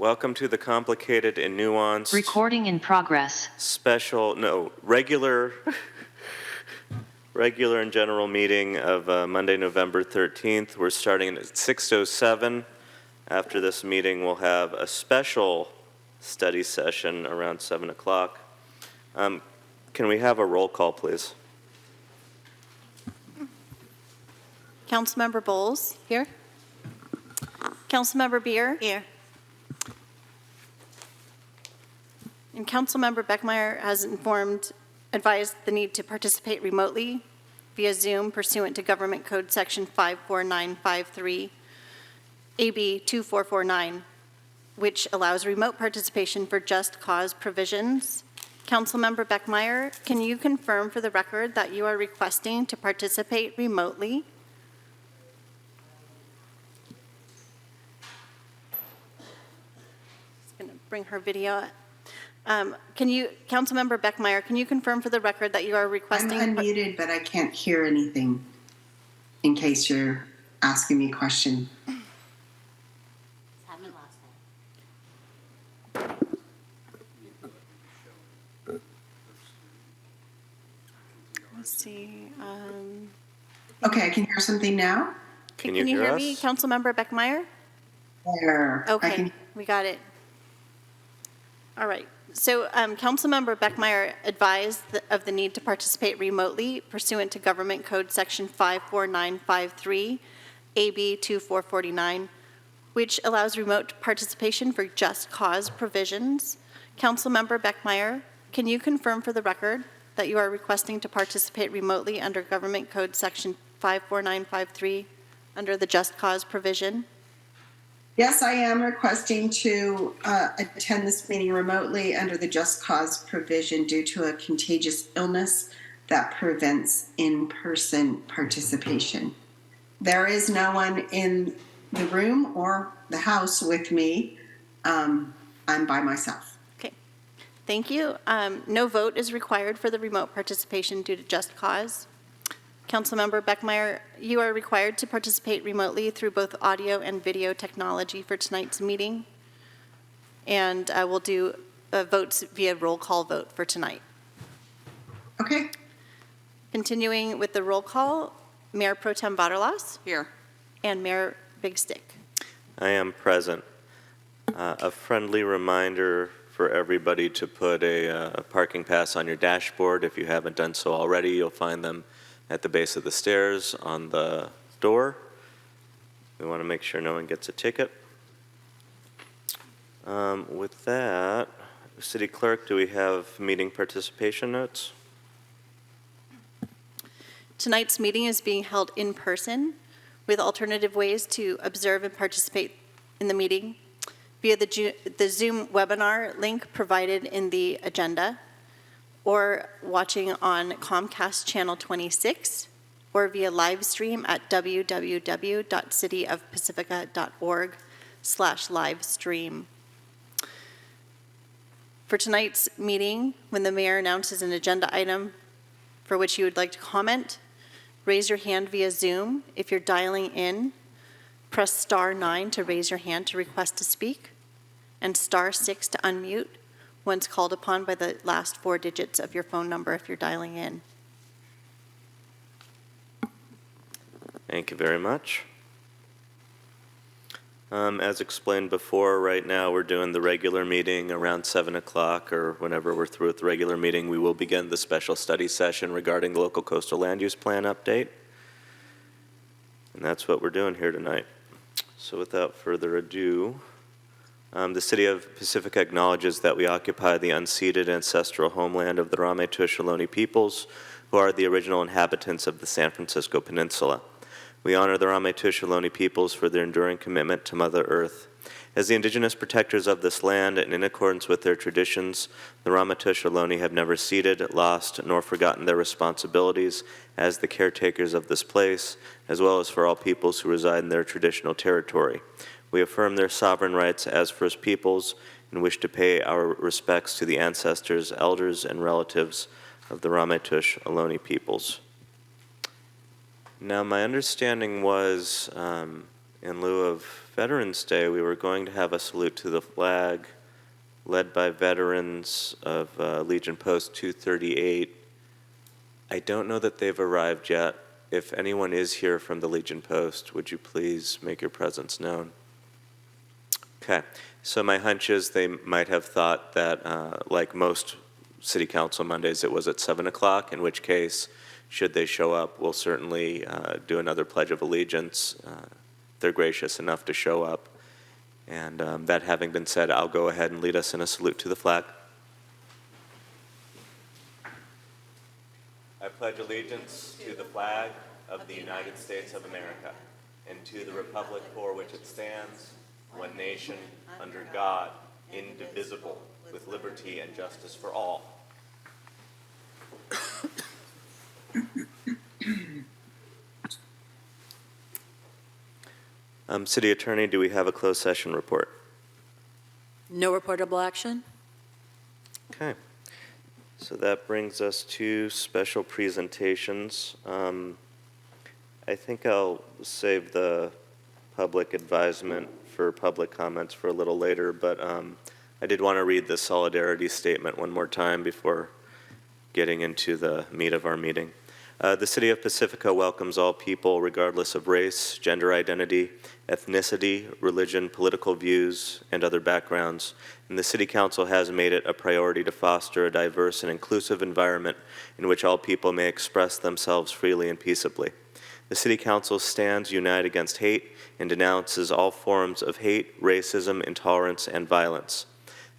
Welcome to the complicated and nuanced Recording in progress. regular and general meeting of Monday, November 13th. We're starting at 6:07. After this meeting, we'll have a special study session around 7 o'clock. Can we have a roll call, please? Councilmember Bowles? Here. Councilmember Beer? Here. And Councilmember Beckmeyer has advised the need to participate remotely via Zoom pursuant to Government Code Section 54953, AB 2449, which allows remote participation for just cause provisions. Councilmember Beckmeyer, can you confirm for the record that you are requesting to participate remotely? Just going to bring her video. Councilmember Beckmeyer, can you confirm for the record that you are requesting? I'm unmuted, but I can't hear anything in case you're asking me a question. Let's see. Okay, I can hear something now. Can you you hear hear me, us? Councilmember Beckmeyer? There. Okay, we got it. All right. So Councilmember Beckmeyer advised of the need to participate remotely pursuant to Government Code Section 54953, AB 2449, which allows remote participation for just cause provisions. Councilmember Beckmeyer, can you confirm for the record that you are requesting to participate remotely under Government Code Section 54953 under the just cause provision? Yes, I am requesting to attend this meeting remotely under the Just Cause provision due to a contagious illness that prevents in-person participation. There is no one in the room or the house with me. I'm by myself. Okay, thank you. No vote is required for the remote participation due to just cause. Councilmember Beckmeyer, you are required to participate remotely through both audio and video technology for tonight's meeting. And we'll do votes via roll call vote for tonight. Okay. Continuing with the roll call, Mayor Pro Tem Vaterlas Here. and Mayor Big Stick. I am present. A friendly reminder for everybody to put a parking pass on your dashboard. If you haven't done so already, you'll find them at the base of the stairs on the door. We want to make sure no one gets a ticket. With that, City Clerk, do we have meeting participation notes? Tonight's meeting is being held in person with alternative ways to observe and participate in the meeting via the Zoom webinar link provided in the agenda, or watching on Comcast Channel 26, or via live stream at www.cityofpacifica.org/livestream. For tonight's meeting, when the mayor announces an agenda item for which you would like to comment, raise your hand via Zoom. If you're dialing in, press *9 to raise your hand to request to speak, and *6 to unmute once called upon by the last 4 digits of your phone number if you're dialing in. Thank you very much. As explained before, right now we're doing the regular meeting around 7 o'clock, or whenever we're through with the regular meeting, we will begin the special study session regarding the local coastal land use plan update. And that's what we're doing here tonight. So without further ado, the City of Pacifica acknowledges that we occupy the unceded ancestral homeland of the Ramaytush Ohlone peoples, who are the original inhabitants of the San Francisco Peninsula. We honor the Ramaytush Ohlone peoples for their enduring commitment to Mother Earth. As the indigenous protectors of this land and in accordance with their traditions, the Ramaytush Ohlone have never ceded, lost, nor forgotten their responsibilities as the caretakers of this place, as well as for all peoples who reside in their traditional territory. We affirm their sovereign rights as First Peoples and wish to pay our respects to the ancestors, elders, and relatives of the Ramaytush Ohlone peoples. Now, my understanding was in lieu of Veterans Day, we were going to have a salute to the flag led by veterans of Legion Post 238. I don't know that they've arrived yet. If anyone is here from the Legion Post, would you please make your presence known? Okay, so my hunch is they might have thought that, like most City Council Mondays, it was at 7 o'clock, in which case, should they show up, we'll certainly do another Pledge of Allegiance. They're gracious enough to show up. And that having been said, I'll go ahead and lead us in a salute to the flag. I pledge allegiance to the flag of the United States of America and to the republic for which it stands, one nation, under God, indivisible, with liberty and justice for all. City Attorney, do we have a closed session report? No reportable action? Okay. So that brings us to special presentations. I think I'll save the public advisement for public comments for a little later, but I did want to read the solidarity statement one more time before getting into the meat of our meeting. The City of Pacifica welcomes all people regardless of race, gender identity, ethnicity, religion, political views, and other backgrounds, and the City Council has made it a priority to foster a diverse and inclusive environment in which all people may express themselves freely and peaceably. The City Council stands united against hate and denounces all forms of hate, racism, intolerance, and violence.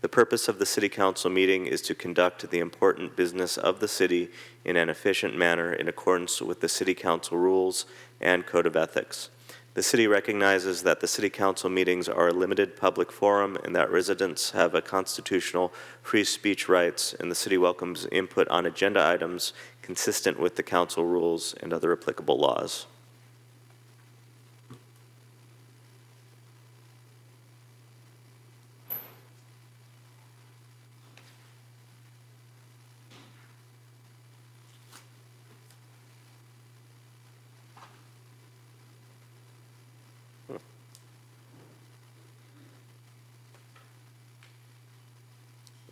The purpose of the City Council meeting is to conduct the important business of the city in an efficient manner in accordance with the City Council rules and Code of Ethics. The city recognizes that the City Council meetings are a limited public forum and that residents have a constitutional free speech rights, and the city welcomes input on agenda items consistent with the council rules and other applicable laws.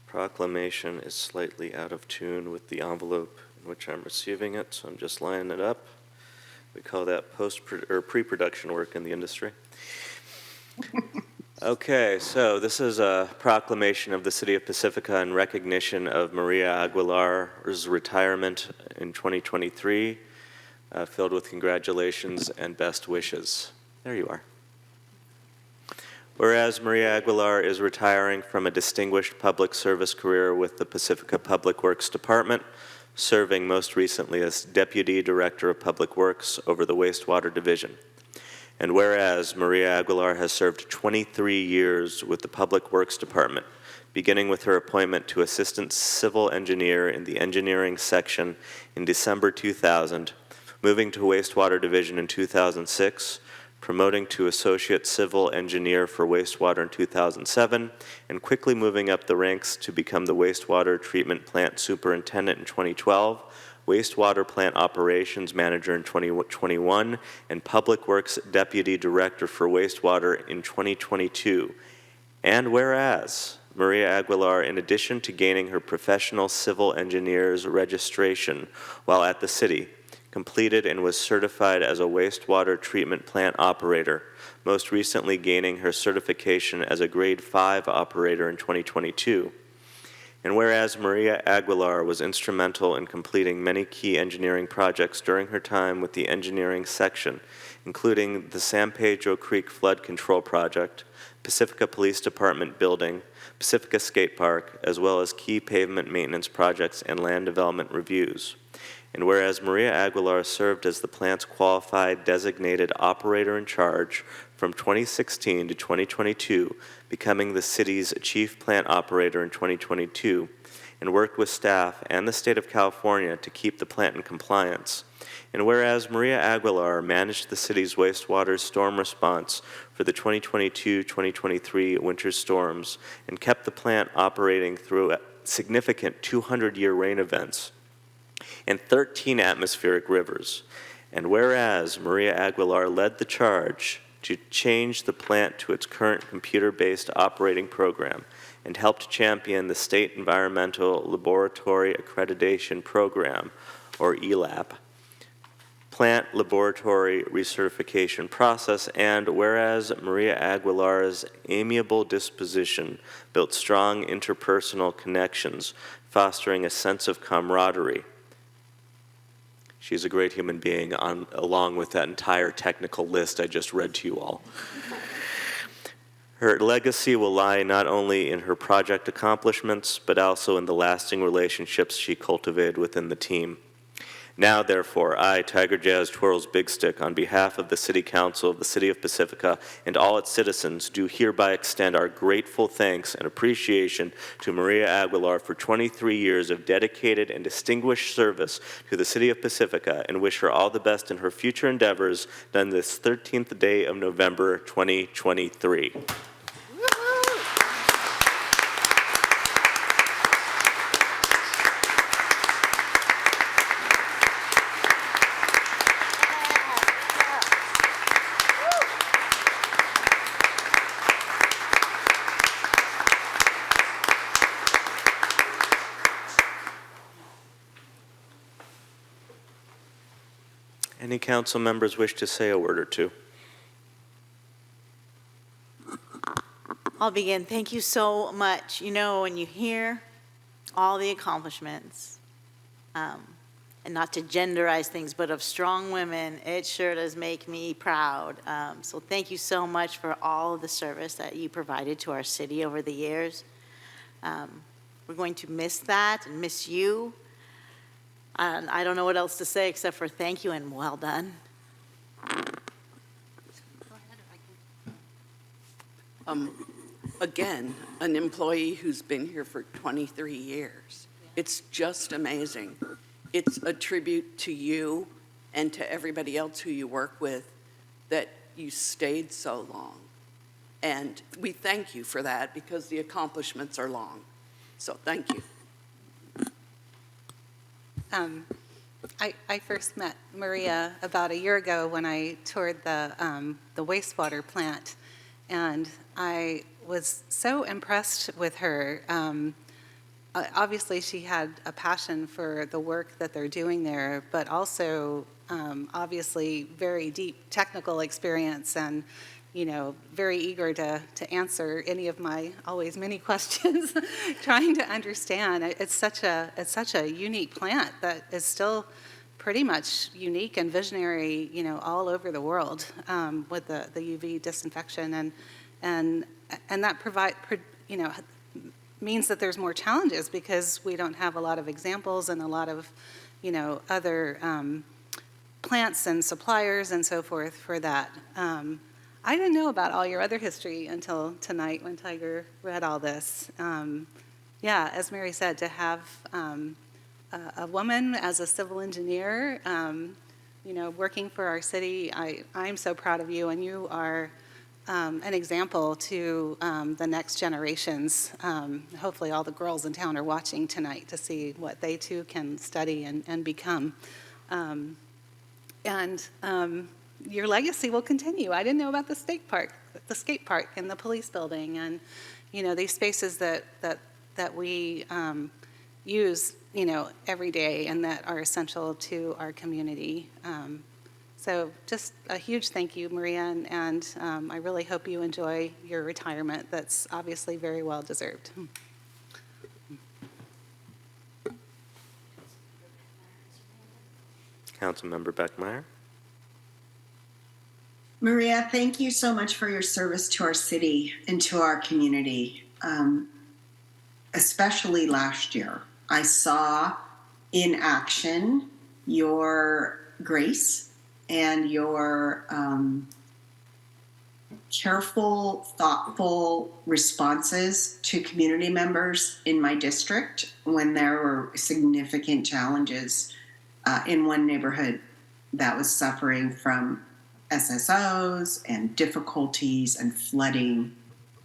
Proclamation is slightly out of tune with the envelope in which I'm receiving it, so I'm just lining it up. We call that pre-production work in the industry. Okay, so this is a proclamation of the City of Pacifica in recognition of Maria Aguilar's retirement in 2023, filled with congratulations and best wishes. There you are. Whereas Maria Aguilar is retiring from a distinguished public service career with the Pacifica Public Works Department, serving most recently as Deputy Director of Public Works over the Wastewater Division. And whereas Maria Aguilar has served 23 years with the Public Works Department, beginning with her appointment to Assistant Civil Engineer in the Engineering Section in December 2000, moving to Wastewater Division in 2006, promoting to Associate Civil Engineer for Wastewater in 2007, and quickly moving up the ranks to become the Wastewater Treatment Plant Superintendent in 2012, Wastewater Plant Operations Manager in 2021, and Public Works Deputy Director for Wastewater in 2022. And whereas Maria Aguilar, in addition to gaining her professional civil engineer's registration while at the city, completed and was certified as a wastewater treatment plant operator, most recently gaining her certification as a Grade 5 operator in 2022. And whereas Maria Aguilar was instrumental in completing many key engineering projects during her time with the engineering section, including the San Pedro Creek Flood Control Project, Pacifica Police Department Building, Pacifica Skate Park, as well as key pavement maintenance projects and land development reviews. And whereas Maria Aguilar served as the plant's qualified designated operator in charge from 2016 to 2022, becoming the city's chief plant operator in 2022, and worked with staff and the state of California to keep the plant in compliance. And whereas Maria Aguilar managed the city's wastewater storm response for the 2022-2023 winter storms and kept the plant operating through significant 200-year rain events and 13 atmospheric rivers. And whereas Maria Aguilar led the charge to change the plant to its current computer-based operating program and helped champion the State Environmental Laboratory Accreditation Program, or ELAP, plant laboratory recertification process, and whereas Maria Aguilar's amiable disposition built strong interpersonal connections, fostering a sense of camaraderie. She's a great human being, along with that entire technical list I just read to you all. Her legacy will lie not only in her project accomplishments, but also in the lasting relationships she cultivated within the team. Now, therefore, I, Tiger Jazz Twirls Big Stick, on behalf of the City Council of the City of Pacifica and all its citizens, do hereby extend our grateful thanks and appreciation to Maria Aguilar for 23 years of dedicated and distinguished service to the City of Pacifica, and wish her all the best in her future endeavors on this 13th day of November 2023. Any council members wish to say a word or two? I'll begin. Thank you so much. You know, when you hear all the accomplishments, and not to genderize things, but of strong women, it sure does make me proud. So thank you so much for all of the service that you provided to our city over the years. We're going to miss that and miss you. And I don't know what else to say except for thank you and well done. Again, an employee who's been here for 23 years. It's just amazing. It's a tribute to you and to everybody else who you work with that you stayed so long. And we thank you for that because the accomplishments are long. So thank you. I first met Maria about a year ago when I toured the wastewater plant, and I was so impressed with her. Obviously, she had a passion for the work that they're doing there, but also obviously very deep technical experience and, you know, very eager to answer any of my always many questions, trying to understand. It's such a unique plant that is still pretty much unique and visionary, you know, all over the world with the UV disinfection, and that means that there's more challenges because we don't have a lot of examples and a lot of, you know, other plants and suppliers and so forth for that. I didn't know about all your other history until tonight when Tiger read all this. Yeah, as Mary said, to have a woman as a civil engineer, you know, working for our city, I'm so proud of you, and you are an example to the next generations. Hopefully all the girls in town are watching tonight to see what they too can study and become. Your legacy will continue. I didn't know about the skate park and the police building, and, you know, these spaces that we use, you know, every day and that are essential to our community. So just a huge thank you, Maria, and I really hope you enjoy your retirement. That's obviously very well deserved. Councilmember Beckmeyer. Maria, thank you so much for your service to our city and to our community, especially last year. I saw in action your grace and your careful, thoughtful responses to community members in my district when there were significant challenges in one neighborhood that was suffering from SSOs and difficulties and flooding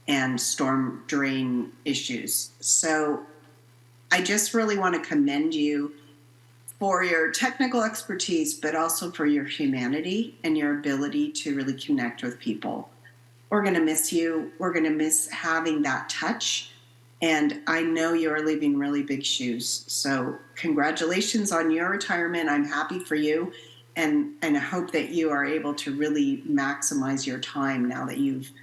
and storm drain issues. So I just really want to commend you for your technical expertise, but also for your humanity and your ability to really connect with people. We're going to miss you. We're going to miss having that touch. And I know you're leaving really big shoes. So congratulations on your retirement. I'm happy for you. And I hope that you are able to really maximize your time now that you've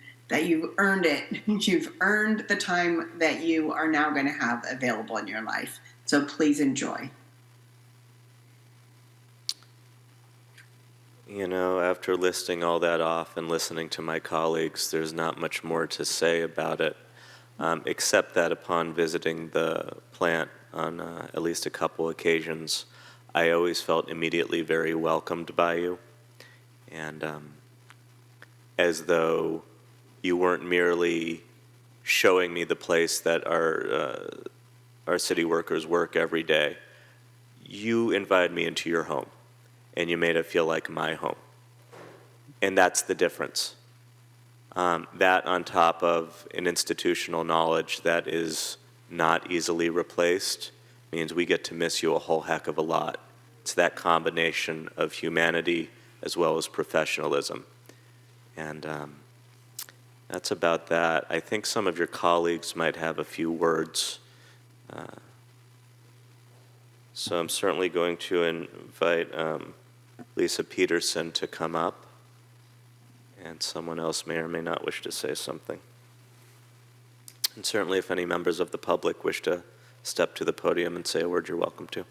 earned it. You've earned the time that you are now going to have available in your life. So please enjoy. You know, after listing all that off and listening to my colleagues, there's not much more to say about it, except that upon visiting the plant on at least a couple occasions, I always felt immediately very welcomed by you, and as though you weren't merely showing me the place that our city workers work every day. You invited me into your home, and you made it feel like my home. And that's the difference. That on top of an institutional knowledge that is not easily replaced means we get to miss you a whole heck of a lot. It's that combination of humanity as well as professionalism. And that's about that. I think some of your colleagues might have a few words. So I'm certainly going to invite Lisa Peterson to come up, and someone else may or may not wish to say something. And certainly if any members of the public wish to step to the podium and say a word, you're welcome to.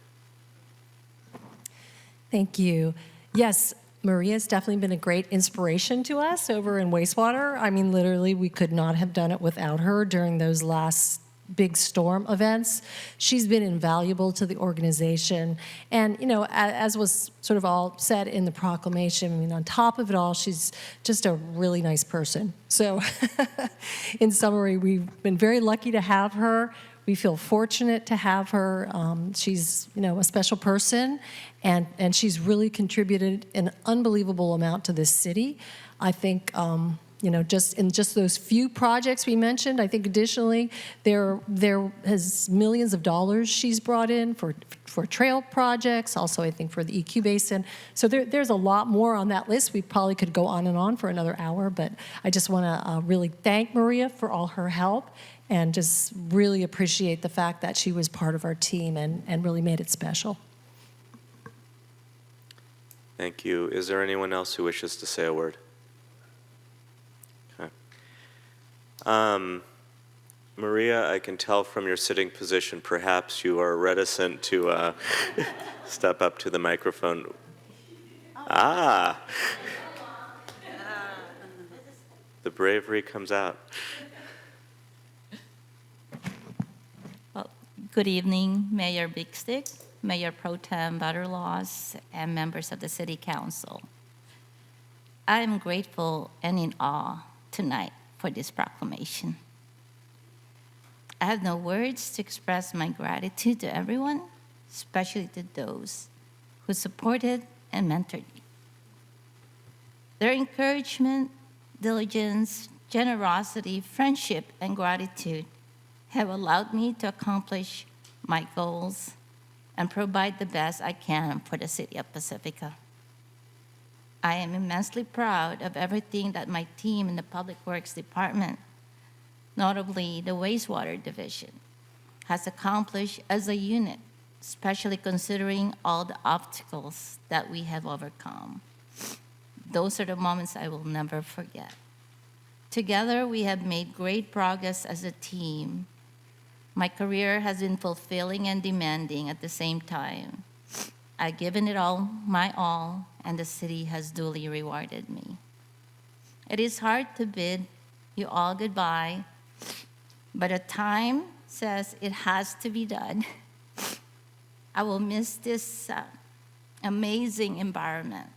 Thank you. Yes, Maria's definitely been a great inspiration to us over in wastewater. I mean, literally, we could not have done it without her during those last big storm events. She's been invaluable to the organization. And, you know, as was sort of all said in the proclamation, I mean, on top of it all, she's just a really nice person. So in summary, we've been very lucky to have her. We feel fortunate to have her. She's, you know, a special person, and she's really contributed an unbelievable amount to this city. I think, you know, just in just those few projects we mentioned, I think additionally there has millions of dollars she's brought in for trail projects, also I think for the EQ basin. So there's a lot more on that list. We probably could go on and on for another hour, but I just want to really thank Maria for all her help and just really appreciate the fact that she was part of our team and really made it special. Thank you. Is there anyone else who wishes to say a word? Maria, I can tell from your sitting position, perhaps you are reticent to step up to the microphone. Ah! The bravery comes out. Well, good evening, Mayor Big Stick, Mayor Pro Tem Butterlaws, and members of the City Council. I am grateful and in awe tonight for this proclamation. I have no words to express my gratitude to everyone, especially to those who supported and mentored me. Their encouragement, diligence, generosity, friendship, and gratitude have allowed me to accomplish my goals and provide the best I can for the city of Pacifica. I am immensely proud of everything that my team in the Public Works Department, notably the Wastewater Division, has accomplished as a unit, especially considering all the obstacles that we have overcome. Those are the moments I will never forget. Together, we have made great progress as a team. My career has been fulfilling and demanding at the same time. I've given it all, my all, and the city has duly rewarded me. It is hard to bid you all goodbye, but a time says it has to be done. I will miss this amazing environment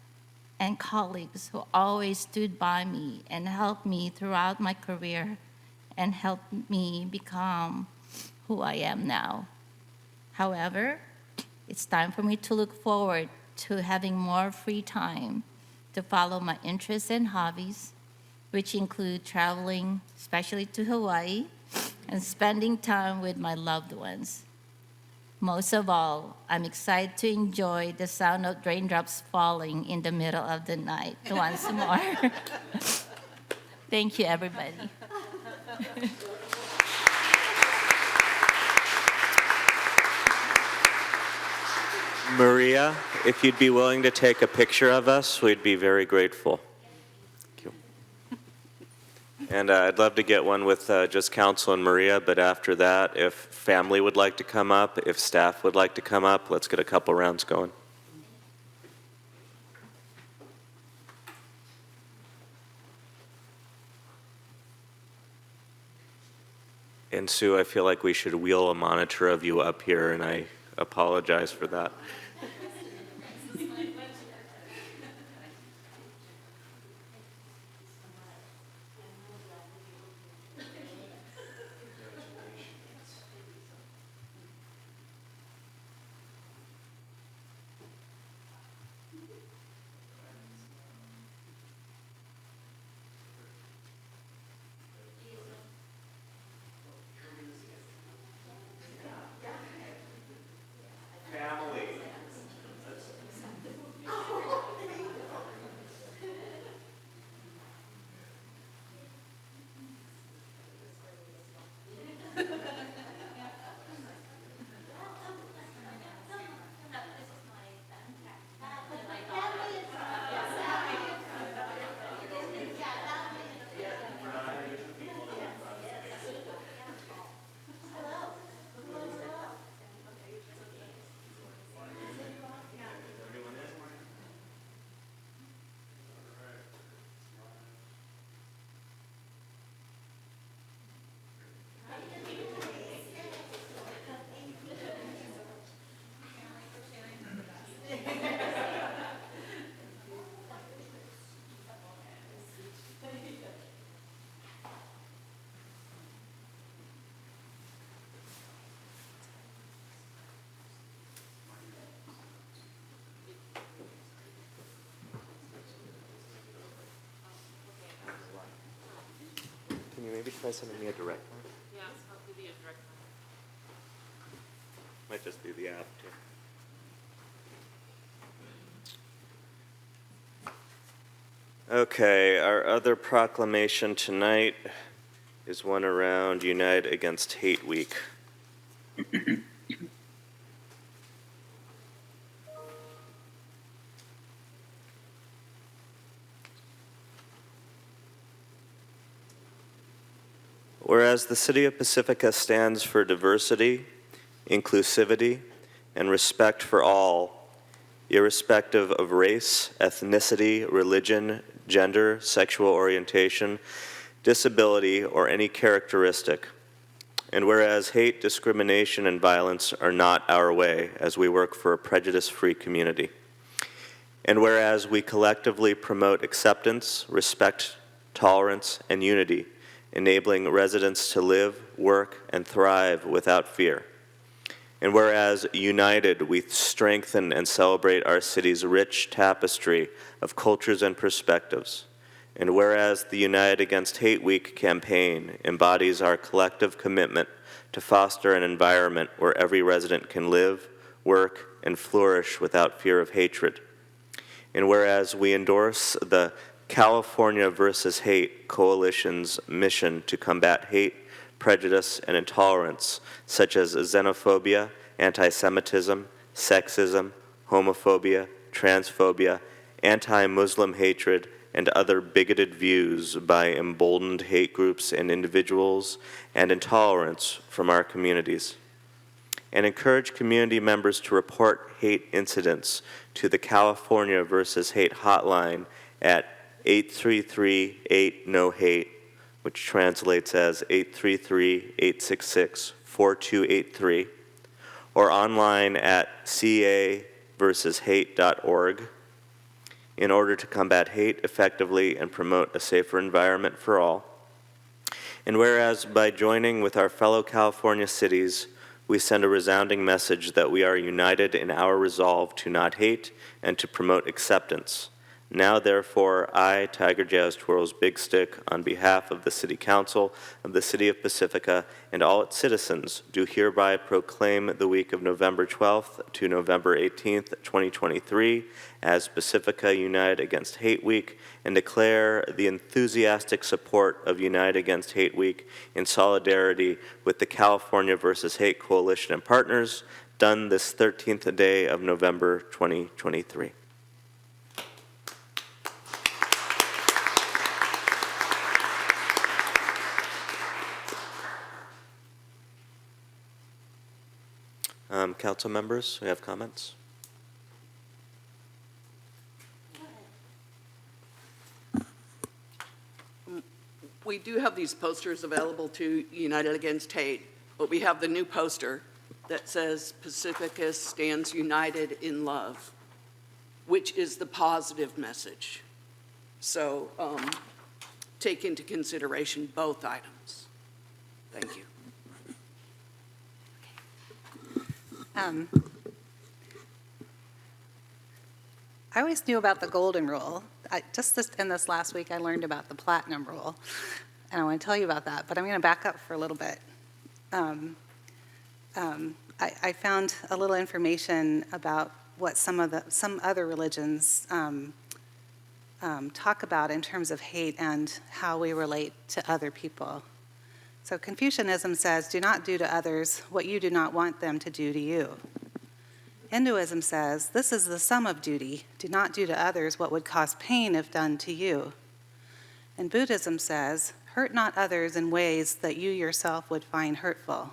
and colleagues who always stood by me and helped me throughout my career and helped me become who I am now. However, it's time for me to look forward to having more free time to follow my interests and hobbies, which include traveling, especially to Hawaii, and spending time with my loved ones. Most of all, I'm excited to enjoy the sound of raindrops falling in the middle of the night once more. Thank you, everybody. Maria, if you'd be willing to take a picture of us, we'd be very grateful. Thank you. And I'd love to get one with just Council and Maria, but after that, if family would like to come up, if staff would like to come up, let's get a couple rounds going. And Sue, I feel like we should wheel a monitor of you up here, and I apologize for that. Can you maybe try sending me a direct line? Yeah, I'll do the direct line. Might just be the app, too. Okay, our other proclamation tonight is one around Unite Against Hate Week. Whereas the City of Pacifica stands for diversity, inclusivity, and respect for all, irrespective of race, ethnicity, religion, gender, sexual orientation, disability, or any characteristic. And whereas hate, discrimination, and violence are not our way as we work for a prejudice-free community. And whereas we collectively promote acceptance, respect, tolerance, and unity, enabling residents to live, work, and thrive without fear. And whereas united, we strengthen and celebrate our city's rich tapestry of cultures and perspectives. And whereas the Unite Against Hate Week campaign embodies our collective commitment to foster an environment where every resident can live, work, and flourish without fear of hatred. And whereas we endorse the California versus Hate Coalition's mission to combat hate, prejudice, and intolerance, such as xenophobia, anti-Semitism, sexism, homophobia, transphobia, anti-Muslim hatred, and other bigoted views by emboldened hate groups and individuals, and intolerance from our communities. And encourage community members to report hate incidents to the California versus Hate hotline at 833-8-NO-HATE, which translates as 833-866-4283, or online at caversushate.org in order to combat hate effectively and promote a safer environment for all. And whereas by joining with our fellow California cities, we send a resounding message that we are united in our resolve to not hate and to promote acceptance, Now therefore, I, Tiger Jazz Twirls Big Stick, on behalf of the City Council of the City of Pacifica and all its citizens, do hereby proclaim the week of November 12th to November 18th, 2023, as Pacifica Unite Against Hate Week, and declare the enthusiastic support of Unite Against Hate Week in solidarity with the California versus Hate Coalition and partners, done this 13th day of November 2023. Council members, we have comments? We do have these posters available to United Against Hate, but we have the new poster that says Pacifica stands united in love, which is the positive message. So take into consideration both items. Thank you. I always knew about the golden rule. In this last week, I learned about the platinum rule, and I want to tell you about that, but I'm going to back up for a little bit. I found a little information about what some other religions talk about in terms of hate and how we relate to other people. So Confucianism says, do not do to others what you do not want them to do to you. Hinduism says, this is the sum of duty. Do not do to others what would cause pain if done to you. And Buddhism says, hurt not others in ways that you yourself would find hurtful.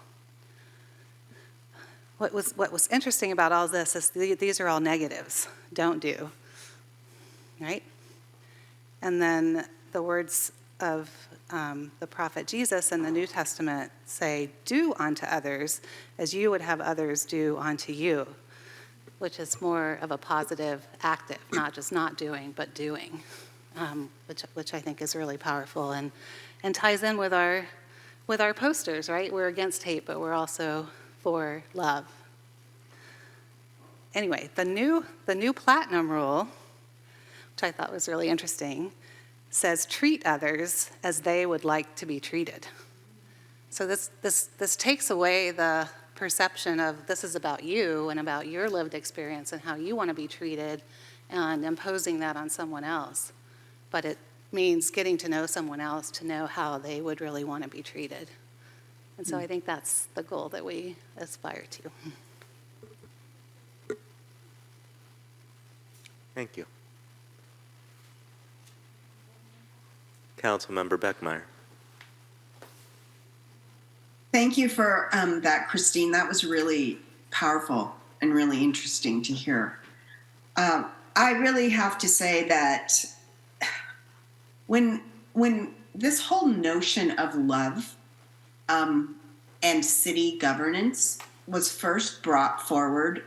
What was interesting about all this is these are all negatives. Don't do, right? And then the words of the prophet Jesus in the New Testament say, do unto others as you would have others do unto you, which is more of a positive active, not just not doing, but doing, which I think is really powerful and ties in with our posters, right? We're against hate, but we're also for love. Anyway, the new platinum rule, which I thought was really interesting, says treat others as they would like to be treated. So this takes away the perception of this is about you and about your lived experience and how you want to be treated and imposing that on someone else. But it means getting to know someone else to know how they would really want to be treated. And so I think that's the goal that we aspire to. Thank you. Councilmember Beckmeyer. Thank you for that, Christine. That was really powerful and really interesting to hear. I really have to say that when this whole notion of love and city governance was first brought forward,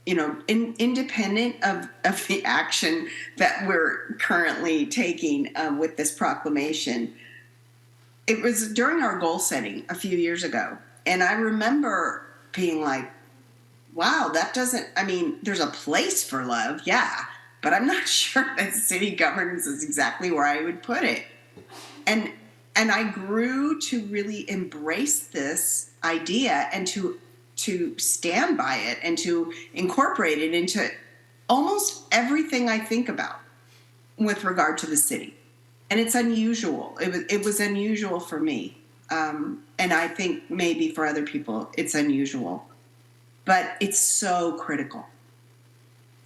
independent of the action that we're currently taking with this proclamation, it was during our goal setting a few years ago. And I remember being like, wow, there's a place for love, yeah, but I'm not sure that city governance is exactly where I would put it. And I grew to really embrace this idea and to stand by it and to incorporate it into almost everything I think about with regard to the city. And it's unusual. It was unusual for me. And I think maybe for other people it's unusual. But it's so critical.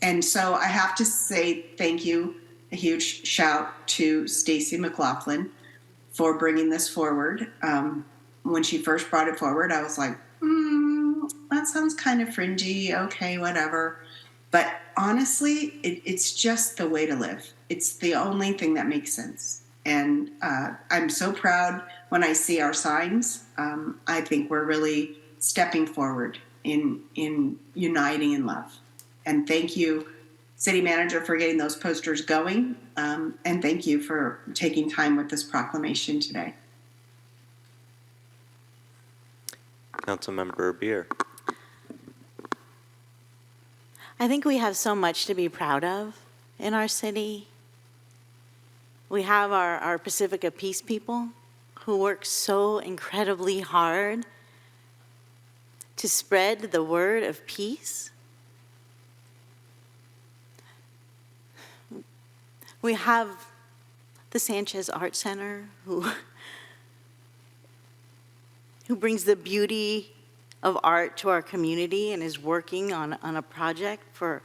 And so I have to say thank you, a huge shout to Stacy McLaughlin for bringing this forward. When she first brought it forward, I was like, that sounds kind of fringy. Okay, whatever. But honestly, it's just the way to live. It's the only thing that makes sense. And I'm so proud when I see our signs. I think we're really stepping forward in uniting in love. And thank you, City Manager, for getting those posters going. And thank you for taking time with this proclamation today. Councilmember Beer. I think we have so much to be proud of in our city. We have our Pacifica Peace people who work so incredibly hard to spread the word of peace. We have the Sanchez Art Center who brings the beauty of art to our community and is working on a project for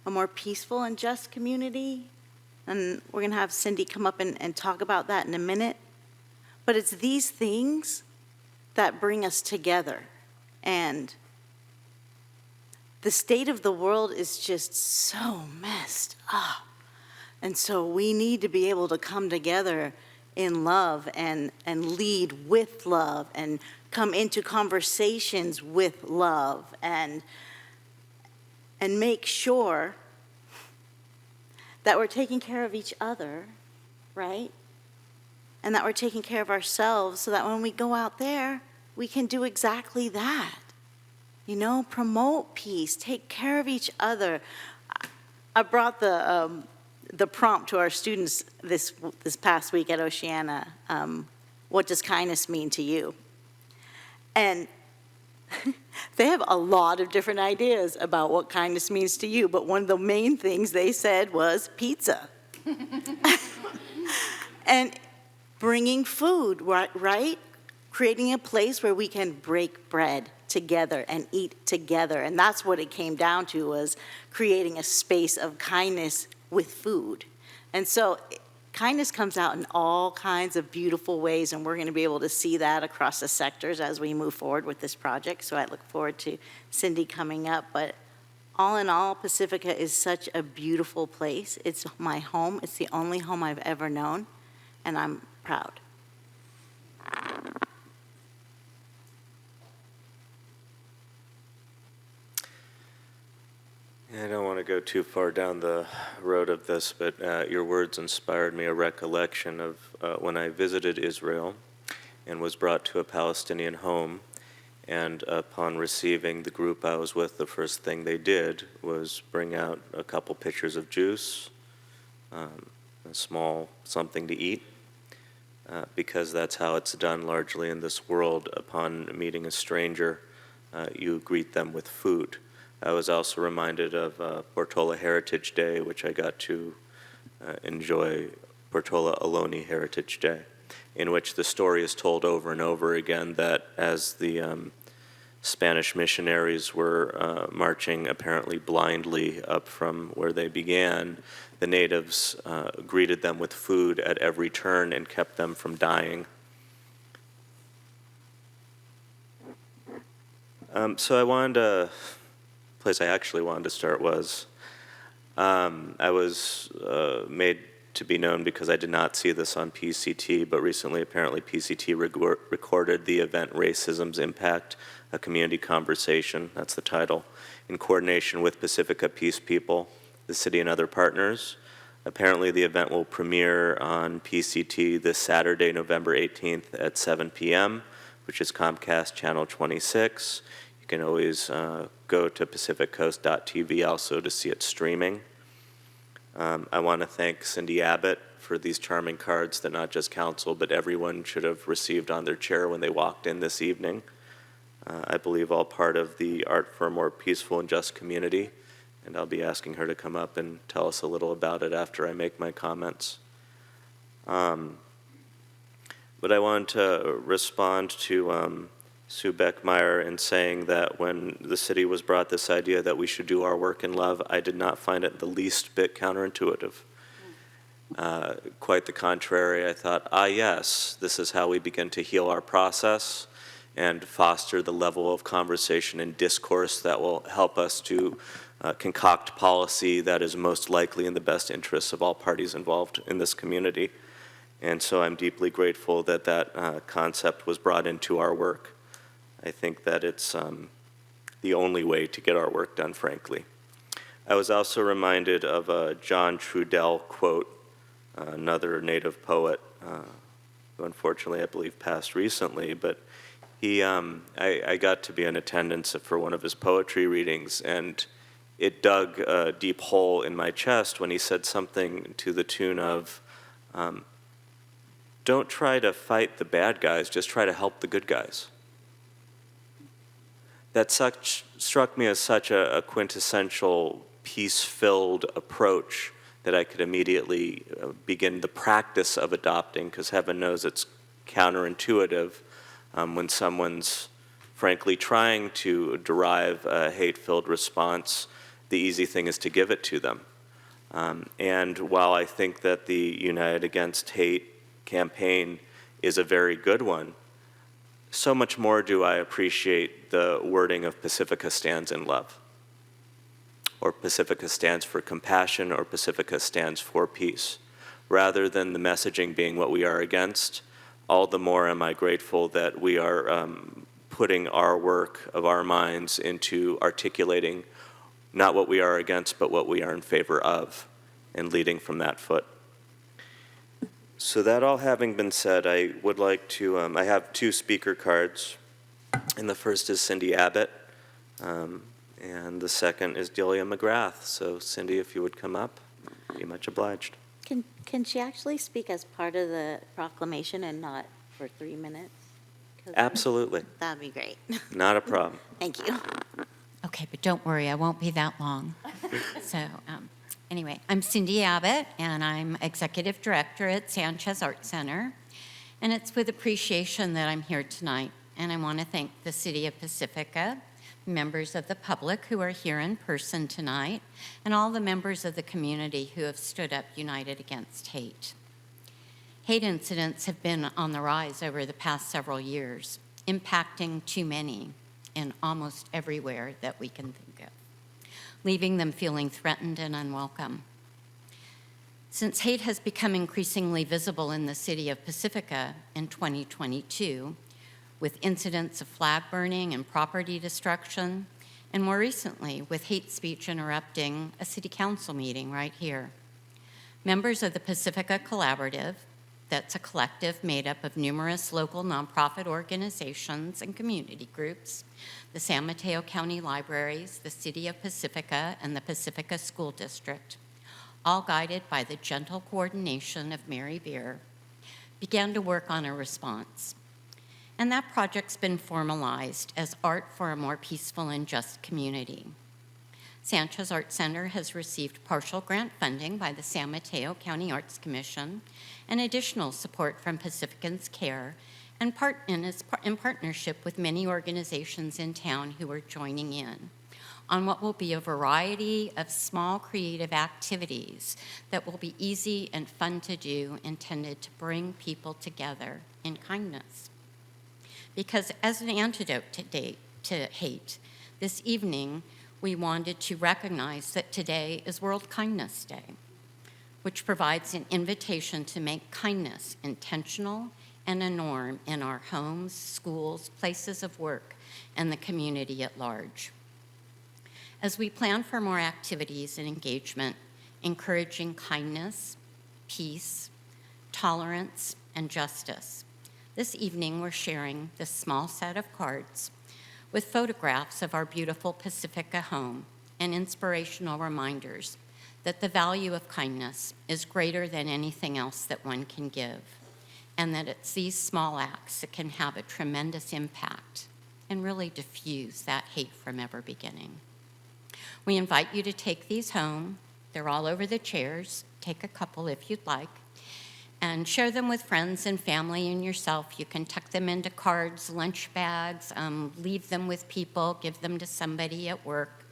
a more peaceful and just community. And we're going to have Cindy come up and talk about that in a minute. But it's these things that bring us together. And the state of the world is just so messed up. And so we need to be able to come together in love and lead with love and come into conversations with love and make sure that we're taking care of each other, right? And that we're taking care of ourselves so that when we go out there, we can do exactly that. You know, promote peace, take care of each other. I brought the prompt to our students this past week at Oceana. What does kindness mean to you? And they have a lot of different ideas about what kindness means to you, but one of the main things they said was pizza. And bringing food, right? Creating a place where we can break bread together and eat together. And that's what it came down to, was creating a space of kindness with food. And so kindness comes out in all kinds of beautiful ways, and we're going to be able to see that across the sectors as we move forward with this project. So I look forward to Cindy coming up. But all in all, Pacifica is such a beautiful place. It's my home. It's the only home I've ever known, and I'm proud. I don't want to go too far down the road of this, but your words inspired me a recollection of when I visited Israel and was brought to a Palestinian home. And upon receiving the group I was with, the first thing they did was bring out a couple pitchers of juice, a small something to eat, because that's how it's done largely in this world. Upon meeting a stranger, you greet them with food. I was also reminded of Portola Heritage Day, which I got to enjoy, Portola Ohlone Heritage Day, in which the story is told over and over again that as the Spanish missionaries were marching apparently blindly up from where they began, the natives greeted them with food at every turn and kept them from dying. So I wanted to... place I actually wanted to start was, I was made to be known because I did not see this on PCT, but recently apparently PCT recorded the event Racism's Impact, a Community Conversation, that's the title, in coordination with Pacifica Peace People, the city and other partners. Apparently the event will premiere on PCT this Saturday, November 18th at 7 p.m., which is Comcast Channel 26. You can always go to pacificcoast.tv also to see it streaming. I want to thank Cindy Abbott for these charming cards that not just council, but everyone should have received on their chair when they walked in this evening. I believe all part of the Art for a More Peaceful and Just Community, and I'll be asking her to come up and tell us a little about it after I make my comments. But I wanted to respond to Sue Beckmeyer in saying that when the city was brought this idea that we should do our work in love, I did not find it the least bit counterintuitive. Quite the contrary, I thought, yes, this is how we begin to heal our process and foster the level of conversation and discourse that will help us to concoct policy that is most likely in the best interests of all parties involved in this community. And so I'm deeply grateful that that concept was brought into our work. I think that it's the only way to get our work done, frankly. I was also reminded of a John Trudell quote, another Native poet, who unfortunately I believe passed recently, but I got to be in attendance for one of his poetry readings, and it dug a deep hole in my chest when he said something to the tune of, don't try to fight the bad guys, just try to help the good guys. That struck me as such a quintessential peace-filled approach that I could immediately begin the practice of adopting, because heaven knows it's counterintuitive when someone's frankly trying to derive a hate-filled response. The easy thing is to give it to them. And while I think that the United Against Hate campaign is a very good one, so much more do I appreciate the wording of Pacifica stands in love, or Pacifica stands for compassion, or Pacifica stands for peace. Rather than the messaging being what we are against, all the more am I grateful that we are putting our work of our minds into articulating not what we are against, but what we are in favor of, and leading from that foot. So that all having been said, I would like to, I have 2 speaker cards, and the first is Cindy Abbott, and the second is Delia McGrath. So Cindy, if you would come up, be much obliged. Can she actually speak as part of the proclamation and not for 3 minutes? Absolutely. That'd be great. Not a problem. Thank you. Okay, but don't worry, I won't be that long. So anyway, I'm Cindy Abbott, and I'm Executive Director at Sanchez Art Center. And it's with appreciation that I'm here tonight. And I want to thank the City of Pacifica, members of the public who are here in person tonight, and all the members of the community who have stood up united against hate. Hate incidents have been on the rise over the past several years, impacting too many in almost everywhere that we can think of, leaving them feeling threatened and unwelcome. Since hate has become increasingly visible in the city of Pacifica in 2022, with incidents of flag burning and property destruction, and more recently with hate speech interrupting a city council meeting right here, members of the Pacifica Collaborative, that's a collective made up of numerous local nonprofit organizations and community groups, the San Mateo County Libraries, the City of Pacifica, and the Pacifica School District, all guided by the gentle coordination of Mary Beer, began to work on a response. And that project's been formalized as Art for a More Peaceful and Just Community. Sanchez Art Center has received partial grant funding by the San Mateo County Arts Commission and additional support from Pacificans Care, and in partnership with many organizations in town who are joining in on what will be a variety of small creative activities that will be easy and fun to do, intended to bring people together in kindness. Because as an antidote to hate, this evening we wanted to recognize that today is World Kindness Day, which provides an invitation to make kindness intentional and a norm in our homes, schools, places of work, and the community at large. As we plan for more activities and engagement, encouraging kindness, peace, tolerance, and justice, this evening we're sharing this small set of cards with photographs of our beautiful Pacifica home and inspirational reminders that the value of kindness is greater than anything else that one can give, and that it's these small acts that can have a tremendous impact and really diffuse that hate from ever beginning. We invite you to take these home. They're all over the chairs. Take a couple if you'd like, and share them with friends and family and yourself. You can tuck them into cards, lunch bags, leave them with people, give them to somebody at work.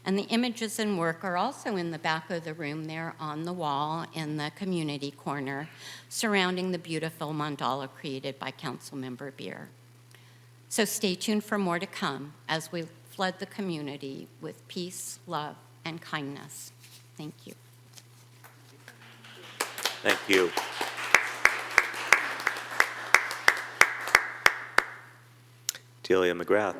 And the images and work are also in the back of the room there on the wall in the community corner, surrounding the beautiful mandala created by Councilmember Beer. So stay tuned for more to come as we flood the community with peace, love, and kindness. Thank you. Thank you. Delia McGrath.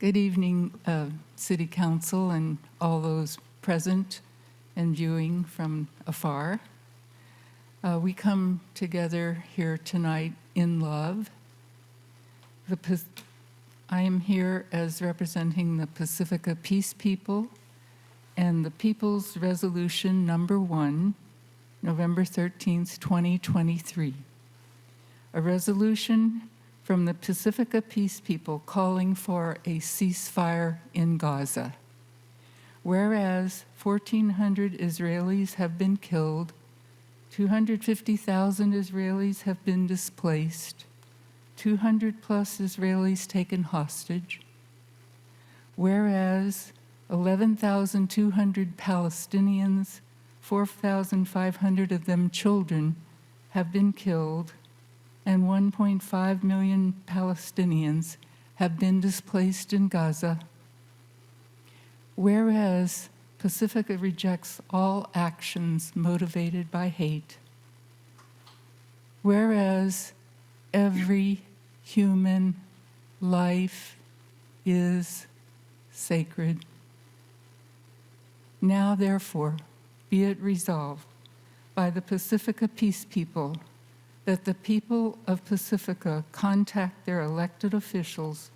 Good evening, City Council and all those present and viewing from afar. We come together here tonight in love. I am here as representing the Pacifica Peace People and the People's Resolution Number 1, November 13th, 2023. A resolution from the Pacifica Peace People calling for a ceasefire in Gaza. Whereas 1,400 Israelis have been killed, 250,000 Israelis have been displaced, 200 plus Israelis taken hostage. Whereas 11,200 Palestinians, 4,500 of them children, have been killed, and 1.5 million Palestinians have been displaced in Gaza. Whereas Pacifica rejects all actions motivated by hate. Whereas every human life is sacred. Now, therefore, be it resolved by the Pacifica Peace People that the people of Pacifica contact their elected officials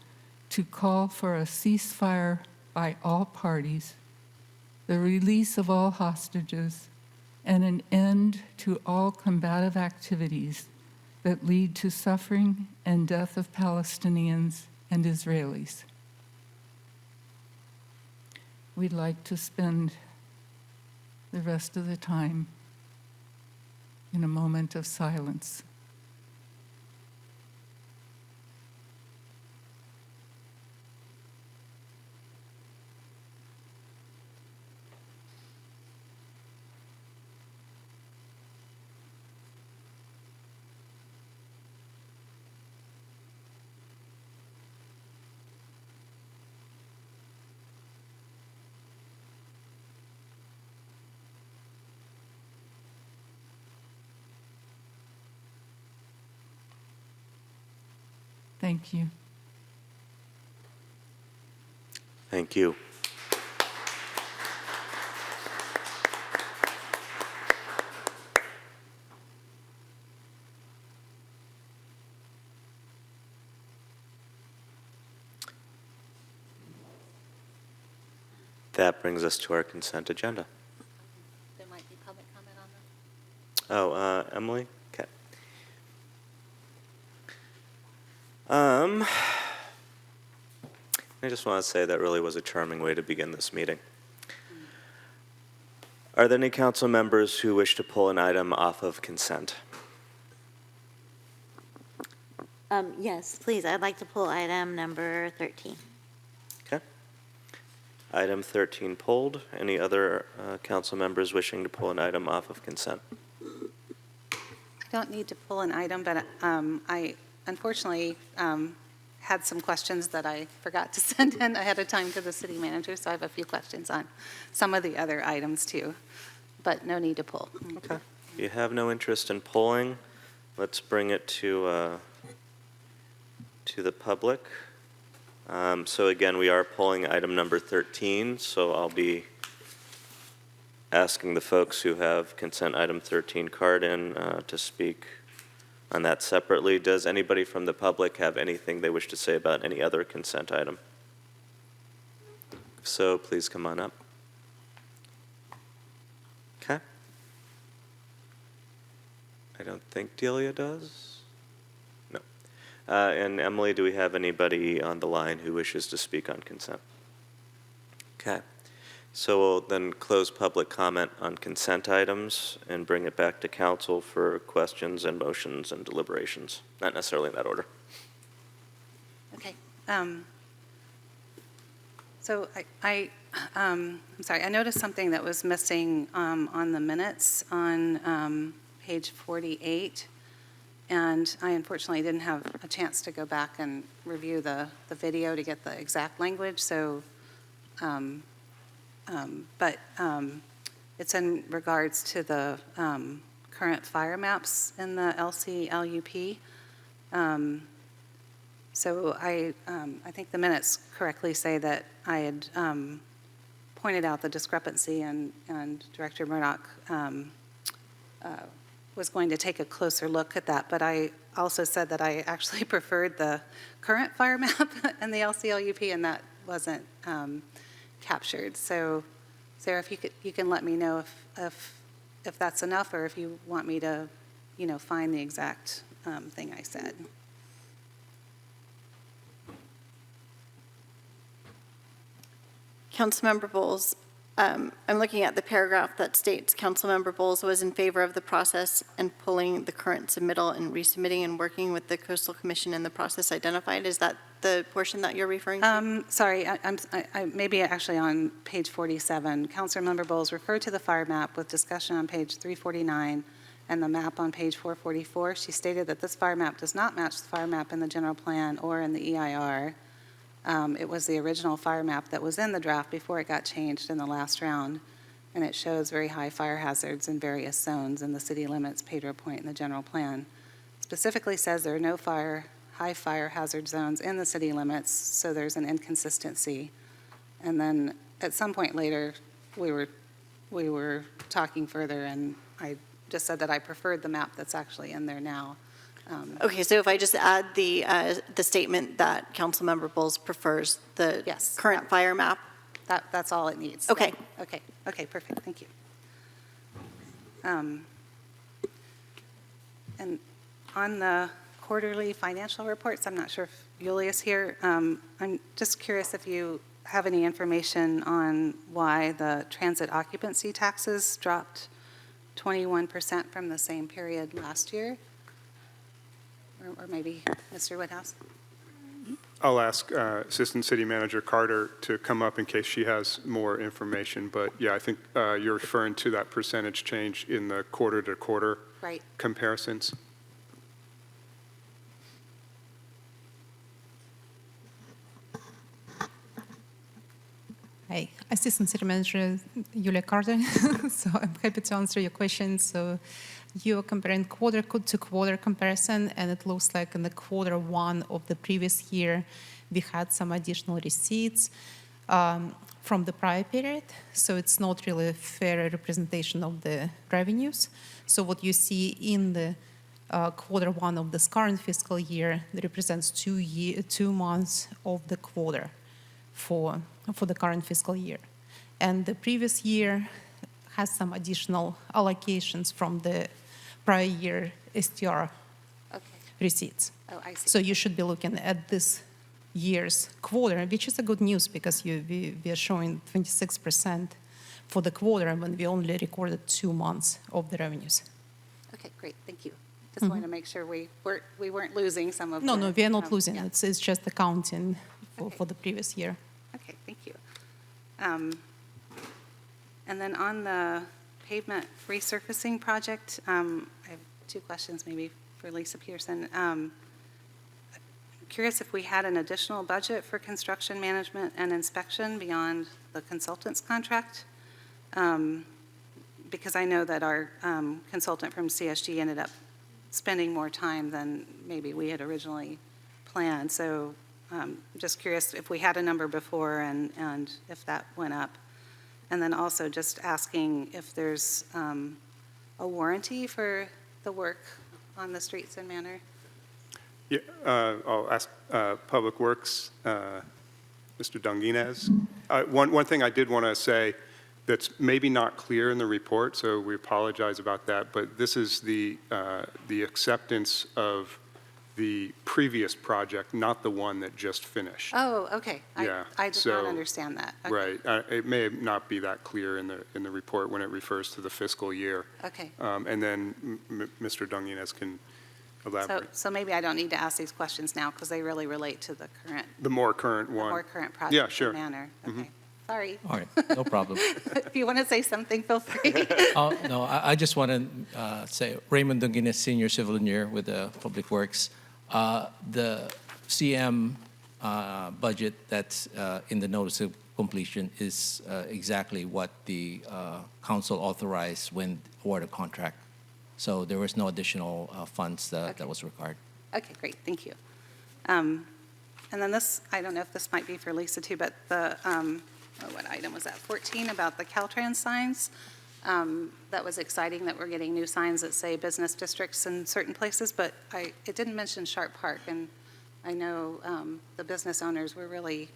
to call for a ceasefire by all parties, the release of all hostages, and an end to all combative activities that lead to suffering and death of Palestinians and Israelis. We'd like to spend the rest of the time in a moment of silence. Thank you. Thank you. That brings us to our consent agenda. There might be public comment on that. Oh, Emily? Okay. I just want to say that really was a charming way to begin this meeting. Are there any council members who wish to pull an item off of consent? Yes, please, I'd like to pull item number 13. Okay. Item 13 pulled. Any other council members wishing to pull an item off of consent? I don't need to pull an item, but I unfortunately had some questions that I forgot to send in ahead of time to the city manager, so I have a few questions on some of the other items too, but no need to pull. Okay. If you have no interest in polling, let's bring it to the public. So again, we are polling item number 13, so I'll be asking the folks who have consent item 13 card in to speak on that separately. Does anybody from the public have anything they wish to say about any other consent item? If so, please come on up. Okay. I don't think Delia does. No. And Emily, do we have anybody on the line who wishes to speak on consent? Okay. So we'll then close public comment on consent items and bring it back to council for questions and motions and deliberations. Not necessarily in that order. Okay. So I'm sorry, I noticed something that was missing on the minutes on page 48. And I unfortunately didn't have a chance to go back and review the video to get the exact language. So, but it's in regards to the current fire maps in the LCLUP. So I think the minutes correctly say that I had pointed out the discrepancy, and Director Murdoch was going to take a closer look at that. But I also said that I actually preferred the current fire map and the LCLUP, and that wasn't captured. So, Sarah, if you can let me know if that's enough, or if you want me to, find the exact thing I said. Councilmember Bowles, I'm looking at the paragraph that states Councilmember Bowles was in favor of the process and pulling the current submittal and resubmitting and working with the Coastal Commission in the process identified. Is that the portion that you're referring to? Sorry, I maybe actually on page 47. Councilmember Bowles referred to the fire map with discussion on page 349 and the map on page 444. She stated that this fire map does not match the fire map in the general plan or in the EIR. It was the original fire map that was in the draft before it got changed in the last round, and it shows very high fire hazards in various zones in the city limits, Pedro Point, in the general plan. Specifically says there are no high fire hazard zones in the city limits, so there's an inconsistency. And then at some point later, we were talking further, and I just said that I preferred the map that's actually in there now. Okay, so if I just add the statement that Councilmember Bowles prefers the Yes. current fire map? That's all it needs. Okay. Okay, perfect, thank you. And on the quarterly financial reports, I'm not sure if Yulia is here. I'm just curious if you have any information on why the transit occupancy taxes dropped 21% from the same period last year? Or maybe Mr. Woodhouse? I'll ask Assistant City Manager Carter to come up in case she has more information. But yeah, I think you're referring to that percentage change in the quarter-to-quarter Right. comparisons. Hi, Assistant City Manager Yulia Carter. So I'm happy to answer your questions. So you're comparing quarter-to-quarter comparison, and it looks like in the quarter one of the previous year, we had some additional receipts from the prior period. So it's not really a fair representation of the revenues. So what you see in the quarter one of this current fiscal year represents 2 months of the quarter for the current fiscal year. And the previous year has some additional allocations from the prior year STR receipts. Oh, I see. So you should be looking at this year's quarter, which is a good news because we are showing 26% for the quarter when we only recorded 2 months of the revenues. Okay, great, thank you. Just wanted to make sure we weren't losing some of No, we are not losing. Yeah. It's just accounting for the previous year. Okay, thank you. And then on the pavement resurfacing project, I have 2 questions maybe for Lisa Peterson. Curious if we had an additional budget for construction management and inspection beyond the consultant's contract? Because I know that our consultant from CSG ended up spending more time than maybe we had originally planned. So just curious if we had a number before and if that went up. And then also just asking if there's a warranty for the work on the streets in Manor. Yeah, I'll ask Public Works, Mr. Dunginez. One thing I did want to say that's maybe not clear in the report, so we apologize about that, but this is the acceptance of the previous project, not the one that just finished. Oh, okay. Yeah, I did not understand that. Okay. Right. It may not be that clear in the report when it refers to the fiscal year. Okay. And then Mr. Dunginez can elaborate. So maybe I don't need to ask these questions now because they really relate to the current. The more current one. The more current project. Yeah, sure. Manner. Okay. Sorry. All right, no problem. If you want to say something, feel free. No, I just want to say, Raymond Dunginez, Senior Civil Engineer with the Public Works. The CM budget that's in the notice of completion is exactly what the council authorized when awarded contract. So there was no additional funds that was required. Okay, great. Thank you. And then this, I don't know if this might be for Lisa too, but the, what item was that, 14, about the Caltrans signs? That was exciting that we're getting new signs that say business districts in certain places, but it didn't mention Sharp Park, and I know the business owners were really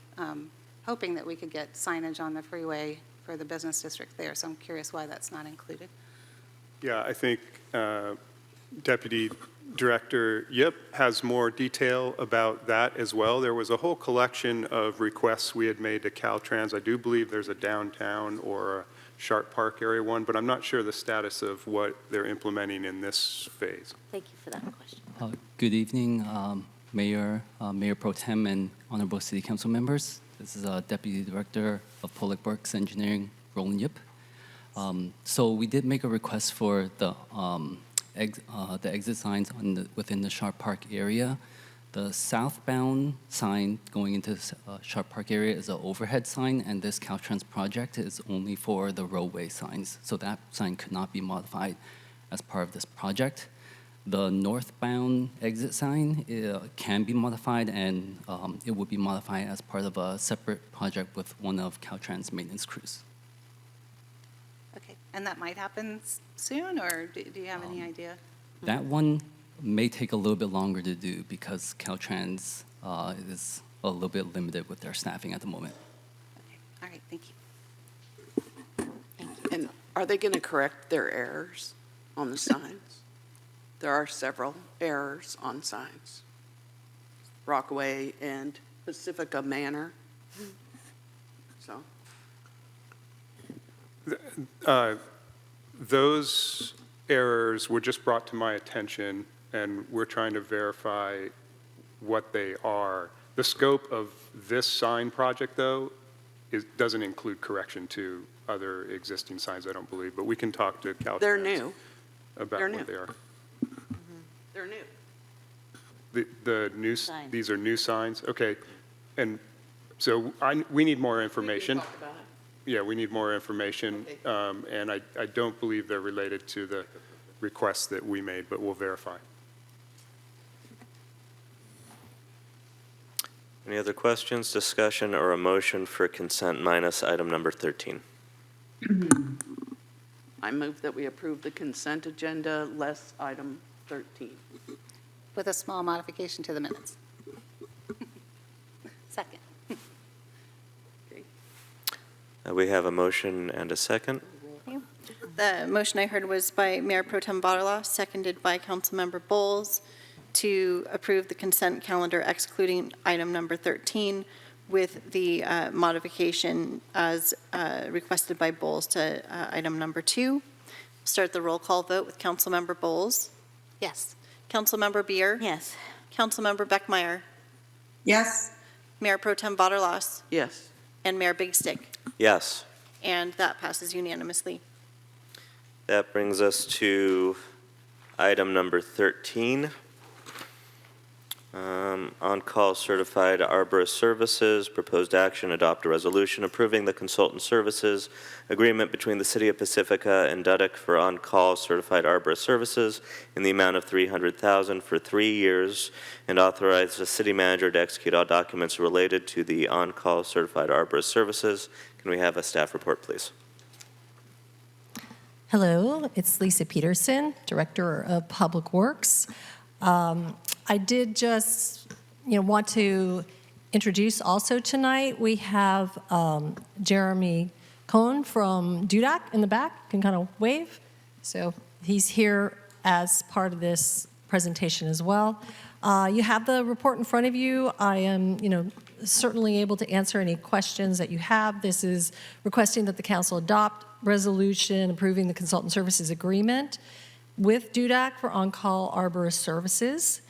hoping that we could get signage on the freeway for the business district there, so I'm curious why that's not included. Yeah, I think Deputy Director Yip has more detail about that as well. There was a whole collection of requests we had made to Caltrans. I do believe there's a downtown or a Sharp Park area one, but I'm not sure the status of what they're implementing in this phase. Thank you for that question. Good evening, Mayor, Mayor Pro Tem, and honorable City Council members. This is Deputy Director of Public Works Engineering, Roland Yip. So we did make a request for the exit signs within the Sharp Park area. The southbound sign going into Sharp Park area is an overhead sign, and this Caltrans project is only for the roadway signs. So that sign could not be modified as part of this project. The northbound exit sign can be modified, and it would be modified as part of a separate project with one of Caltrans' maintenance crews. Okay, and that might happen soon, or do you have any idea? That one may take a little bit longer to do because Caltrans is a little bit limited with their staffing at the moment. Okay, all right, thank you. And are they going to correct their errors on the signs? There are several errors on signs. Rockaway and Pacifica Manor. So. Those errors were just brought to my attention, and we're trying to verify what they are. The scope of this sign project, though, doesn't include correction to other existing signs, I don't believe, but we can talk to Caltrans. They're new. About They're what new. they are. They're new. Signs. These are new signs? Okay. And so we need more information. We can talk about it. Yeah, we need more information, Okay. and I don't believe they're related to the requests that we made, but we'll verify. Any other questions, discussion, or a motion for consent minus item number 13? I move that we approve the consent agenda less item 13. With a small modification to the minutes. Second. We have a motion and a second. The motion I heard was by Mayor Pro Tem Bartoloff, seconded by Councilmember Bowles, to approve the consent calendar excluding item number 13 with the modification as requested by Bowles to item number 2. Start the roll call vote with Councilmember Bowles. Yes. Councilmember Beer. Yes. Councilmember Beckmeyer. Yes, Mayor Pro Tem Bartoloff. Yes. And Mayor Big Stick. Yes. And that passes unanimously. That brings us to item number 13. On-call certified arborist services, proposed action, adopt a resolution approving the consultant services agreement between the City of Pacifica and Dudek for on-call certified arborist services in the amount of $300,000 for 3 years, and authorize the city manager to execute all documents related to the on-call certified arborist services. Can we have a staff report, please? Hello, it's Lisa Peterson, Director of Public Works. I did just, want to introduce also tonight, we have Jeremy Cohn from DUDAC in the back, can kind of wave. So he's here as part of this presentation as well. You have the report in front of you. I am, certainly able to answer any questions that you have. This is requesting that the council adopt resolution approving the consultant services agreement with DUDAC for on-call arborist services.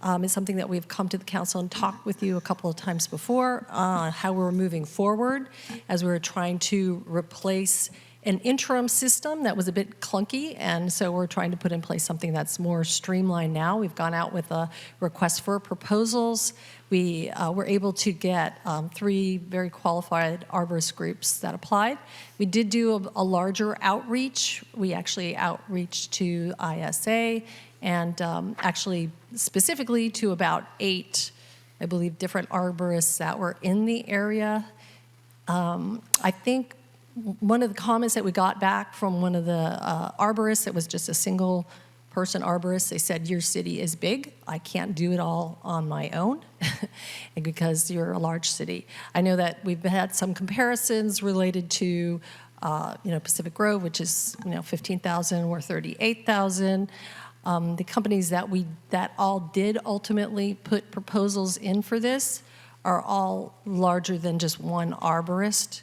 It's something that we've come to the council and talked with you a couple of times before, how we're moving forward as we're trying to replace an interim system that was a bit clunky, and so we're trying to put in place something that's more streamlined now. We've gone out with a request for proposals. We were able to get 3 very qualified arborist groups that applied. We did do a larger outreach. We actually outreached to ISA and actually specifically to about 8 I believe, different arborists that were in the area. I think one of the comments that we got back from one of the arborists, that was just a single person arborist, they said, your city is big. I can't do it all on my own and because you're a large city. I know that we've had some comparisons related to Pacific Grove, which is 15,000, we're 38,000. The companies that all did ultimately put proposals in for this are all larger than just one arborist.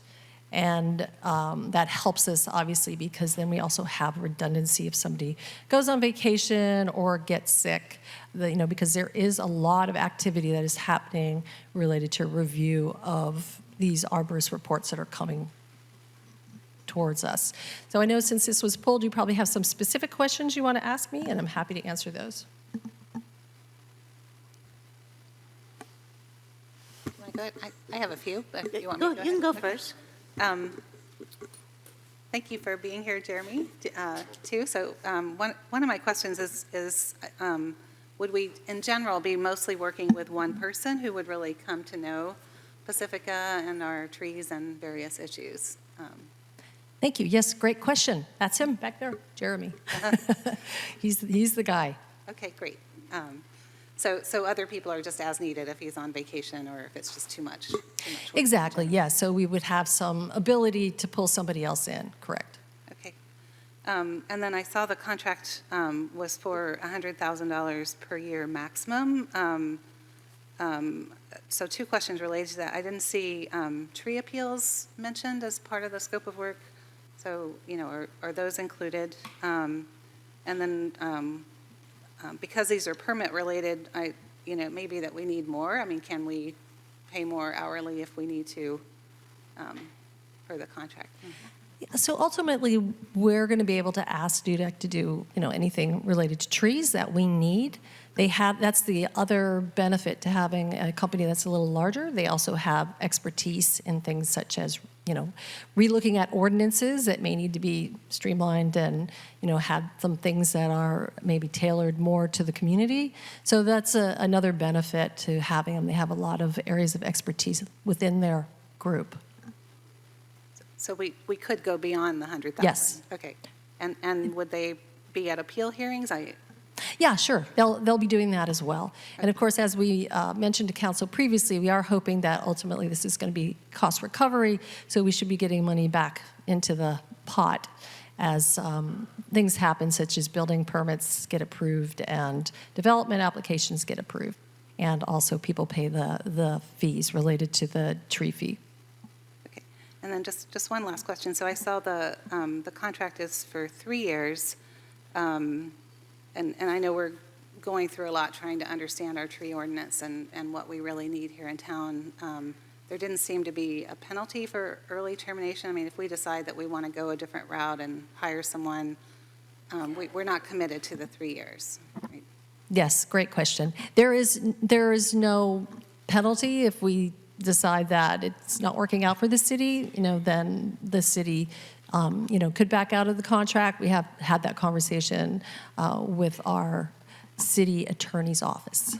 And that helps us, obviously, because then we also have redundancy if somebody goes on vacation or gets sick, because there is a lot of activity that is happening related to review of these arborist reports that are coming towards us. So I know since this was pulled, you probably have some specific questions you want to ask me, and I'm happy to answer those. I have a few, but you want Go, me to go you can ahead? go first. Thank you for being here, Jeremy, too. So one of my questions is would we, in general, be mostly working with one person who would really come to know Pacifica and our trees and various issues? Thank you. Yes, great question. That's him back there, Jeremy. He's the guy. Okay, great. So other people are just as needed if he's on vacation or if it's just too much work. Exactly, yeah. So we would have some ability to pull somebody else in, correct. Okay. And then I saw the contract was for $100,000 per year maximum. So two questions related to that. I didn't see tree appeals mentioned as part of the scope of work. So, are those included? And then because these are permit related, maybe that we need more. I mean, can we pay more hourly if we need to for the contract? So ultimately, we're going to be able to ask DUDEC to do, anything related to trees that we need. That's the other benefit to having a company that's a little larger. They also have expertise in things such as, relooking at ordinances that may need to be streamlined and, have some things that are maybe tailored more to the community. So that's another benefit to having them. They have a lot of areas of expertise within their group. So we could go beyond the 100,000? Yes. Okay. And would they be at appeal hearings? Yeah, sure. They'll be doing that as well. And of course, as we mentioned to council previously, we are hoping that ultimately this is going to be cost recovery, so we should be getting money back into the pot as things happen, such as building permits get approved and development applications get approved, and also people pay the fees related to the tree fee. Okay. And then just one last question. So I saw the contract is for 3 years. And I know we're going through a lot trying to understand our tree ordinance and what we really need here in town. There didn't seem to be a penalty for early termination. I mean, if we decide that we want to go a different route and hire someone, we're not committed to the 3 years. Right? Yes, great question. There is no penalty if we decide that it's not working out for the city. Then the city could back out of the contract. We have had that conversation with our city attorney's office.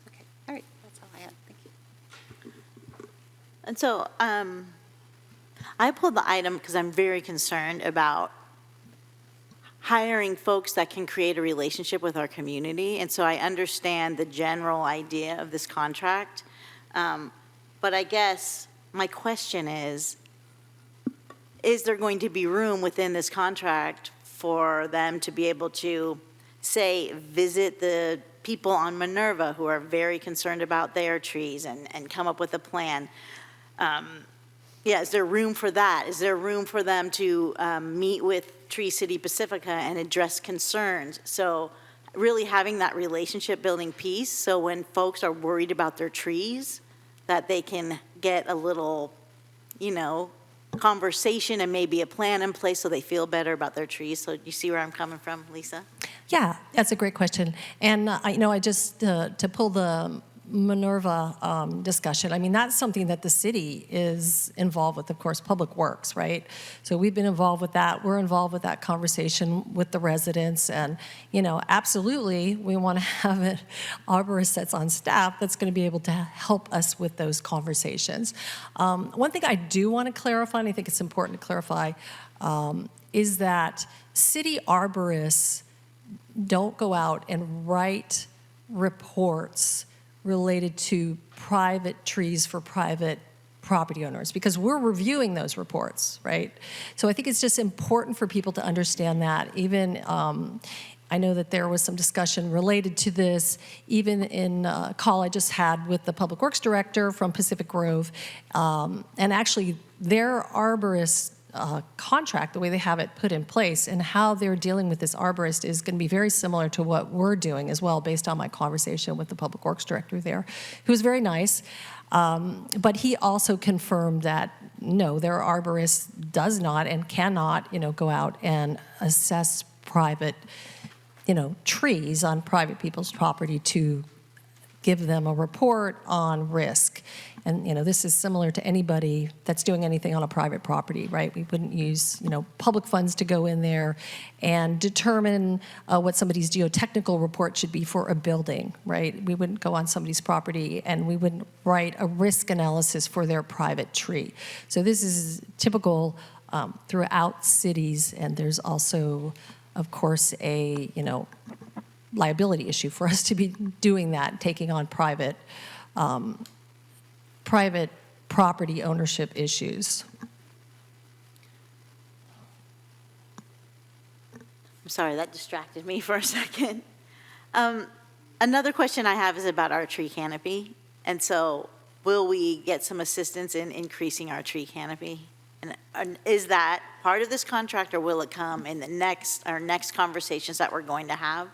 Okay, all right, that's all I had. Thank you. And so I pulled the item because I'm very concerned about hiring folks that can create a relationship with our community. And so I understand the general idea of this contract. But I guess my question is there going to be room within this contract for them to be able to, say, visit the people on Minerva who are very concerned about their trees and come up with a plan? Is there room for that? Is there room for them to meet with Tree City Pacifica and address concerns? So really having that relationship building piece, so when folks are worried about their trees, that they can get a little, conversation and maybe a plan in place so they feel better about their trees. So you see where I'm coming from, Lisa? Yeah, that's a great question. And I just to pull the Minerva discussion, I mean, that's something that the city is involved with, of course, Public Works, right? So we've been involved with that. We're involved with that conversation with the residents. And, you know, absolutely, we want to have an arborist that's on staff that's going to be able to help us with those conversations. One thing I do want to clarify, and I think it's important to clarify, is that city arborists don't go out and write reports related to private trees for private property owners, because we're reviewing those reports, right? So I think it's just important for people to understand that. Even, I know that there was some discussion related to this, even in a call I just had with the Public Works Director from Pacific Grove, and actually their arborist contract, the way they have it put in place and how they're dealing with this arborist is going to be very similar to what we're doing as well, based on my conversation with the Public Works Director there, who was very nice. But he also confirmed that, no, their arborist does not and cannot, you know, go out and assess private, you know, trees on private people's property to give them a report on risk. And, you know, this is similar to anybody that's doing anything on a private property, right? We wouldn't use, you know, public funds to go in there and determine what somebody's geotechnical report should be for a building, right? We wouldn't go on somebody's property and we wouldn't write a risk analysis for their private tree. So this is typical throughout cities, and there's also, of course, a, you know, liability issue for us to be doing that, taking on private property ownership issues. I'm sorry, that distracted me for a second. Another question I have is about our tree canopy. And so will we get some assistance in increasing our tree canopy? And is that part of this contract, or will it come in our next conversations that we're going to have?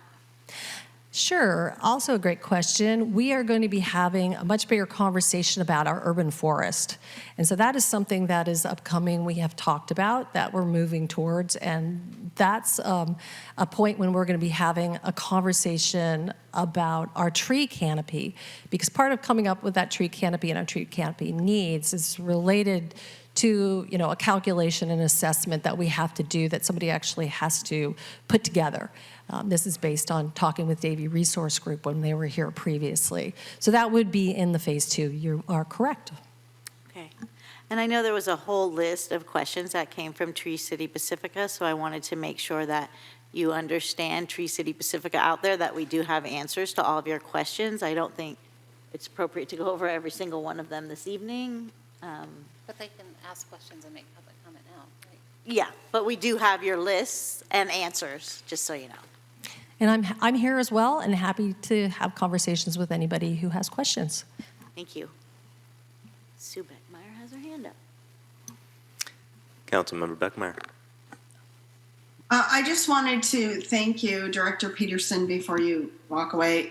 Sure. Also a great question. We are going to be having a much bigger conversation about our urban forest. And so that is something that is upcoming, we have talked about, that we're moving towards. And that's a point when we're going to be having a conversation about our tree canopy. Because part of coming up with that tree canopy and our tree canopy needs is related to, you know, a calculation and assessment that we have to do, that somebody actually has to put together. This is based on talking with Davie Resource Group when they were here previously. So that would be in the phase 2. You are correct. Okay. And I know there was a whole list of questions that came from Tree City Pacifica, so I wanted to make sure that you understand, Tree City Pacifica out there, that we do have answers to all of your questions. I don't think it's appropriate to go over every single one of them this evening. But they can ask questions and make public comment now, right? Yeah, but we do have your lists and answers, just so you know. And I'm here as well and happy to have conversations with anybody who has questions. Thank you. Sue Beckmeyer has her hand up. Councilmember Beckmeyer. I just wanted to thank you, Director Peterson, before you walk away,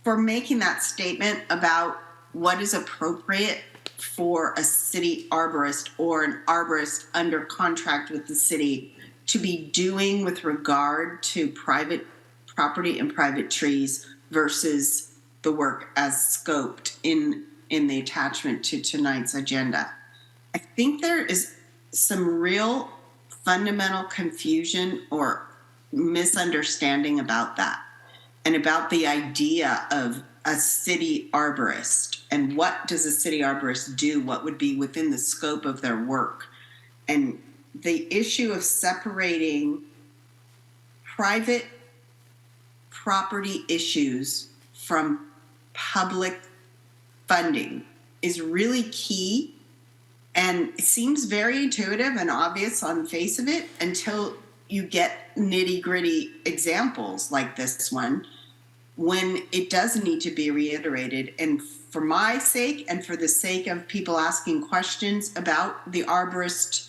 for making that statement about what is appropriate for a city arborist or an arborist under contract with the city to be doing with regard to private property and private trees versus the work as scoped in the attachment to tonight's agenda. I think there is some real fundamental confusion or misunderstanding about that, and about the idea of a city arborist and what does a city arborist do, what would be within the scope of their work. And the issue of separating private property issues from public funding is really key, and it seems very intuitive and obvious on the face of it until you get nitty-gritty examples like this one, when it does need to be reiterated. And for my sake and for the sake of people asking questions about the arborist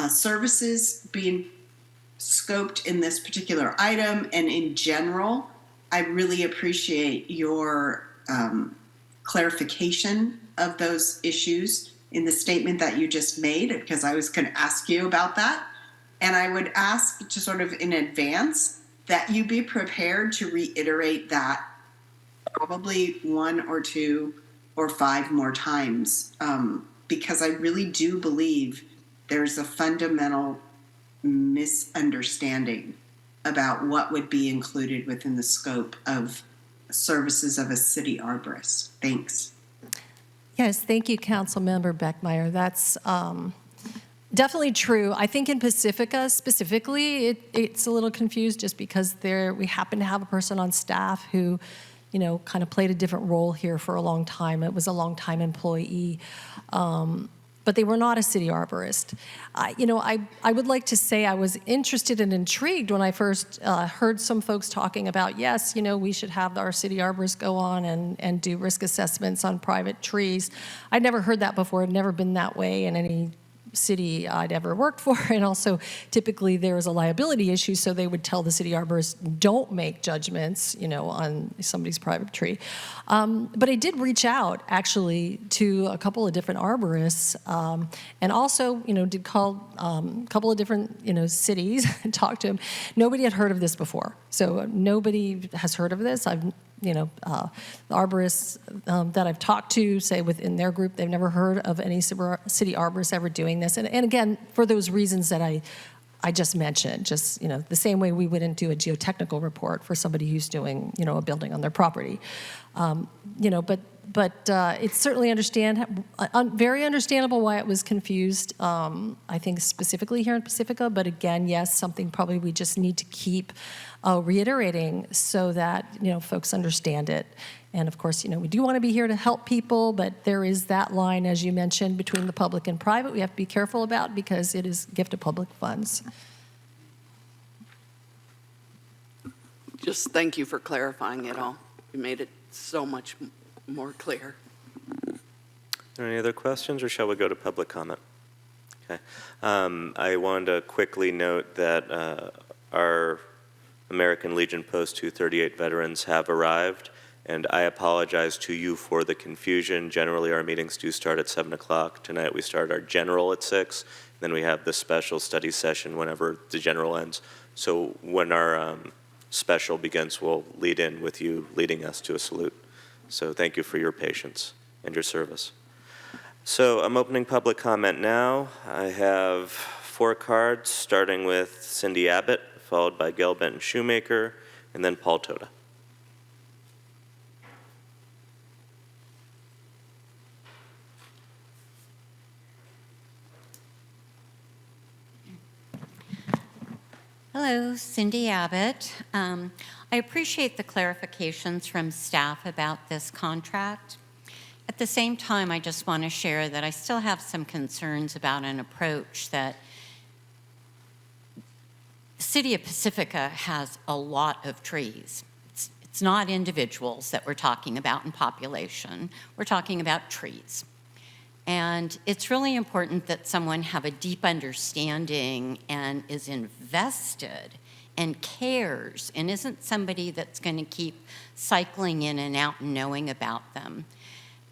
services being scoped in this particular item and in general, I really appreciate your clarification of those issues in the statement that you just made, because I was going to ask you about that. And I would ask to sort of in advance that you be prepared to reiterate that probably 1 or 2 or 5 more times, because I really do believe there's a fundamental misunderstanding about what would be included within the scope of services of a city arborist. Thanks. Yes, thank you, Councilmember Beckmeyer. That's definitely true. I think in Pacifica specifically, it's a little confused just because we happen to have a person on staff who, kind of played a different role here for a long time. It was a long-time employee. But they were not a city arborist. I would like to say I was interested and intrigued when I first heard some folks talking about, yes, we should have our city arborists go on and do risk assessments on private trees. I'd never heard that before. It'd never been that way in any city I'd ever worked for. And also, typically there is a liability issue, so they would tell the city arborist, don't make judgments, on somebody's private tree. But I did reach out, actually, to a couple of different arborists, and also, did call a couple of different, cities and talk to them. Nobody had heard of this before. So nobody has heard of this. The arborists that I've talked to say within their group, they've never heard of any city arborists ever doing this. And again, for those reasons that I just mentioned, the same way we wouldn't do a geotechnical report for somebody who's doing, a building on their property. But it's certainly very understandable why it was confused, I think specifically here in Pacifica. But again, yes, something probably we just need to keep reiterating so that, folks understand it. And of course, we do want to be here to help people, but there is that line, as you mentioned, between the public and private we have to be careful about because it is gift of public funds. Just thank you for clarifying it all. You made it so much more clear. Are there any other questions, or shall we go to public comment? Okay. I wanted to quickly note that our American Legion Post 238 veterans have arrived, and I apologize to you for the confusion. Generally, our meetings do start at 7 o'clock. Tonight, we start our general at 6, then we have the special study session whenever the general ends. So when our special begins, we'll lead in with you leading us to a salute. So thank you for your patience and your service. So I'm opening public comment now. I have 4 cards, starting with Cindy Abbott, followed by Gail Benton Shoemaker, and then Paul Toda. Hello, Cindy Abbott. I appreciate the clarifications from staff about this contract. At the same time, I just want to share that I still have some concerns about an approach that the City of Pacifica has a lot of trees. It's not individuals that we're talking about in population. We're talking about trees. And it's really important that someone have a deep understanding and is invested and cares and isn't somebody that's going to keep cycling in and out and knowing about them.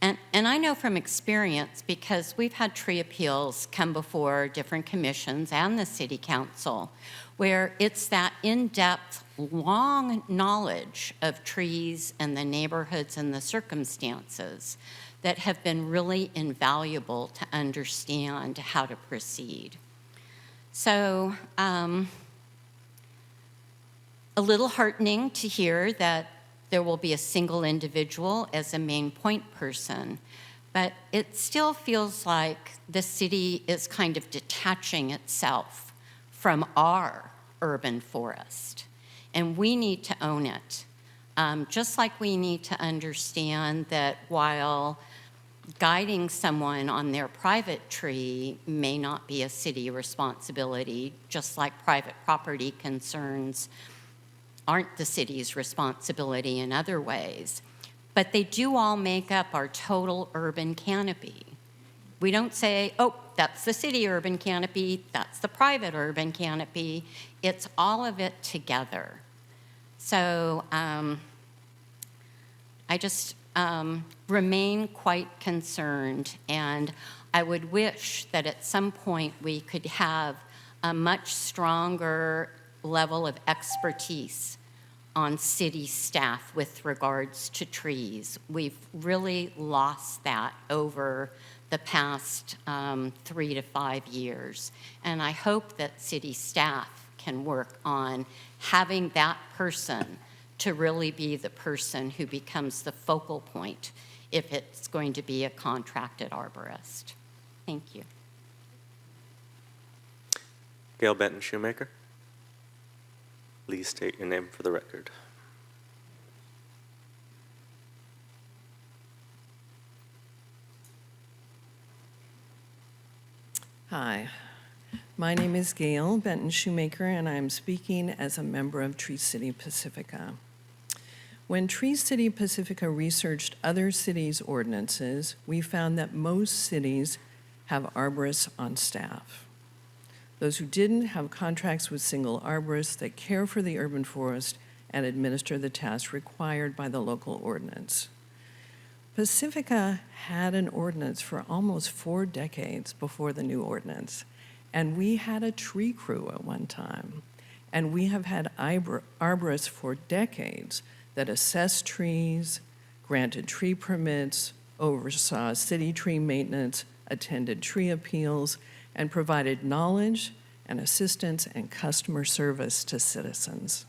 And I know from experience, because we've had tree appeals come before different commissions and the city council, where it's that in-depth, long knowledge of trees and the neighborhoods and the circumstances that have been really invaluable to understand how to proceed. So, a little heartening to hear that there will be a single individual as a main point person, but it still feels like the city is kind of detaching itself from our urban forest, and we need to own it. Just like we need to understand that while guiding someone on their private tree may not be a city responsibility, just like private property concerns aren't the city's responsibility in other ways, but they do all make up our total urban canopy. We don't say, oh, that's the city urban canopy, that's the private urban canopy. It's all of it together. So I just remain quite concerned, and I would wish that at some point we could have a much stronger level of expertise on city staff with regards to trees. We've really lost that over the past 3 to 5 years. And I hope that city staff can work on having that person to really be the person who becomes the focal point if it's going to be a contracted arborist. Thank you. Gail Benton Shoemaker. Please state your name for the record. Hi, my name is Gail Benton Shoemaker, and I'm speaking as a member of Tree City Pacifica. When Tree City Pacifica researched other cities' ordinances, we found that most cities have arborists on staff. Those who didn't have contracts with single arborists that care for the urban forest and administer the tasks required by the local ordinance. Pacifica had an ordinance for almost 4 decades before the new ordinance, and we had a tree crew at one time. And we have had arborists for decades that assessed trees, granted tree permits, oversaw city tree maintenance, attended tree appeals, and provided knowledge and assistance and customer service to citizens.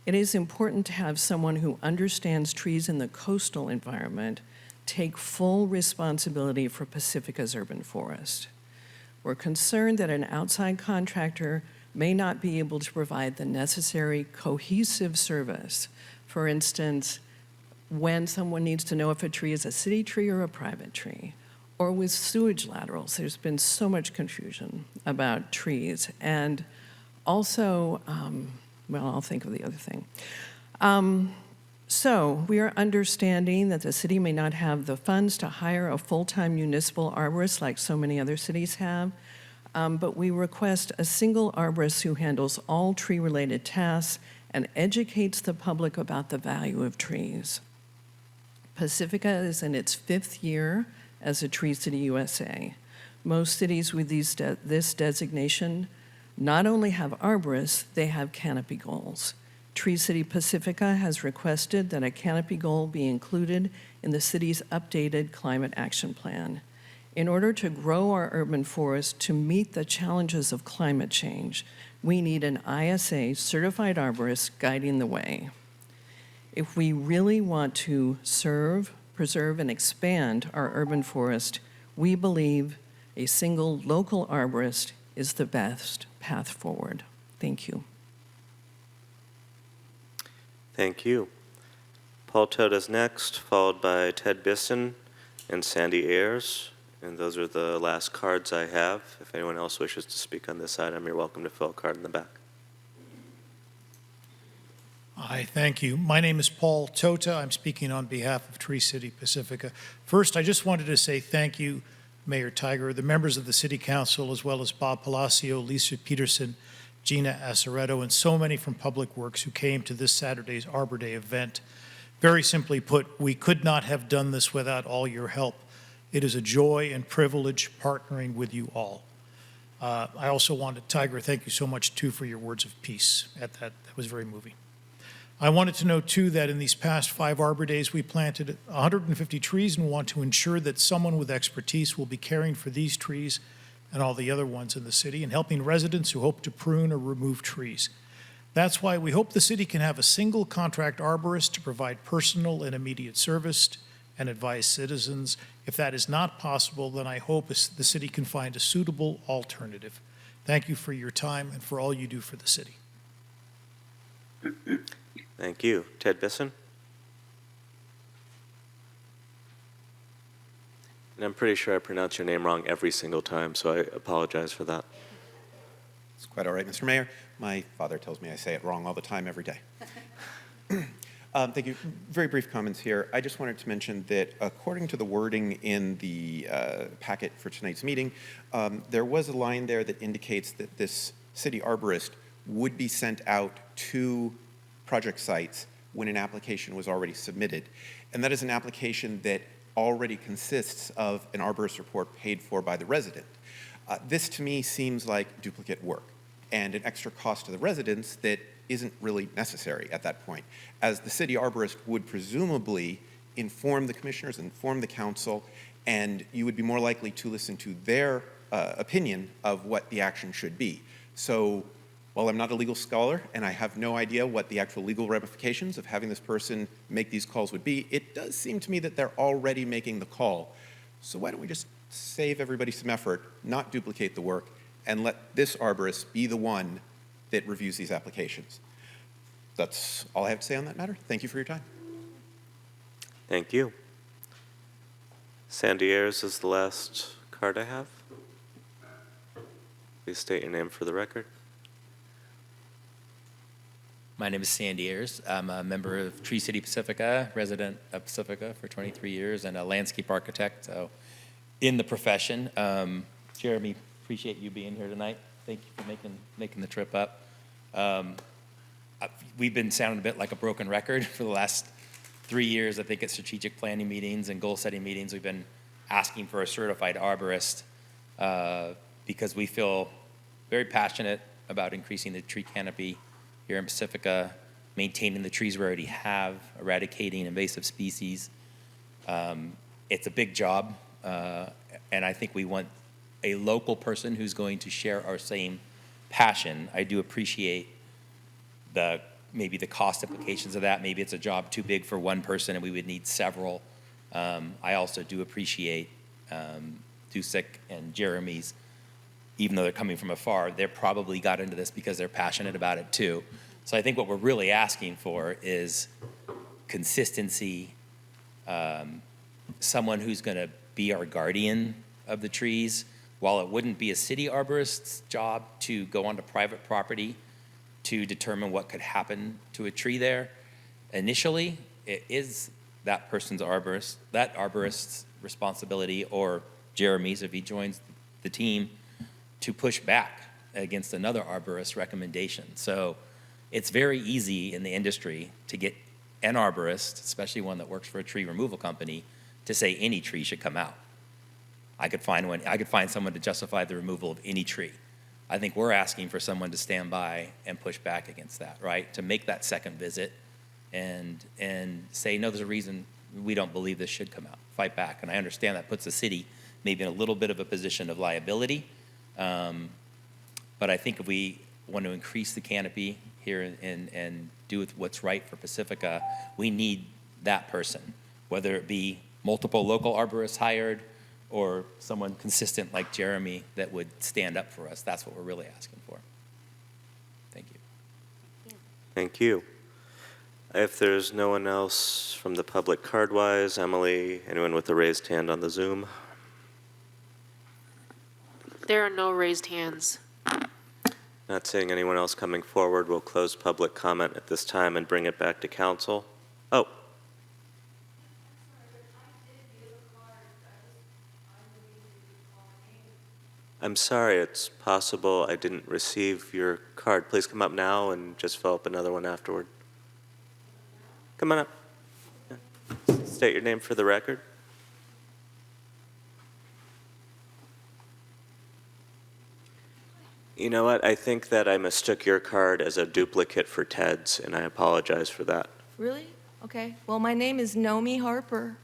It is important to have someone who understands trees in the coastal environment take full responsibility for Pacifica's urban forest. We're concerned that an outside contractor may not be able to provide the necessary cohesive service. For instance, when someone needs to know if a tree is a city tree or a private tree, or with sewage laterals. There's been so much confusion about trees. And also, well, I'll think of the other thing. So we are understanding that the city may not have the funds to hire a full-time municipal arborist like so many other cities have, but we request a single arborist who handles all tree-related tasks and educates the public about the value of trees. Pacifica is in its 5th year as a Tree City USA. Most cities with this designation not only have arborists, they have canopy goals. Tree City Pacifica has requested that a canopy goal be included in the city's updated climate action plan. In order to grow our urban forest to meet the challenges of climate change, we need an ISA certified arborist guiding the way. If we really want to serve, preserve, and expand our urban forest, we believe a single local arborist is the best path forward. Thank you. Thank you. Paul Todd is next, followed by Ted Bisson and Sandy Ayers. And those are the last cards I have. If anyone else wishes to speak on this item, you're welcome to fill a card in the back. Hi, thank you. My name is Paul Tota. I'm speaking on behalf of Tree City Pacifica. First, I just wanted to say thank you, Mayor Tiger, the members of the City Council, as well as Bob Palacio, Lisa Peterson, Gina Aceretto, and so many from Public Works who came to this Saturday's Arbor Day event. Very simply put, we could not have done this without all your help. It is a joy and privilege partnering with you all. I also wanted, Tiger, thank you so much, too, for your words of peace. That was very moving. I wanted to note, too, that in these past 5 Arbor Days, we planted 150 trees and want to ensure that someone with expertise will be caring for these trees and all the other ones in the city and helping residents who hope to prune or remove trees. That's why we hope the city can have a single contract arborist to provide personal and immediate service and advise citizens. If that is not possible, then I hope the city can find a suitable alternative. Thank you for your time and for all you do for the city. Thank you. Ted Bisson? And I'm pretty sure I pronounce your name wrong every single time, so I apologize for that. It's quite all right, Mr. Mayor. My father tells me I say it wrong all the time, every day. Thank you. Very brief comments here. I just wanted to mention that according to the wording in the packet for tonight's meeting, there was a line there that indicates that this city arborist would be sent out to project sites when an application was already submitted. And that is an application that already consists of an arborist report paid for by the resident. This to me seems like duplicate work and an extra cost to the residents that isn't really necessary at that point, as the city arborist would presumably inform the commissioners, inform the council, and you would be more likely to listen to their opinion of what the action should be. So while I'm not a legal scholar and I have no idea what the actual legal ramifications of having this person make these calls would be, it does seem to me that they're already making the call. So why don't we just save everybody some effort, not duplicate the work, and let this arborist be the one that reviews these applications. That's all I have to say on that matter. Thank you for your time. Thank you. Sandy Ayers is the last card I have. Please state your name for the record. My name is Sandy Ayers. I'm a member of Tree City Pacifica, resident of Pacifica for 23 years, and a landscape architect, so in the profession. Jeremy, appreciate you being here tonight. Thank you for making the trip up. We've been sounding a bit like a broken record for the last 3 years. I think at strategic planning meetings and goal-setting meetings, we've been asking for a certified arborist because we feel very passionate about increasing the tree canopy here in Pacifica, maintaining the trees we already have, eradicating invasive species. It's a big job, and I think we want a local person who's going to share our same passion. I do appreciate maybe the cost implications of that. Maybe it's a job too big for one person and we would need several. I also do appreciate Dusek and Jeremy's, even though they're coming from afar, they probably got into this because they're passionate about it too. So I think what we're really asking for is consistency, someone who's going to be our guardian of the trees. While it wouldn't be a city arborist's job to go onto private property to determine what could happen to a tree there, initially it is that arborist's responsibility, or Jeremy's if he joins the team, to push back against another arborist's recommendation. So it's very easy in the industry to get an arborist, especially one that works for a tree removal company, to say any tree should come out. I could find someone to justify the removal of any tree. I think we're asking for someone to stand by and push back against that, right? To make that second visit and say, no, there's a reason we don't believe this should come out. Fight back. And I understand that puts the city maybe in a little bit of a position of liability. But I think if we want to increase the canopy here and do what's right for Pacifica, we need that person, whether it be multiple local arborists hired or someone consistent like Jeremy that would stand up for us. That's what we're really asking for. Thank you. Thank you. If there's no one else from the public card-wise, Emily, anyone with a raised hand on the Zoom? There are no raised hands. Not seeing anyone else coming forward, we'll close public comment at this time and bring it back to council. Oh. I'm sorry, it's possible I didn't receive your card. Please come up now and just fill up another one afterward. Come on up. Yeah. State your name for the record. You know what? I think that I mistook your card as a duplicate for Ted's, and I apologize for that. Really? Okay. Well, my name is Nomi Harper.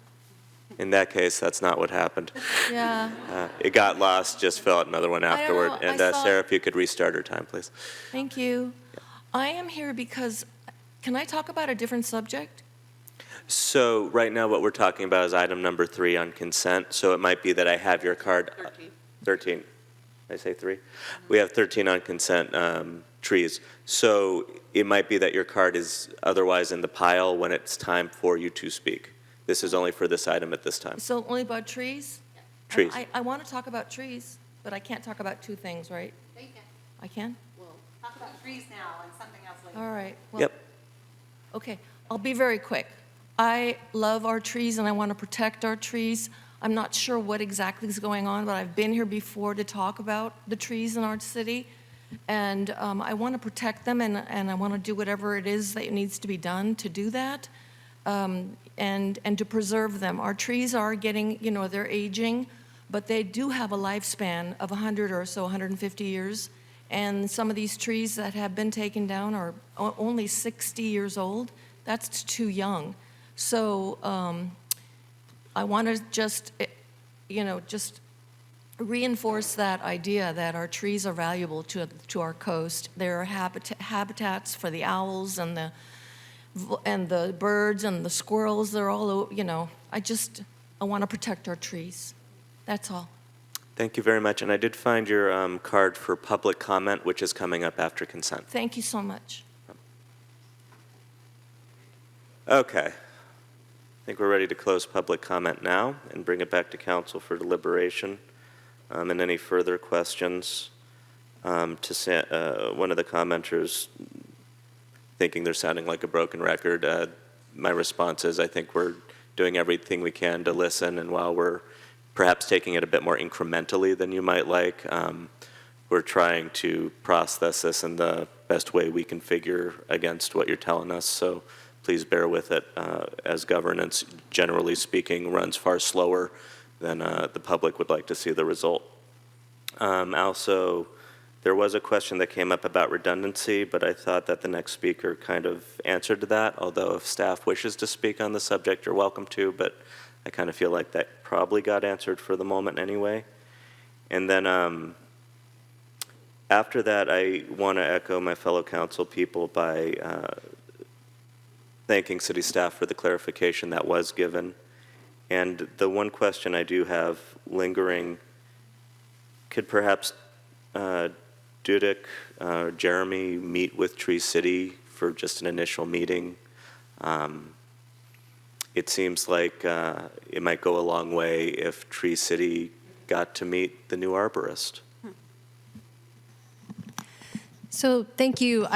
In that case, that's not what happened. Yeah. It got lost. Just fill out another one afterward. know, And I saw- Sarah, if you could restart her time, please. Thank you. I am here because, can I talk about a different subject? So right now what we're talking about is item number 3 on consent. So it might be that I have your card. 13. Did I say 3? We have 13 on consent trees. So it might be that your card is otherwise in the pile when it's time for you to speak. This is only for this item at this time. So only about trees? Trees. I want to talk about trees, but I can't talk about two things, right? Yeah, you can. I can? We'll talk about trees now and something else later. All right. Well, Yep. Okay, I'll be very quick. I love our trees and I want to protect our trees. I'm not sure what exactly is going on, but I've been here before to talk about the trees in our city. And I want to protect them and I want to do whatever it is that needs to be done to do that. And to preserve them. Our trees are getting, they're aging, but they do have a lifespan of 100 or so, 150 years. and some of these trees that have been taken down are only 60 years old. That's too young. So I want to just, just reinforce that idea that our trees are valuable to our coast. They're habitats for the owls and the birds and the squirrels. They're all, I want to protect our trees. That's all. Thank you very much. And I did find your card for public comment, which is coming up after consent. Thank you so much. Okay. I think we're ready to close public comment now and bring it back to council for deliberation. And any further questions? One of the commenters thinking they're sounding like a broken record. My response is I think we're doing everything we can to listen, and while we're perhaps taking it a bit more incrementally than you might like, we're trying to process this in the best way we can figure against what you're telling us. So please bear with it, as governance, generally speaking, runs far slower than the public would like to see the result. Also, there was a question that came up about redundancy, but I thought that the next speaker kind of answered to that, although if staff wishes to speak on the subject, you're welcome to, but I kind of feel like that probably got answered for the moment anyway. And then after that, I want to echo my fellow council people by thanking city staff for the clarification that was given. And the one question I do have lingering, could perhaps Dudek, Jeremy meet with Tree City for just an initial meeting? It seems like it might go a long way if Tree City got to meet the new arborist. So thank you.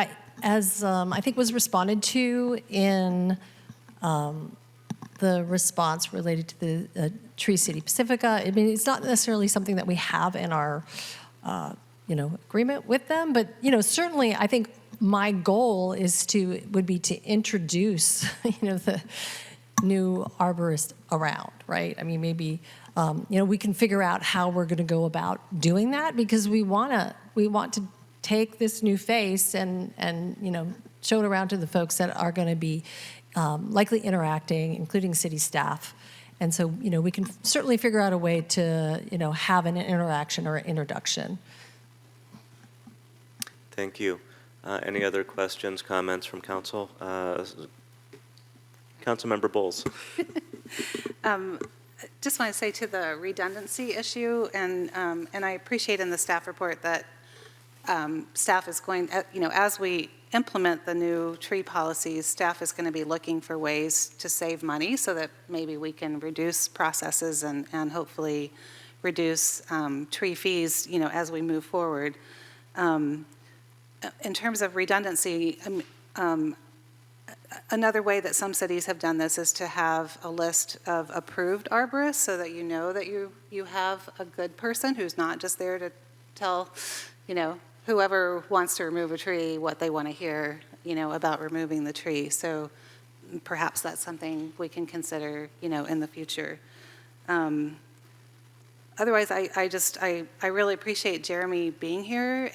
As I think was responded to in the response related to the Tree City Pacifica, I mean, it's not necessarily something that we have in our, agreement with them, but, certainly I think my goal would be to introduce, the new arborist around, right? I mean, maybe, we can figure out how we're going to go about doing that, because we want to take this new face and show it around to the folks that are going to be likely interacting, including city staff. And so, we can certainly figure out a way to, have an interaction or an introduction. Thank you. Any other questions, comments from council? Councilmember Bowles. Just want to say to the redundancy issue, and I appreciate in the staff report that staff is going, as we implement the new tree policies, staff is going to be looking for ways to save money so that maybe we can reduce processes and hopefully reduce tree fees, as we move forward. In terms of redundancy, another way that some cities have done this is to have a list of approved arborists so that you know that you have a good person who's not just there to tell, whoever wants to remove a tree what they want to hear, about removing the tree. So perhaps that's something we can consider, in the future. Otherwise, I really appreciate Jeremy being here,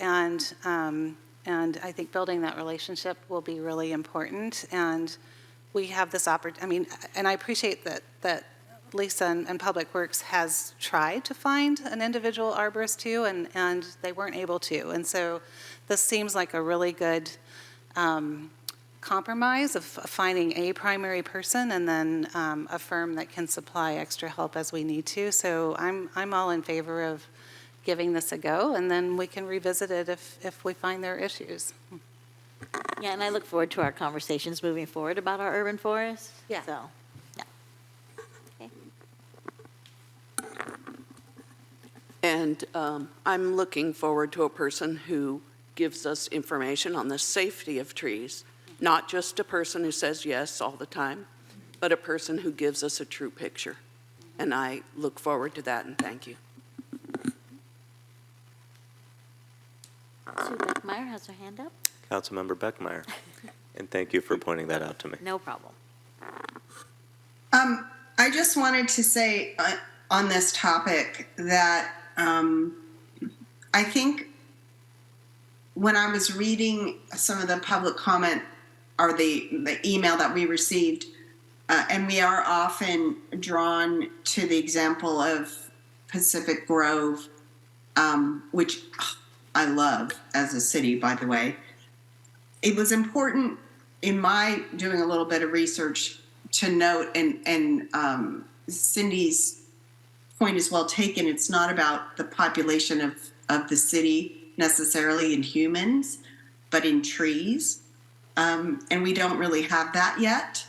and I think building that relationship will be really important. And we have this opportunity, and I appreciate that Lisa and Public Works has tried to find an individual arborist too, and they weren't able to. And so this seems like a really good compromise of finding a primary person and then a firm that can supply extra help as we need to. So I'm all in favor of giving this a go, and then we can revisit it if we find there are issues. Yeah, and I look forward to our conversations moving forward about our urban forest. Yeah. So, yeah. Okay. And I'm looking forward to a person who gives us information on the safety of trees, not just a person who says yes all the time, but a person who gives us a true picture. And I look forward to that, and thank you. Sue Beckmeyer has her hand up. Councilmember Beckmeyer. And thank you for pointing that out to me. No problem. I just wanted to say on this topic that I think when I was reading some of the public comment or the email that we received, and we are often drawn to the example of Pacific Grove, which I love as a city, by the way. It was important in my doing a little bit of research to note, and Cindy's point is well taken. It's not about the population of the city necessarily in humans, but in trees. And we don't really have that yet,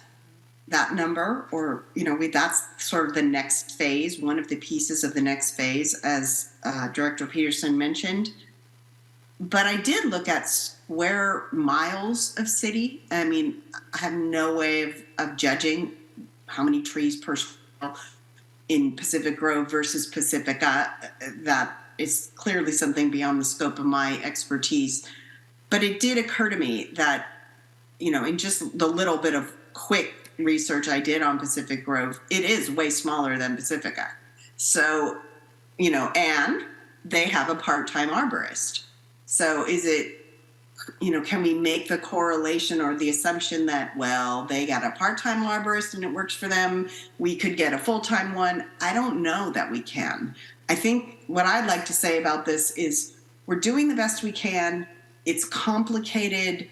that number, or, that's sort of the next phase, one of the pieces of the next phase, as Director Peterson mentioned. But I did look at square miles of city. I mean, I have no way of judging how many trees per square in Pacific Grove versus Pacifica. That is clearly something beyond the scope of my expertise. But it did occur to me that, in just the little bit of quick research I did on Pacific Grove, it is way smaller than Pacifica. So, and they have a part-time arborist. So is it, can we make the correlation or the assumption that, well, they got a part-time arborist and it works for them, we could get a full-time one? I don't know that we can. I think what I'd like to say about this is we're doing the best we can. It's complicated.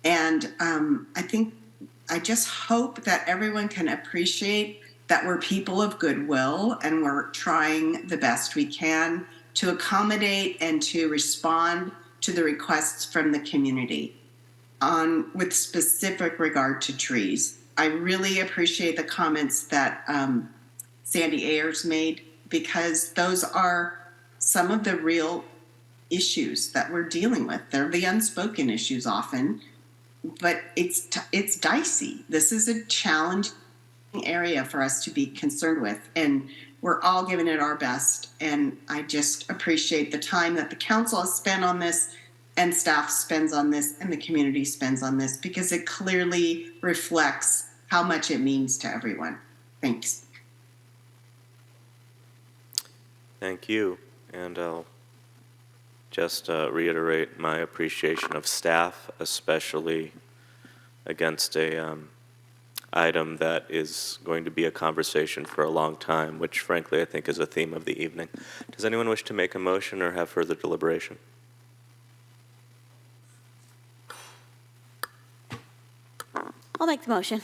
And I just hope that everyone can appreciate that we're people of goodwill and we're trying the best we can to accommodate and to respond to the requests from the community with specific regard to trees. I really appreciate the comments that Sandy Ayers made, because those are some of the real issues that we're dealing with. They're the unspoken issues often, but it's dicey. This is a challenging area for us to be concerned with, and we're all giving it our best. And I just appreciate the time that the council has spent on this, and staff spends on this, and the community spends on this, because it clearly reflects how much it means to everyone. Thanks. Thank you. And I'll just reiterate my appreciation of staff, especially against a item that is going to be a conversation for a long time, which frankly I think is a theme of the evening. Does anyone wish to make a motion or have further deliberation? I'll make the motion.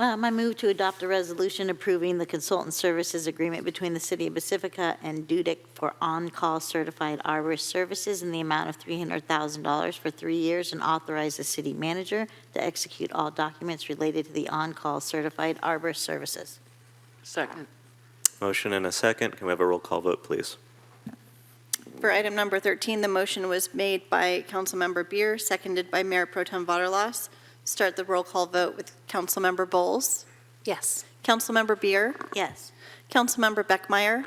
I move to adopt a resolution approving the consultant services agreement between the City of Pacifica and Dudek for on-call certified arborist services in the amount of $300,000 for 3 years, and authorize the city manager to execute all documents related to the on-call certified arborist services. Second. Motion and a second. Can we have a roll call vote, please? For item number 13, the motion was made by Councilmember Beer, seconded by Mayor Pro Tem Vaterlas. Start the roll call vote with Councilmember Bowles. Yes. Councilmember Beer. Yes. Councilmember Beckmeyer.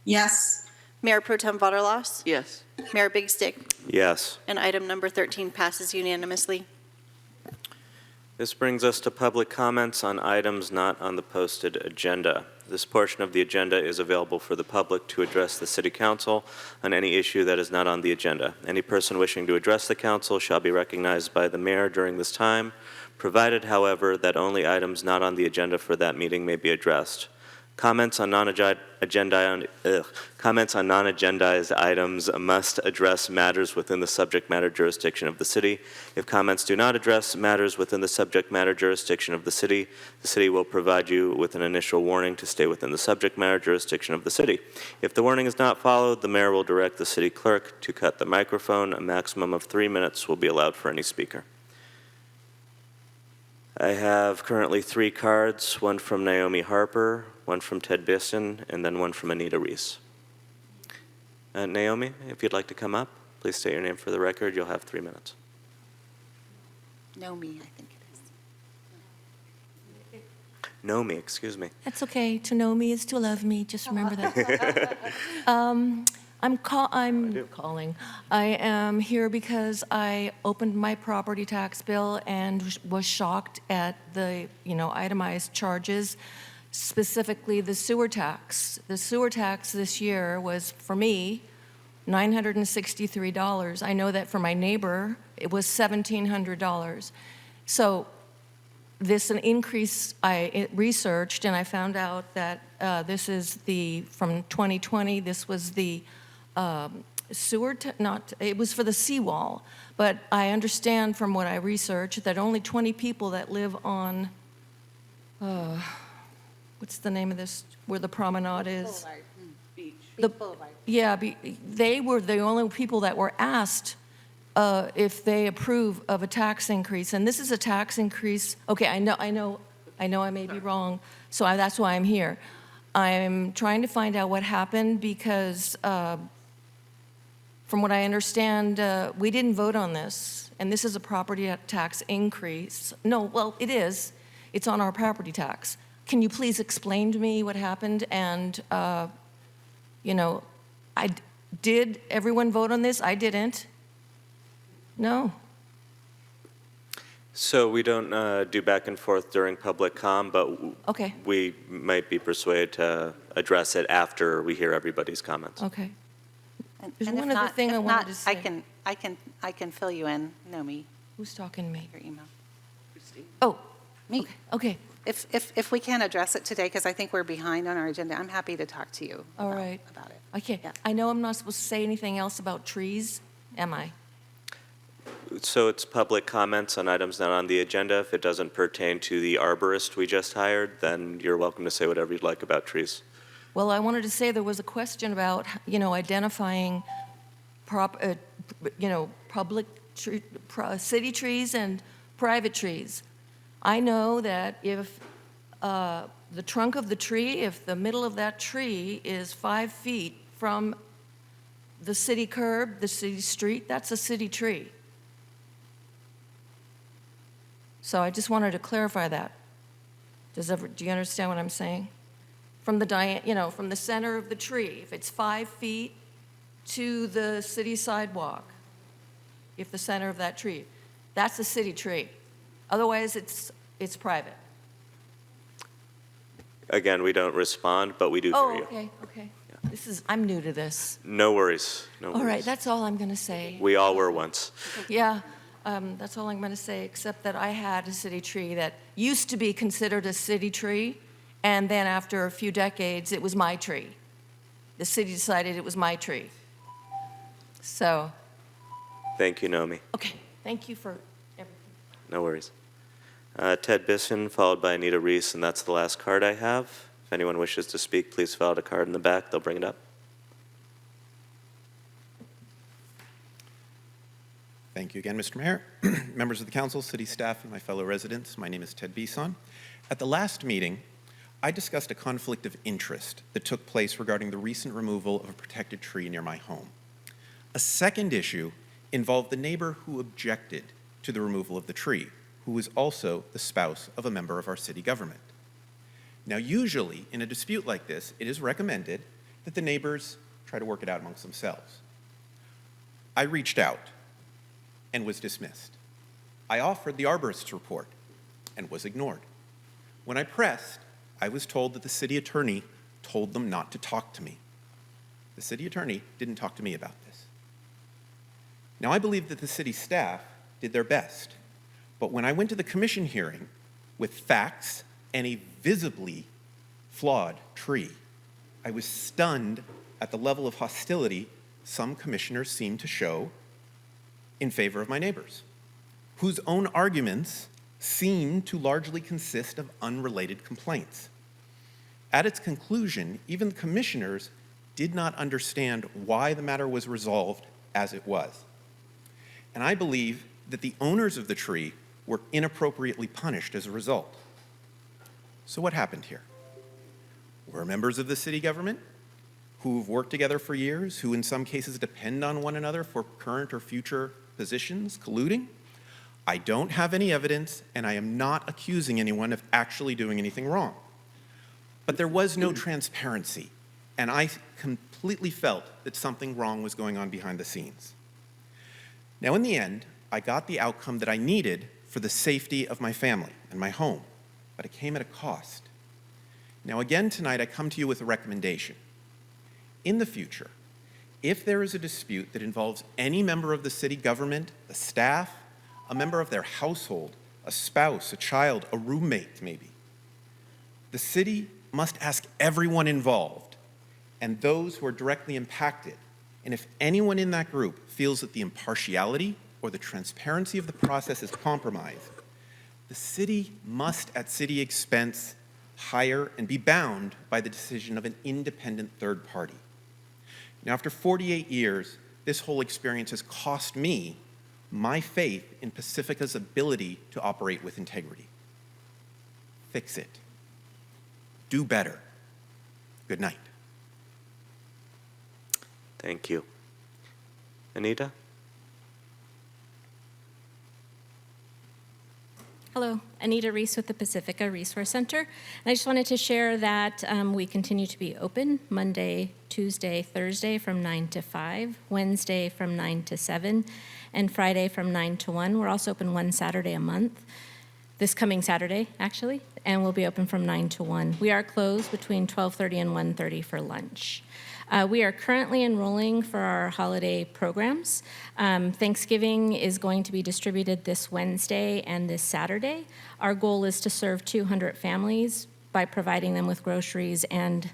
Yes. Mayor Pro Tem Vaterlas. Yes. Mayor Big Stick. Yes. And item number 13 passes unanimously. This brings us to public comments on items not on the posted agenda. This portion of the agenda is available for the public to address the City Council on any issue that is not on the agenda. Any person wishing to address the Council shall be recognized by the Mayor during this time, provided, however, that only items not on the agenda for that meeting may be addressed. Comments on non-agendized items must address matters within the subject matter jurisdiction of the city. If comments do not address matters within the subject matter jurisdiction of the city will provide you with an initial warning to stay within the subject matter jurisdiction of the city. If the warning is not followed, the mayor will direct the city clerk to cut the microphone. A maximum of 3 minutes will be allowed for any speaker. I have currently 3 cards, one from Naomi Harper, one from Ted Bisson, and then one from Anita Reese. Naomi, if you'd like to come up, please state your name for the record. You'll have 3 minutes. Nomi, I think it is. Nomi, excuse me. That's okay. To know me is to love me. Just remember that. I'm calling. I am here because I opened my property tax bill and was shocked at the, itemized charges, specifically the sewer tax. The sewer tax this year was, for me, $963. I know that for my neighbor, it was $1,700. So this an increase, I researched and I found out that this is from 2020, this was the sewer, it was for the seawall. But I understand from what I researched that only 20 people that live on, what's the name of this, where the promenade is? Beach. Boulevard. Yeah, they were the only people that were asked if they approve of a tax increase. And this is a tax increase. Okay, I know I may be wrong, so that's why I'm here. I'm trying to find out what happened because from what I understand, we didn't vote on this, and this is a property tax increase. No, well, it is. It's on our property tax. Can you please explain to me what happened? And, did everyone vote on this? I didn't. No. So we don't do back and forth during public comm, but Okay. we might be persuaded to address it after we hear everybody's comments. Okay. And There's if one other not, thing I if wanted not, to say. I can fill you in, Nomi. Who's talking to me? Your email. Oh, Me. okay. If we can't address it today, because I think we're behind on our agenda, I'm happy to talk to you All right. about it. Okay. I know I'm not supposed to say anything else about trees, am I? So it's public comments on items not on the agenda. If it doesn't pertain to the arborist we just hired, then you're welcome to say whatever you'd like about trees. Well, I wanted to say there was a question about, identifying public city trees and private trees. I know that if the trunk of the tree, if the middle of that tree is 5 feet from the city curb, the city street, that's a city tree. So I just wanted to clarify that. Do you understand what I'm saying? From the from the center of the tree, if it's 5 feet to the city sidewalk, if the center of that tree, that's a city tree. Otherwise, it's private. Again, we don't respond, but we do hear you. Okay. I'm new to this. No worries. No worries. All right, that's all I'm going to say. We all were once. Yeah, that's all I'm going to say, except that I had a city tree that used to be considered a city tree, and then after a few decades, it was my tree. The city decided it was my tree. So. Thank you, Nomi. Okay, thank you for everything. No worries. Ted Bisson, followed by Anita Reese, and that's the last card I have. If anyone wishes to speak, please fill out a card in the back. They'll bring it up. Thank you again, Mr. Mayor. Members of the council, city staff, and my fellow residents, my name is Ted Bisson. At the last meeting, I discussed a conflict of interest that took place regarding the recent removal of a protected tree near my home. A second issue involved the neighbor who objected to the removal of the tree, who was also the spouse of a member of our city government. Now, usually, in a dispute like this, it is recommended that the neighbors try to work it out amongst themselves. I reached out and was dismissed. I offered the arborist's report and was ignored. When I pressed, I was told that the city attorney told them not to talk to me. The city attorney didn't talk to me about this. Now, I believe that the city staff did their best, but when I went to the commission hearing with facts and a visibly flawed tree, I was stunned at the level of hostility some commissioners seemed to show in favor of my neighbors, whose own arguments seemed to largely consist of unrelated complaints. At its conclusion, even the commissioners did not understand why the matter was resolved as it was. And I believe that the owners of the tree were inappropriately punished as a result. So what happened here? We're members of the city government who've worked together for years, who in some cases depend on one another for current or future positions, colluding. I don't have any evidence, and I am not accusing anyone of actually doing anything wrong. But there was no transparency, and I completely felt that something wrong was going on behind the scenes. Now, in the end, I got the outcome that I needed for the safety of my family and my home, but it came at a cost. Now, again tonight, I come to you with a recommendation. In the future, If there is a dispute that involves any member of the city government, the staff, a member of their household, a spouse, a child, a roommate maybe, the city must ask everyone involved and those who are directly impacted. And if anyone in that group feels that the impartiality or the transparency of the process is compromised, the city must, at city expense, hire and be bound by the decision of an independent third party. Now, after 48 years, this whole experience has cost me my faith in Pacifica's ability to operate with integrity. Fix it. Do better. Good night. Thank you. Anita? Hello, Anita Reese with the Pacifica Resource Center. And I just wanted to share that we continue to be open Monday, Tuesday, Thursday from 9 to 5, Wednesday from 9 to 7, and Friday from 9 to 1. We're also open one Saturday a month, this coming Saturday, actually, and we'll be open from 9 to 1. We are closed between 12:30 and 1:30 for lunch. We are currently enrolling for our holiday programs. Thanksgiving is going to be distributed this Wednesday and this Saturday. Our goal is to serve 200 families by providing them with groceries and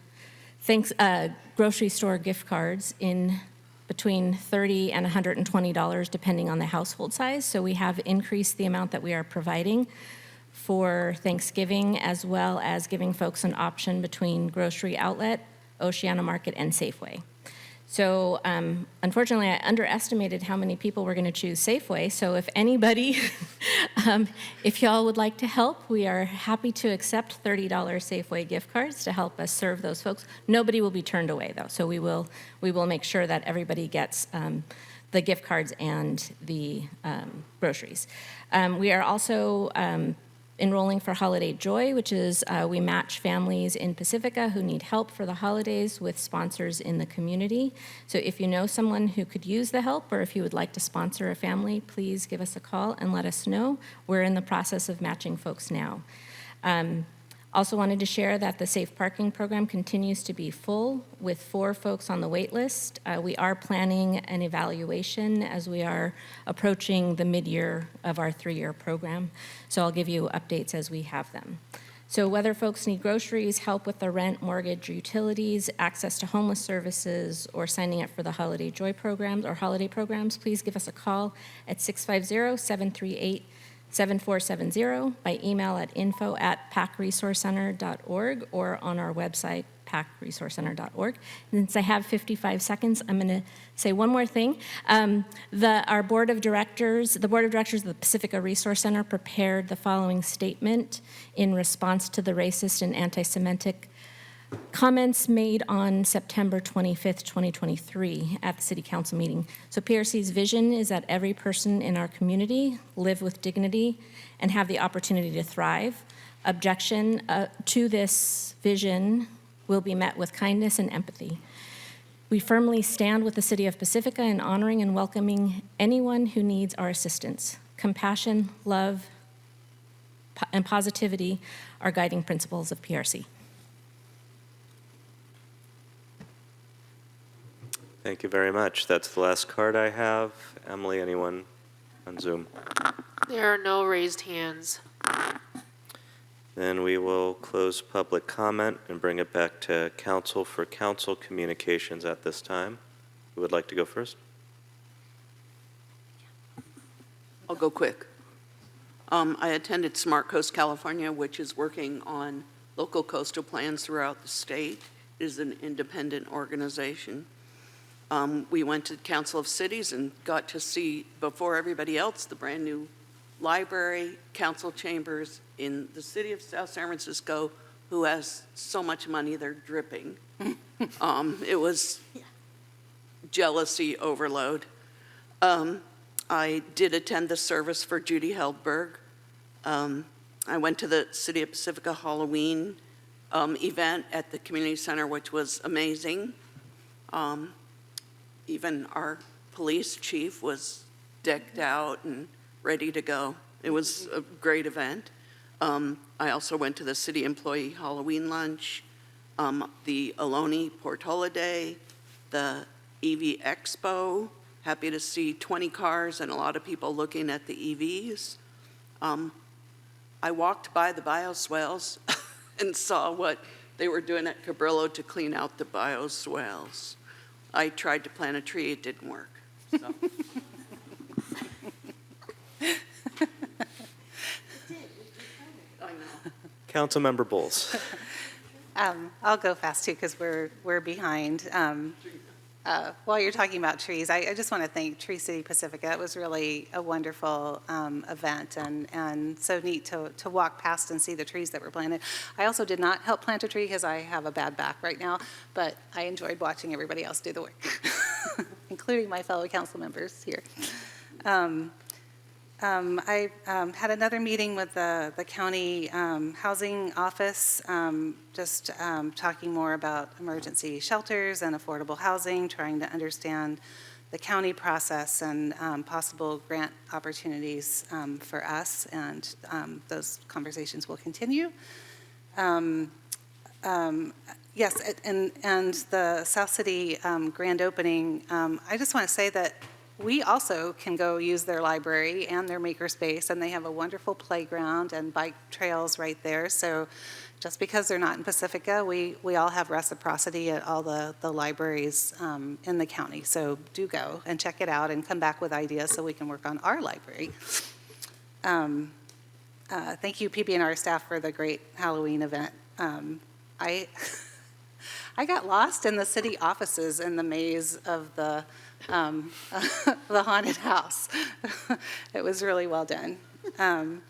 grocery store gift cards in between $30 and $120, depending on the household size. So we have increased the amount that we are providing for Thanksgiving, as well as giving folks an option between grocery outlet, Oceana Market, and Safeway. So unfortunately, I underestimated how many people were going to choose Safeway. So if anybody, if y'all would like to help, we are happy to accept $30 Safeway gift cards to help us serve those folks. Nobody will be turned away, though. So we will make sure that everybody gets the gift cards and the groceries. We are also enrolling for Holiday Joy, which is we match families in Pacifica who need help for the holidays with sponsors in the community. So if you know someone who could use the help, or if you would like to sponsor a family, please give us a call and let us know. We're in the process of matching folks now. Also wanted to share that the Safe Parking Program continues to be full with 4 folks on the wait list. We are planning an evaluation as we are approaching the mid-year of our 3-year program. So I'll give you updates as we have them. So whether folks need groceries, help with the rent, mortgage, utilities, access to homeless services, or signing up for the Holiday Joy programs or holiday programs, please give us a call at 650-738-7470, by email at info@pacresourcecenter.org or on our website, pacresourcecenter.org. And since I have 55 seconds, I'm going to say one more thing. Our board of directors, the board of directors of the Pacifica Resource Center prepared the following statement in response to the racist and anti-Semitic comments made on September 25th, 2023 at the City Council meeting. So PRC's vision is that every person in our community live with dignity and have the opportunity to thrive. Objection to this vision will be met with kindness and empathy. We firmly stand with the City of Pacifica in honoring and welcoming anyone who needs our assistance. Compassion, love, and positivity are guiding principles of PRC. Thank you very much. That's the last card I have. Emily, anyone on Zoom? There are no raised hands. Then we will close public comment and bring it back to council for council communications at this time. Who would like to go first? I'll go quick. I attended Smart Coast California, which is working on local coastal plans throughout the state. It is an independent organization. We went to Council of Cities and got to see, before everybody else, the brand new library, council chambers in the city of South San Francisco, who has so much money they're dripping. It was jealousy overload. I did attend the service for Judy Heldberg. I went to the City of Pacifica Halloween event at the community center, which was amazing. Even our police chief was decked out and ready to go. It was a great event. I also went to the city employee Halloween lunch, the Ohlone Portola Day, the EV Expo. Happy to see 20 cars and a lot of people looking at the EVs. I walked by the bioswales and saw what they were doing at Cabrillo to clean out the bioswales. I tried to plant a tree, it didn't work. So. Councilmember Bowles. I'll go fast too because we're behind. While you're talking about trees, I just want to thank Tree City Pacifica. It was really a wonderful event and so neat to walk past and see the trees that were planted. I also did not help plant a tree because I have a bad back right now, but I enjoyed watching everybody else do the work, including my fellow council members here. I had another meeting with the county housing office, just talking more about emergency shelters and affordable housing, trying to understand the county process and possible grant opportunities for us, and those conversations will continue. Yes, and the South City grand opening, I just want to say that we also can go use their library and their makerspace, and they have a wonderful playground and bike trails right there. So just because they're not in Pacifica, we all have reciprocity at all the libraries in the county. So do go and check it out and come back with ideas so we can work on our library. Thank you, PB&R staff, for the great Halloween event. I got lost in the city offices in the maze of the haunted house. It was really well done. I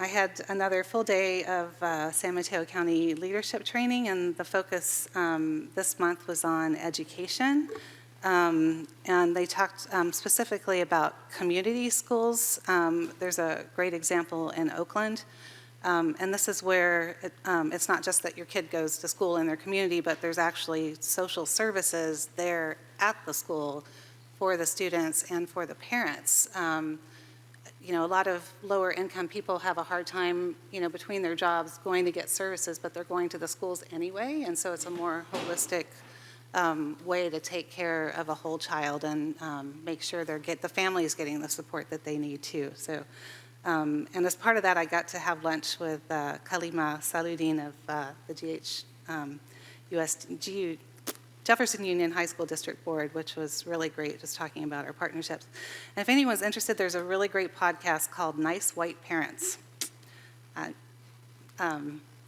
had another full day of San Mateo County leadership training, and the focus this month was on education. And they talked specifically about community schools. There's a great example in Oakland. And this is where it's not just that your kid goes to school in their community, but there's actually social services there at the school for the students and for the parents. You know, a lot of lower income people have a hard time, you know, between their jobs going to get services, but they're going to the schools anyway. And so it's a more holistic way to take care of a whole child and make sure the family is getting the support that they need too. So. And as part of that, I got to have lunch with Kalima Saludin of the Jefferson Union High School District Board, which was really great, just talking about our partnerships. And if anyone's interested, there's a really great podcast called Nice White Parents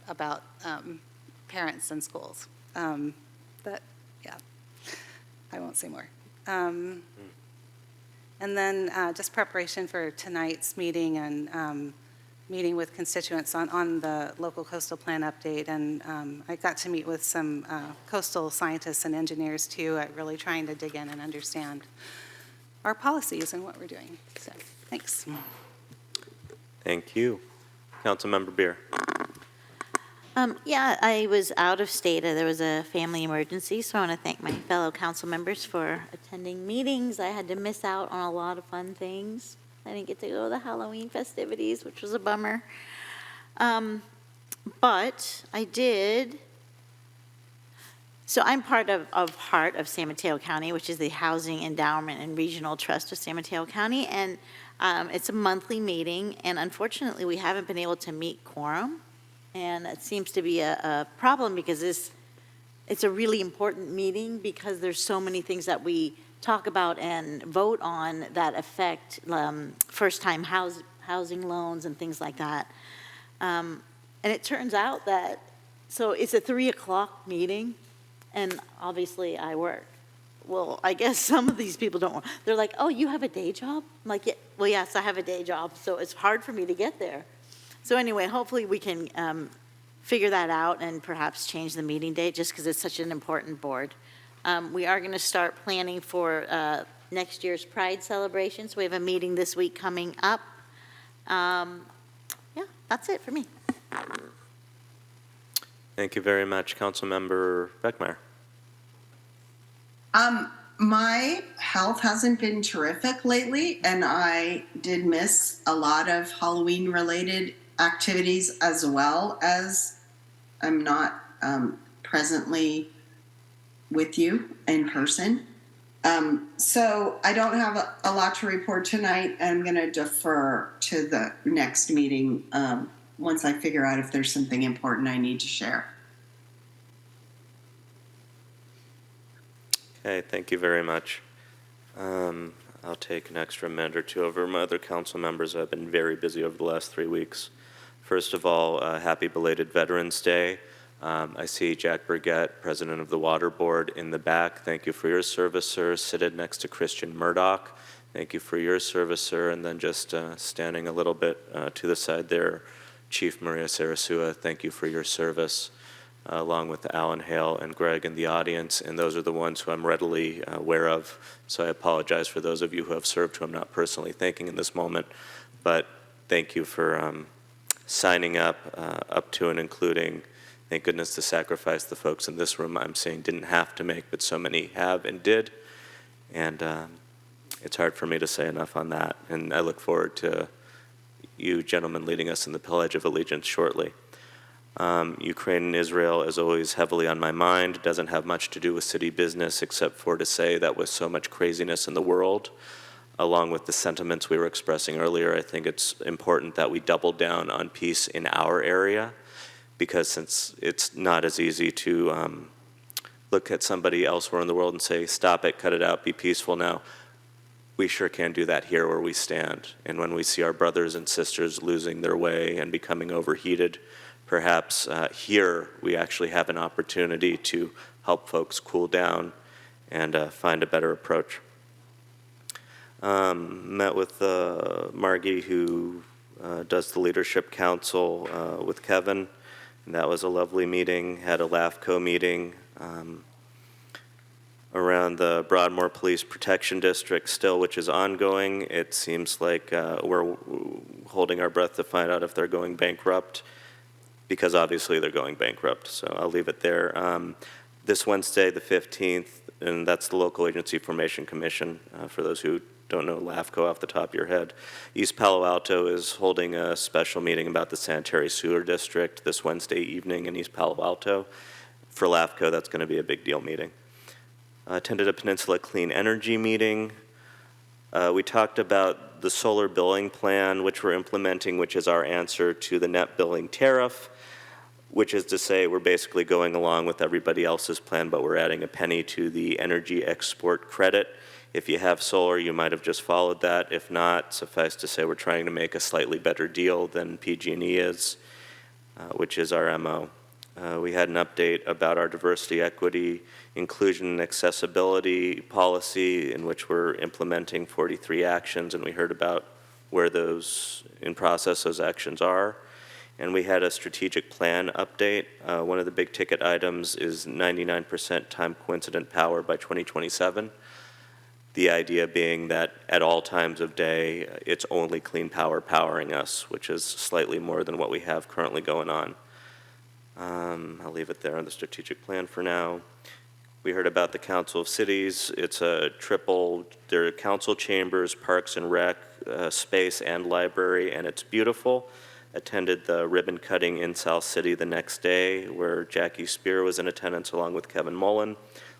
about parents and schools. But yeah, I won't say more. And then just preparation for tonight's meeting and meeting with constituents on the local coastal plan update. And I got to meet with some coastal scientists and engineers too, at really trying to dig in and understand our policies and what we're doing. So thanks. Thank you. Councilmember Beer. Yeah, I was out of state. There was a family emergency, so I want to thank my fellow council members for attending meetings. I had to miss out on a lot of fun things. I didn't get to go to the Halloween festivities, which was a bummer. But I did. So I'm part of HEART of San Mateo County, which is the Housing Endowment and Regional Trust of San Mateo County, and it's a monthly meeting, and unfortunately we haven't been able to meet quorum. And it seems to be a problem because it's a really important meeting because there's so many things that we talk about and vote on that affect first-time housing loans and things like that. And it turns out that, so it's a 3 o'clock meeting, and obviously I work. Well, I guess some of these people don't. They're like, oh, you have a day job? I'm like, yeah, well, yes, I have a day job, so it's hard for me to get there. So anyway, hopefully we can figure that out and perhaps change the meeting date just because it's such an important board. We are going to start planning for next year's Pride celebration. So we have a meeting this week coming up. Yeah, that's it for me. Thank you very much, Councilmember Beckmeyer. My health hasn't been terrific lately, and I did miss a lot of Halloween-related activities, as well as I'm not presently with you in person. So I don't have a lot to report tonight. I'm going to defer to the next meeting once I figure out if there's something important I need to share. Okay, thank you very much. I'll take an extra minute or two over my other council members. I've been very busy over the last 3 weeks. First of all, happy belated Veterans Day. I see Jack Burgett, President of the Water Board, in the back. Thank you for your service, sir. Seated next to Christian Murdoch. Thank you for your service, sir. And then just standing a little bit to the side there, Chief Maria Sarasua, thank you for your service, along with Alan Hale and Greg in the audience. And those are the ones who I'm readily aware of. So I apologize for those of you who have served who I'm not personally thanking in this moment. But thank you for signing up to and including, thank goodness, the sacrifice the folks in this room I'm seeing didn't have to make, but so many have and did. And it's hard for me to say enough on that. And I look forward to you gentlemen leading us in the Pledge of Allegiance shortly. Ukraine and Israel is always heavily on my mind. It doesn't have much to do with city business except for to say that with so much craziness in the world, along with the sentiments we were expressing earlier, I think it's important that we double down on peace in our area, because since it's not as easy to look at somebody elsewhere in the world and say, stop it, cut it out, be peaceful now, we sure can't do that here where we stand. And when we see our brothers and sisters losing their way and becoming overheated, perhaps here we actually have an opportunity to help folks cool down and find a better approach. Met with Margie, who does the Leadership Council with Kevin, and that was a lovely meeting. Had a LAFCO meeting around the Broadmoor Police Protection District still, which is ongoing. It seems like we're holding our breath to find out if they're going bankrupt, because obviously they're going bankrupt, so I'll leave it there. This Wednesday, the 15th, and that's the Local Agency Formation Commission, for those who don't know LAFCO off the top of your head. East Palo Alto is holding a special meeting about the sanitary sewer district this Wednesday evening in East Palo Alto. For LAFCO, that's going to be a big deal meeting. Attended a Peninsula Clean Energy meeting. We talked about the solar billing plan, which we're implementing, which is our answer to the net billing tariff, which is to say we're basically going along with everybody else's plan, but we're adding a penny to the energy export credit. If you have solar, you might have just followed that. If not, suffice to say we're trying to make a slightly better deal than PG&E is, which is our MO. We had an update about our diversity, equity, inclusion, and accessibility policy, in which we're implementing 43 actions, and we heard about where those in process those actions are. And we had a strategic plan update. One of the big ticket items is 99% time coincident power by 2027. The idea being that at all times of day, it's only clean power powering us, which is slightly more than what we have currently going on. I'll leave it there on the strategic plan for now. We heard about the Council of Cities. It's a triple, there are council chambers, parks and rec, space and library, and it's beautiful. Attended the ribbon cutting in South City the next day, where Jackie Spear was in attendance along with Kevin Mullen.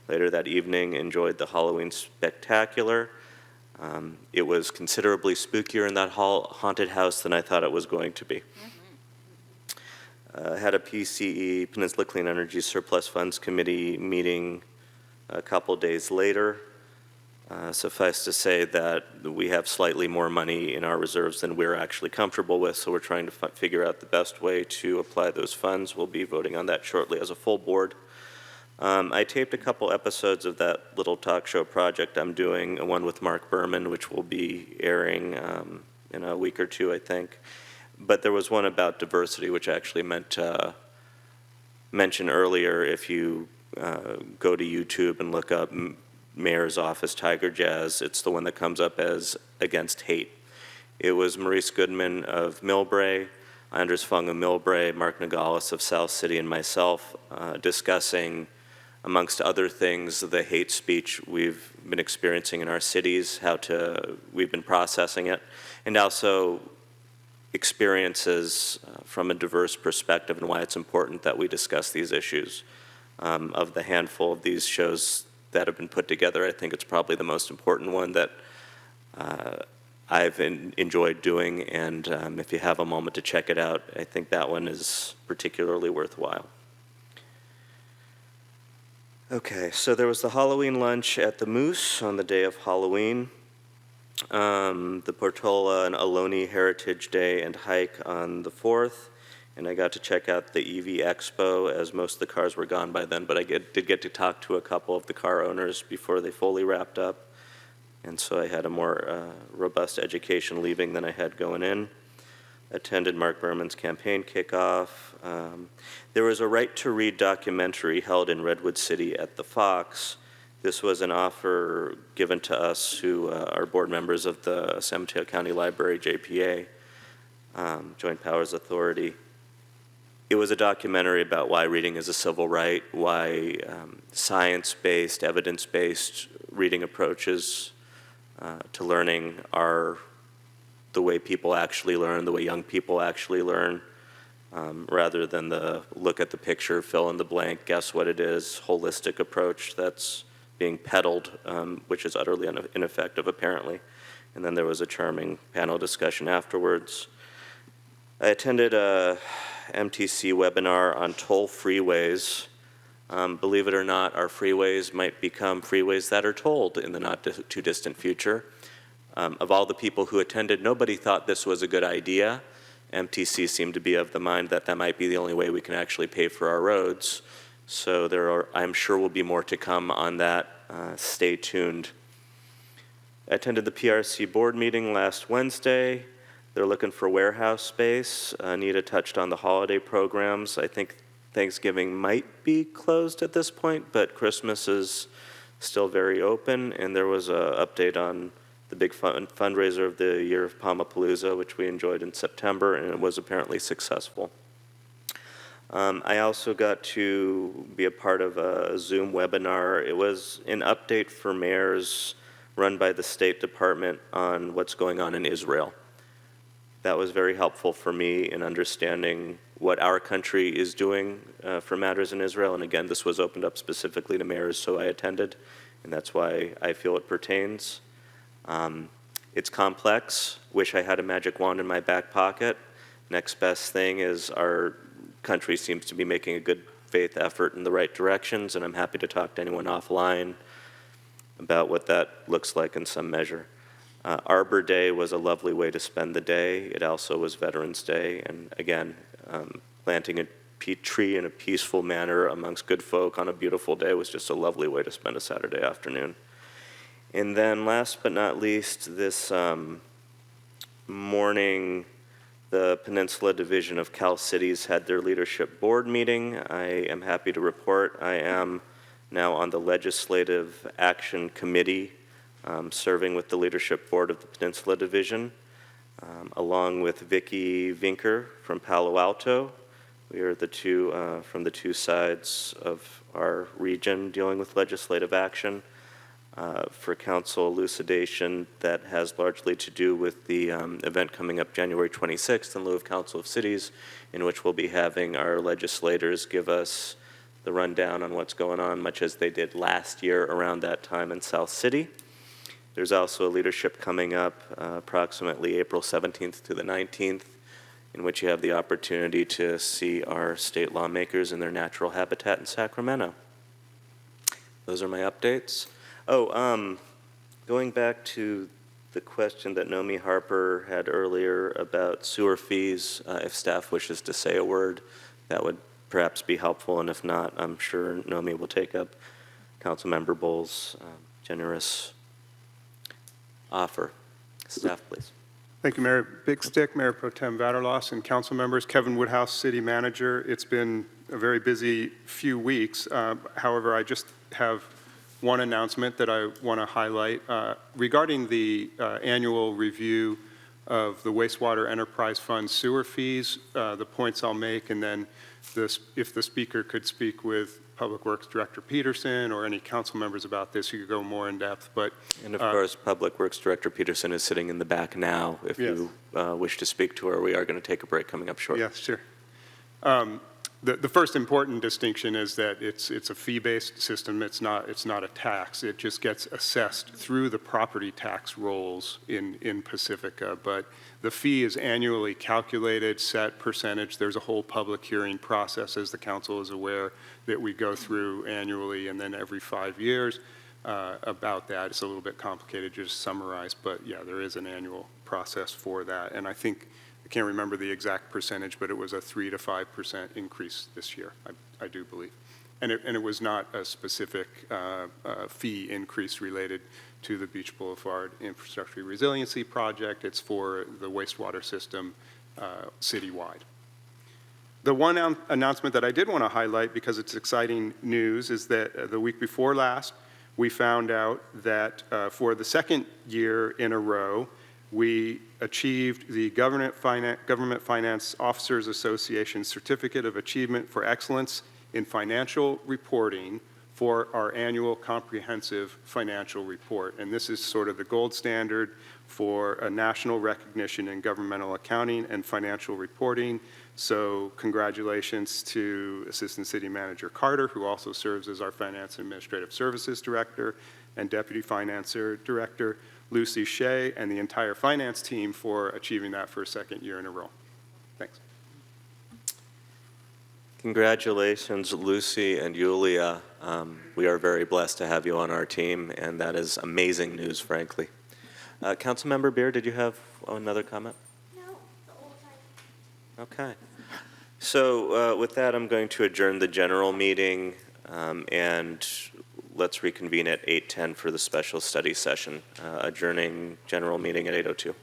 Later that evening, enjoyed the Halloween Spectacular. It was considerably spookier in that haunted house than I thought it was going to be. Had a PCE, Peninsula Clean Energy Surplus Funds Committee meeting a couple days later. Suffice to say that we have slightly more money in our reserves than we're actually comfortable with, so we're trying to figure out the best way to apply those funds. We'll be voting on that shortly as a full board. I taped a couple episodes of that little talk show project I'm doing, one with Mark Berman, which will be airing in a week or two, I think. But there was one about diversity, which I actually meant to mention earlier. If you go to YouTube and look up Mayor's Office Tiger Jazz, it's the one that comes up as Against Hate. It was Maurice Goodman of Millbrae, Andres Fung of Millbrae, Mark Nogales of South City, and myself discussing, amongst other things, the hate speech we've been experiencing in our cities, we've been processing it, and also experiences from a diverse perspective and why it's important that we discuss these issues. Of the handful of these shows that have been put together, I think it's probably the most important one that I've enjoyed doing, and if you have a moment to check it out, I think that one is particularly worthwhile. Okay, so there was the Halloween lunch at the Moose on the day of Halloween, the Portola and Ohlone Heritage Day and hike on the 4th, and I got to check out the EV Expo, as most of the cars were gone by then, but I did get to talk to a couple of the car owners before they fully wrapped up, and so I had a more robust education leaving than I had going in. Attended Mark Berman's campaign kickoff. There was a Right to Read documentary held in Redwood City at the Fox. This was an offer given to us who are board members of the San Mateo County Library, JPA, Joint Powers Authority. It was a documentary about why reading is a civil right, why science-based, evidence-based reading approaches to learning are the way people actually learn, the way young people actually learn, rather than the look at the picture, fill in the blank, guess what it is, holistic approach that's being peddled, which is utterly ineffective, apparently. And then there was a charming panel discussion afterwards. I attended a MTC webinar on toll freeways. Believe it or not, our freeways might become freeways that are tolled in the not too distant future. Of all the people who attended, nobody thought this was a good idea. MTC seemed to be of the mind that that might be the only way we can actually pay for our roads. So I'm sure will be more to come on that. Stay tuned. I attended the PRC board meeting last Wednesday. They're looking for warehouse space. Anita touched on the holiday programs. I think Thanksgiving might be closed at this point, but Christmas is still very open. And there was an update on the big fundraiser of the year of Palmapalooza, which we enjoyed in September, and it was apparently successful. I also got to be a part of a Zoom webinar. It was an update for mayors run by the State Department on what's going on in Israel. That was very helpful for me in understanding what our country is doing for matters in Israel. And again, this was opened up specifically to mayors, so I attended, and that's why I feel it pertains. It's complex. Wish I had a magic wand in my back pocket. Next best thing is our country seems to be making a good faith effort in the right directions, and I'm happy to talk to anyone offline about what that looks like in some measure. Arbor Day was a lovely way to spend the day. It also was Veterans Day, and again, planting a tree in a peaceful manner amongst good folk on a beautiful day was just a lovely way to spend a Saturday afternoon. And then last but not least, this morning, the Peninsula Division of Cal Cities had their leadership board meeting. I am happy to report I am now on the Legislative Action Committee, serving with the leadership board of the Peninsula Division, along with Vicki Vinker from Palo Alto. We are the two from the two sides of our region dealing with legislative action. For council elucidation that has largely to do with the event coming up January 26th in lieu of Council of Cities, in which we'll be having our legislators give us the rundown on what's going on, much as they did last year around that time in South City. There's also a leadership coming up approximately April 17th to the 19th, in which you have the opportunity to see our state lawmakers in their natural habitat in Sacramento. Those are my updates. Going back to the question that Nomi Harper had earlier about sewer fees, if staff wishes to say a word, that would perhaps be helpful, and if not, I'm sure Nomi will take up Councilmember Bull's generous offer. Staff, please. Thank you, Mayor Big Stick, Mayor Pro Tem Vaterlos, and council members. Kevin Woodhouse, City Manager. It's been a very busy few weeks. However, I just have one announcement that I want to highlight regarding the annual review of the Wastewater Enterprise Fund sewer fees, the points I'll make, and then if the speaker could speak with Public Works Director Peterson or any council members about this, you could go more in depth. And of course, Public Works Director Peterson is sitting in the back now. If you wish to speak to her, we are going to take a break coming up shortly. Yes, sure. The first important distinction is that it's a fee-based system. It's not a tax. It just gets assessed through the property tax rolls in Pacifica. But the fee is annually calculated, set percentage. There's a whole public hearing process, as the council is aware, that we go through annually and then every 5 years about that. It's a little bit complicated just to summarize, but yeah, there is an annual process for that. And I can't remember the exact percentage, but it was a 3 to 5% increase this year, I do believe. And it was not a specific fee increase related to the Beach Boulevard Infrastructure Resiliency Project. It's for the wastewater system citywide. The one announcement that I did want to highlight, because it's exciting news, is that the week before last, we found out that for the second year in a row, we achieved the Government Finance Officers Association Certificate of Achievement for Excellence in Financial Reporting for our annual comprehensive financial report. And this is sort of the gold standard for a national recognition in governmental accounting and financial reporting. So congratulations to Assistant City Manager Carter, who also serves as our Finance and Administrative Services Director, and Deputy Finance Director Lucy Shea, and the entire finance team for achieving that for a second year in a row. Thanks. Congratulations, Lucy and Yulia. We are very blessed to have you on our team, and that is amazing news, frankly. Councilmember Beer, did you have another comment? No, the old time. Okay. So with that, I'm going to adjourn the general meeting, and let's reconvene at 8:10 for the special study session. Adjourning general meeting at 8:02.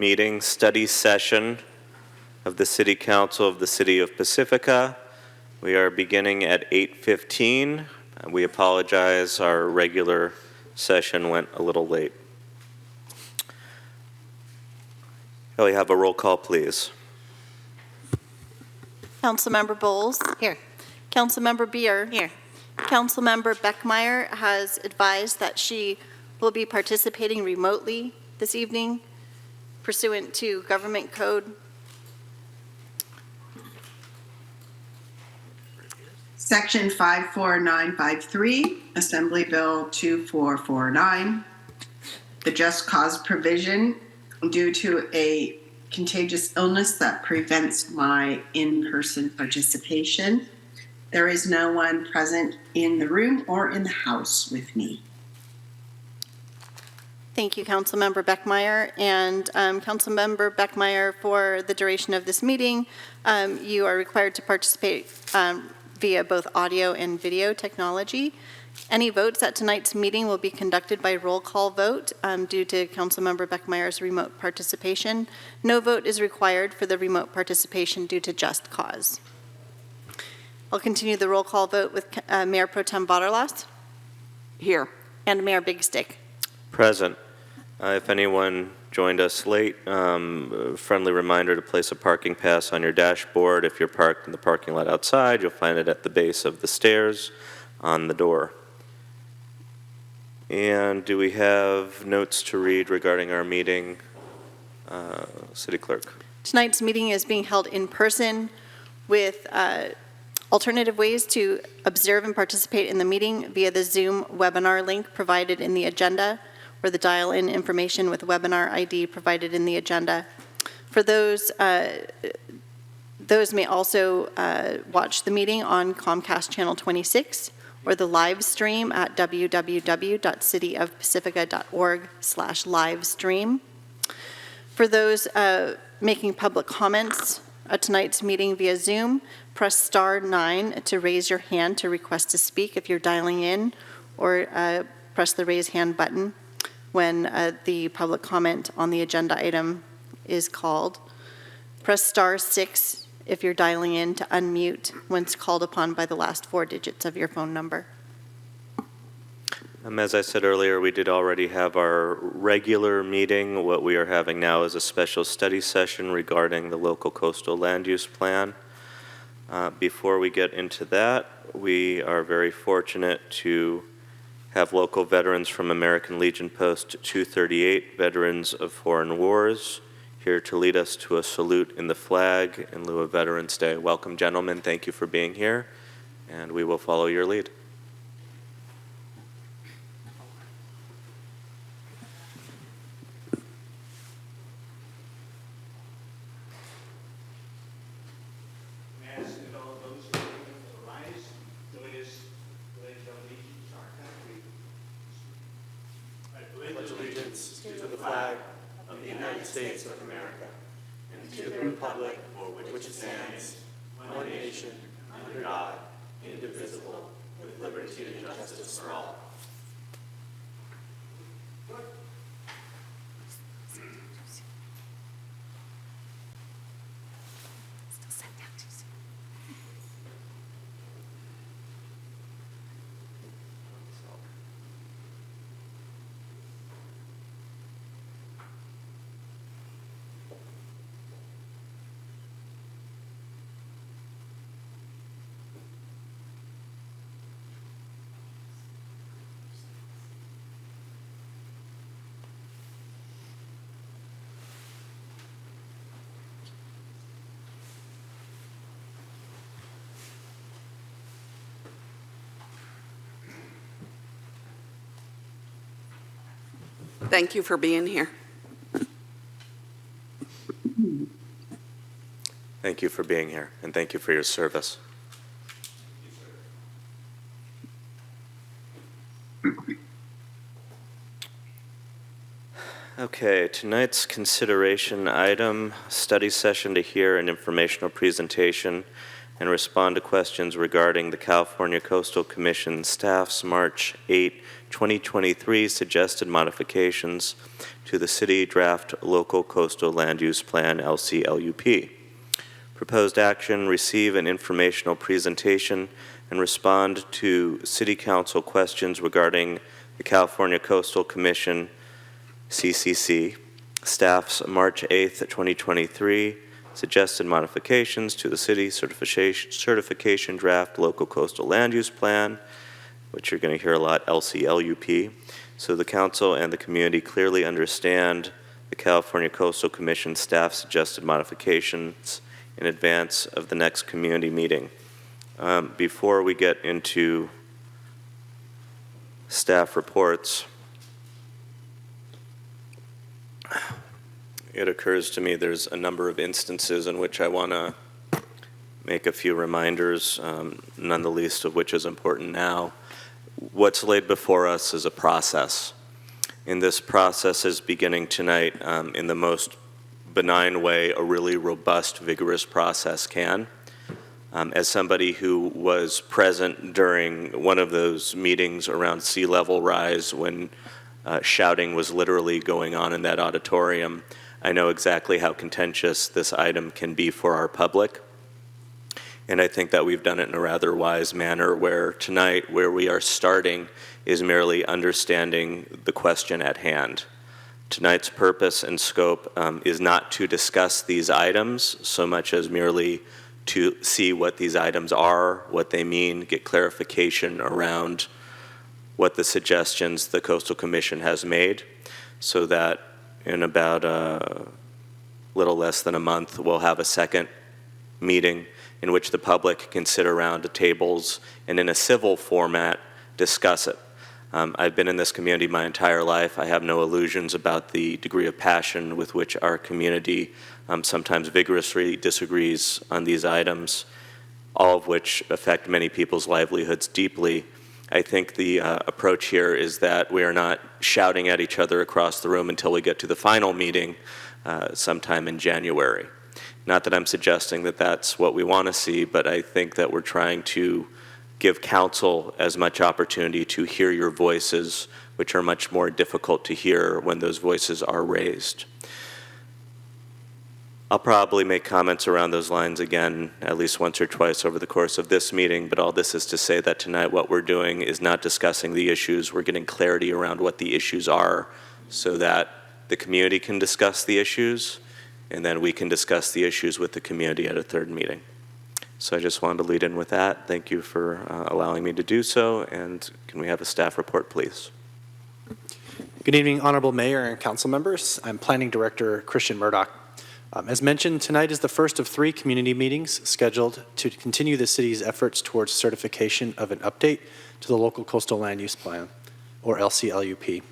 meeting, study session of the City Council of the City of Pacifica. We are beginning at 8:15. We apologize, our regular session went a little late. Can we have a roll call, please? Councilmember Bowles. Here. Councilmember Beer. Here. Councilmember Beckmeyer has advised that she will be participating remotely this evening pursuant to Government Code. Section 54953, Assembly Bill 2449, the just cause provision due to a contagious illness that prevents my in-person participation. There is no one present in the room or in the house with me. Thank you, Councilmember Beckmeyer. And Councilmember Beckmeyer, for the duration of this meeting, you are required to participate via both audio and video technology. Any votes at tonight's meeting will be conducted by roll call vote due to Councilmember Beckmeyer's remote participation. No vote is required for the remote participation due to just cause. I'll continue the roll call vote with Mayor Pro Tem Vaterlas. Here. And Mayor Big Stick. Present. If anyone joined us late, friendly reminder to place a parking pass on your dashboard. If you're parked in the parking lot outside, you'll find it at the base of the stairs on the door. And do we have notes to read regarding our meeting, City Clerk? Tonight's meeting is being held in person with alternative ways to observe and participate in the meeting via the Zoom webinar link provided in the agenda, or the dial-in information with webinar ID provided in the agenda. For those may also watch the meeting on Comcast Channel 26 or the live stream at www.cityofpacifica.org/livestream. For those making public comments at tonight's meeting via Zoom, press *9 to raise your hand to request to speak if you're dialing in, or press the raise hand button when the public comment on the agenda item is called. Press *6 if you're dialing in to unmute when it's called upon by the last 4 digits of your phone number. As I said earlier, we did already have our regular meeting. What we are having now is a special study session regarding the local coastal land use plan. Before we get into that, we are very fortunate to have local veterans from American Legion Post 238, Veterans of Foreign Wars, here to lead us to a salute in the flag in lieu of Veterans Day. Welcome, gentlemen. Thank you for being here, and we will follow your lead. States of America, and to the republic for which it stands, one nation, under God, indivisible, with liberty and justice for all. Thank you for being here. Thank you for being here, and thank you for your service. Okay, tonight's consideration item, study session to hear an informational presentation and respond to questions regarding the California Coastal Commission staff's March 8, 2023 suggested modifications to the city draft local coastal land use plan, LCLUP. Proposed action: receive an informational presentation and respond to City Council questions regarding the California Coastal Commission, CCC, staff's March 8th, 2023 suggested modifications to the city certification draft local coastal land use plan, which you're going to hear a lot, LCLUP, so the council and the community clearly understand the California Coastal Commission staff suggested modifications in advance of the next community meeting. Before we get into staff reports, it occurs to me there's a number of instances in which I want to make a few reminders, none the least of which is important now. What's laid before us is a process. And this process is beginning tonight in the most benign way a really robust, vigorous process can. As somebody who was present during one of those meetings around sea level rise when shouting was literally going on in that auditorium, I know exactly how contentious this item can be for our public. And I think that we've done it in a rather wise manner where tonight, where we are starting, is merely understanding the question at hand. Tonight's purpose and scope is not to discuss these items so much as merely to see what these items are, what they mean, get clarification around what the suggestions the Coastal Commission has made, so that in about a little less than a month, we'll have a second meeting in which the public can sit around the tables and in a civil format discuss it. I've been in this community my entire life. I have no illusions about the degree of passion with which our community sometimes vigorously disagrees on these items, all of which affect many people's livelihoods deeply. I think the approach here is that we are not shouting at each other across the room until we get to the final meeting sometime in January. Not that I'm suggesting that that's what we want to see, but I think that we're trying to give council as much opportunity to hear your voices, which are much more difficult to hear when those voices are raised. I'll probably make comments around those lines again at least once or twice over the course of this meeting, but all this is to say that tonight what we're doing is not discussing the issues. We're getting clarity around what the issues are so that the community can discuss the issues, and then we can discuss the issues with the community at a third meeting. So I just wanted to lead in with that. Thank you for allowing me to do so, and can we have a staff report, please? Good evening, Honorable Mayor and Council members. I'm Planning Director Christian Murdoch. As mentioned, tonight is the first of 3 community meetings scheduled to continue the city's efforts towards certification of an update to the Local Coastal Land Use Plan, or LCLUP.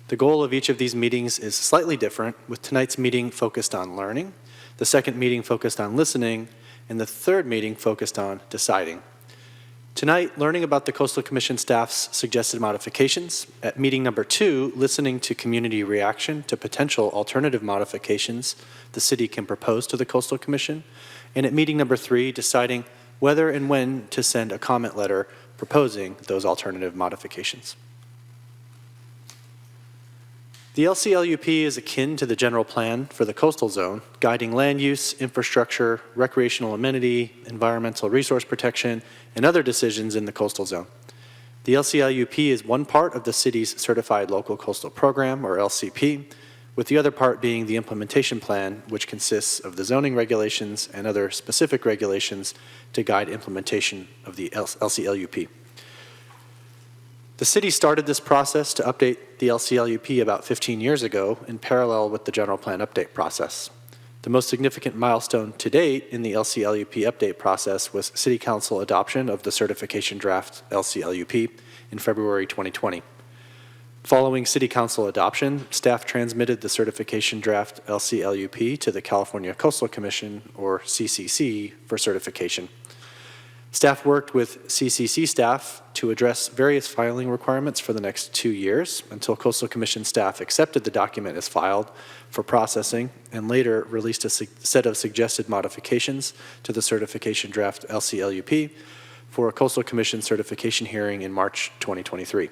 The goal of each of these meetings is slightly different, with tonight's meeting focused on learning, the second meeting focused on listening, and the third meeting focused on deciding. Tonight, learning about the Coastal Commission staff's suggested modifications. At meeting number 2, listening to community reaction to potential alternative modifications the city can propose to the Coastal Commission. And at meeting number 3, deciding whether and when to send a comment letter proposing those alternative modifications. The LCLUP is akin to the general plan for the coastal zone, guiding land use, infrastructure, recreational amenity, environmental resource protection, and other decisions in the coastal zone. The LCLUP is one part of the city's Certified Local Coastal Program, or LCP, with the other part being the implementation plan, which consists of the zoning regulations and other specific regulations to guide implementation of the LCLUP. The city started this process to update the LCLUP about 15 years ago in parallel with the general plan update process. The most significant milestone to date in the LCLUP update process was City Council adoption of the certification draft LCLUP in February 2020. Following City Council adoption, staff transmitted the certification draft LCLUP to the California Coastal Commission, or CCC, for certification. Staff worked with CCC staff to address various filing requirements for the next 2 years until Coastal Commission staff accepted the document as filed for processing and later released a set of suggested modifications to the certification draft LCLUP for a Coastal Commission certification hearing in March 2023.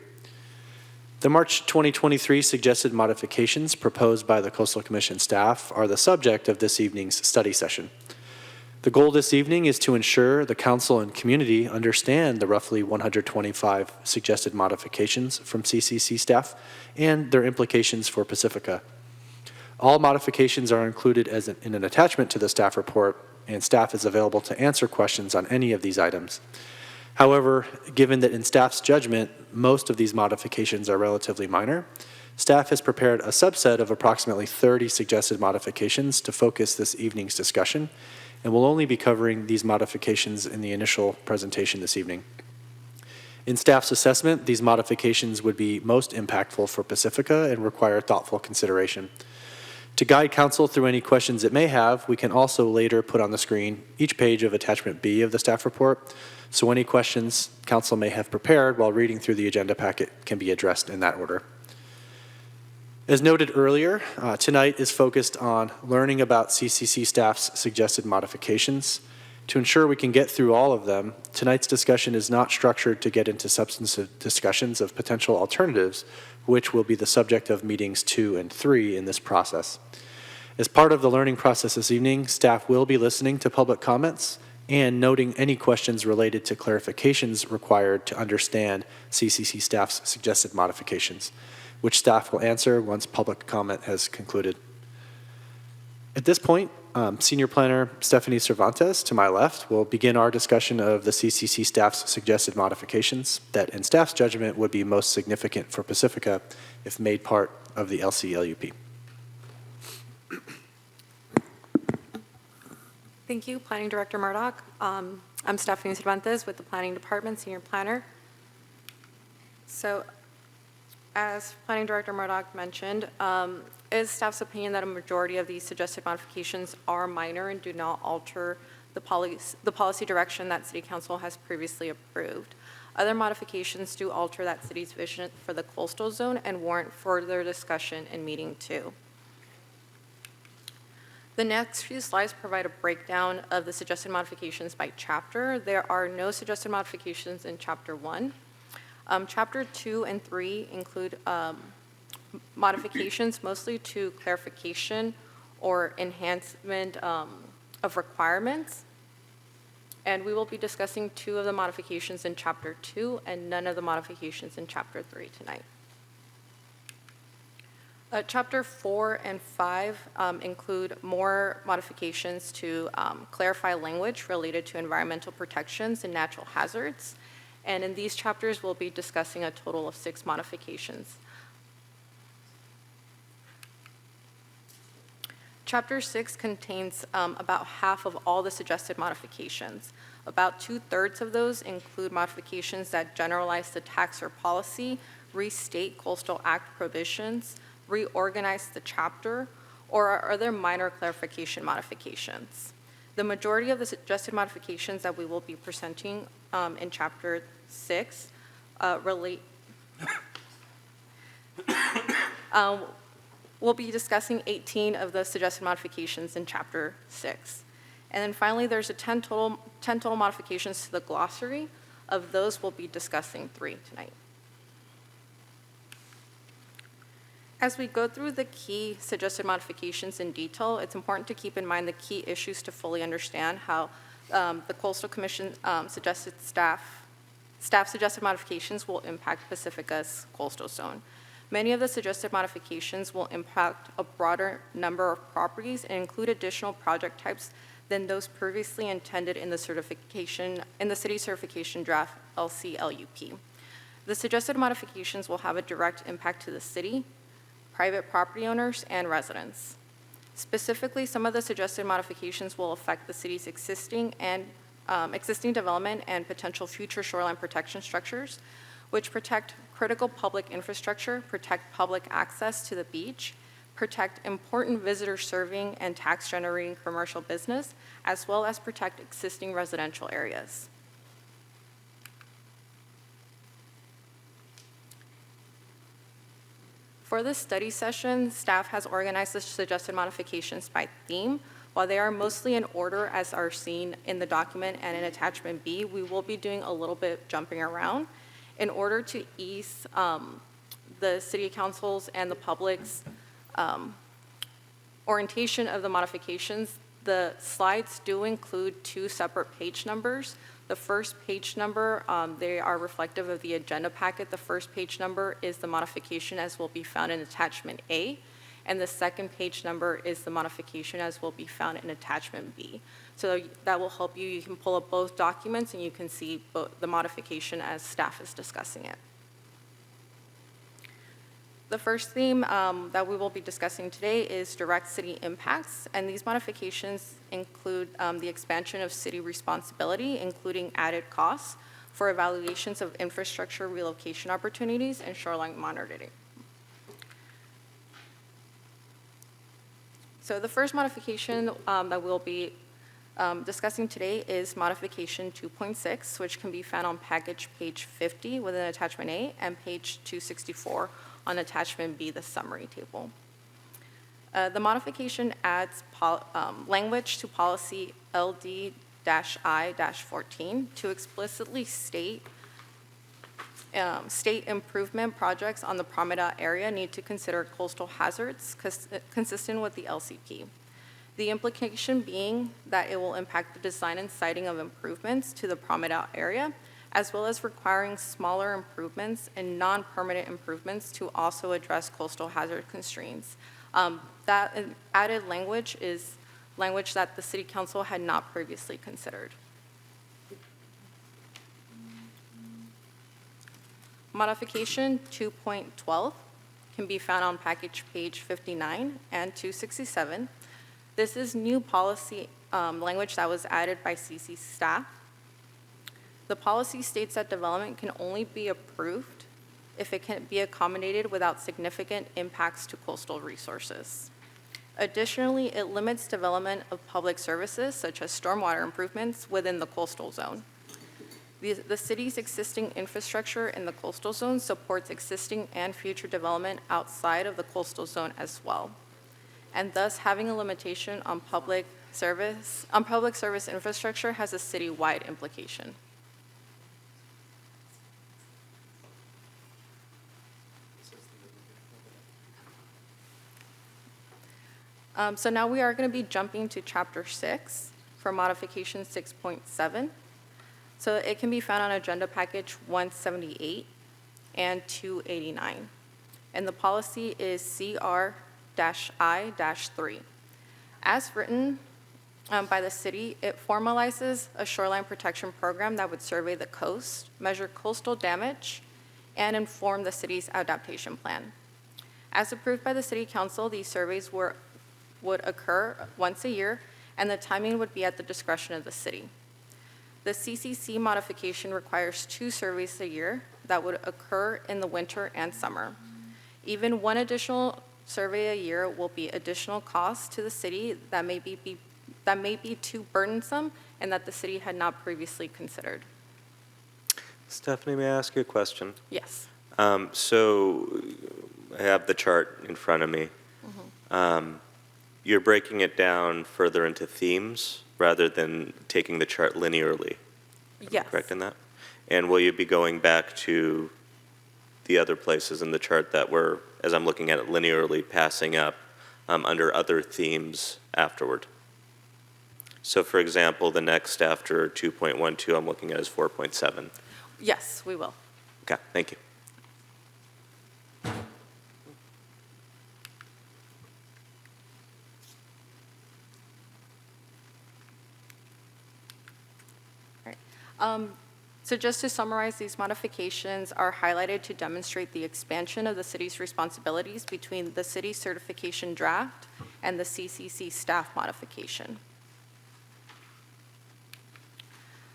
The March 2023 suggested modifications proposed by the Coastal Commission staff are the subject of this evening's study session. The goal this evening is to ensure the council and community understand the roughly 125 suggested modifications from CCC staff and their implications for Pacifica. All modifications are included in an attachment to the staff report, and staff is available to answer questions on any of these items. However, given that in staff's judgment, most of these modifications are relatively minor, staff has prepared a subset of approximately 30 suggested modifications to focus this evening's discussion, and we'll only be covering these modifications in the initial presentation this evening. In staff's assessment, these modifications would be most impactful for Pacifica and require thoughtful consideration. To guide council through any questions it may have, we can also later put on the screen each page of attachment B of the staff report, so any questions council may have prepared while reading through the agenda packet can be addressed in that order. As noted earlier, tonight is focused on learning about CCC staff's suggested modifications. To ensure we can get through all of them, tonight's discussion is not structured to get into substantive discussions of potential alternatives, which will be the subject of meetings 2 and 3 in this process. As part of the learning process this evening, staff will be listening to public comments and noting any questions related to clarifications required to understand CCC staff's suggested modifications, which staff will answer once public comment has concluded. At this point, Senior Planner Stephanie Cervantes, to my left, will begin our discussion of the CCC staff's suggested modifications that, in staff's judgment, would be most significant for Pacifica if made part of the LCLUP. Thank you, Planning Director Murdoch. I'm Stephanie Cervantes with the Planning Department, Senior Planner. So, as Planning Director Murdoch mentioned, it is staff's opinion that a majority of these suggested modifications are minor and do not alter the policy direction that City Council has previously approved. Other modifications do alter that city's vision for the coastal zone and warrant further discussion in meeting 2. The next few slides provide a breakdown of the suggested modifications by chapter. There are no suggested modifications in Chapter 1. Chapter 2 and 3 include modifications mostly to clarification or enhancement of requirements. And we will be discussing 2 of the modifications in Chapter 2 and none of the modifications in Chapter 3 tonight. Chapter 4 and 5 include more modifications to clarify language related to environmental protections and natural hazards. And in these chapters, we'll be discussing a total of 6 modifications. Chapter 6 contains about half of all the suggested modifications. About 2/3 of those include modifications that generalize the tax or policy, restate Coastal Act provisions, reorganize the chapter, or are other minor clarification modifications. The majority of the suggested modifications that we will be presenting in Chapter 6 we'll be discussing 18 of the suggested modifications in Chapter 6. And then finally, there's 10 total modifications to the glossary. Of those, we'll be discussing 3 tonight. As we go through the key suggested modifications in detail, it's important to keep in mind the key issues to fully understand how the Coastal Commission staff suggested modifications will impact Pacifica's coastal zone. Many of the suggested modifications will impact a broader number of properties and include additional project types than those previously intended in the city certification draft LCLUP. The suggested modifications will have a direct impact to the city, private property owners, and residents. Specifically, some of the suggested modifications will affect the city's existing development and potential future shoreline protection structures, which protect critical public infrastructure, protect public access to the beach, protect important visitor serving and tax generating commercial business, as well as protect existing residential areas. for this study session, staff has organized the suggested modifications by theme. While they are mostly in order as are seen in the document and in attachment B, we will be doing a little bit jumping around in order to ease the city council's and the public's orientation of the modifications. The slides do include 2 separate page numbers. The first page number, they are reflective of the agenda packet. The first page number is the modification as will be found in attachment A, and the second page number is the modification as will be found in attachment B. So that will help you. You can pull up both documents and you can see the modification as staff is discussing it. The first theme that we will be discussing today is direct city impacts, and these modifications include the expansion of city responsibility, including added costs for evaluations of infrastructure relocation opportunities and shoreline monitoring. So the first modification that we'll be discussing today is modification 2.6, which can be found on package page 50 within attachment A and page 264 on attachment B, the summary table. The modification adds language to policy LD-I-14 to explicitly state state improvement projects on the Promenade area need to consider coastal hazards consistent with the LCP. The implication being that it will impact the design and siting of improvements to the Promenade area, as well as requiring smaller improvements and non-permanent improvements to also address coastal hazard constraints. That added language is language that the City Council had not previously considered. Modification 2.12 can be found on package page 59 and 267. This is new policy language that was added by CC staff. The policy states that development can only be approved if it can be accommodated without significant impacts to coastal resources. Additionally, it limits development of public services such as stormwater improvements within the coastal zone. The city's existing infrastructure in the coastal zone supports existing and future development outside of the coastal zone as well. And thus, having a limitation on public service infrastructure has a city-wide implication. So now we are going to be jumping to Chapter 6 for Modification 6.7. So it can be found on Agenda Package 178 and 289. And the policy is CR-I-3. As written by the city, it formalizes a shoreline protection program that would survey the coast, measure coastal damage, and inform the city's adaptation plan. As approved by the City Council, these surveys would occur once a year, and the timing would be at the discretion of the city. The CCC modification requires 2 surveys a year that would occur in the winter and summer. Even 1 additional survey a year will be additional costs to the city that may be too burdensome and that the city had not previously considered. Stephanie, may I ask you a question? Yes. So I have the chart in front of me. Mm-hmm. You're breaking it down further into themes rather than taking the chart linearly. Yes. Am I correct in that? And will you be going back to the other places in the chart that were, as I'm looking at it linearly, passing up under other themes afterward? So for example, the next after 2.12 I'm looking at is 4.7. Yes, we will. Okay, thank you. So just to summarize, these modifications are highlighted to demonstrate the expansion of the city's responsibilities between the city certification draft and the CCC staff modification.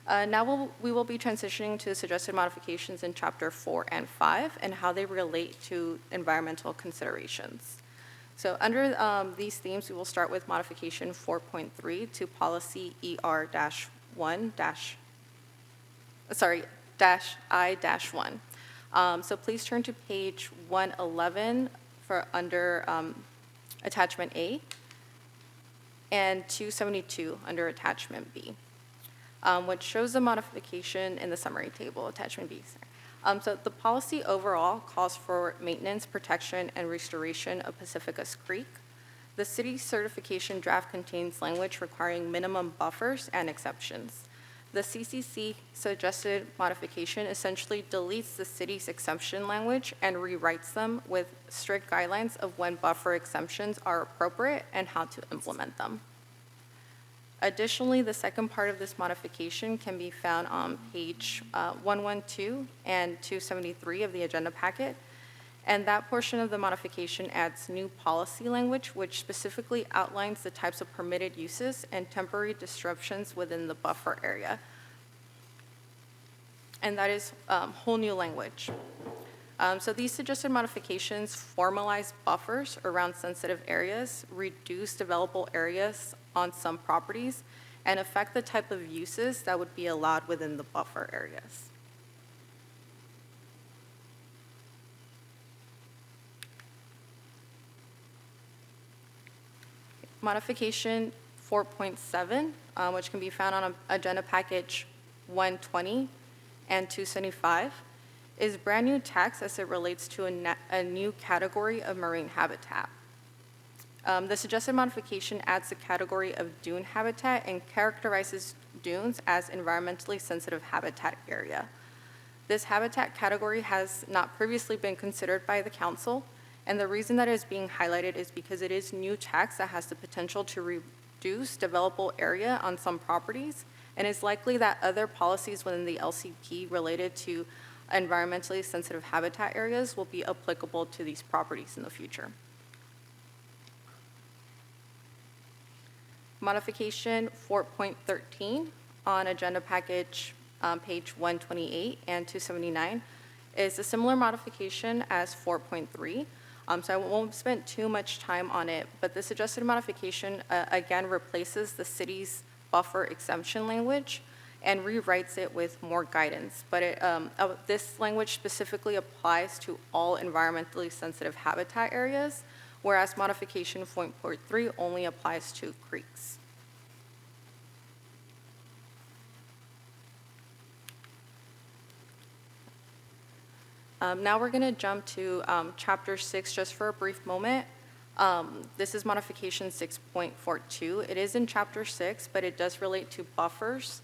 Now we will be transitioning to suggested modifications in Chapter 4 and 5 and how they relate to environmental considerations. So under these themes, we will start with modification 4.3 to policy -I-1. So please turn to page 111 for under Attachment A, and 272 under Attachment B, which shows the modification in the summary table, Attachment B. So the policy overall calls for maintenance, protection, and restoration of Pacifica's Creek. The city certification draft contains language requiring minimum buffers and exceptions. The CCC suggested modification essentially deletes the city's exemption language and rewrites them with strict guidelines of when buffer exemptions are appropriate and how to implement them. Additionally, the second part of this modification can be found on page 112 and 273 of the agenda packet. And that portion of the modification adds new policy language, which specifically outlines the types of permitted uses and temporary disruptions within the buffer area. And that is whole new language. So these suggested modifications formalize buffers around sensitive areas, reduce developable areas on some properties, and affect the type of uses that would be allowed within the buffer areas. Modification 4.7, which can be found on agenda package 120 and 275, is brand new text as it relates to a new category of marine habitat. The suggested modification adds the category of dune habitat and characterizes dunes as environmentally sensitive habitat area. This habitat category has not previously been considered by the council, and the reason that it is being highlighted is because it is new text that has the potential to reduce developable area on some properties, and it's likely that other policies within the LCP related to environmentally sensitive habitat areas will be applicable to these properties in the future. Modification 4.13 on agenda package page 128 and 279 is a similar modification as 4.3. So I won't spend too much time on it, but the suggested modification again replaces the city's buffer exemption language and rewrites it with more guidance. But this language specifically applies to all environmentally sensitive habitat areas, whereas modification 4.3 only applies to creeks. Now we're going to jump to Chapter 6 just for a brief moment. This is modification 6.42. It is in Chapter 6, but it does relate to buffers.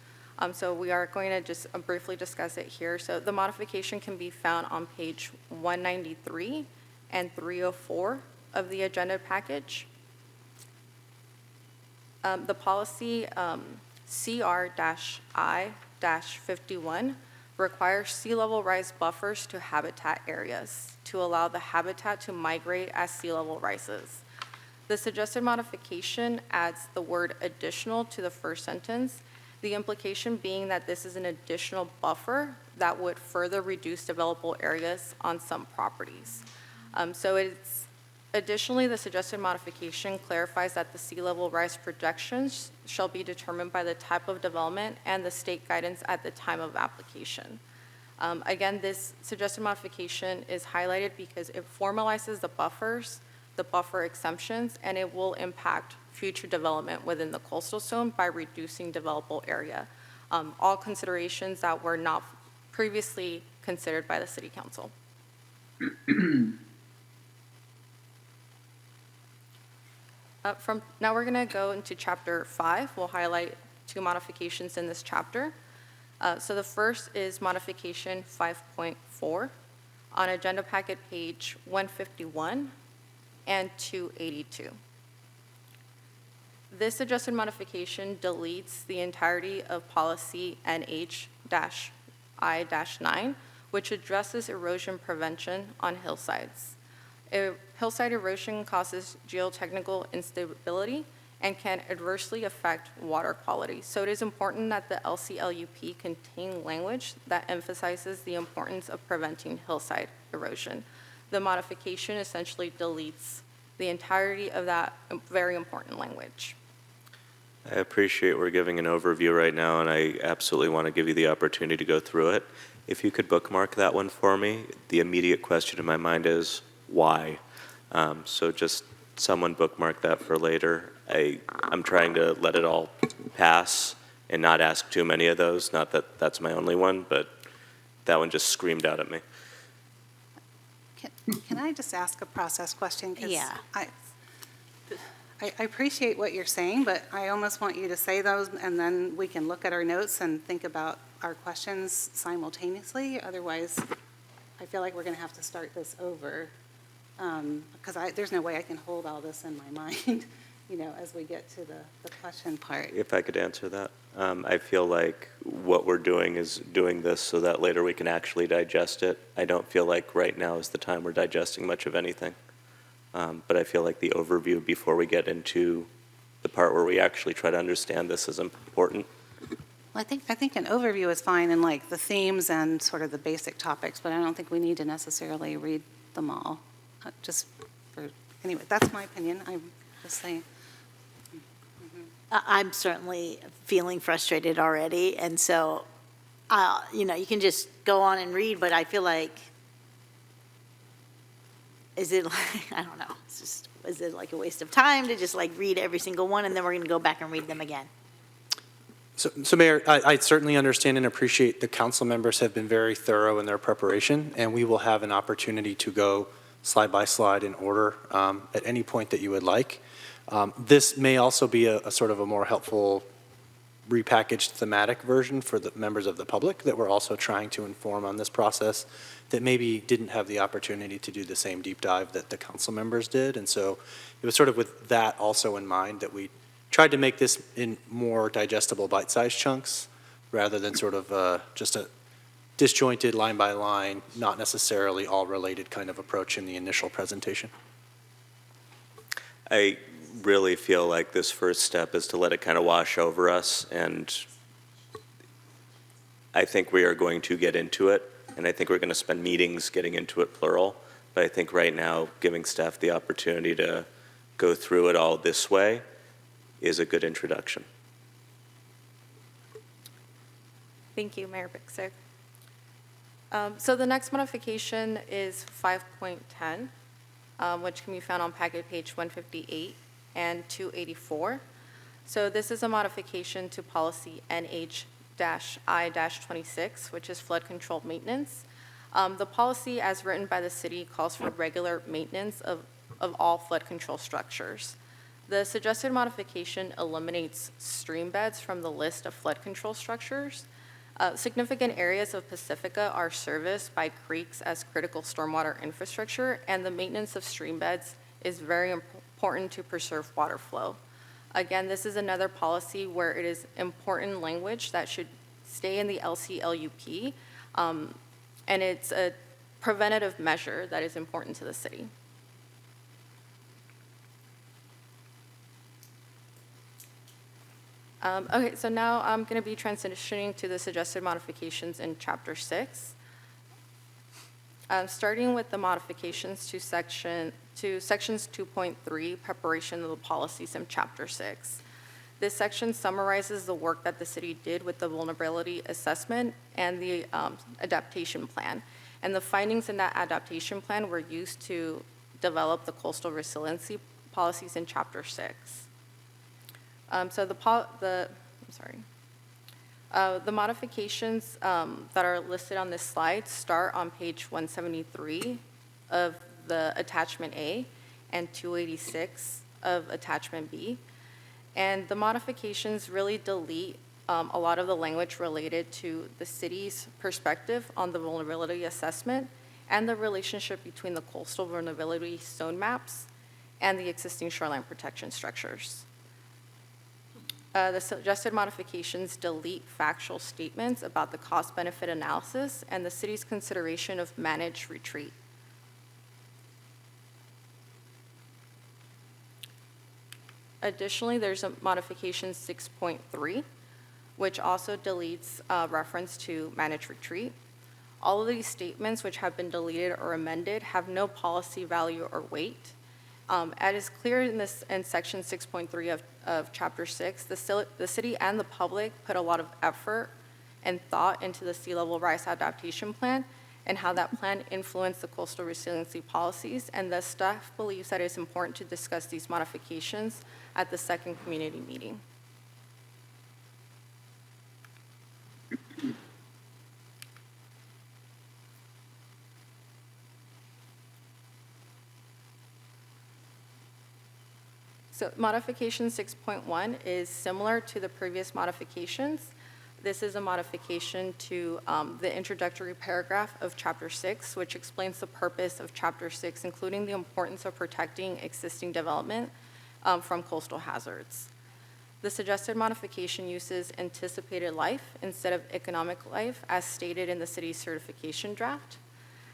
So we are going to just briefly discuss it here. So the modification can be found on page 193 and 304 of the agenda package. The policy CR-I-51 requires sea level rise buffers to habitat areas to allow the habitat to migrate as sea level rises. The suggested modification adds the word additional to the first sentence, the implication being that this is an additional buffer that would further reduce developable areas on some properties. Additionally, the suggested modification clarifies that the sea level rise projections shall be determined by the type of development and the state guidance at the time of application. Again, this suggested modification is highlighted because it formalizes the buffers, the buffer exemptions, and it will impact future development within the coastal zone by reducing developable area. All considerations that were not previously considered by the City Council. Now we're going to go into Chapter 5. We'll highlight two modifications in this chapter. So the first is modification 5.4 on agenda packet page 151 and 282. This suggested modification deletes the entirety of policy NH-I-9, which addresses erosion prevention on hillsides. Hillside erosion causes geotechnical instability and can adversely affect water quality. So it is important that the LCLUP contain language that emphasizes the importance of preventing hillside erosion. The modification essentially deletes the entirety of that very important language. I appreciate we're giving an overview right now, and I absolutely want to give you the opportunity to go through it. If you could bookmark that one for me, the immediate question in my mind is, why? So just someone bookmark that for later. I'm trying to let it all pass and not ask too many of those. Not that that's my only one, but that one just screamed out at me. Can I just ask a process question? 'Cause Yeah. I appreciate what you're saying, but I almost want you to say those, and then we can look at our notes and think about our questions simultaneously. Otherwise, I feel like we're going to have to start this over, because there's no way I can hold all this in my mind, as we get to the question part. If I could answer that. I feel like what we're doing is doing this so that later we can actually digest it. I don't feel like right now is the time we're digesting much of anything. But I feel like the overview before we get into the part where we actually try to understand this is important. Well, I think an overview is fine in like the themes and sort of the basic topics, but I don't think we need to necessarily read them all. Anyway, that's my opinion. I'm just saying. I'm certainly feeling frustrated already, and so, you can just go on and read, but I feel like, is it like, I don't know, is it like a waste of time to just like read every single one, and then we're going to go back and read them again? So Mayor, I certainly understand and appreciate the council members have been very thorough in their preparation, and we will have an opportunity to go slide by slide in order at any point that you would like. This may also be a sort of a more helpful repackaged thematic version for the members of the public that we're also trying to inform on this process that maybe didn't have the opportunity to do the same deep dive that the council members did. And so it was sort of with that also in mind that we tried to make this in more digestible bite-sized chunks rather than sort of just a disjointed line by line, not necessarily all related kind of approach in the initial presentation. I really feel like this first step is to let it kind of wash over us, and I think we are going to get into it, and I think we're going to spend meetings getting into it, plural, but I think right now giving staff the opportunity to go through it all this way is a good introduction. Thank you, Mayor Bixick. So the next modification is 5.10, which can be found on packet page 158 and 284. So this is a modification to policy NH-I-26, which is flood control maintenance. The policy as written by the city calls for regular maintenance of all flood control structures. The suggested modification eliminates stream beds from the list of flood control structures. Significant areas of Pacifica are serviced by creeks as critical stormwater infrastructure, and the maintenance of stream beds is very important to preserve water flow. Again, this is another policy where it is important language that should stay in the LCLUP, and it's a preventative measure that is important to the city. Okay, so now I'm going to be transitioning to the suggested modifications in Chapter 6. Starting with the modifications to Sections 2.3, preparation of the policies in Chapter 6. This section summarizes the work that the city did with the vulnerability assessment and the adaptation plan. And the findings in that adaptation plan were used to develop the coastal resiliency policies in Chapter 6. So the modifications that are listed on this slide start on page 173 of the attachment A and 286 of attachment B. And the modifications really delete a lot of the language related to the city's perspective on the vulnerability assessment and the relationship between the coastal vulnerability zone maps and the existing shoreline protection structures. The suggested modifications delete factual statements about the cost-benefit analysis and the city's consideration of managed retreat. Additionally, there's a modification 6.3, which also deletes reference to managed retreat. All of these statements which have been deleted or amended have no policy value or weight. As is clear in section 6.3 of chapter 6, the city and the public put a lot of effort and thought into the sea level rise adaptation plan, and how that plan influenced the coastal resiliency policies, and thus staff believes that it is important to discuss these modifications at the second community meeting. So modification 6.1 is similar to the previous modifications. This is a modification to the introductory paragraph of Chapter 6, which explains the purpose of Chapter 6, including the importance of protecting existing development from coastal hazards. The suggested modification uses anticipated life instead of economic life, as stated in the city's certification draft,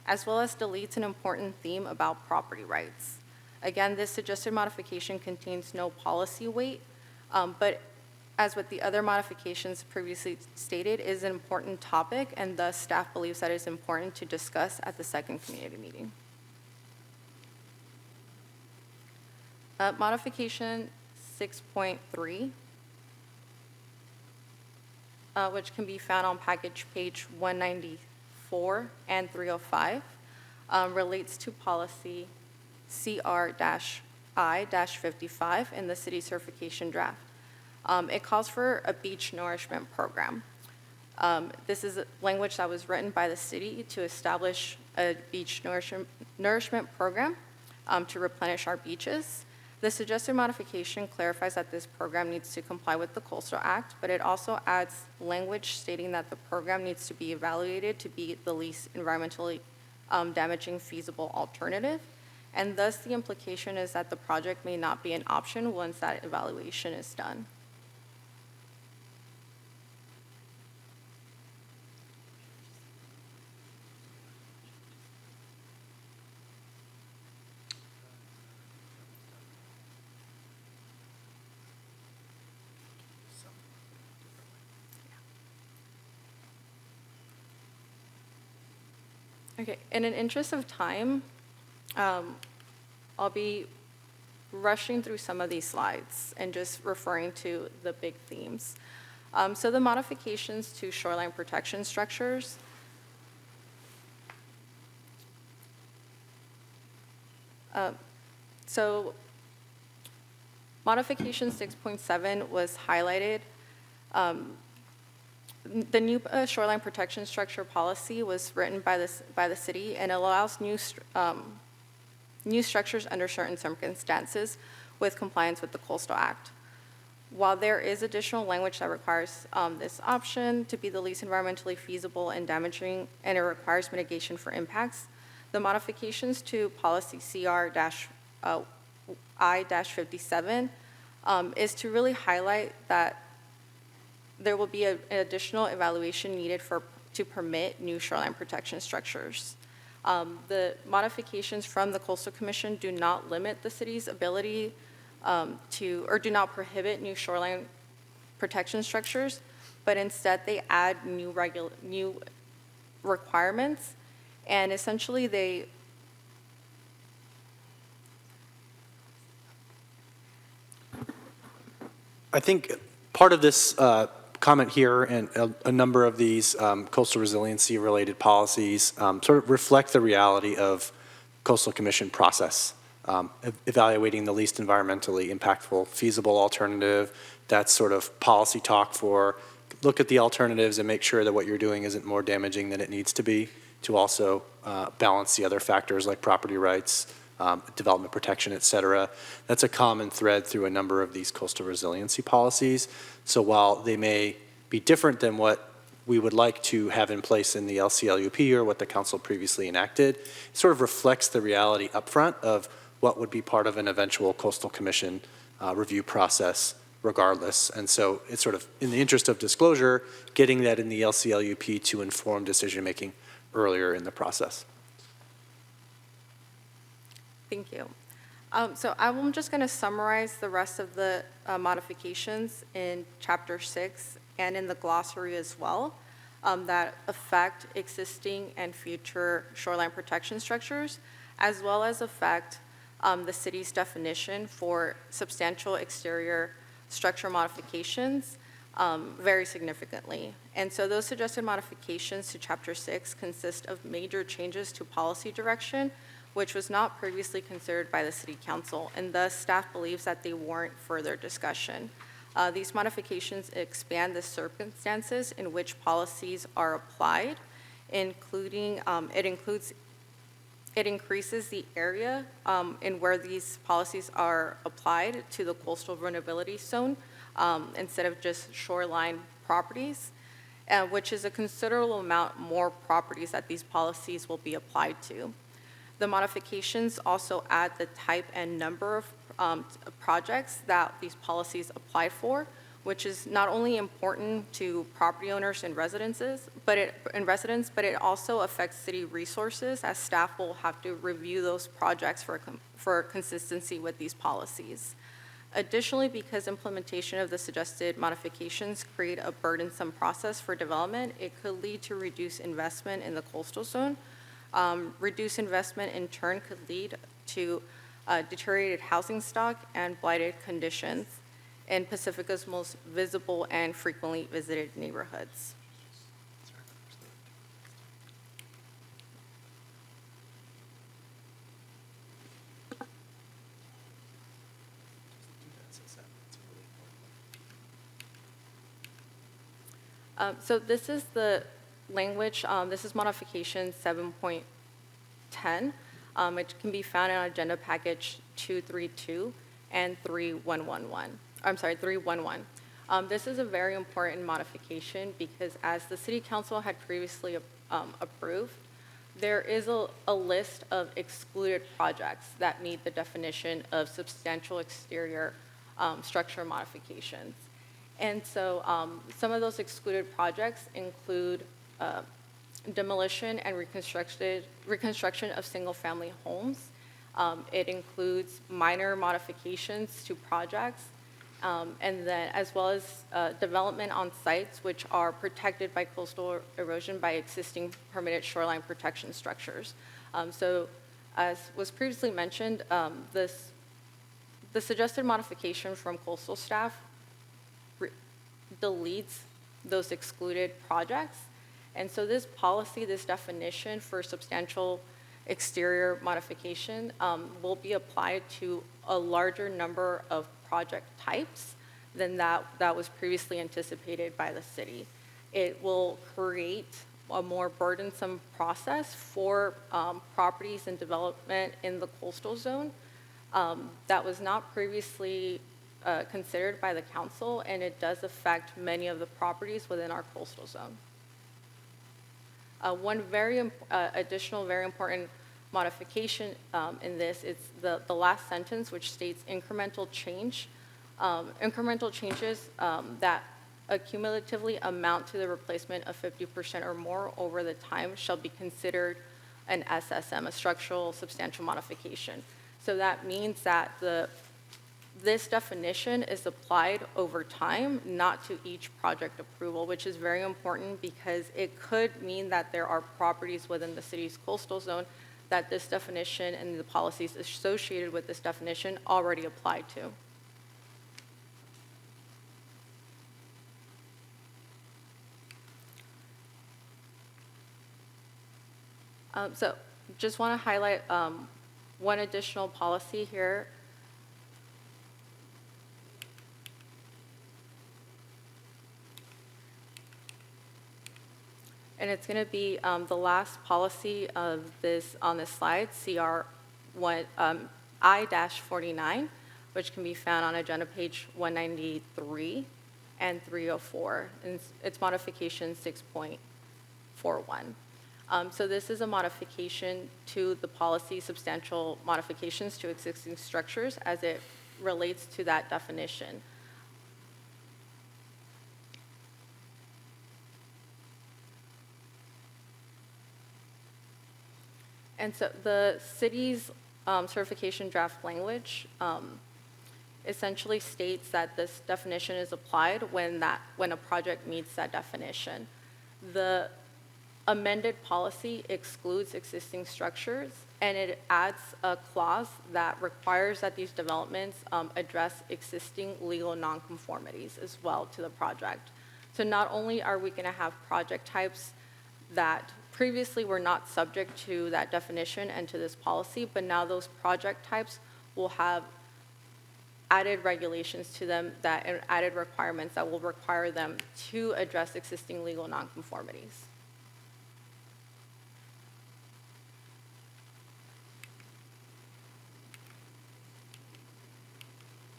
as well as deletes an important theme about property rights. Again, this suggested modification contains no policy weight, but as with the other modifications previously stated, is an important topic, and thus staff believes that it is important to discuss at the second community meeting. Modification 6.3, which can be found on package page 194 and 305, relates to policy CR-I-55 in the city certification draft. It calls for a beach nourishment program. This is language that was written by the city to establish a beach nourishment program to replenish our beaches. The suggested modification clarifies that this program needs to comply with the Coastal Act, but it also adds language stating that the program needs to be evaluated to be the least environmentally damaging feasible alternative. And thus, the implication is that the project may not be an option once that evaluation is done. Okay, in an interest of time, I'll be rushing through some of these slides and just referring to the big themes. So the modifications to shoreline protection structures. So modification 6.7 was highlighted. The new shoreline protection structure policy was written by the city and allows new structures under certain circumstances with compliance with the Coastal Act. While there is additional language that requires this option to be the least environmentally feasible and damaging, and it requires mitigation for impacts, the modifications to policy CR-I-57 is to really highlight that there will be an additional evaluation needed to permit new shoreline protection structures. The modifications from the Coastal Commission do not limit the city's ability or do not prohibit new shoreline protection structures, but instead they add new requirements, and essentially I think part of this comment here and a number of these coastal resiliency related policies sort of reflect the reality of Coastal Commission process, evaluating the least environmentally impactful feasible alternative. That's sort of policy talk for look at the alternatives and make sure that what you're doing isn't more damaging than it needs to be, to also balance the other factors like property rights, development protection, et cetera. That's a common thread through a number of these coastal resiliency policies. So while they may be different than what we would like to have in place in the LCLUP or what the council previously enacted, it sort of reflects the reality upfront of what would be part of an eventual Coastal Commission review process regardless. And so it's sort of in the interest of disclosure, getting that in the LCLUP to inform decision-making earlier in the process. Thank you. So I'm just going to summarize the rest of the modifications in Chapter 6 and in the glossary as well that affect existing and future shoreline protection structures, as well as affect the city's definition for substantial exterior structure modifications, very significantly. And so those suggested modifications to Chapter 6 consist of major changes to policy direction, which was not previously considered by the City Council, and thus staff believes that they warrant further discussion. These modifications expand the circumstances in which policies are applied, including it increases the area in where these policies are applied to the coastal vulnerability zone instead of just shoreline properties, which is a considerable amount more properties that these policies will be applied to. The modifications also add the type and number of projects that these policies apply for, which is not only important to property owners and residents, but it also affects city resources, as staff will have to review those projects for consistency with these policies. Additionally, because implementation of the suggested modifications create a burdensome process for development, it could lead to reduced investment in the coastal zone. Reduced investment in turn could lead to deteriorated housing stock and blighted conditions in Pacifica's most visible and frequently visited neighborhoods. So this is the language, this is modification 7.10. It can be found in Agenda Package 232 and 3111. I'm sorry, 311. This is a very important modification because as the City Council had previously approved, there is a list of excluded projects that meet the definition of substantial exterior structure modifications. And so some of those excluded projects include demolition and reconstruction of single-family homes. It includes minor modifications to projects, and then as well as development on sites which are protected by coastal erosion by existing permitted shoreline protection structures. So as was previously mentioned, the suggested modification from coastal staff deletes those excluded projects. And so this policy, this definition for substantial exterior modification will be applied to a larger number of project types than that was previously anticipated by the city. It will create a more burdensome process for properties and development in the coastal zone that was not previously considered by the council, and it does affect many of the properties within our coastal zone. One additional very important modification in this is the last sentence, which states incremental changes that accumulatively amount to the replacement of 50% or more over the time shall be considered an SSM, a structural substantial modification. So that means that this definition is applied over time, not to each project approval, which is very important because it could mean that there are properties within the city's coastal zone that this definition and the policies associated with this definition already apply to. So just want to highlight one additional policy here. And it's going to be the last policy of this on this slide, CR I-49, which can be found on agenda page 193 and 304. And it's modification 6.41. So this is a modification to the policy, substantial modifications to existing structures as it relates to that definition. And so the city's certification draft language essentially states that this definition is applied when a project meets that definition. The amended policy excludes existing structures and it adds a clause that requires that these developments address existing legal nonconformities as well to the project. So not only are we going to have project types that previously were not subject to that definition and to this policy, but now those project types will have added regulations to them and added requirements that will require them to address existing legal nonconformities.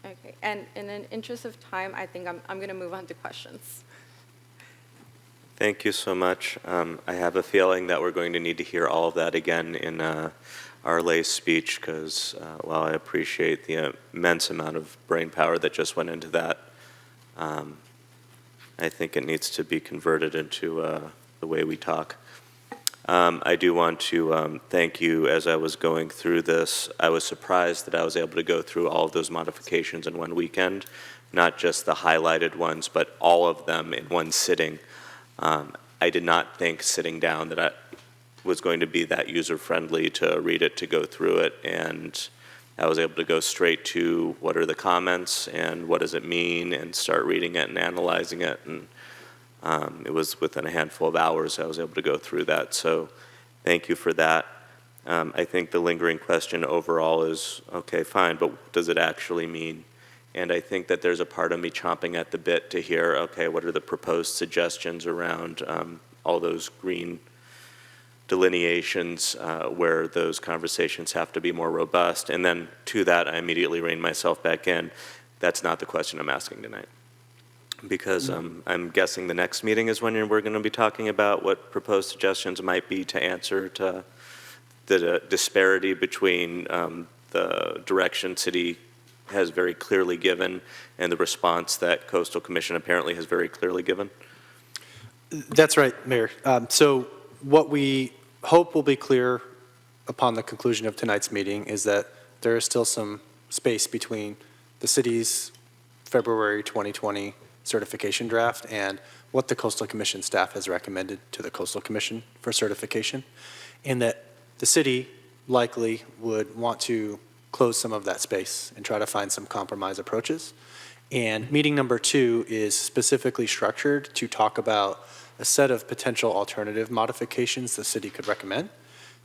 Okay, and in the interest of time, I think I'm going to move on to questions. Thank you so much. I have a feeling that we're going to need to hear all of that again in Arle's speech because while I appreciate the immense amount of brain power that just went into that, I think it needs to be converted into the way we talk. I do want to thank you. As I was going through this, I was surprised that I was able to go through all of those modifications in one weekend, not just the highlighted ones, but all of them in one sitting. I did not think sitting down that I was going to be that user-friendly to read it, to go through it, and I was able to go straight to what are the comments and what does it mean and start reading it and analyzing it. And it was within a handful of hours I was able to go through that. So thank you for that. I think the lingering question overall is, okay, fine, but what does it actually mean? And I think that there's a part of me chomping at the bit to hear, okay, what are the proposed suggestions around all those green delineations where those conversations have to be more robust. And then to that, I immediately rein myself back in. That's not the question I'm asking tonight. Because I'm guessing the next meeting is when we're going to be talking about what proposed suggestions might be to answer to the disparity between the direction city has very clearly given and the response that Coastal Commission apparently has very clearly given? That's right, Mayor. So what we hope will be clear upon the conclusion of tonight's meeting is that there is still some space between the city's February 2020 certification draft and what the Coastal Commission staff has recommended to the Coastal Commission for certification, and that the city likely would want to close some of that space and try to find some compromise approaches. And meeting number 2 is specifically structured to talk about a set of potential alternative modifications the city could recommend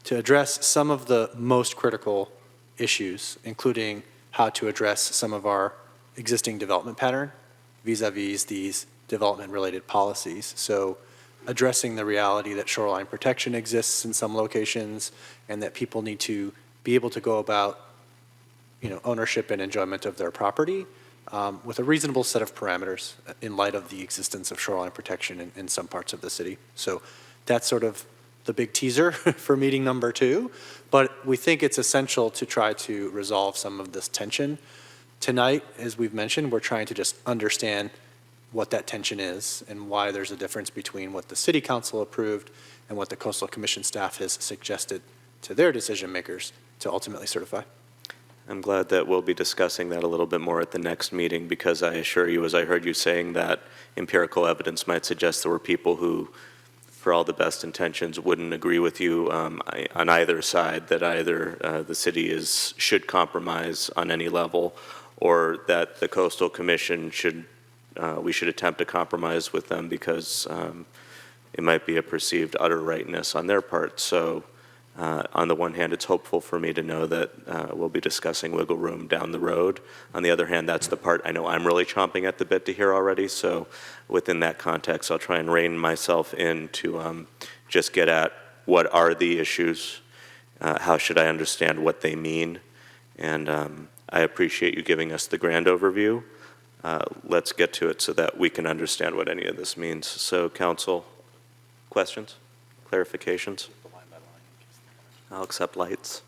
to address some of the most critical issues, including how to address some of our existing development pattern vis-a-vis these development-related policies. So addressing the reality that shoreline protection exists in some locations and that people need to be able to go about ownership and enjoyment of their property with a reasonable set of parameters in light of the existence of shoreline protection in some parts of the city. So that's sort of the big teaser for meeting number 2. But we think it's essential to try to resolve some of this tension. Tonight, as we've mentioned, we're trying to just understand what that tension is and why there's a difference between what the City Council approved and what the Coastal Commission staff has suggested to their decision makers to ultimately certify. I'm glad that we'll be discussing that a little bit more at the next meeting because I assure you, as I heard you saying that empirical evidence might suggest there were people who, for all the best intentions, wouldn't agree with you on either side, that either the city should compromise on any level or that the Coastal Commission we should attempt to compromise with them because it might be a perceived utter rightness on their part. So on the one hand, it's hopeful for me to know that we'll be discussing wiggle room down the road. On the other hand, that's the part I know I'm really chomping at the bit to hear already. So within that context, I'll try and rein myself in to just get at what are the issues, how should I understand what they mean, and I appreciate you giving us the grand overview. Let's get to it so that we can understand what any of this means. So, Council, questions, clarifications? I'll accept lights,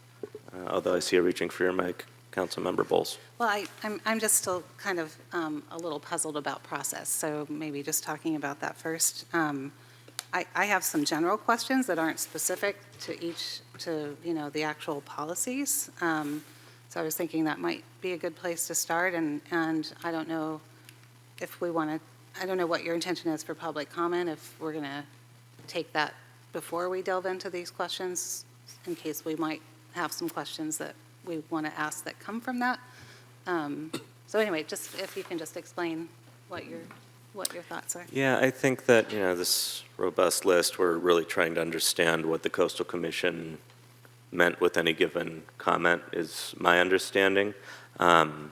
although I see you reaching for your mic. Councilmember Bowles. Well, I'm just still kind of a little puzzled about process, so maybe just talking about that first. I have some general questions that aren't specific to the actual policies. So I was thinking that might be a good place to start, and I don't know if we want to, I don't know what your intention is for public comment, if we're going to take that before we delve into these questions, in case we might have some questions that we want to ask that come from that. So anyway, just if you can just explain what your thoughts are. Yeah, I think that, this robust list, we're really trying to understand what the Coastal Commission meant with any given comment, is my understanding. I'm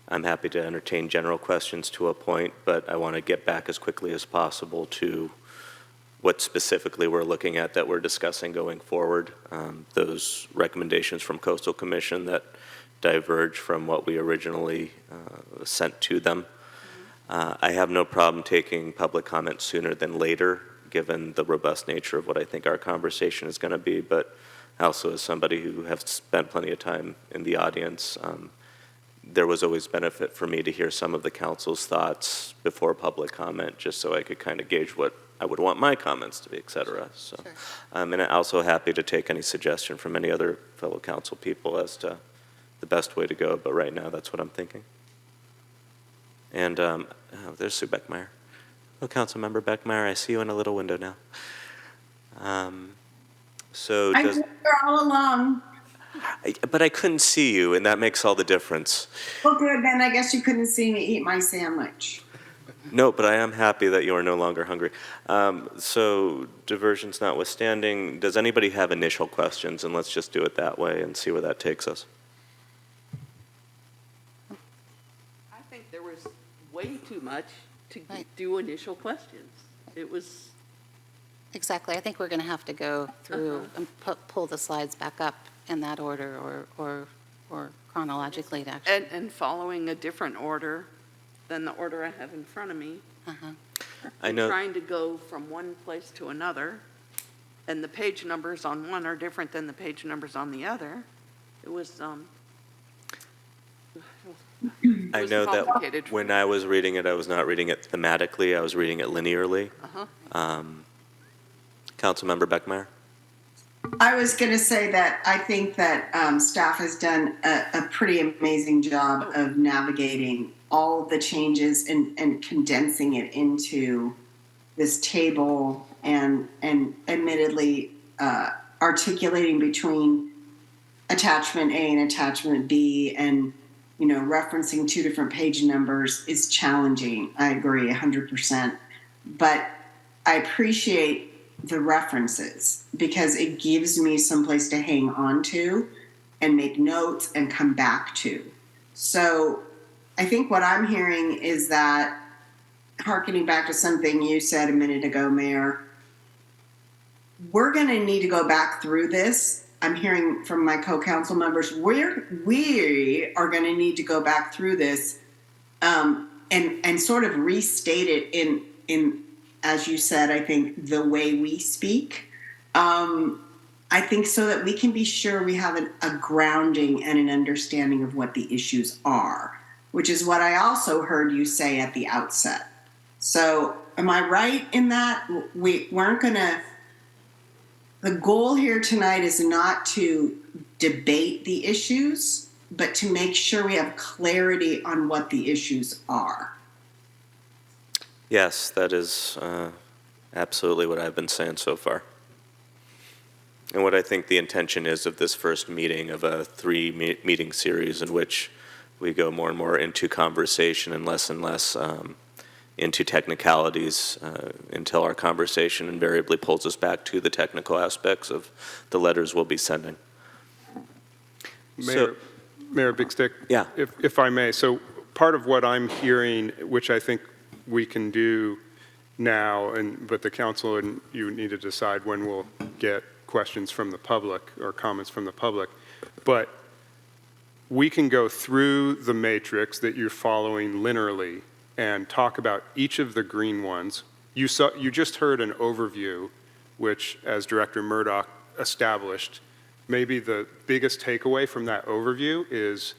happy to entertain general questions to a point, but I want to get back as quickly as possible to what specifically we're looking at that we're discussing going forward. Those recommendations from Coastal Commission that diverge from what we originally sent to them. I have no problem taking public comment sooner than later, given the robust nature of what I think our conversation is going to be, but also as somebody who has spent plenty of time in the audience, there was always benefit for me to hear some of the council's thoughts before public comment, just so I could kind of gauge what I would want my comments to be, et cetera. So, Sure. And I'm also happy to take any suggestion from any other fellow council people as to the best way to go, but right now that's what I'm thinking. And there's Sue Beckmeyer. Oh, Councilmember Beckmeyer, I see you in a little window now. So I'm does, here all along. but I couldn't see you, and that makes all the difference. Well, good, then I guess you couldn't see me eat my sandwich. No, but I am happy that you are no longer hungry. So diversions notwithstanding, does anybody have initial questions? And let's just do it that way and see where that takes us. I think there was way too much to do initial questions. It was. Exactly. I think we're going to have to go through and pull the slides back up in that order or chronologically, actually. And following a different order than the order I have in front of me. I know. Trying to go from one place to another, and the page numbers on one are different than the page numbers on the other. It was, I know that when I was reading it, I was not reading it thematically, I was reading it linearly. Councilmember Beckmeyer? I was going to say that I think that staff has done a pretty amazing job of navigating all the changes and condensing it into this table and admittedly articulating between attachment A and attachment B and referencing two different page numbers is challenging. I agree 100%. But I appreciate the references because it gives me someplace to hang on to and make notes and come back to. So I think what I'm hearing is that, hearkening back to something you said a minute ago, Mayor, we're going to need to go back through this. I'm hearing from my co-council members, we are going to need to go back through this and sort of restate it in as you said, I think the way we speak. I think so that we can be sure we have a grounding and an understanding of what the issues are, which is what I also heard you say at the outset. So am I right in that? We weren't going to, the goal here tonight is not to debate the issues, but to make sure we have clarity on what the issues are. Yes, that is absolutely what I've been saying so far. And what I think the intention is of this first meeting of a three-meeting series in which we go more and more into conversation and less into technicalities until our conversation invariably pulls us back to the technical aspects of the letters we'll be sending. Mayor Big Stick? Yeah. If I may. So part of what I'm hearing, which I think we can do now, but the council and you need to decide when we'll get questions from the public or comments from the public, but we can go through the matrix that you're following linearly and talk about each of the green ones. You just heard an overview, which, as Director Murdoch established, maybe the biggest takeaway from that overview is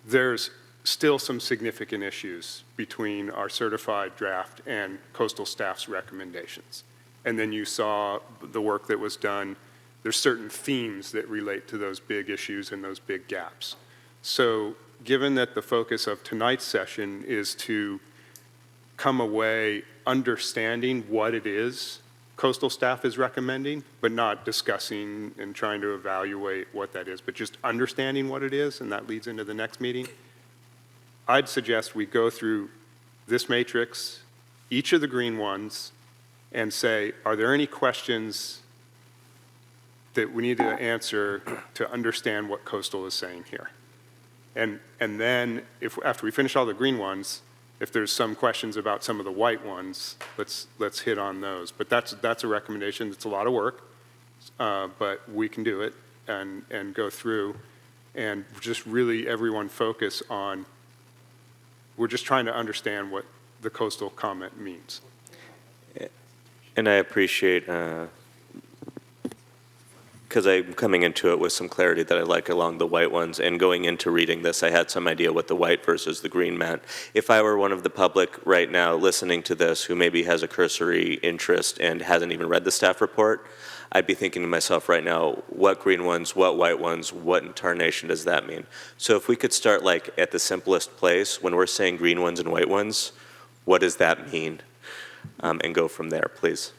there's still some significant issues between our certified draft and coastal staff's recommendations. And then you saw the work that was done. There's certain themes that relate to those big issues and those big gaps. So given that the focus of tonight's session is to come away understanding what it is coastal staff is recommending, but not discussing and trying to evaluate what that is, but just understanding what it is, and that leads into the next meeting. I'd suggest we go through this matrix, each of the green ones, and say, are there any questions that we need to answer to understand what coastal is saying here? And then, after we finish all the green ones, if there's some questions about some of the white ones, let's hit on those. But that's a recommendation. It's a lot of work, but we can do it and go through and just really everyone focus on, we're just trying to understand what the coastal comment means. And I appreciate, because I'm coming into it with some clarity that I like along the white ones, and going into reading this, I had some idea what the white versus the green meant. If I were one of the public right now listening to this who maybe has a cursory interest and hasn't even read the staff report, I'd be thinking to myself right now, what green ones, what white ones, what in tarnation does that mean? So if we could start like at the simplest place, when we're saying green ones and white ones, what does that mean? And go from there, please.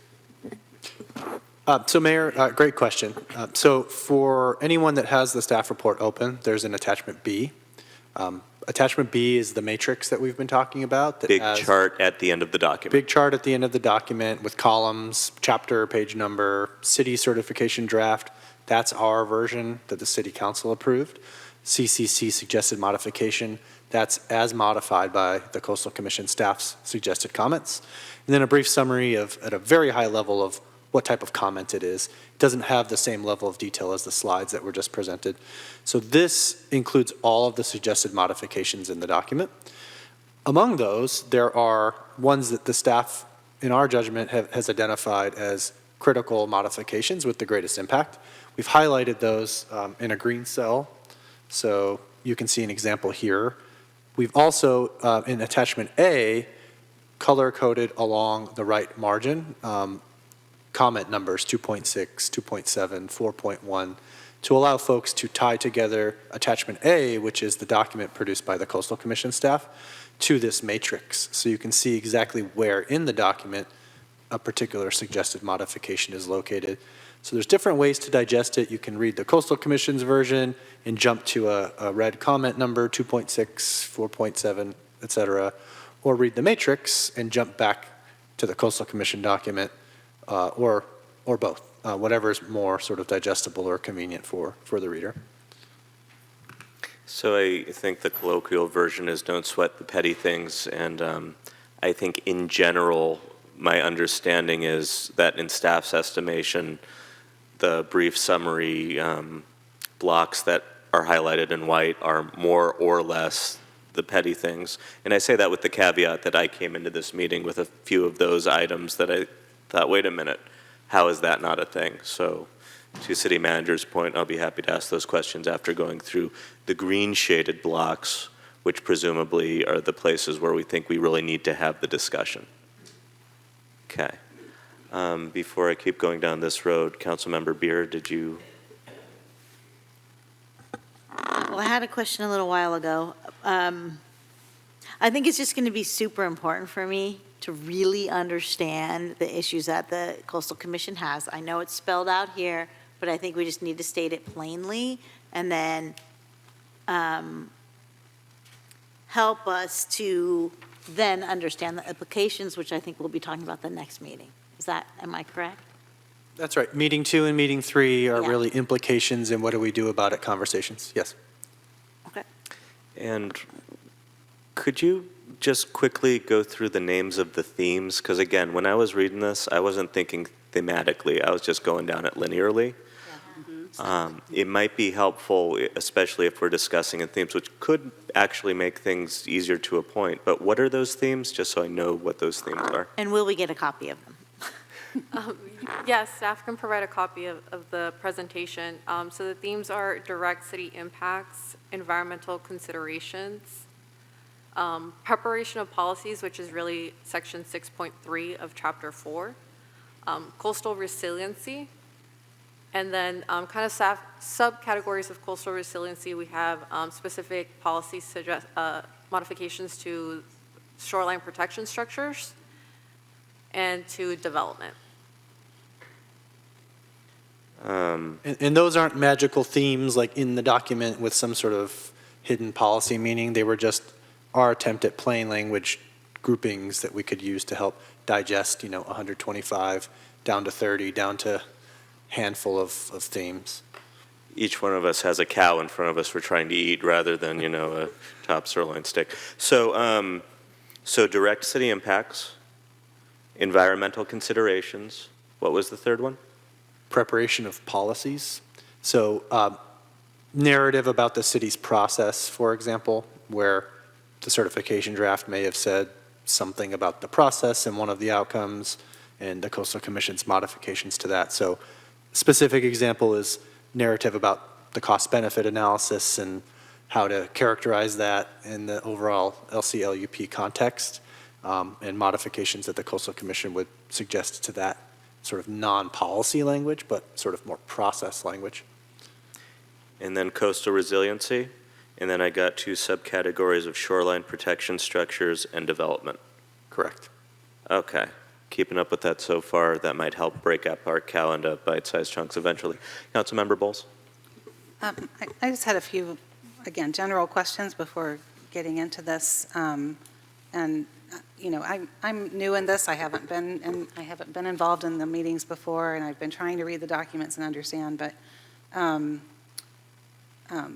So Mayor, great question. So for anyone that has the staff report open, there's an attachment B. Attachment B is the matrix that we've been talking about. That Big has chart at the end of the document. Big chart at the end of the document with columns, chapter, page number, city certification draft. That's our version that the city council approved. CCC suggested modification. That's as modified by the Coastal Commission staff's suggested comments. And then a brief summary of, at a very high level, of what type of comment it is. It doesn't have the same level of detail as the slides that were just presented. So this includes all of the suggested modifications in the document. Among those, there are ones that the staff, in our judgment, has identified as critical modifications with the greatest impact. We've highlighted those in a green cell, so you can see an example here. We've also, in attachment A, color-coded along the right margin, comment numbers 2.6, 2.7, 4.1, to allow folks to tie together attachment A, which is the document produced by the Coastal Commission staff, to this matrix. So you can see exactly where in the document a particular suggested modification is located. So there's different ways to digest it. You can read the Coastal Commission's version and jump to a red comment number, 2.6, 4.7, et cetera, or read the matrix and jump back to the Coastal Commission document, or both, whatever is more sort of digestible or convenient for the reader. So I think the colloquial version is don't sweat the petty things, and I think in general, my understanding is that in staff's estimation, the brief summary blocks that are highlighted in white are more or less the petty things. And I say that with the caveat that I came into this meeting with a few of those items that I thought, wait a minute, how is that not a thing? So to city manager's point, I'll be happy to ask those questions after going through the green shaded blocks, which presumably are the places where we think we really need to have the discussion. Okay. Before I keep going down this road, Councilmember Beer, did you? Well, I had a question a little while ago. I think it's just going to be super important for me to really understand the issues that the Coastal Commission has. I know it's spelled out here, but I think we just need to state it plainly and then help us to then understand the implications, which I think we'll be talking about the next meeting. Am I correct? That's right. Meeting 2 and meeting 3 are Yeah. really implications and what do we do about it conversations. Yes. Okay. And could you just quickly go through the names of the themes? Because again, when I was reading this, I wasn't thinking thematically. I was just going down it linearly. It might be helpful, especially if we're discussing in themes, which could actually make things easier to a point. But what are those themes, just so I know what those themes are? And will we get a copy of them? Yes, staff can provide a copy of the presentation. So the themes are direct city impacts, environmental considerations, preparation of policies, which is really section 6.3 of chapter 4, coastal resiliency, and then kind of subcategories of coastal resiliency. We have specific policy modifications to shoreline protection structures and to development. And those aren't magical themes like in the document with some sort of hidden policy meaning. They were just our attempt at plain language groupings that we could use to help digest, 125 down to 30, down to handful of themes. Each one of us has a cow in front of us we're trying to eat rather than, a top sirloin steak. So, so direct city impacts, environmental considerations. What was the third one? Preparation of policies. So narrative about the city's process, for example, where the certification draft may have said something about the process and one of the outcomes and the Coastal Commission's modifications to that. So specific example is narrative about the cost-benefit analysis and how to characterize that in the overall LCLUP context, and modifications that the Coastal Commission would suggest to that sort of non-policy language, but sort of more process language. And then coastal resiliency. And then I got 2 subcategories of shoreline protection structures and development. Correct. Okay. Keeping up with that so far, that might help break up our cow into bite-sized chunks eventually. Councilmember Bowles? I just had a few, again, general questions before getting into this. And I'm new in this. I haven't been involved in the meetings before, and I've been trying to read the documents and understand. But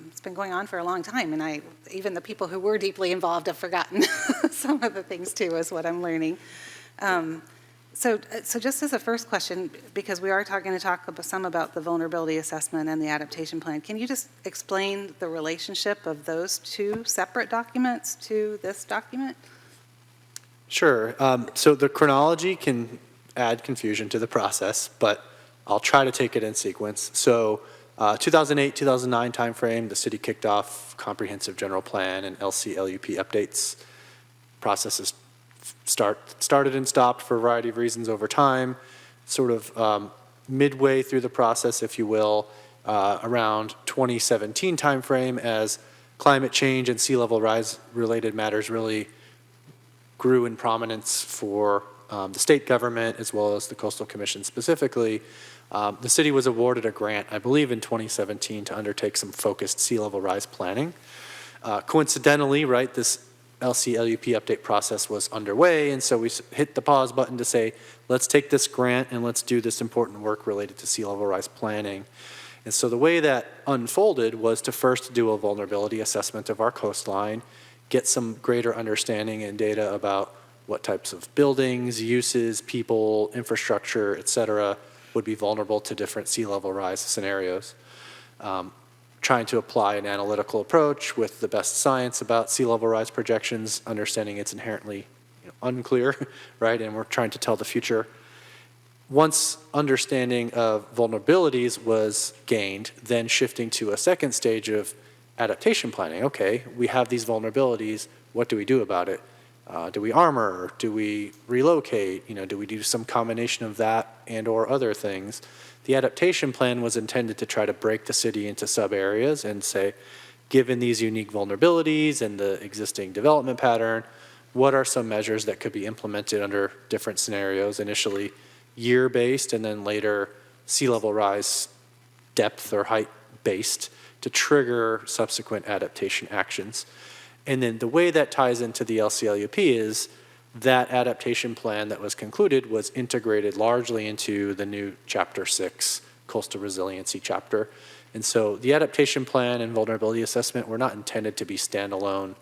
it's been going on for a long time, and even the people who were deeply involved have forgotten some of the things too, is what I'm learning. So just as a first question, because we are going to talk some about the vulnerability assessment and the adaptation plan, can you just explain the relationship of those 2 separate documents to this document? Sure. So the chronology can add confusion to the process, but I'll try to take it in sequence. So 2008, 2009 timeframe, the city kicked off comprehensive general plan and LCLUP updates. Processes started and stopped for a variety of reasons over time. Sort of midway through the process, if you will, around 2017 timeframe, as climate change and sea level rise related matters really grew in prominence for the state government as well as the Coastal Commission specifically. The city was awarded a grant, I believe in 2017, to undertake some focused sea level rise planning. Coincidentally, right, this LCLUP update process was underway, and so we hit the pause button to say, let's take this grant and let's do this important work related to sea level rise planning. And so the way that unfolded was to first do a vulnerability assessment of our coastline, get some greater understanding and data about what types of buildings, uses, people, infrastructure, et cetera, would be vulnerable to different sea level rise scenarios. Trying to apply an analytical approach with the best science about sea level rise projections, understanding it's inherently unclear, right? And we're trying to tell the future. Once understanding of vulnerabilities was gained, then shifting to a second stage of adaptation planning. Okay, we have these vulnerabilities. What do we do about it? Do we armor? Do we relocate? Do we do some combination of that and or other things? The adaptation plan was intended to try to break the city into sub-areas and say, given these unique vulnerabilities and the existing development pattern, what are some measures that could be implemented under different scenarios, initially year-based and then later sea level rise depth or height-based to trigger subsequent adaptation actions. And then the way that ties into the LCLUP is that adaptation plan that was concluded was integrated largely into the new Chapter 6 Coastal Resiliency chapter. And so the adaptation plan and vulnerability assessment were not intended to be standalone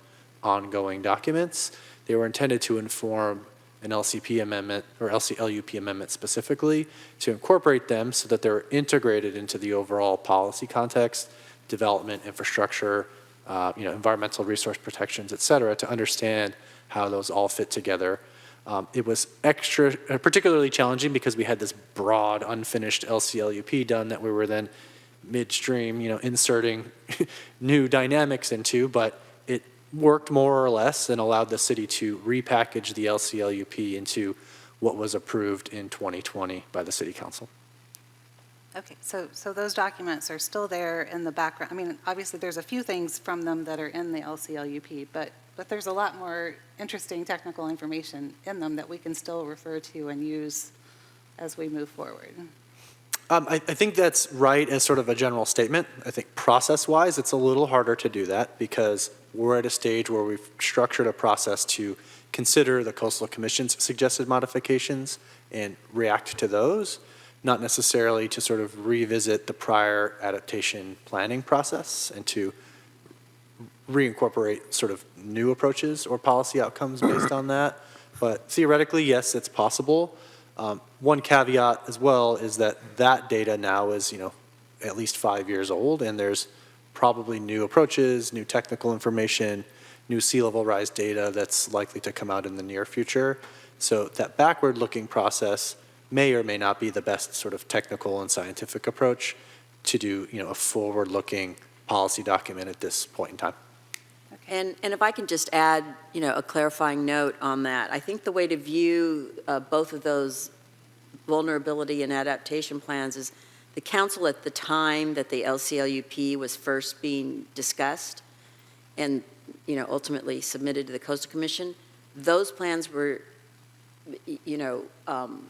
ongoing documents. They were intended to inform an LCP amendment or LCLUP amendment specifically to incorporate them so that they're integrated into the overall policy context, development, infrastructure, environmental resource protections, et cetera, to understand how those all fit together. It was particularly challenging because we had this broad, unfinished LCLUP done that we were then midstream, inserting new dynamics into, but it worked more or less and allowed the city to repackage the LCLUP into what was approved in 2020 by the City Council. Okay, so those documents are still there in the background. I mean, obviously there's a few things from them that are in the LCLUP, but there's a lot more interesting technical information in them that we can still refer to and use as we move forward. I think that's right as sort of a general statement. I think process-wise, it's a little harder to do that because we're at a stage where we've structured a process to consider the Coastal Commission's suggested modifications and react to those, not necessarily to sort of revisit the prior adaptation planning process and to reincorporate sort of new approaches or policy outcomes based on that. But theoretically, yes, it's possible. One caveat as well is that that data now is, at least 5 years old, and there's probably new approaches, new technical information, new sea level rise data that's likely to come out in the near future. So that backward-looking process may or may not be the best sort of technical and scientific approach to do, a forward-looking policy document at this point in time. And if I can just add, a clarifying note on that, I think the way to view both of those vulnerability and adaptation plans is the council at the time that the LCLUP was first being discussed and, ultimately submitted to the Coastal Commission, those plans were,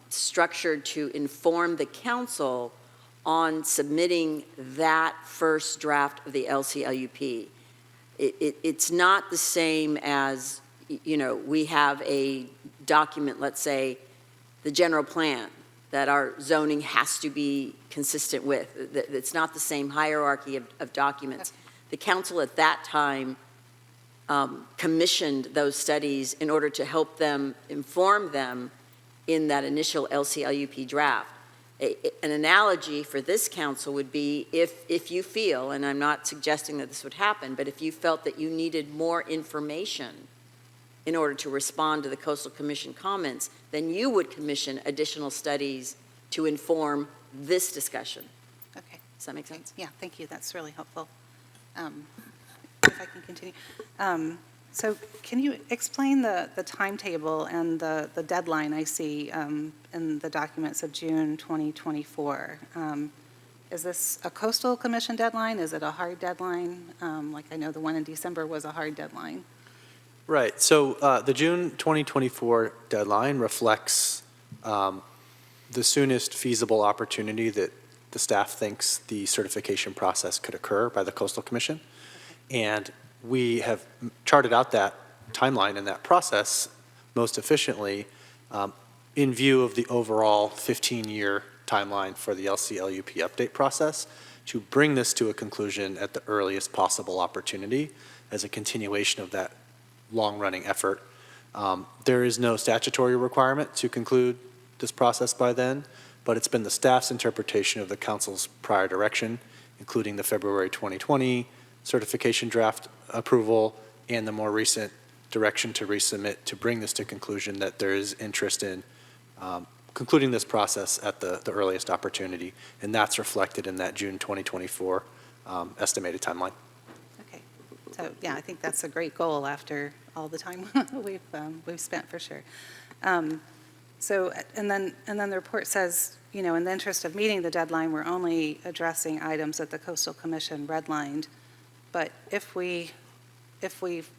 structured to inform the council on submitting that first draft of the LCLUP. It's not the same as, we have a document, let's say, the general plan that our zoning has to be consistent with. It's not the same hierarchy of documents. The council at that time commissioned those studies in order to help them, inform them in that initial LCLUP draft. An analogy for this council would be if you feel, and I'm not suggesting that this would happen, but if you felt that you needed more information in order to respond to the Coastal Commission comments, then you would commission additional studies to inform this discussion. Okay. Does that make sense? Yeah, thank you. That's really helpful. If I can continue. So can you explain the timetable and the deadline I see in the documents of June 2024? Is this a Coastal Commission deadline? Is it a hard deadline? Like I know the one in December was a hard deadline. Right. So the June 2024 deadline reflects the soonest feasible opportunity that the staff thinks the certification process could occur by the Coastal Commission. And we have charted out that timeline and that process most efficiently in view of the overall 15-year timeline for the LCLUP update process to bring this to a conclusion at the earliest possible opportunity as a continuation of that long-running effort. There is no statutory requirement to conclude this process by then, but it's been the staff's interpretation of the council's prior direction, including the February 2020 certification draft approval and the more recent direction to resubmit to bring this to conclusion that there is interest in concluding this process at the earliest opportunity, and that's reflected in that June 2024 estimated timeline. Okay. So yeah, I think that's a great goal after all the time we've spent for sure. So and then the report says, in the interest of meeting the deadline, we're only addressing items that the Coastal Commission redlined. But if we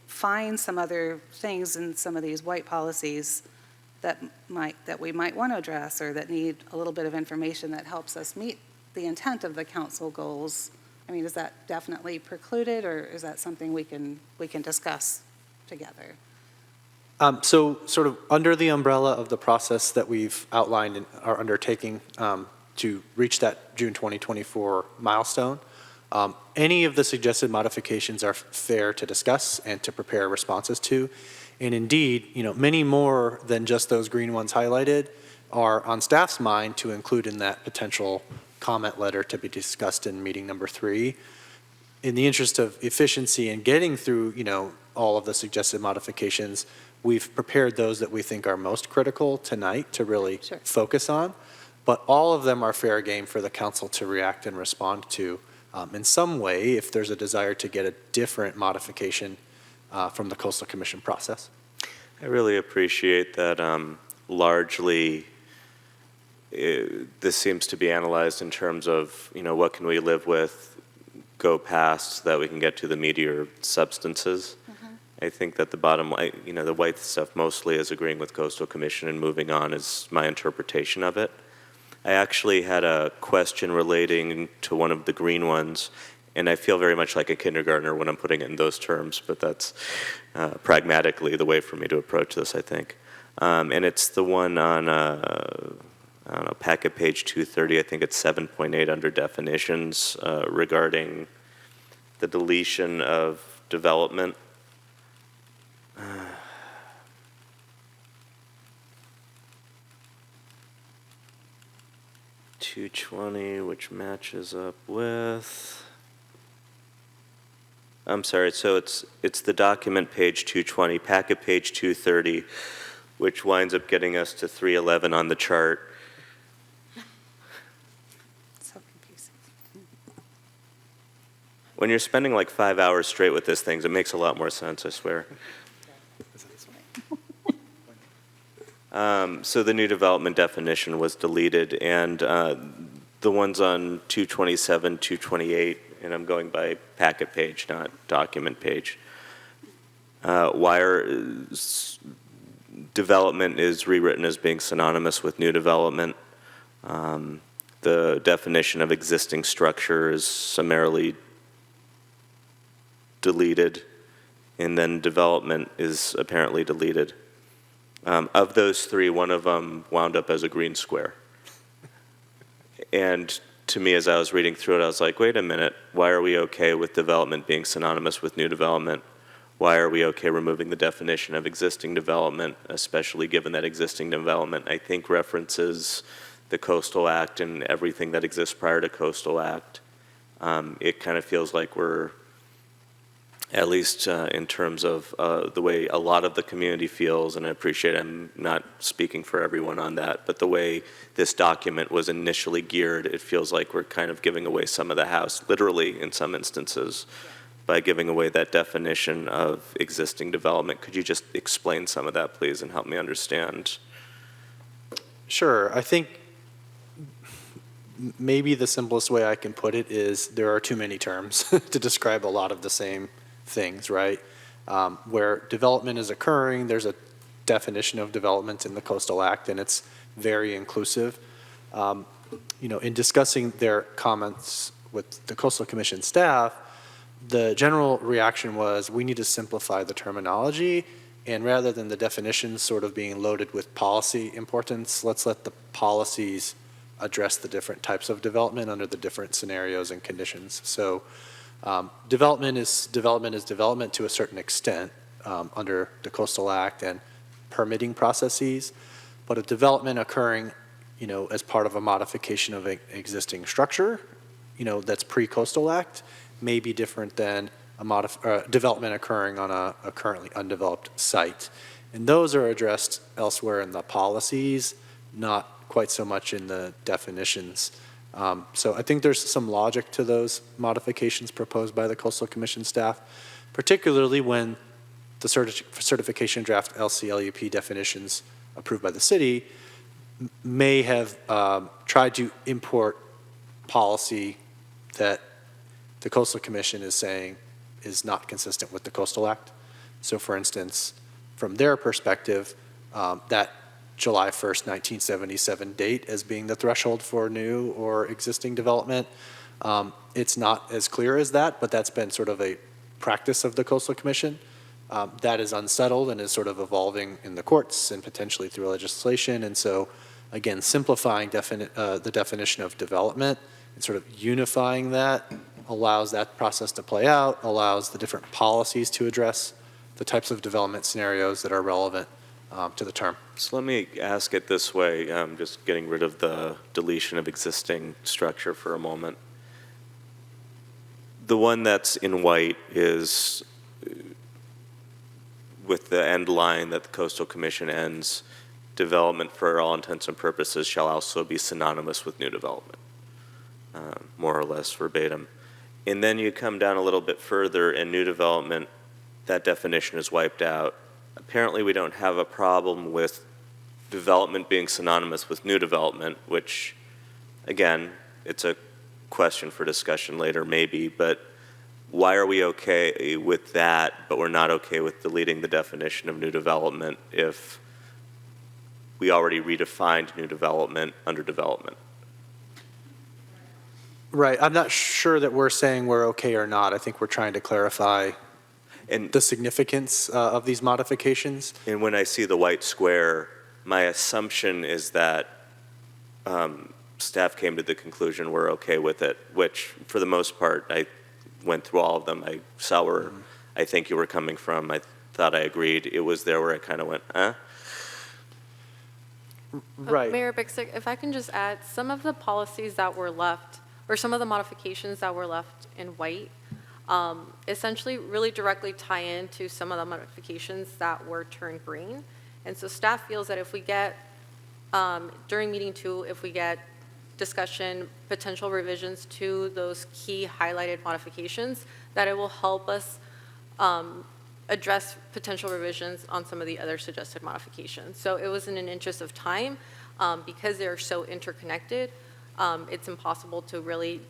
find some other things in some of these white policies that we might want to address or that need a little bit of information that helps us meet the intent of the council goals, I mean, is that definitely precluded, or is that something we can discuss together? So sort of under the umbrella of the process that we've outlined and are undertaking to reach that June 2024 milestone, any of the suggested modifications are fair to discuss and to prepare responses to. And indeed, many more than just those green ones highlighted are on staff's mind to include in that potential comment letter to be discussed in meeting number 3. In the interest of efficiency and getting through, all of the suggested modifications, we've prepared those that we think are most critical tonight to really focus on. But all of them are fair game for the council to react and respond to in some way if there's a desire to get a different modification from the Coastal Commission process. I really appreciate that largely this seems to be analyzed in terms of, what can we live with, go past, so that we can get to the meatier substances. I think that the bottom line, the white stuff mostly is agreeing with Coastal Commission and moving on is my interpretation of it. I actually had a question relating to one of the green ones, and I feel very much like a kindergartner when I'm putting it in those terms, but that's pragmatically the way for me to approach this, I think. And it's the one on, I don't know, packet page 230, I think it's 7.8 under definitions regarding the deletion of development. 220, which matches up with, I'm sorry, so it's the document page 220, packet page 230, which winds up getting us to 311 on the chart. So confusing. When you're spending like 5 hours straight with this thing, it makes a lot more sense, I swear. So the new development definition was deleted, and the ones on 227, 228, and I'm going by packet page, not document page. Development is rewritten as being synonymous with new development. The definition of existing structure is summarily deleted, and then development is apparently deleted. Of those three, one of them wound up as a green square. And to me, as I was reading through it, I was like, wait a minute, why are we okay with development being synonymous with new development? Why are we okay removing the definition of existing development, especially given that existing development, I think, references the Coastal Act and everything that exists prior to Coastal Act? It kind of feels like we're, at least in terms of the way a lot of the community feels, and I appreciate I'm not speaking for everyone on that, but the way this document was initially geared, it feels like we're kind of giving away some of the house, literally in some instances, by giving away that definition of existing development. Could you just explain some of that, please, and help me understand? Sure. I think maybe the simplest way I can put it is there are too many terms to describe a lot of the same things, right? Where development is occurring, there's a definition of development in the Coastal Act, and it's very inclusive. In discussing their comments with the Coastal Commission staff, the general reaction was we need to simplify the terminology, and rather than the definitions sort of being loaded with policy importance, let's let the policies address the different types of development under the different scenarios and conditions. So development is development to a certain extent under the Coastal Act and permitting processes, but a development occurring, as part of a modification of an existing structure, that's pre-Coastal Act, may be different than a development occurring on a currently undeveloped site. And those are addressed elsewhere in the policies, not quite so much in the definitions. So I think there's some logic to those modifications proposed by the Coastal Commission staff, particularly when the certification draft LCLUP definitions approved by the city may have tried to import policy that the Coastal Commission is saying is not consistent with the Coastal Act. So for instance, from their perspective, that July 1st, 1977 date as being the threshold for new or existing development. It's not as clear as that, but that's been sort of a practice of the Coastal Commission. That is unsettled and is sort of evolving in the courts and potentially through legislation. And so, again, simplifying the definition of development and sort of unifying that allows that process to play out, allows the different policies to address the types of development scenarios that are relevant to the term. So let me ask it this way, just getting rid of the deletion of existing structure for a moment. The one that's in white is with the end line that the Coastal Commission ends, development for all intents and purposes shall also be synonymous with new development, more or less verbatim. And then you come down a little bit further and new development, that definition is wiped out. Apparently we don't have a problem with development being synonymous with new development, which, again, it's a question for discussion later maybe, but why are we okay with that, but we're not okay with deleting the definition of new development if we already redefined new development under development? Right, I'm not sure that we're saying we're okay or not. I think we're trying to clarify the significance of these modifications. And when I see the white square, my assumption is that staff came to the conclusion we're okay with it, which for the most part, I went through all of them. I saw where I think you were coming from. I thought I agreed. It was there where I kind of went, Right. Mayor Bixick, if I can just add, some of the policies that were left, or some of the modifications that were left in white, essentially really directly tie into some of the modifications that were turned green. And so staff feels that if we get, during meeting 2, if we get discussion, potential revisions to those key highlighted modifications, that it will help us address potential revisions on some of the other suggested modifications. So it was in an interest of time, because they're so interconnected, it's impossible to really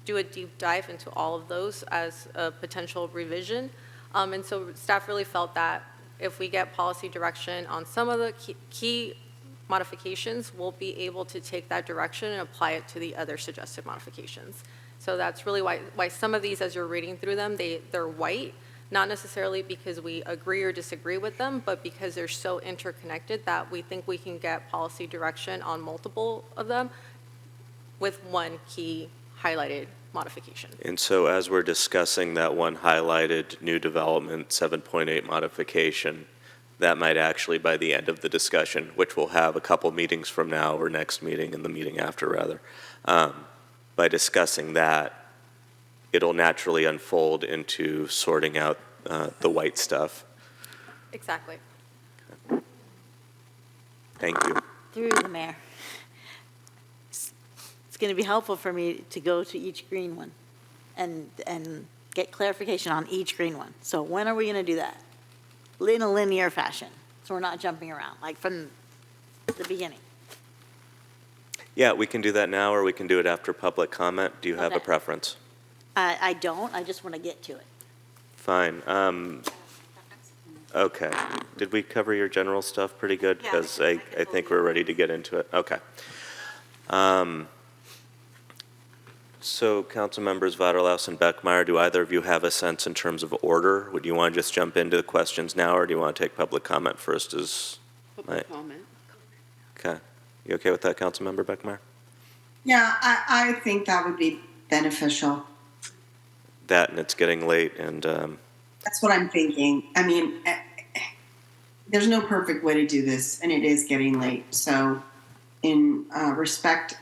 do a deep dive into all of those as a potential revision. And so staff really felt that if we get policy direction on some of the key modifications, we'll be able to take that direction and apply it to the other suggested modifications. So that's really why some of these, as you're reading through them, they're white, not necessarily because we agree or disagree with them, but because they're so interconnected that we think we can get policy direction on multiple of them with one key highlighted modification. And so as we're discussing that one highlighted new development 7.8 modification, that might actually, by the end of the discussion, which we'll have a couple meetings from now or next meeting and the meeting after rather, by discussing that, it'll naturally unfold into sorting out the white stuff. Exactly. Thank you. Through the mayor. It's going to be helpful for me to go to each green one and get clarification on each green one. So when are we going to do that? In a linear fashion, so we're not jumping around, like from the beginning. Yeah, we can do that now, or we can do it after public comment. Do you have a Okay. preference? I don't, I just want to get to it. Fine. Okay. Did we cover your general stuff pretty good? Yeah, Because I think we're ready to get into it. Okay. So council members Vaterlaus and Beckmeyer, do either of you have a sense in terms of order? Would you want to just jump into the questions now, or do you want to take public comment first? Public comment. Okay. You okay with that, Councilmember Beckmeyer? Yeah, I think that would be beneficial. That, and it's getting late, and That's what I'm thinking. I mean, there's no perfect way to do this, and it is getting late. So in respect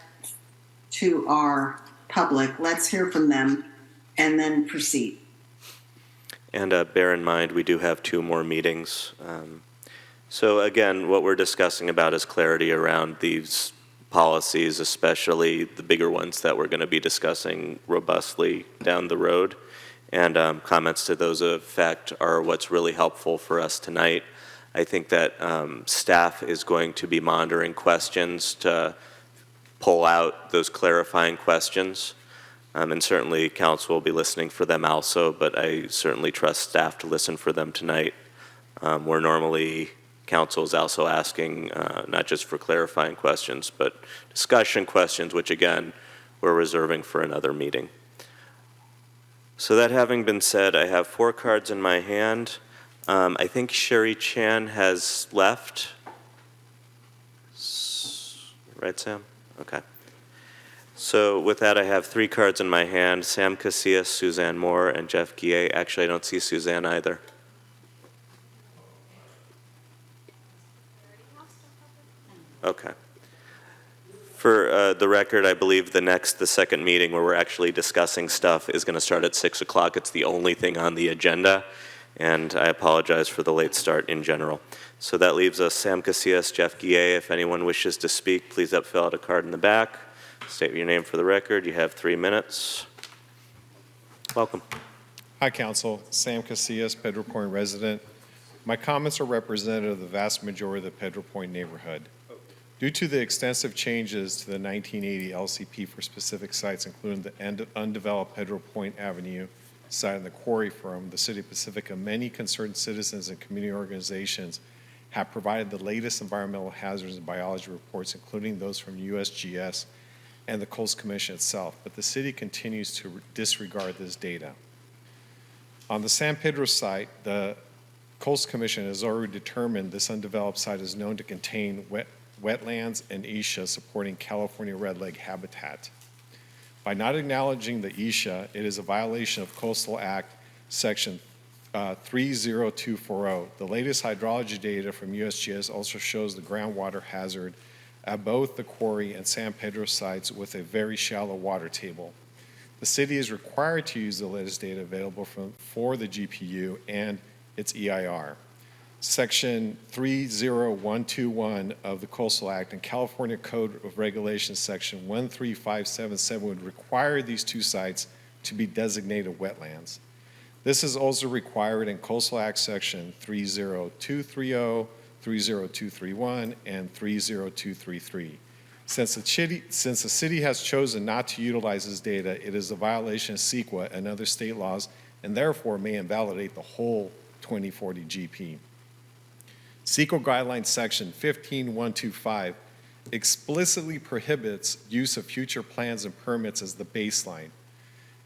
to our public, let's hear from them and then proceed. And bear in mind, we do have 2 more meetings. So again, what we're discussing about is clarity around these policies, especially the bigger ones that we're going to be discussing robustly down the road. And comments to those effect are what's really helpful for us tonight. I think that staff is going to be monitoring questions to pull out those clarifying questions. And certainly council will be listening for them also, but I certainly trust staff to listen for them tonight. Where normally council is also asking not just for clarifying questions, but discussion questions, which again, we're reserving for another meeting. So that having been said, I have 4 cards in my hand. I think Sherry Chan has left. Right, Sam? Okay. So with that, I have 3 cards in my hand: Sam Casillas, Suzanne Moore, and Jeff Guillet. Actually, I don't see Suzanne either. Okay. For the record, I believe the second meeting where we're actually discussing stuff is going to start at 6 o'clock. It's the only thing on the agenda, and I apologize for the late start in general. So that leaves us Sam Casillas, Jeff Guillet. If anyone wishes to speak, please fill out a card in the back. State your name for the record. You have 3 minutes. Welcome. Hi, Council. Sam Casillas, Pedro Point resident. My comments are representative of the vast majority of the Pedro Point neighborhood. Due to the extensive changes to the 1980 LCP for specific sites, including the undeveloped Pedro Point Avenue site and the quarry firm, the City of Pacifica, many concerned citizens and community organizations have provided the latest environmental hazards and biology reports, including those from USGS and the Coastal Commission itself, but the city continues to disregard this data. On the San Pedro site, the Coastal Commission has already determined this undeveloped site is known to contain wetlands and ESHA supporting California redleg habitat. By not acknowledging the ESHA, it is a violation of Coastal Act Section 30240. The latest hydrology data from USGS also shows the groundwater hazard at both the quarry and San Pedro sites with a very shallow water table. The city is required to use the latest data available for the GPU and its EIR. Section 30121 of the Coastal Act and California Code of Regulations Section 13577 would require these two sites to be designated wetlands. This is also required in Coastal Act Section 30230, 30231, and 30233. Since the city has chosen not to utilize this data, it is a violation of CEQA and other state laws, and therefore may invalidate the whole 2040 GP. CEQA Guidelines Section 15125 explicitly prohibits use of future plans and permits as the baseline.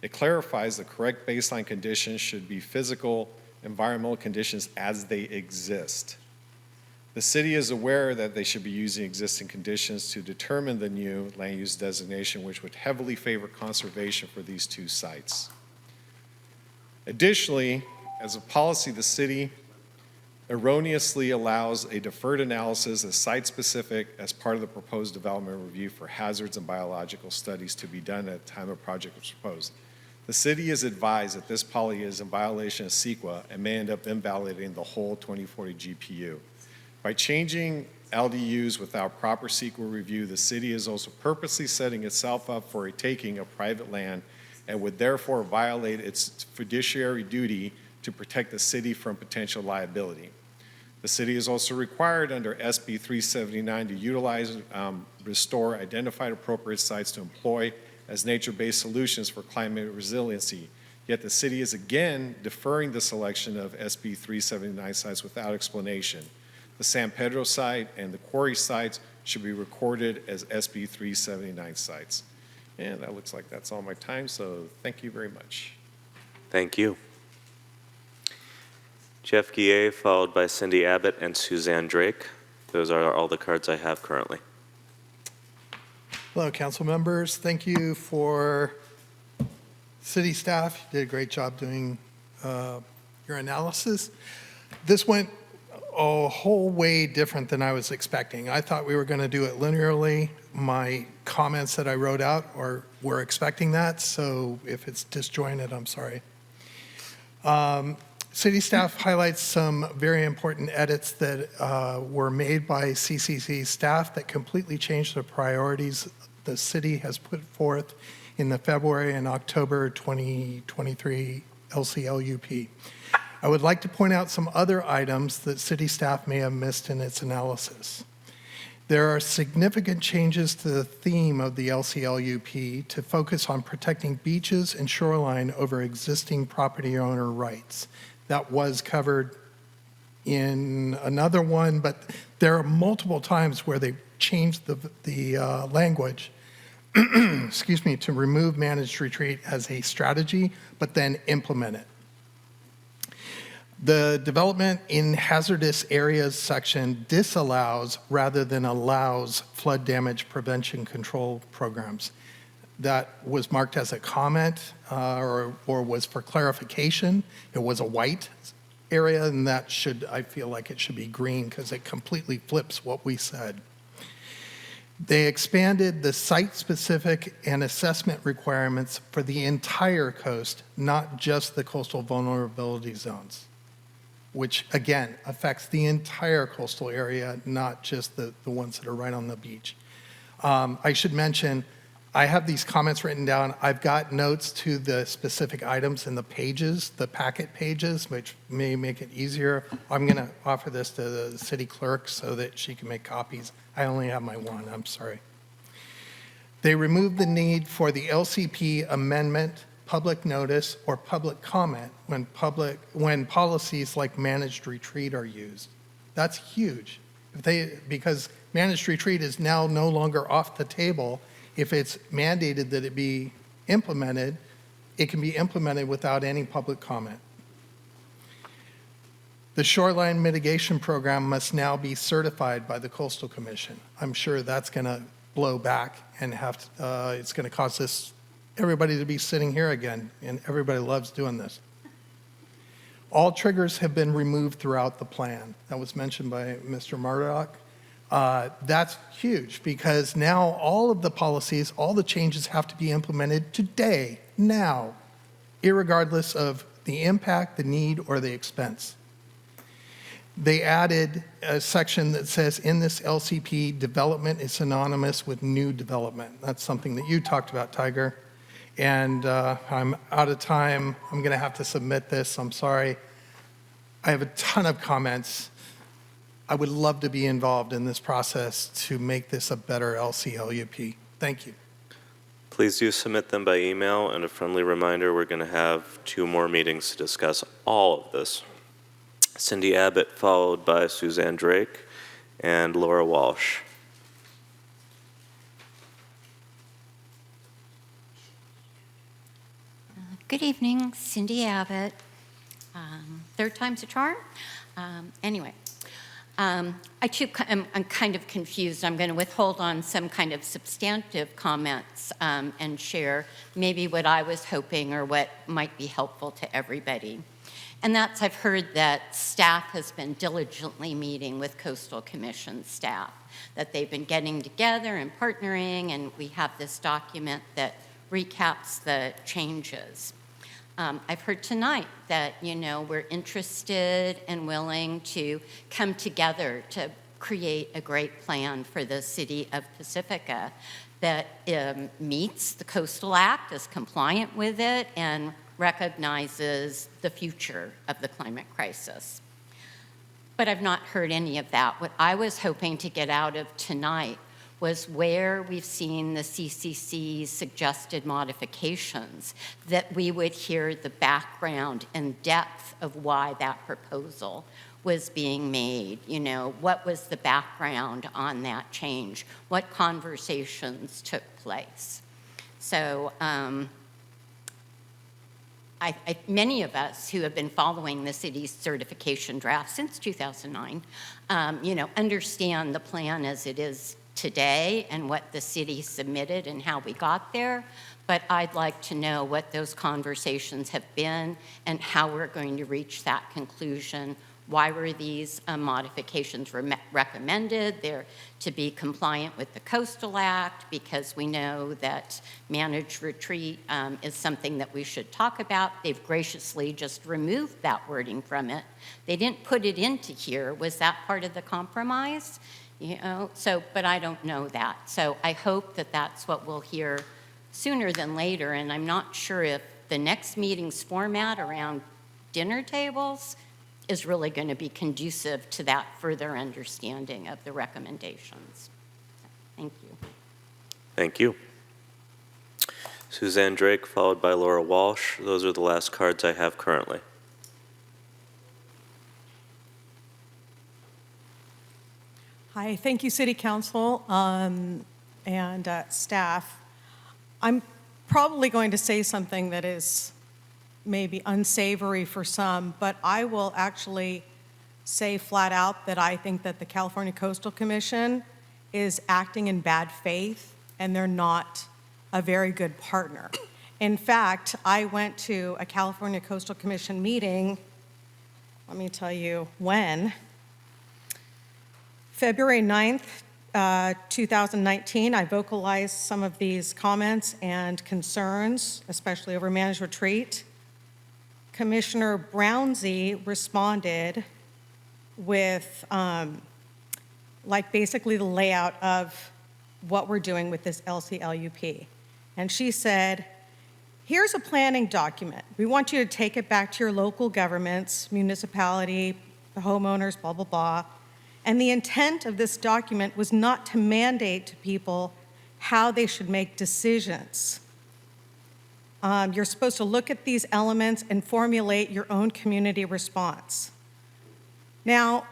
It clarifies the correct baseline conditions should be physical, environmental conditions as they exist. The city is aware that they should be using existing conditions to determine the new land use designation, which would heavily favor conservation for these two sites. Additionally, as a policy, the city erroneously allows a deferred analysis as site-specific as part of the proposed development review for hazards and biological studies to be done at the time a project was proposed. The city is advised that this policy is in violation of CEQA and may end up invalidating the whole 2040 GPU. By changing LDUs without proper CEQA review, the city is also purposely setting itself up for a taking of private land and would therefore violate its fiduciary duty to protect the city from potential liability. The city is also required under SB 379 to utilize, restore identified appropriate sites to employ as nature-based solutions for climate resiliency. Yet the city is again deferring the selection of SB 379 sites without explanation. The San Pedro site and the quarry sites should be recorded as SB 379 sites. And that looks like that's all my time, so thank you very much. Thank you. Jeff Guillet, followed by Cindy Abbott and Suzanne Drake. Those are all the cards I have currently. Hello, council members. Thank you for city staff. You did a great job doing your analysis. This went a whole way different than I was expecting. I thought we were going to do it linearly. My comments that I wrote out were expecting that, so if it's disjointed, I'm sorry. City staff highlights some very important edits that were made by CCC staff that completely changed the priorities the city has put forth in the February and October 2023 LCLUP. I would like to point out some other items that city staff may have missed in its analysis. There are significant changes to the theme of the LCLUP to focus on protecting beaches and shoreline over existing property owner rights. That was covered in another one, but there are multiple times where they changed the language excuse me, to remove managed retreat as a strategy, but then implement it. The development in hazardous areas section disallows rather than allows flood damage prevention control programs. That was marked as a comment or was for clarification. It was a white area, and that I feel like it should be green because it completely flips what we said. They expanded the site-specific and assessment requirements for the entire coast, not just the coastal vulnerability zones, which again affects the entire coastal area, not just the ones that are right on the beach. I should mention, I have these comments written down. I've got notes to the specific items in the pages, the packet pages, which may make it easier. I'm going to offer this to the city clerk so that she can make copies. I only have my one, I'm sorry. They removed the need for the LCP amendment, public notice, or public comment when policies like managed retreat are used. That's huge. Because managed retreat is now no longer off the table If it's mandated that it be implemented, it can be implemented without any public comment. The shoreline mitigation program must now be certified by the Coastal Commission. I'm sure that's going to blow back and it's going to cause everybody to be sitting here again, and everybody loves doing this. All triggers have been removed throughout the plan. That was mentioned by Mr. Murdoch. That's huge because now all of the policies, all the changes have to be implemented today, now, irregardless of the impact, the need, or the expense. They added a section that says in this LCP, development is synonymous with new development. That's something that you talked about, Tiger. And I'm out of time. I'm going to have to submit this. I'm sorry. I have a ton of comments. I would love to be involved in this process to make this a better LCLUP. Thank you. Please do submit them by email, and a friendly reminder, we're going to have 2 more meetings to discuss all of this. Cindy Abbott, followed by Suzanne Drake and Laura Walsh. Good evening, Cindy Abbott. Third time's a charm. Anyway, I'm kind of confused. I'm going to withhold on some kind of substantive comments and share maybe what I was hoping or what might be helpful to everybody. And that's, I've heard that staff has been diligently meeting with Coastal Commission staff, that they've been getting together and partnering, and we have this document that recaps the changes. I've heard tonight that, we're interested and willing to come together to create a great plan for the city of Pacifica that meets the Coastal Act, is compliant with it, and recognizes the future of the climate crisis. But I've not heard any of that. What I was hoping to get out of tonight was where we've seen the CCC's suggested modifications, that we would hear the background and depth of why that proposal was being made. What was the background on that change? What conversations took place? So, many of us who have been following the city's certification draft since 2009, understand the plan as it is today and what the city submitted and how we got there. But I'd like to know what those conversations have been and how we're going to reach that conclusion. Why were these modifications recommended? They're to be compliant with the Coastal Act because we know that managed retreat is something that we should talk about. They've graciously just removed that wording from it. They didn't put it into here. Was that part of the compromise? But I don't know that. So I hope that that's what we'll hear sooner than later. And I'm not sure if the next meeting's format around dinner tables is really going to be conducive to that further understanding of the recommendations. Thank you. Thank you. Suzanne Drake, followed by Laura Walsh. Those are the last cards I have currently. Hi, thank you, City Council and staff. I'm probably going to say something that is maybe unsavory for some, but I will actually say flat out that I think that the California Coastal Commission is acting in bad faith and they're not a very good partner. In fact, I went to a California Coastal Commission meeting, let me tell you when, February 9th, 2019, I vocalized some of these comments and concerns, especially over managed retreat. Commissioner Brownsey responded with basically the layout of what we're doing with this LCLUP. And she said, here's a planning document. We want you to take it back to your local governments, municipality, the homeowners, blah, blah, blah. And the intent of this document was not to mandate to people how they should make decisions. You're supposed to look at these elements and formulate your own community response. Now,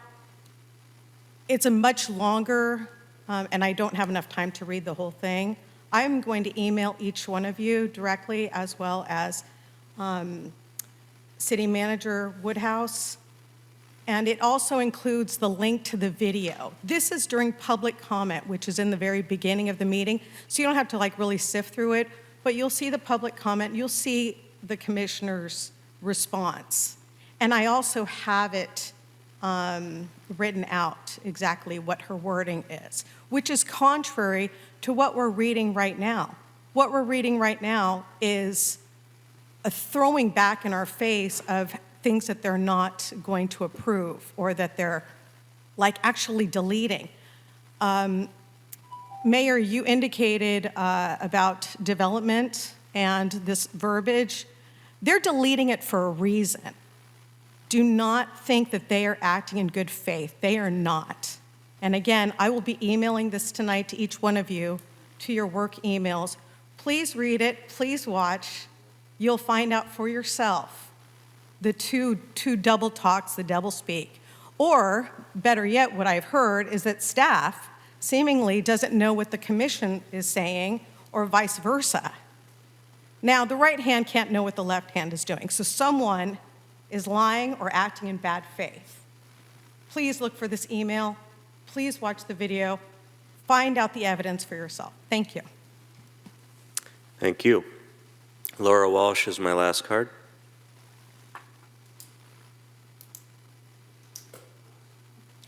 it's a much longer, and I don't have enough time to read the whole thing. I'm going to email each one of you directly, as well as City Manager Woodhouse. And it also includes the link to the video. This is during public comment, which is in the very beginning of the meeting, so you don't have to like really sift through it, but you'll see the public comment, you'll see the commissioner's response. And I also have it written out exactly what her wording is, which is contrary to what we're reading right now. What we're reading right now is a throwing back in our face of things that they're not going to approve or that they're like actually deleting. Mayor, you indicated about development and this verbiage. They're deleting it for a reason. Do not think that they are acting in good faith. They are not. And again, I will be emailing this tonight to each one of you, to your work emails. Please read it, please watch. You'll find out for yourself the two double talks, the double speak. Or, better yet, what I've heard is that staff seemingly doesn't know what the commission is saying, or vice versa. Now, the right hand can't know what the left hand is doing, so someone is lying or acting in bad faith. Please look for this email. Please watch the video. Find out the evidence for yourself. Thank you. Thank you. Laura Walsh is my last card.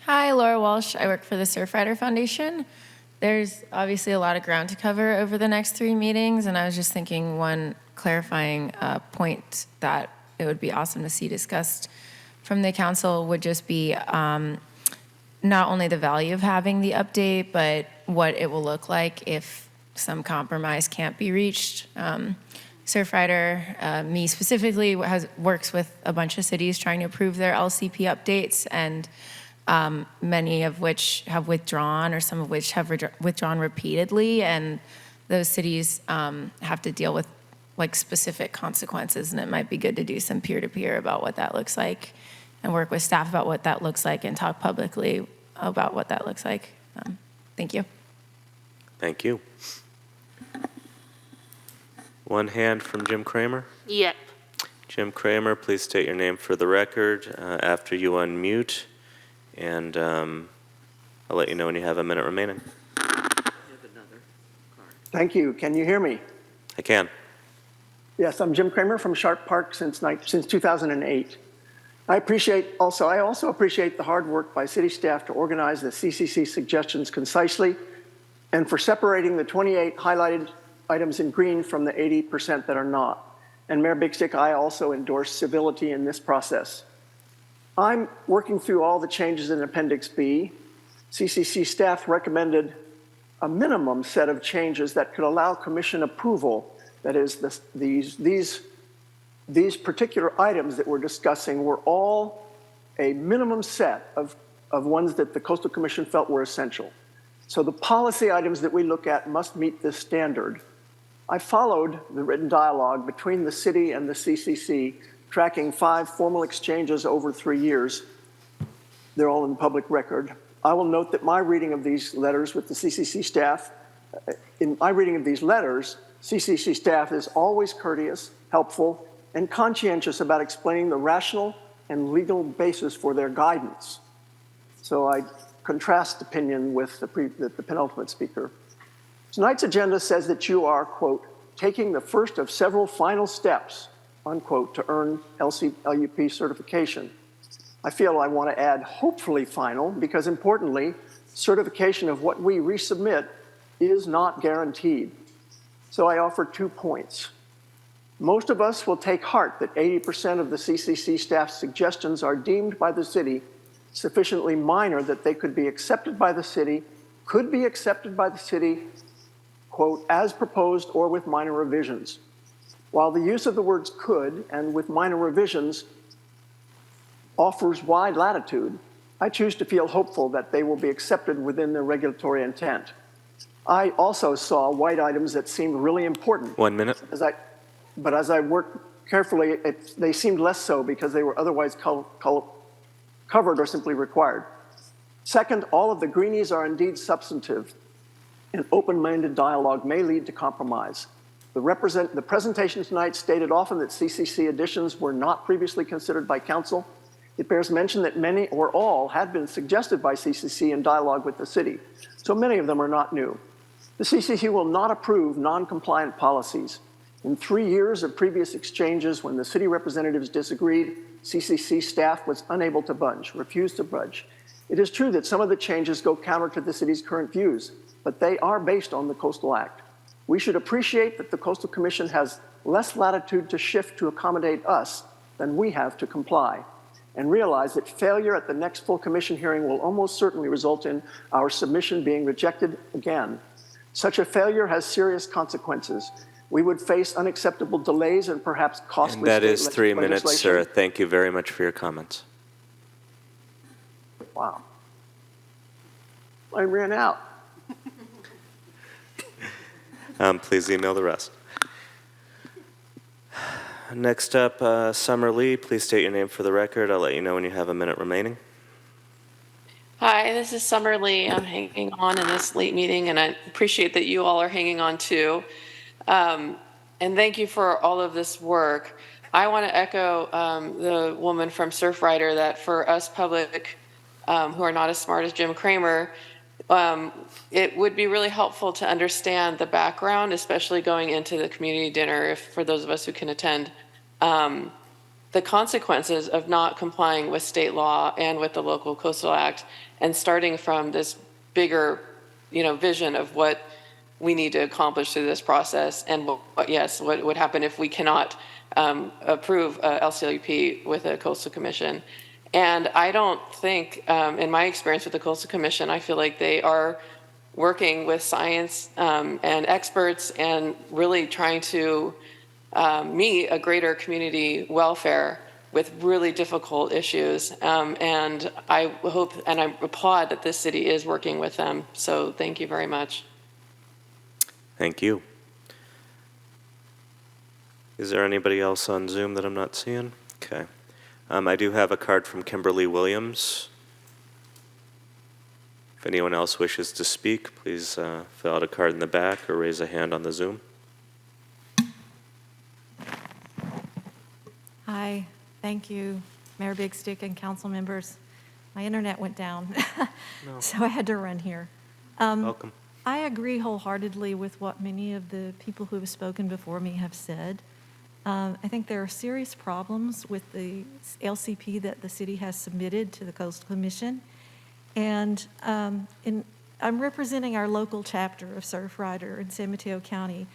Hi, Laura Walsh. I work for the Surfrider Foundation. There's obviously a lot of ground to cover over the next 3 meetings, and I was just thinking one clarifying point that it would be awesome to see discussed from the council would just be not only the value of having the update, but what it will look like if some compromise can't be reached. Surfrider, me specifically, works with a bunch of cities trying to approve their LCP updates, and many of which have withdrawn, or some of which have withdrawn repeatedly, and those cities have to deal with like specific consequences, and it might be good to do some peer-to-peer about what that looks like, and work with staff about what that looks like, and talk publicly about what that looks like. Thank you. Thank you. One hand from Jim Kramer. Yep. Jim Kramer, please state your name for the record after you unmute, and I'll let you know when you have a minute remaining. Thank you. Can you hear me? I can. Yes, I'm Jim Kramer from Sharp Park since 2008. I also appreciate the hard work by city staff to organize the CCC suggestions concisely, and for separating the 28 highlighted items in green from the 80% that are not. And Mayor Big Stick, I also endorse civility in this process. I'm working through all the changes in Appendix B. CCC staff recommended a minimum set of changes that could allow commission approval. That is, these particular items that we're discussing were all a minimum set of ones that the Coastal Commission felt were essential. So the policy items that we look at must meet this standard. I followed the written dialogue between the city and the CCC, tracking 5 formal exchanges over 3 years. They're all in the public record. I will note that my reading of these letters with the CCC staff, in my reading of these letters, CCC staff is always courteous, helpful, and conscientious about explaining the rational and legal basis for their guidance. So I contrast opinion with the penultimate speaker. Tonight's agenda says that you are, quote, taking the first of several final steps, unquote, to earn LUP certification. I feel I want to add hopefully final, because importantly, certification of what we resubmit is not guaranteed. So I offer 2 points. Most of us will take heart that 80% of the CCC staff's suggestions are deemed by the city sufficiently minor that they could be accepted by the city, quote, as proposed or with minor revisions. While the use of the words could and with minor revisions offers wide latitude, I choose to feel hopeful that they will be accepted within their regulatory intent. I also saw white items that seemed really important. 1 minute. But as I worked carefully, they seemed less so because they were otherwise covered or simply required. Second, all of the greenies are indeed substantive. and open-minded dialogue may lead to compromise. The presentation tonight stated often that CCC additions were not previously considered by council. It bears mention that many or all had been suggested by CCC in dialogue with the city, so many of them are not new. The CCC will not approve non-compliant policies. In 3 years of previous exchanges, when the city representatives disagreed, CCC staff was unable to budge, refused to budge. It is true that some of the changes go counter to the city's current views, but they are based on the Coastal Act. We should appreciate that the Coastal Commission has less latitude to shift to accommodate us than we have to comply, and realize that failure at the next full commission hearing will almost certainly result in our submission being rejected again. Such a failure has serious consequences. We would face unacceptable delays and perhaps costly And that is state 3 minutes, legislation. sir. Thank you very much for your comments. Wow. I ran out. Please email the rest. Next up, Summer Lee. Please state your name for the record. I'll let you know when you have a minute remaining. Hi, this is Summer Lee. I'm hanging on in this late meeting, and I appreciate that you all are hanging on too. And thank you for all of this work. I want to echo the woman from Surfrider that for us public who are not as smart as Jim Cramer, it would be really helpful to understand the background, especially going into the community dinner, for those of us who can attend, the consequences of not complying with state law and with the local Coastal Act, and starting from this bigger, vision of what we need to accomplish through this process, and what would happen if we cannot approve LCLUP with a Coastal Commission. And I don't think, in my experience with the Coastal Commission, I feel like they are working with science and experts and really trying to meet a greater community welfare with really difficult issues. And I hope and I applaud that this city is working with them. So thank you very much. Thank you. Is there anybody else on Zoom that I'm not seeing? Okay. I do have a card from Kimberly Williams. If anyone else wishes to speak, please fill out a card in the back or raise a hand on the Zoom. Hi, thank you, Mayor Big Stick and council members. My internet went down, so I had to run here. Welcome. I agree wholeheartedly with what many of the people who have spoken before me have said. I think there are serious problems with the LCP that the city has submitted to the Coastal Commission. And I'm representing our local chapter of Surfrider in San Mateo County.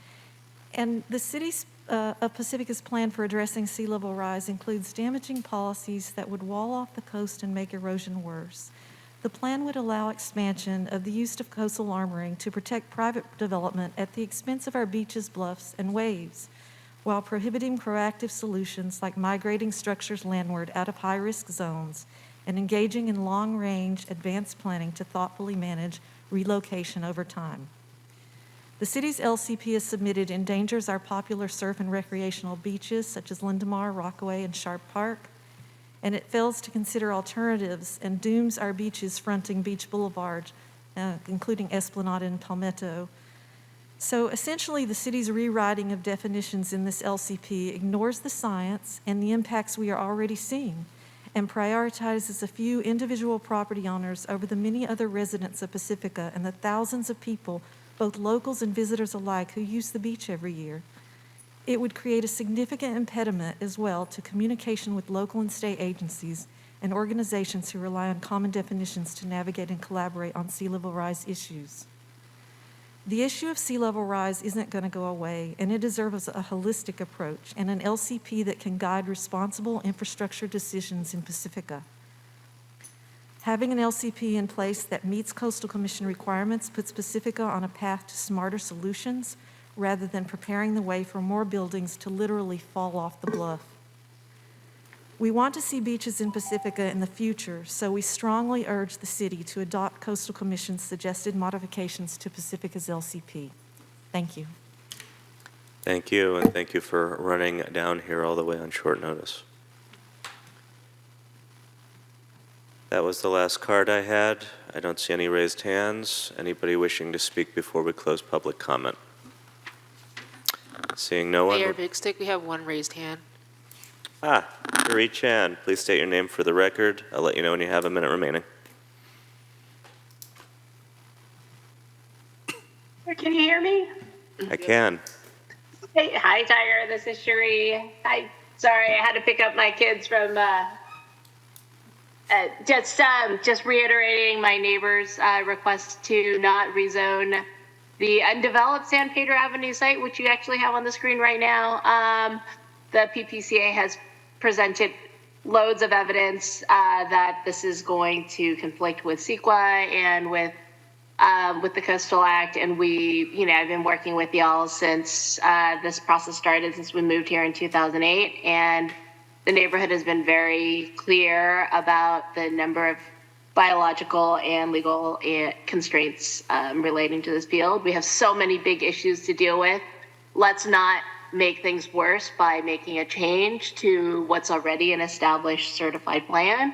And the city's of Pacifica's plan for addressing sea level rise includes damaging policies that would wall off the coast and make erosion worse. The plan would allow expansion of the use of coastal armoring to protect private development at the expense of our beaches, bluffs, and waves, while prohibiting proactive solutions like migrating structures landward out of high-risk zones and engaging in long-range advanced planning to thoughtfully manage relocation over time. The city's LCP as submitted endangers our popular surf and recreational beaches such as Lindemar, Rockaway, and Sharp Park, and it fails to consider alternatives and dooms our beaches fronting Beach Boulevard, including Esplanade and Palmetto. So essentially, the city's rewriting of definitions in this LCP ignores the science and the impacts we are already seeing, and prioritizes a few individual property owners over the many other residents of Pacifica and the thousands of people, both locals and visitors alike, who use the beach every year. It would create a significant impediment as well to communication with local and state agencies and organizations who rely on common definitions to navigate and collaborate on sea level rise issues. The issue of sea level rise isn't going to go away, and it deserves a holistic approach and an LCP that can guide responsible infrastructure decisions in Pacifica. Having an LCP in place that meets Coastal Commission requirements puts Pacifica on a path to smarter solutions rather than preparing the way for more buildings to literally fall off the bluff. We want to see beaches in Pacifica in the future, so we strongly urge the city to adopt Coastal Commission's suggested modifications to Pacifica's LCP. Thank you. Thank you, and thank you for running down here all the way on short notice. That was the last card I had. I don't see any raised hands. Anybody wishing to speak before we close public comment? Seeing no one. Mayor Big Stick, we have one raised hand. Cherie Chan, please state your name for the record. I'll let you know when you have a minute remaining. Can you hear me? I can. Hey, hi, Tiger. This is Cherie. Sorry, I had to pick up my kids from. Just reiterating my neighbor's request to not rezone the undeveloped San Pedro Avenue site, which you actually have on the screen right now. The PPCA has presented loads of evidence that this is going to conflict with CEQA and with the Coastal Act. And I've been working with y'all since this process started, since we moved here in 2008. And the neighborhood has been very clear about the number of biological and legal constraints relating to this field. We have so many big issues to deal with. Let's not make things worse by making a change to what's already an established certified plan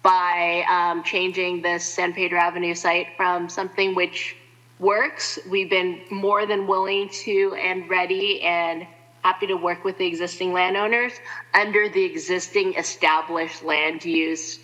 by changing this San Pedro Avenue site from something which works. We've been more than willing to and ready and happy to work with the existing landowners under the existing established land use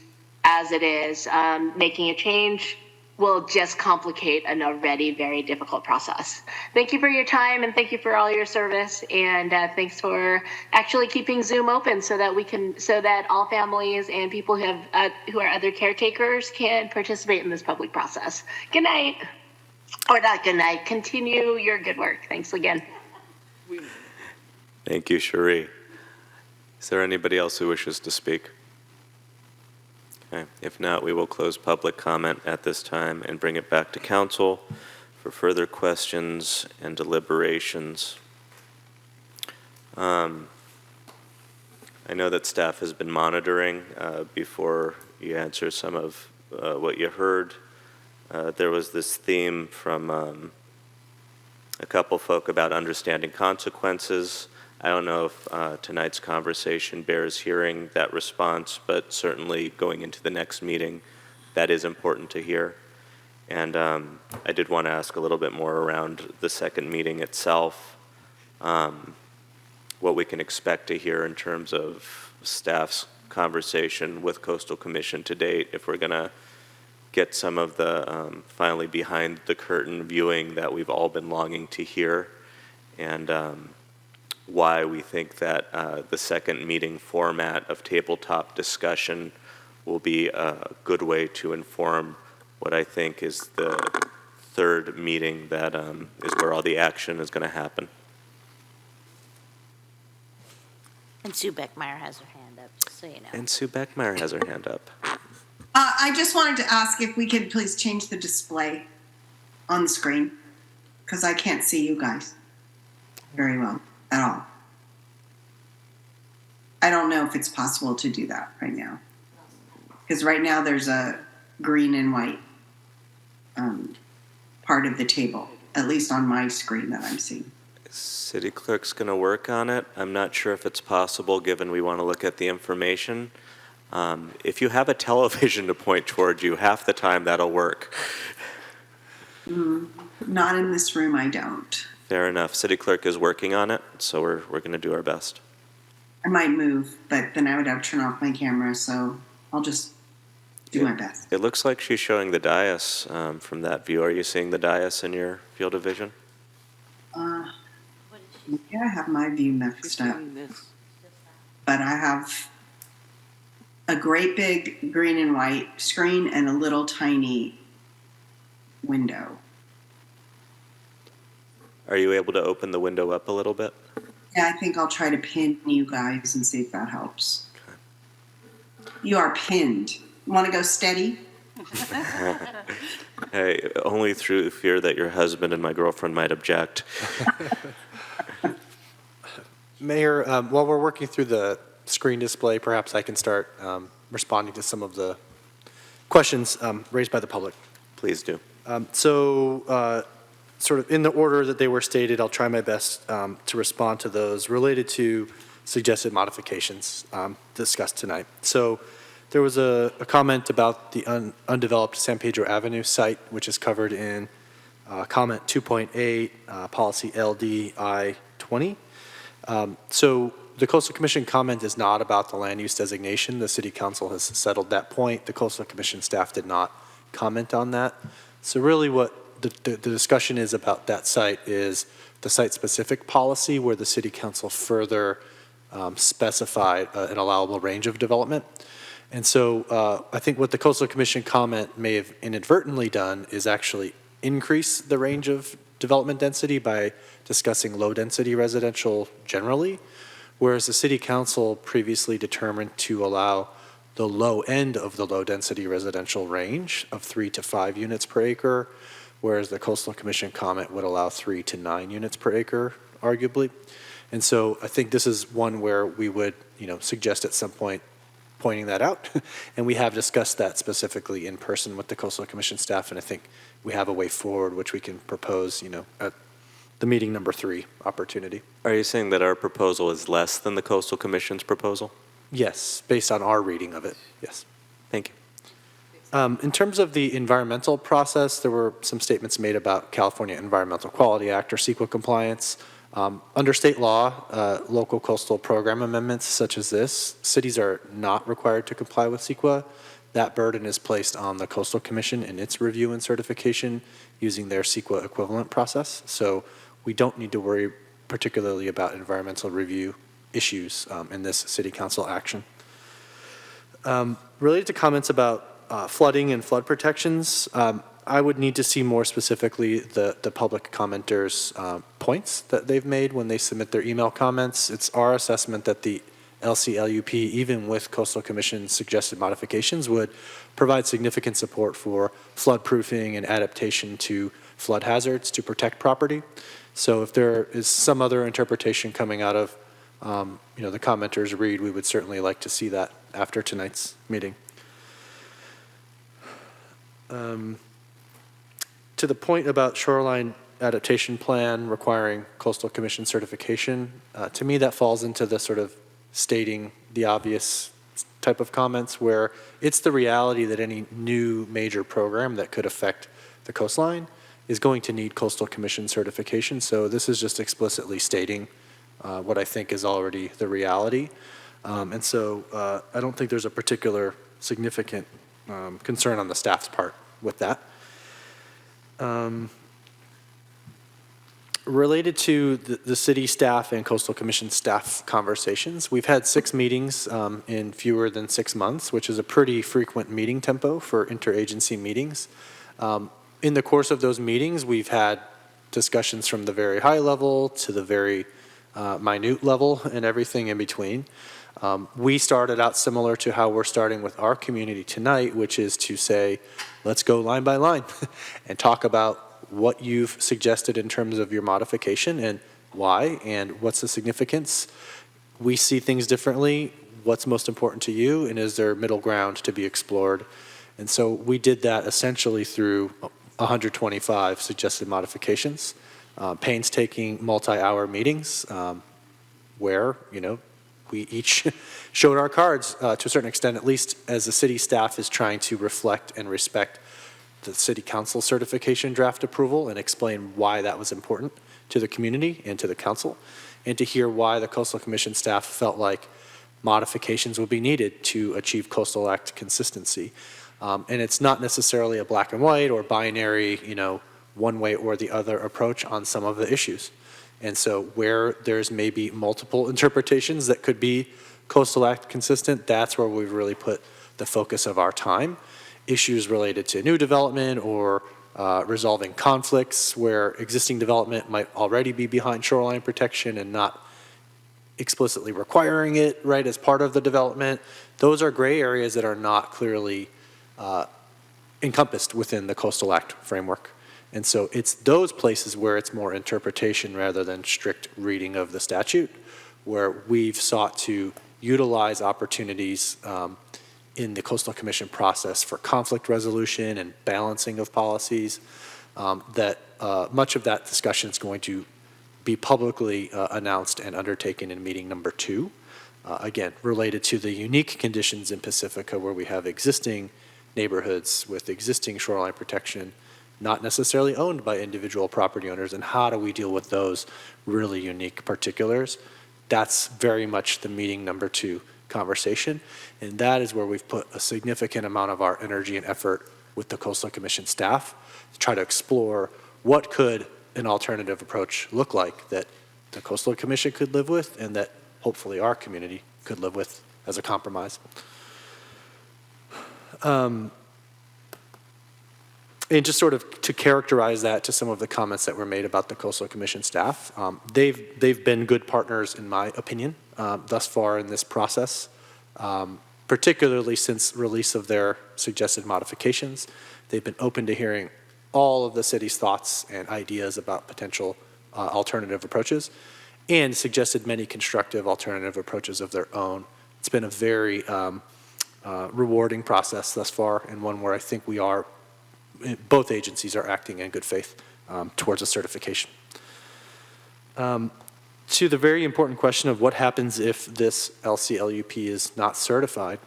as it is. Making a change will just complicate an already very difficult process. Thank you for your time and thank you for all your service, and thanks for actually keeping Zoom open so that all families and people who are other caretakers can participate in this public process. Good night, or not good night. Continue your good work. Thanks again. Thank you, Cherie. Is there anybody else who wishes to speak? Okay. If not, we will close public comment at this time and bring it back to council for further questions and deliberations. I know that staff has been monitoring before you answer some of what you heard. There was this theme from a couple folk about understanding consequences. I don't know if tonight's conversation bears hearing that response, but certainly going into the next meeting, that is important to hear. And I did want to ask a little bit more around the second meeting itself, what we can expect to hear in terms of staff's conversation with Coastal Commission to date, if we're going to get some of the finally behind the curtain viewing that we've all been longing to hear, and why we think that the second meeting format of tabletop discussion will be a good way to inform what I think is the third meeting that is where all the action is going to happen. And Sue Beckmeyer has her hand up, just so you know. And Sue Beckmeyer has her hand up. I just wanted to ask if we could please change the display on the screen, because I can't see you guys very well at all. I don't know if it's possible to do that right now, because right now there's a green and white part of the table, at least on my screen that I'm seeing. City clerk's going to work on it. I'm not sure if it's possible, given we want to look at the information. If you have a television to point towards you, half the time that'll work. Not in this room, I don't. Fair enough. City clerk is working on it, so we're going to do our best. I might move, but then I would have to turn off my camera, so I'll just do my best. It looks like she's showing the dais from that view. Are you seeing the dais in your field of vision? Yeah, I have my view mixed up. But I have a great big green and white screen and a little tiny window. Are you able to open the window up a little bit? Yeah, I think I'll try to pin you guys and see if that helps. Okay. You are pinned. You want to go steady? Hey, only through fear that your husband and my girlfriend might object. Mayor, while we're working through the screen display, perhaps I can start responding to some of the questions raised by the public. Please do. Sort of in the order that they were stated, I'll try my best to respond to those related to suggested modifications discussed tonight. So There was a comment about the undeveloped San Pedro Avenue site, which is covered in comment 2.8, policy LDI 20. So the Coastal Commission comment is not about the land use designation. The City Council has settled that point. The Coastal Commission staff did not comment on that. So really what the discussion is about that site is the site-specific policy where the City Council further specified an allowable range of development. And so I think what the Coastal Commission comment may have inadvertently done is actually increase the range of development density by discussing low-density residential generally, whereas the City Council previously determined to allow the low end of the low-density residential range of 3 to 5 units per acre, whereas the Coastal Commission comment would allow 3 to 9 units per acre, arguably. And so I think this is one where we would, suggest at some point pointing that out. And we have discussed that specifically in person with the Coastal Commission staff, and I think we have a way forward which we can propose, at the meeting number 3 opportunity. Are you saying that our proposal is less than the Coastal Commission's proposal? Yes, based on our reading of it, yes. Thank you. In terms of the environmental process, there were some statements made about California Environmental Quality Act or CEQA compliance. Under state law, local coastal program amendments such as this, cities are not required to comply with CEQA. That burden is placed on the Coastal Commission in its review and certification using their CEQA equivalent process. So we don't need to worry particularly about environmental review issues in this City Council action. Related to comments about flooding and flood protections, I would need to see more specifically the public commenters' points that they've made when they submit their email comments. It's our assessment that the LCLUP, even with Coastal Commission's suggested modifications, would provide significant support for flood proofing and adaptation to flood hazards to protect property. So if there is some other interpretation coming out of the commenters' read, we would certainly like to see that after tonight's meeting. To the point about shoreline adaptation plan requiring Coastal Commission certification, to me that falls into the sort of stating the obvious type of comments where it's the reality that any new major program that could affect the coastline is going to need Coastal Commission certification. So this is just explicitly stating what I think is already the reality. And so I don't think there's a particular significant concern on the staff's part with that. Related to the city staff and Coastal Commission staff conversations, we've had 6 meetings in fewer than 6 months, which is a pretty frequent meeting tempo for interagency meetings. In the course of those meetings, we've had discussions from the very high level to the very minute level and everything in between. We started out similar to how we're starting with our community tonight, which is to say, let's go line by line and talk about what you've suggested in terms of your modification and why and what's the significance. We see things differently. What's most important to you, and is there middle ground to be explored? And so we did that essentially through 125 suggested modifications, painstaking multi-hour meetings where, we each showed our cards to a certain extent, at least as the city staff is trying to reflect and respect the City Council certification draft approval and explain why that was important to the community and to the council, and to hear why the Coastal Commission staff felt like modifications would be needed to achieve Coastal Act consistency. And it's not necessarily a black and white or binary, one way or the other approach on some of the issues. And so where there's maybe multiple interpretations that could be Coastal Act consistent, that's where we've really put the focus of our time. Issues related to new development or resolving conflicts where existing development might already be behind shoreline protection and not explicitly requiring it, right, as part of the development. Those are gray areas that are not clearly encompassed within the Coastal Act framework. And so it's those places where it's more interpretation rather than strict reading of the statute, where we've sought to utilize opportunities in the Coastal Commission process for conflict resolution and balancing of policies, that much of that discussion is going to be publicly announced and undertaken in meeting number 2. again, related to the unique conditions in Pacifica where we have existing neighborhoods with existing shoreline protection, not necessarily owned by individual property owners, and how do we deal with those really unique particulars? That's very much the meeting number 2 conversation, and that is where we've put a significant amount of our energy and effort with the Coastal Commission staff to try to explore what could an alternative approach look like that the Coastal Commission could live with and that hopefully our community could live with as a compromise. And just sort of to characterize that to some of the comments that were made about the Coastal Commission staff, they've been good partners, in my opinion, thus far in this process, particularly since release of their suggested modifications. They've been open to hearing all of the city's thoughts and ideas about potential alternative approaches and suggested many constructive alternative approaches of their own. It's been a very rewarding process thus far, and one where I think both agencies are acting in good faith towards a certification. To the very important question of what happens if this LCLUP is not certified,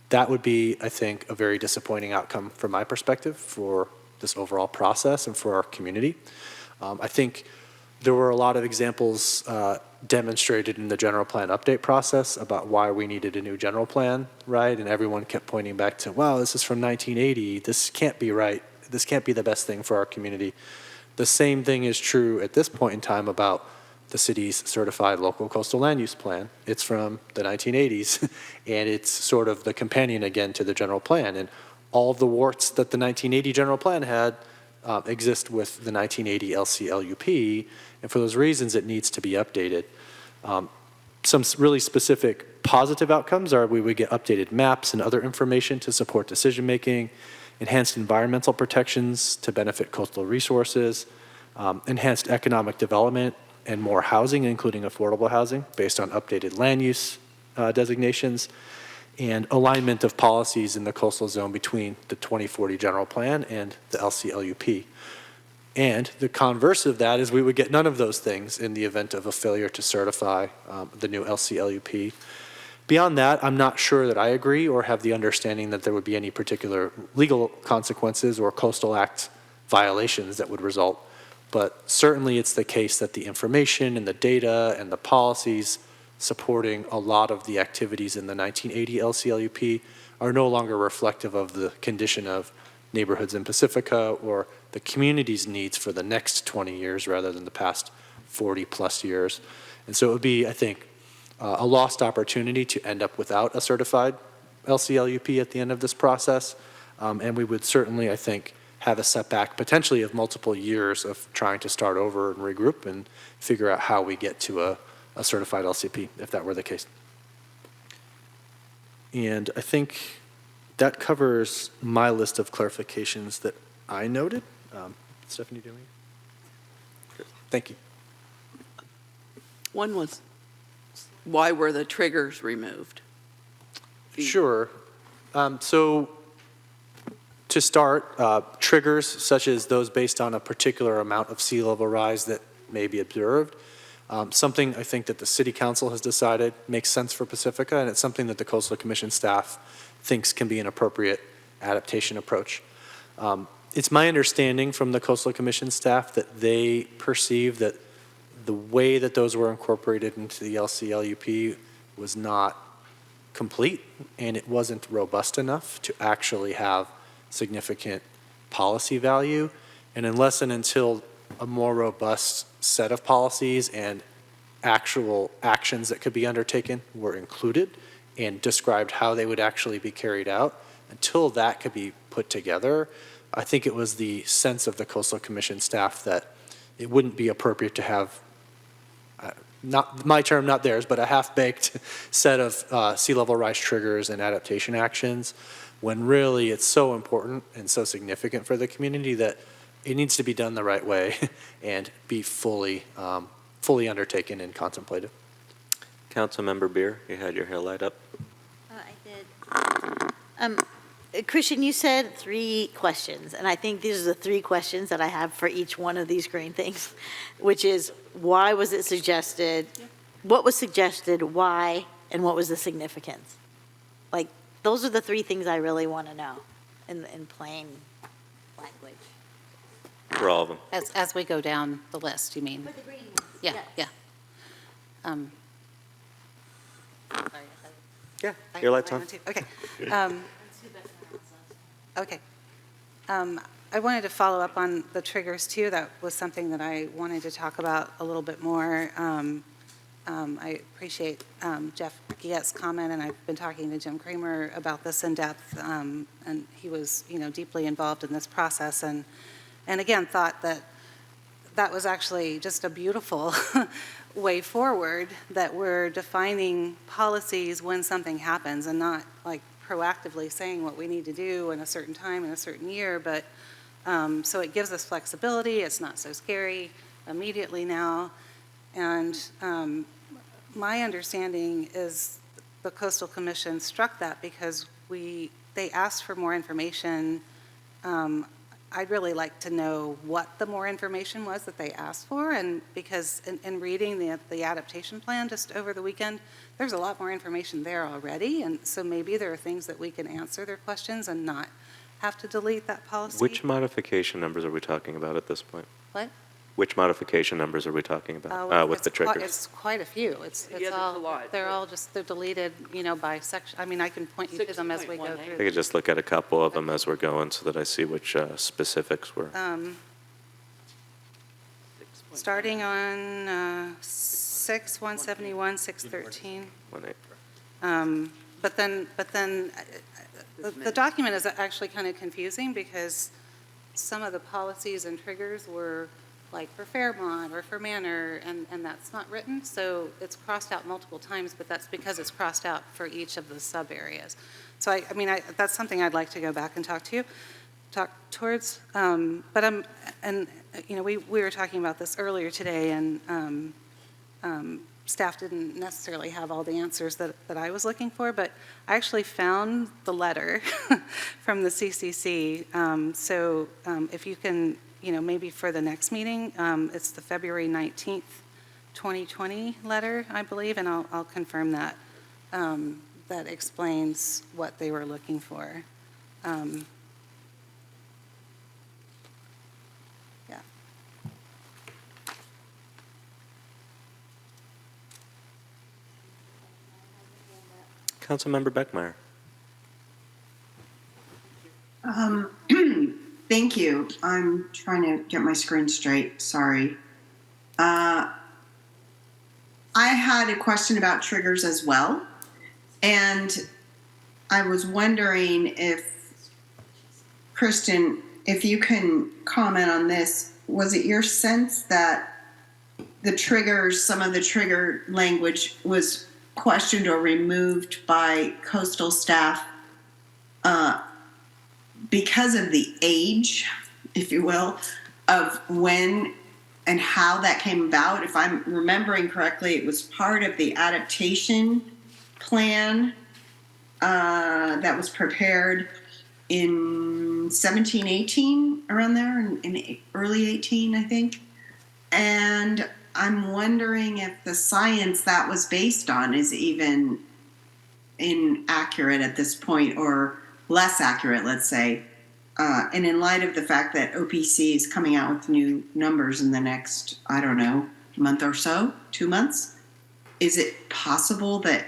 that would be, I think, a very disappointing outcome from my perspective for this overall process and for our community. I think there were a lot of examples demonstrated in the general plan update process about why we needed a new general plan, right? And everyone kept pointing back to, wow, this is from 1980. This can't be right. This can't be the best thing for our community. The same thing is true at this point in time about the city's certified local coastal land use plan. It's from the 1980s, and it's sort of the companion again to the general plan. And all of the warts that the 1980 general plan had exist with the 1980 LCLUP, and for those reasons it needs to be updated. Some really specific positive outcomes are we would get updated maps and other information to support decision making, enhanced environmental protections to benefit coastal resources, enhanced economic development and more housing, including affordable housing based on updated land use designations, and alignment of policies in the coastal zone between the 2040 general plan and the LCLUP. And the converse of that is we would get none of those things in the event of a failure to certify the new LCLUP. Beyond that, I'm not sure that I agree or have the understanding that there would be any particular legal consequences or Coastal Act violations that would result. But certainly it's the case that the information and the data and the policies supporting a lot of the activities in the 1980 LCLUP are no longer reflective of the condition of neighborhoods in Pacifica or the community's needs for the next 20 years rather than the past 40 plus years. And so it would be, I think, a lost opportunity to end up without a certified LCLUP at the end of this process. And we would certainly, I think, have a setback potentially of multiple years of trying to start over and regroup and figure out how we get to a certified LCP, if that were the case. And I think that covers my list of clarifications that I noted. Stephanie, do you want me? Thank you. One was, why were the triggers removed? Sure. So to start, triggers such as those based on a particular amount of sea level rise that may be observed, something I think that the City Council has decided makes sense for Pacifica, and it's something that the Coastal Commission staff thinks can be an appropriate adaptation approach. It's my understanding from the Coastal Commission staff that they perceive that the way that those were incorporated into the LCLUP was not complete, and it wasn't robust enough to actually have significant policy value. And unless and until a more robust set of policies and actual actions that could be undertaken were included and described how they would actually be carried out, until that could be put together, I think it was the sense of the Coastal Commission staff that it wouldn't be appropriate to have, not my term, not theirs, but a half-baked set of sea level rise triggers and adaptation actions, when really it's so important and so significant for the community that it needs to be done the right way and be fully undertaken and contemplated. Councilmember Beer, you had your hair light up. I did. Christian, you said 3 questions, and I think these are the 3 questions that I have for each one of these green things, which is, why was it suggested? What was suggested? Why? and what was the significance? Like, those are the three things I really want to know in plain language. For all of them. As we go down the list, you mean? For the green ones. Yeah, yes. yeah. Yeah, your light's on. Okay. Okay. I wanted to follow up on the triggers too. That was something that I wanted to talk about a little bit more. I appreciate Jeff Giet's comment, and I've been talking to Jim Kramer about this in depth, and he was, deeply involved in this process, and again, thought that that was actually just a beautiful way forward, that we're defining policies when something happens and not like proactively saying what we need to do in a certain time in a certain year, but so it gives us flexibility. It's not so scary immediately now. And my understanding is the Coastal Commission struck that because they asked for more information. I'd really like to know what the more information was that they asked for, and because in reading the adaptation plan just over the weekend, there's a lot more information there already, and so maybe there are things that we can answer their questions and not have to delete that policy. Which modification numbers are we talking about at this point? What? Which modification numbers are we talking about with the triggers? It's quite a few. They're deleted, by section. I mean, I can point you to them as we go through. I could just look at a couple of them as we're going so that I see which specifics were. Starting on 6, 171, 613. 1.8. But then the document is actually kind of confusing because some of the policies and triggers were like for Fairmont or for Manor, and that's not written, so it's crossed out multiple times, but that's because it's crossed out for each of the sub areas. So I mean, that's something I'd like to go back and talk towards. But we were talking about this earlier today, and staff didn't necessarily have all the answers that I was looking for, but I actually found the letter from the CCC. So if you can, maybe for the next meeting, it's the February 19th, 2020 letter, I believe, and I'll confirm that. That explains what they were looking for. Yeah. Councilmember Beckmeyer. Thank you. I'm trying to get my screen straight. Sorry. I had a question about triggers as well. And I was wondering if, Kristen, if you can comment on this. Was it your sense that the triggers, some of the trigger language was questioned or removed by coastal staff because of the age, if you will, of when and how that came about? If I'm remembering correctly, it was part of the adaptation plan that was prepared in 17, 18, around there, in early 18, I think. And I'm wondering if the science that was based on is even inaccurate at this point, or less accurate, let's say. And in light of the fact that OPC is coming out with new numbers in the next, I don't know, month or so, 2 months, is it possible that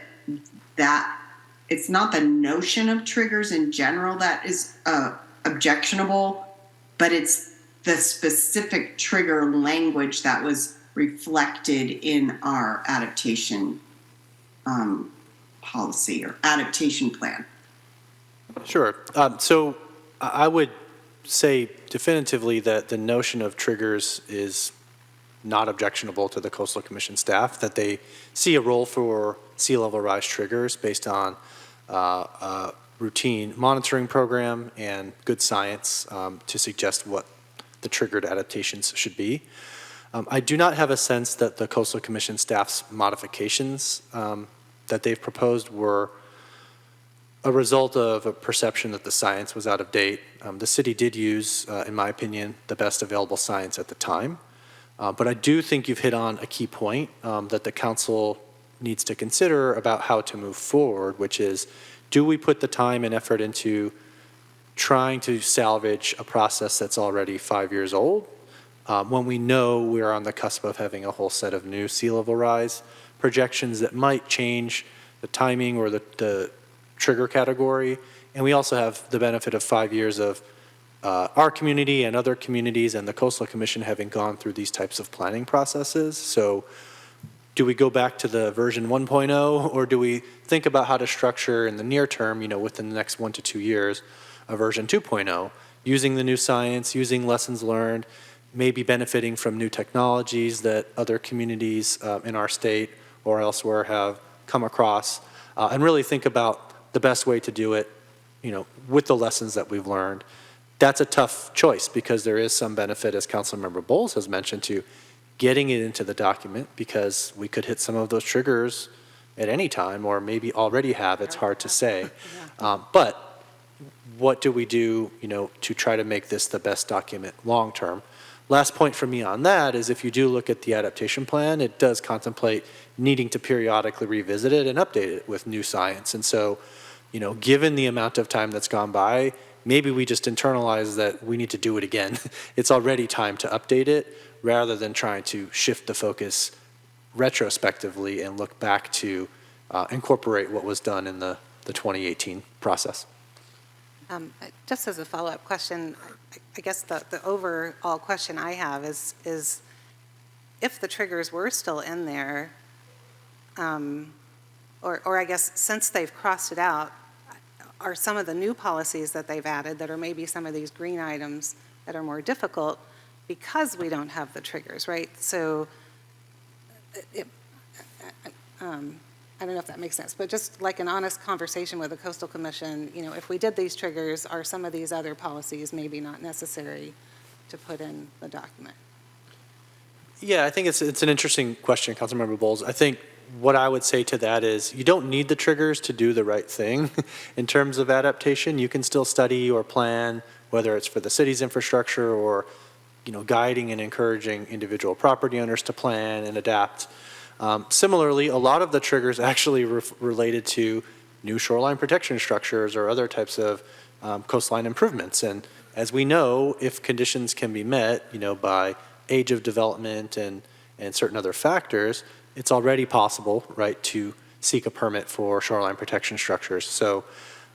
it's not the notion of triggers in general that is objectionable, but it's the specific trigger language that was reflected in our adaptation policy or adaptation plan? Sure. So I would say definitively that the notion of triggers is not objectionable to the Coastal Commission staff, that they see a role for sea level rise triggers based on a routine monitoring program and good science to suggest what the triggered adaptations should be. I do not have a sense that the Coastal Commission staff's modifications that they've proposed were a result of a perception that the science was out of date. The city did use, in my opinion, the best available science at the time. But I do think you've hit on a key point, that the council needs to consider about how to move forward, which is, do we put the time and effort into trying to salvage a process that's already 5 years old, when we know we're on the cusp of having a whole set of new sea level rise projections that might change the timing or the trigger category. And we also have the benefit of 5 years of our community and other communities and the Coastal Commission having gone through these types of planning processes. So do we go back to the version 1.0, or do we think about how to structure in the near term, within the next 1 to 2 years, a version 2.0, using the new science, using lessons learned, maybe benefiting from new technologies that other communities in our state or elsewhere have come across, and really think about the best way to do it, with the lessons that we've learned. That's a tough choice because there is some benefit, as Councilmember Bowles has mentioned, to getting it into the document, because we could hit some of those triggers at any time, or maybe already have. It's hard to say. But what do we do, to try to make this the best document long term? Last point for me on that is, if you do look at the adaptation plan, it does contemplate needing to periodically revisit it and update it with new science. And so, given the amount of time that's gone by, maybe we just internalize that we need to do it again. It's already time to update it, rather than trying to shift the focus retrospectively and look back to incorporate what was done in the 2018 process. Just as a follow-up question, I guess the overall question I have is if the triggers were still in there, or I guess since they've crossed it out, are some of the new policies that they've added that are maybe some of these green items that are more difficult because we don't have the triggers, right? So I don't know if that makes sense, but just like an honest conversation with the Coastal Commission, if we did these triggers, are some of these other policies maybe not necessary to put in the document? Yeah, I think it's an interesting question, Councilmember Bowles. I think what I would say to that is, you don't need the triggers to do the right thing in terms of adaptation. You can still study or plan, whether it's for the city's infrastructure or guiding and encouraging individual property owners to plan and adapt. Similarly, a lot of the triggers actually related to new shoreline protection structures or other types of coastline improvements. And as we know, if conditions can be met, by age of development and certain other factors, it's already possible, right, to seek a permit for shoreline protection structures. So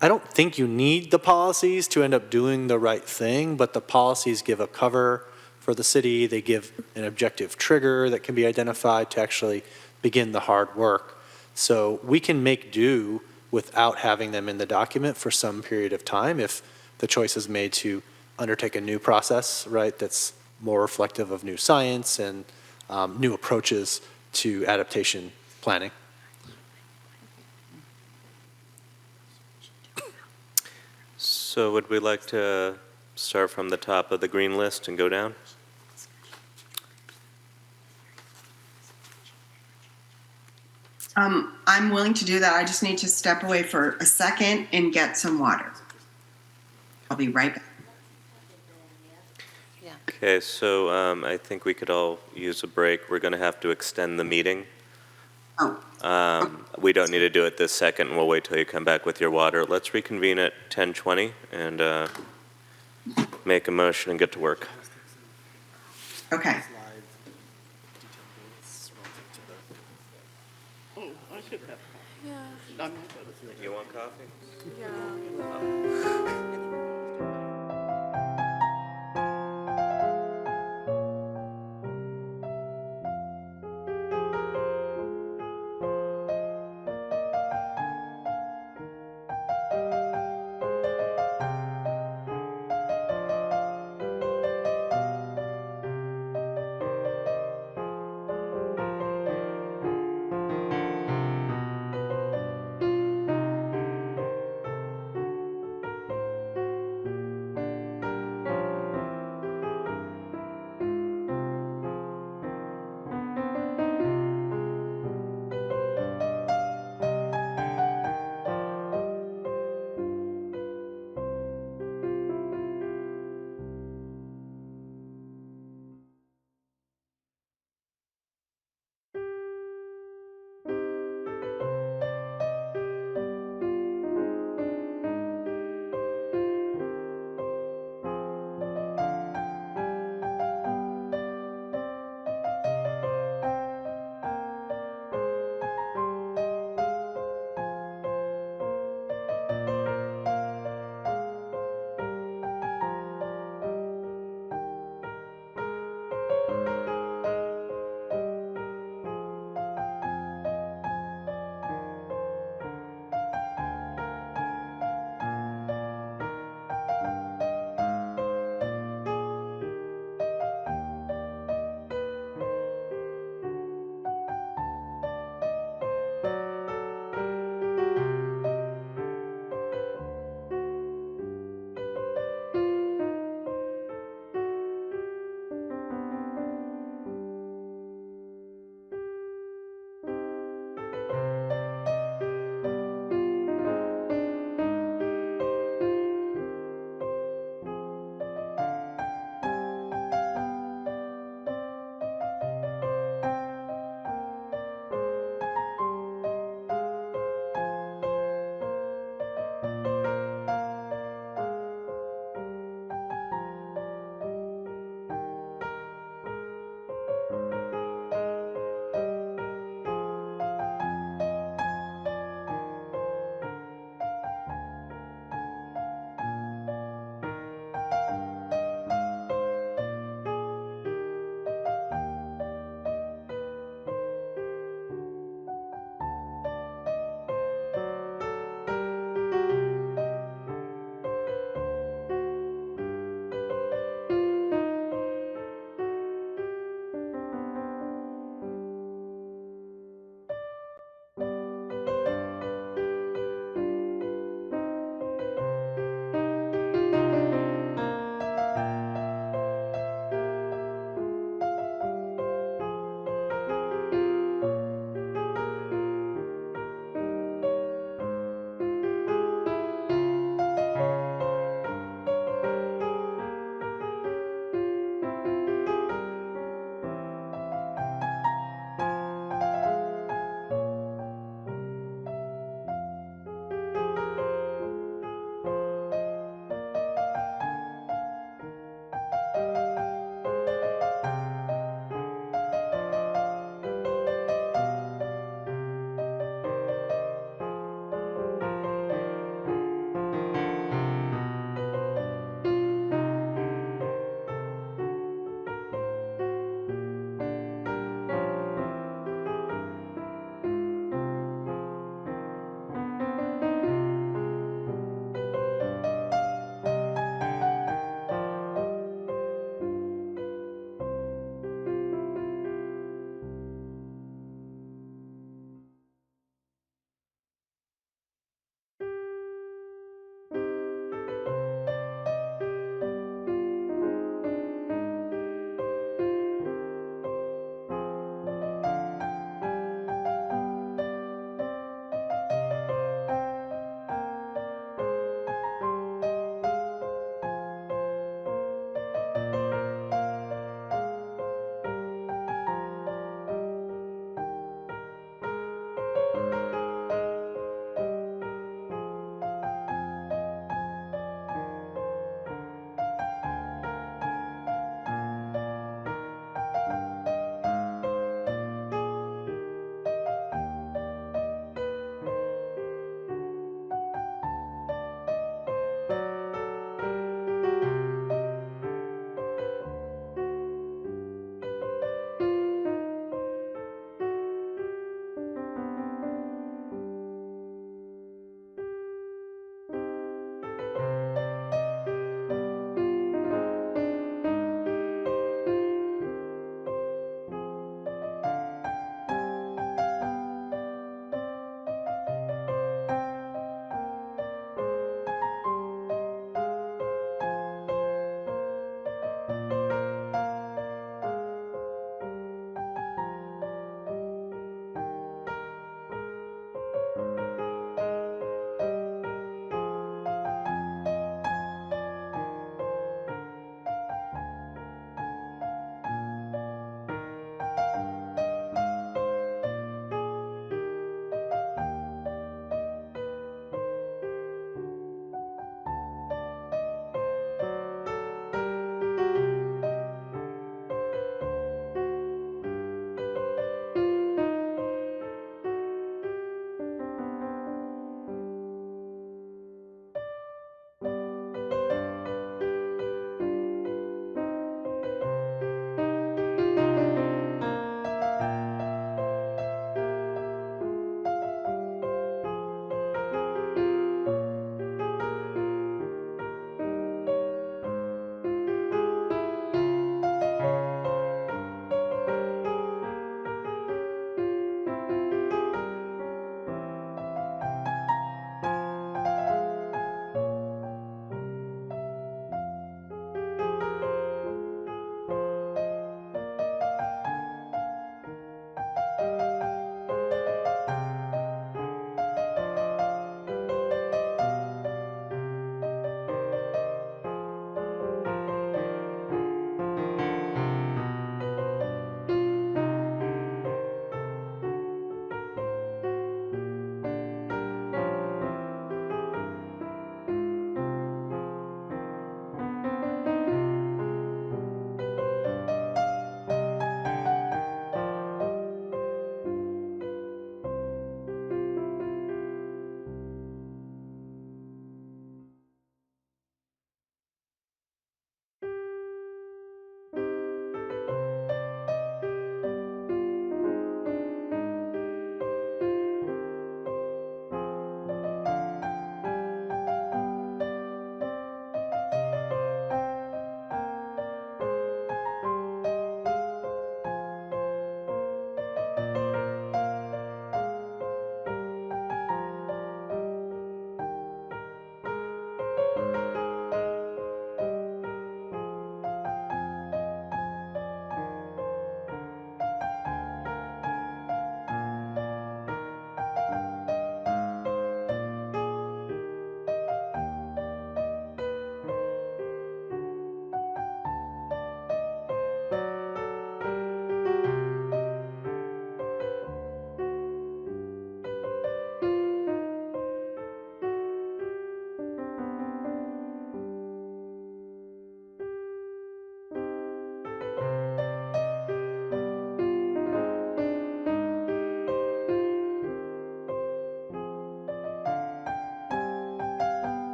I don't think you need the policies to end up doing the right thing, but the policies give a cover for the city. They give an objective trigger that can be identified to actually begin the hard work. So we can make do without having them in the document for some period of time if the choice is made to undertake a new process, right, that's more reflective of new science and new approaches to adaptation planning. So would we like to start from the top of the green list and go down? I'm willing to do that. I just need to step away for a second and get some water. I'll be right back. Okay, so I think we could all use a break. We're going to have to extend the meeting. We don't need to do it this second. We'll wait till you come back with your water. Let's reconvene at 10:20 and make a motion and get to work. Okay. Oh, I should have. Yeah. You want coffee? Yeah.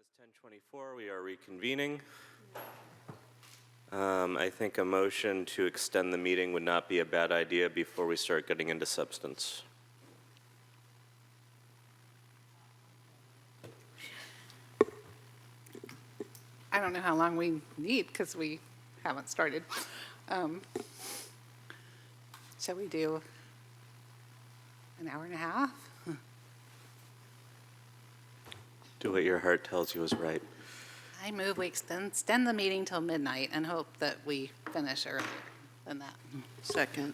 is 10:24. We are reconvening. I think a motion to extend the meeting would not be a bad idea before we start getting into substance. I don't know how long we need because we haven't started. Shall we do an hour and a half? Do what your heart tells you is right. I move we extend the meeting till midnight and hope that we finish earlier than that. Second.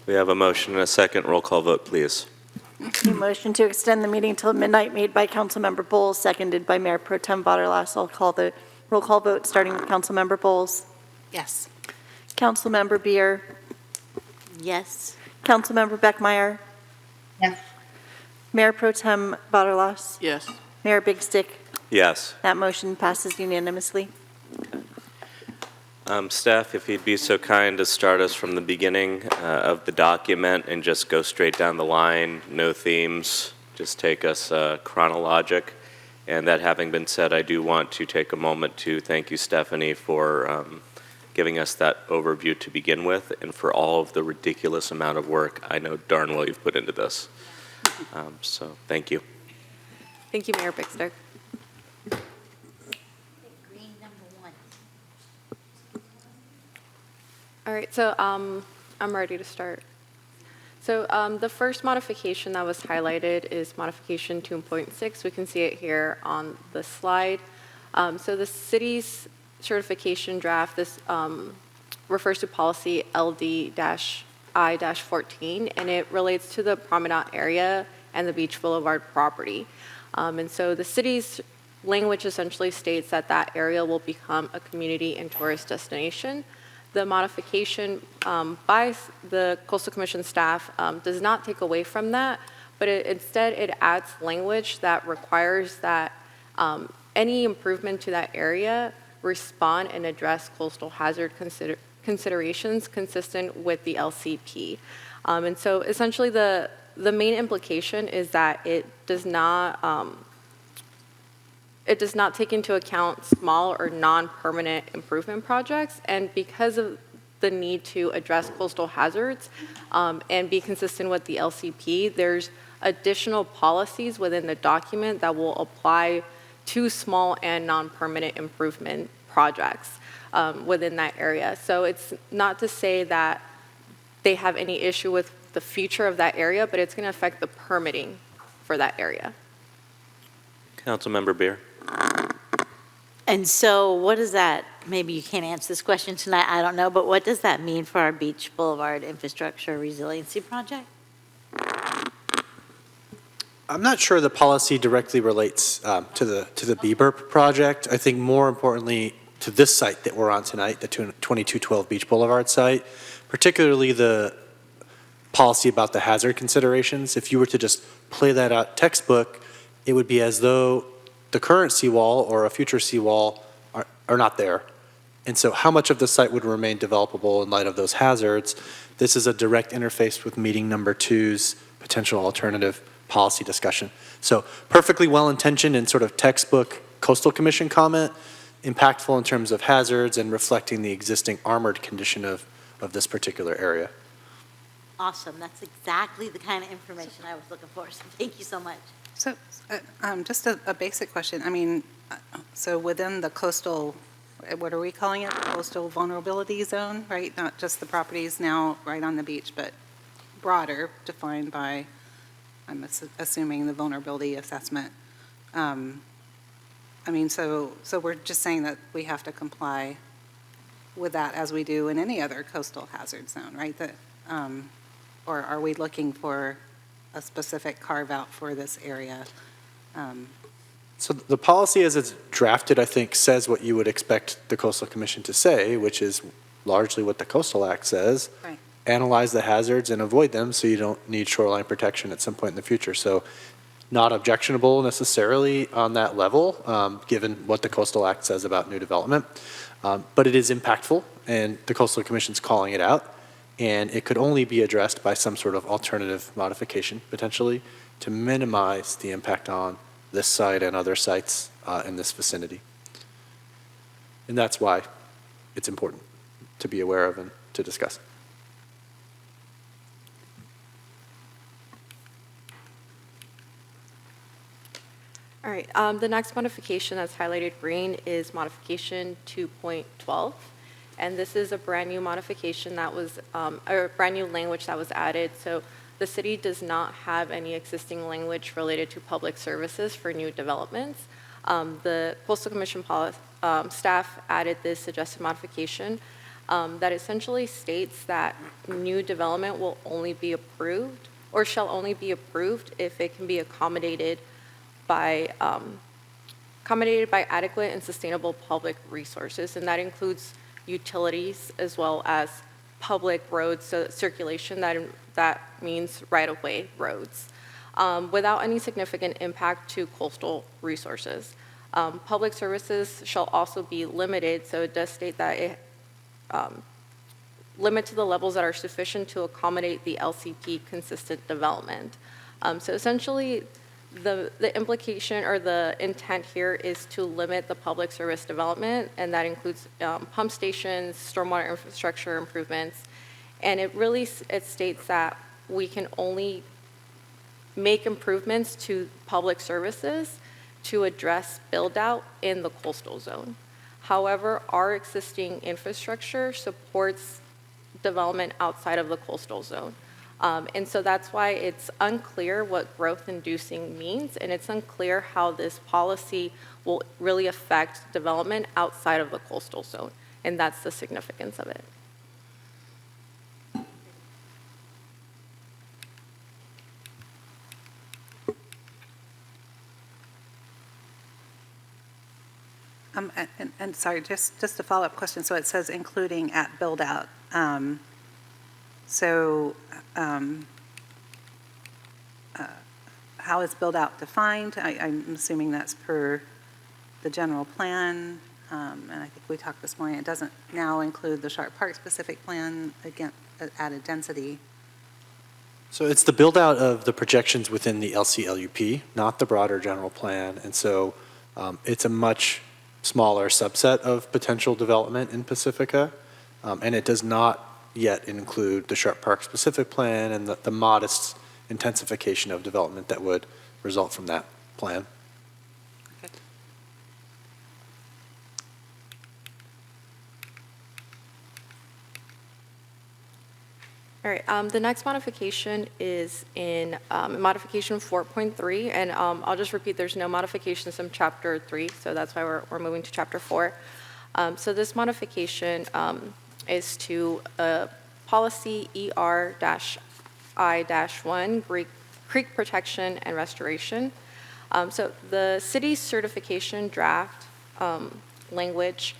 We have a motion and a second. Roll call vote, please. A motion to extend the meeting till midnight made by Councilmember Bowles, seconded by Mayor Pro Tem Vaterlas. I'll call the roll call vote, starting with Councilmember Bowles. Yes. Councilmember Beer. Yes. Councilmember Beckmeyer. Yes. Mayor Pro Tem Vaterlas. Yes. Mayor Big Stick. Yes. That motion passes unanimously. Staff, if you'd be so kind to start us from the beginning of the document and just go straight down the line, no themes, just take us chronologic. And that having been said, I do want to take a moment to thank you, Stephanie, for giving us that overview to begin with and for all of the ridiculous amount of work I know darn well you've put into this. So thank you. Thank you, Mayor Bixter. Green number 1. All right, so I'm ready to start. So the first modification that was highlighted is modification 2.6. We can see it here on the slide. So the city's certification draft, this refers to policy LD-I-14, and it relates to the promenade area and the Beach Boulevard property. And so the city's language essentially states that that area will become a community and tourist destination. The modification by the Coastal Commission staff does not take away from that, but instead it adds language that requires that any improvement to that area respond and address coastal hazard considerations consistent with the LCP. And so essentially the main implication is that it does not take into account small or non-permanent improvement projects, and because of the need to address coastal hazards and be consistent with the LCP, there's additional policies within the document that will apply to small and non-permanent improvement projects within that area. So it's not to say that they have any issue with the future of that area, but it's going to affect the permitting for that area. Councilmember Beer. And so what does that, maybe you can't answer this question tonight, I don't know, but what does that mean for our Beach Boulevard Infrastructure Resiliency Project? I'm not sure the policy directly relates to the Bieber project. I think more importantly to this site that we're on tonight, the 2212 Beach Boulevard site, particularly the policy about the hazard considerations. If you were to just play that out textbook, it would be as though the current seawall or a future seawall are not there. And so how much of the site would remain developable in light of those hazards? This is a direct interface with meeting number 2's potential alternative policy discussion. So perfectly well-intentioned and sort of textbook Coastal Commission comment, impactful in terms of hazards and reflecting the existing armored condition of this particular area. Awesome, that's exactly the kind of information I was looking for, so thank you so much. So just a basic question. I mean, so within the coastal, what are we calling it? Coastal vulnerability zone, right? Not just the properties now right on the beach, but broader, defined by, I'm assuming, the vulnerability assessment. I mean, so we're just saying that we have to comply with that as we do in any other coastal hazard zone, right? That, or are we looking for a specific carve-out for this area? So the policy as it's drafted, I think, says what you would expect the Coastal Commission to say, which is largely what the Coastal Act says. Right. Analyze the hazards and avoid them so you don't need shoreline protection at some point in the future. So not objectionable necessarily on that level, given what the Coastal Act says about new development. But it is impactful, and the Coastal Commission's calling it out. And it could only be addressed by some sort of alternative modification, potentially, to minimize the impact on this site and other sites in this vicinity. And that's why it's important to be aware of and to discuss. All right, the next modification that's highlighted green is modification 2.12. And this is a brand new modification that was, or brand new language that was added. So the city does not have any existing language related to public services for new developments. The Coastal Commission staff added this suggested modification that essentially states that new development will only be approved or shall only be approved if it can be accommodated by adequate and sustainable public resources, and that includes utilities as well as public roads, so circulation, that means right-of-way roads, without any significant impact to coastal resources. Public services shall also be limited, so it does state that it limit to the levels that are sufficient to accommodate the LCP consistent development. So essentially, the implication or the intent here is to limit the public service development, and that includes pump stations, stormwater infrastructure improvements, and it states that we can only make improvements to public services to address build-out in the coastal zone. However, our existing infrastructure supports development outside of the coastal zone. And so that's why it's unclear what growth-inducing means, and it's unclear how this policy will really affect development outside of the coastal zone, and that's the significance of it. And sorry, just a follow-up question. So it says including at build-out. How is build-out defined? I'm assuming that's per the general plan, and I think we talked this morning. It doesn't now include the Sharp Park specific plan, again, added density. So it's the build-out of the projections within the LCLUP, not the broader general plan, and so it's a much smaller subset of potential development in Pacifica, and it does not yet include the Sharp Park specific plan and the modest intensification of development that would result from that plan. Okay. All right, the next modification is in modification 4.3, and I'll just repeat, there's no modifications from chapter 3, so that's why we're moving to chapter 4. So this modification is to policy ER-I-1, creek protection and restoration. So the city's certification draft language,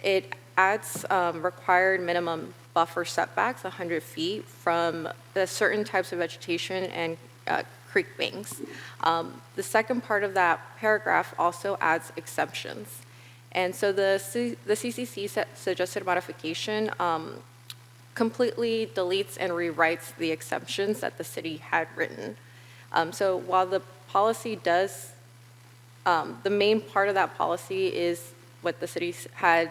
it adds required minimum buffer setbacks, 100 feet, from the certain types of vegetation and creek banks. The second part of that paragraph also adds exemptions. And so the CCC suggested modification completely deletes and rewrites the exemptions that the city had written. So while the policy does, the main part of that policy is what the city had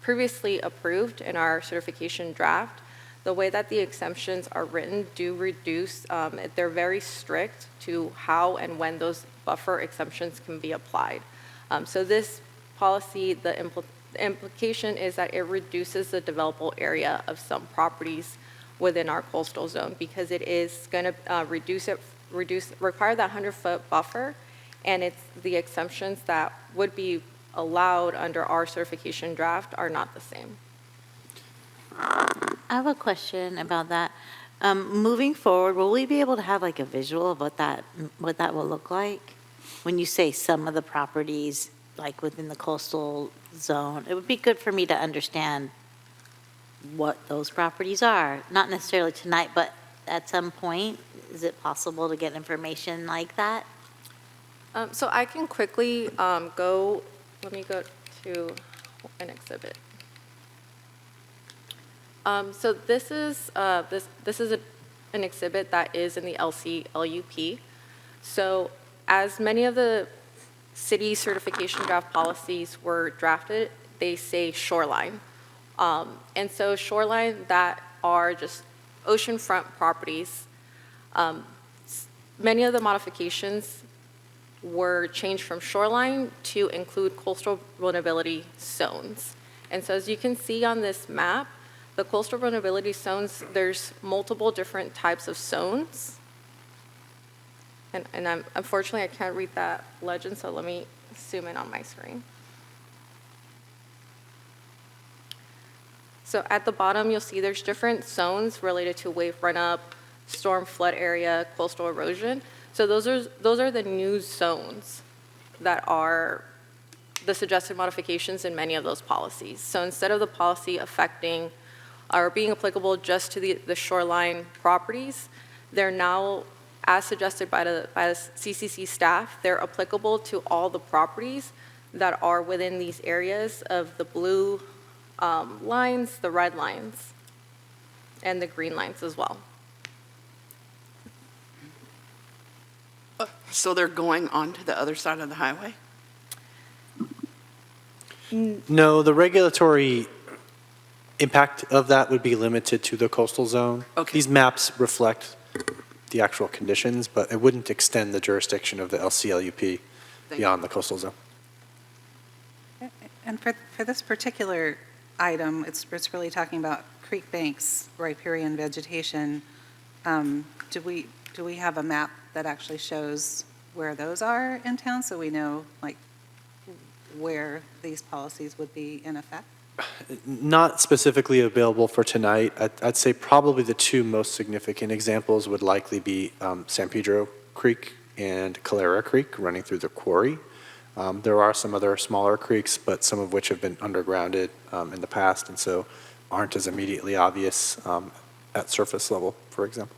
previously approved in our certification draft, the way that the exemptions are written do reduce, they're very strict to how and when those buffer exemptions can be applied. So this policy, the implication is that it reduces the developable area of some properties within our coastal zone because it is going to require that 100-foot buffer, and it's the exemptions that would be allowed under our certification draft are not the same. I have a question about that. Moving forward, will we be able to have like a visual of what that will look like? When you say some of the properties like within the coastal zone, it would be good for me to understand what those properties are. Not necessarily tonight, but at some point, is it possible to get information like that? So I can quickly let me go to an exhibit. So this is an exhibit that is in the LCLUP. So as many of the city certification draft policies were drafted, they say shoreline. And so shoreline that are just oceanfront properties, many of the modifications were changed from shoreline to include coastal vulnerability zones. And so as you can see on this map, the coastal vulnerability zones, there's multiple different types of zones. And unfortunately, I can't read that legend, so let me zoom in on my screen. So at the bottom, you'll see there's different zones related to wave run-up, storm flood area, coastal erosion. So those are the new zones that are the suggested modifications in many of those policies. So instead of the policy affecting or being applicable just to the shoreline properties, they're now, as suggested by the CCC staff, they're applicable to all the properties that are within these areas of the blue lines, the red lines, and the green lines as well. So they're going on to the other side of the highway? No, the regulatory impact of that would be limited to the coastal zone. Okay. These maps reflect the actual conditions, but it wouldn't extend the jurisdiction of the LCLUP beyond the coastal zone. And for this particular item, it's really talking about creek banks, riparian vegetation. Do we have a map that actually shows where those are in town, so we know like where these policies would be in effect? Not specifically available for tonight. I'd say probably the two most significant examples would likely be San Pedro Creek and Calera Creek running through the quarry. There are some other smaller creeks, but some of which have been undergrounded in the past, and so aren't as immediately obvious at surface level, for example.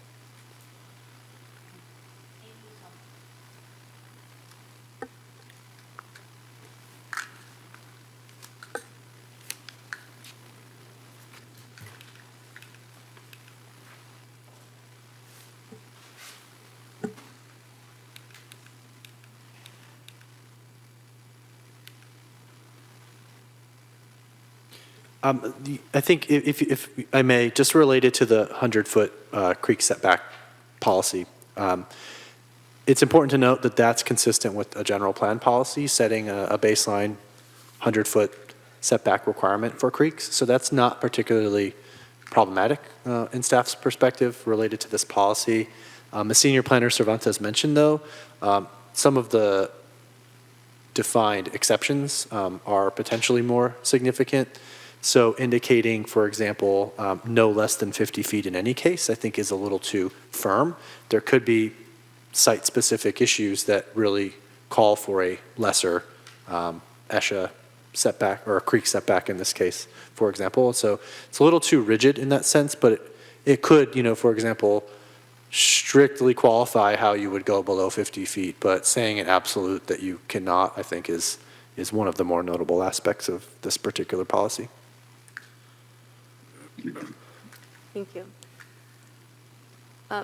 I think if I may, just related to the 100-foot creek setback policy, it's important to note that that's consistent with a general plan policy setting a baseline 100-foot setback requirement for creeks. So that's not particularly problematic in staff's perspective related to this policy. As Senior Planner Cervantes mentioned, though, some of the defined exceptions are potentially more significant. So indicating, for example, no less than 50 feet in any case, I think is a little too firm. There could be site-specific issues that really call for a lesser ESHA setback, or a creek setback in this case, for example. So it's a little too rigid in that sense, but it could, for example, strictly qualify how you would go below 50 feet, but saying an absolute that you cannot, I think, is one of the more notable aspects of this particular policy. Thank you.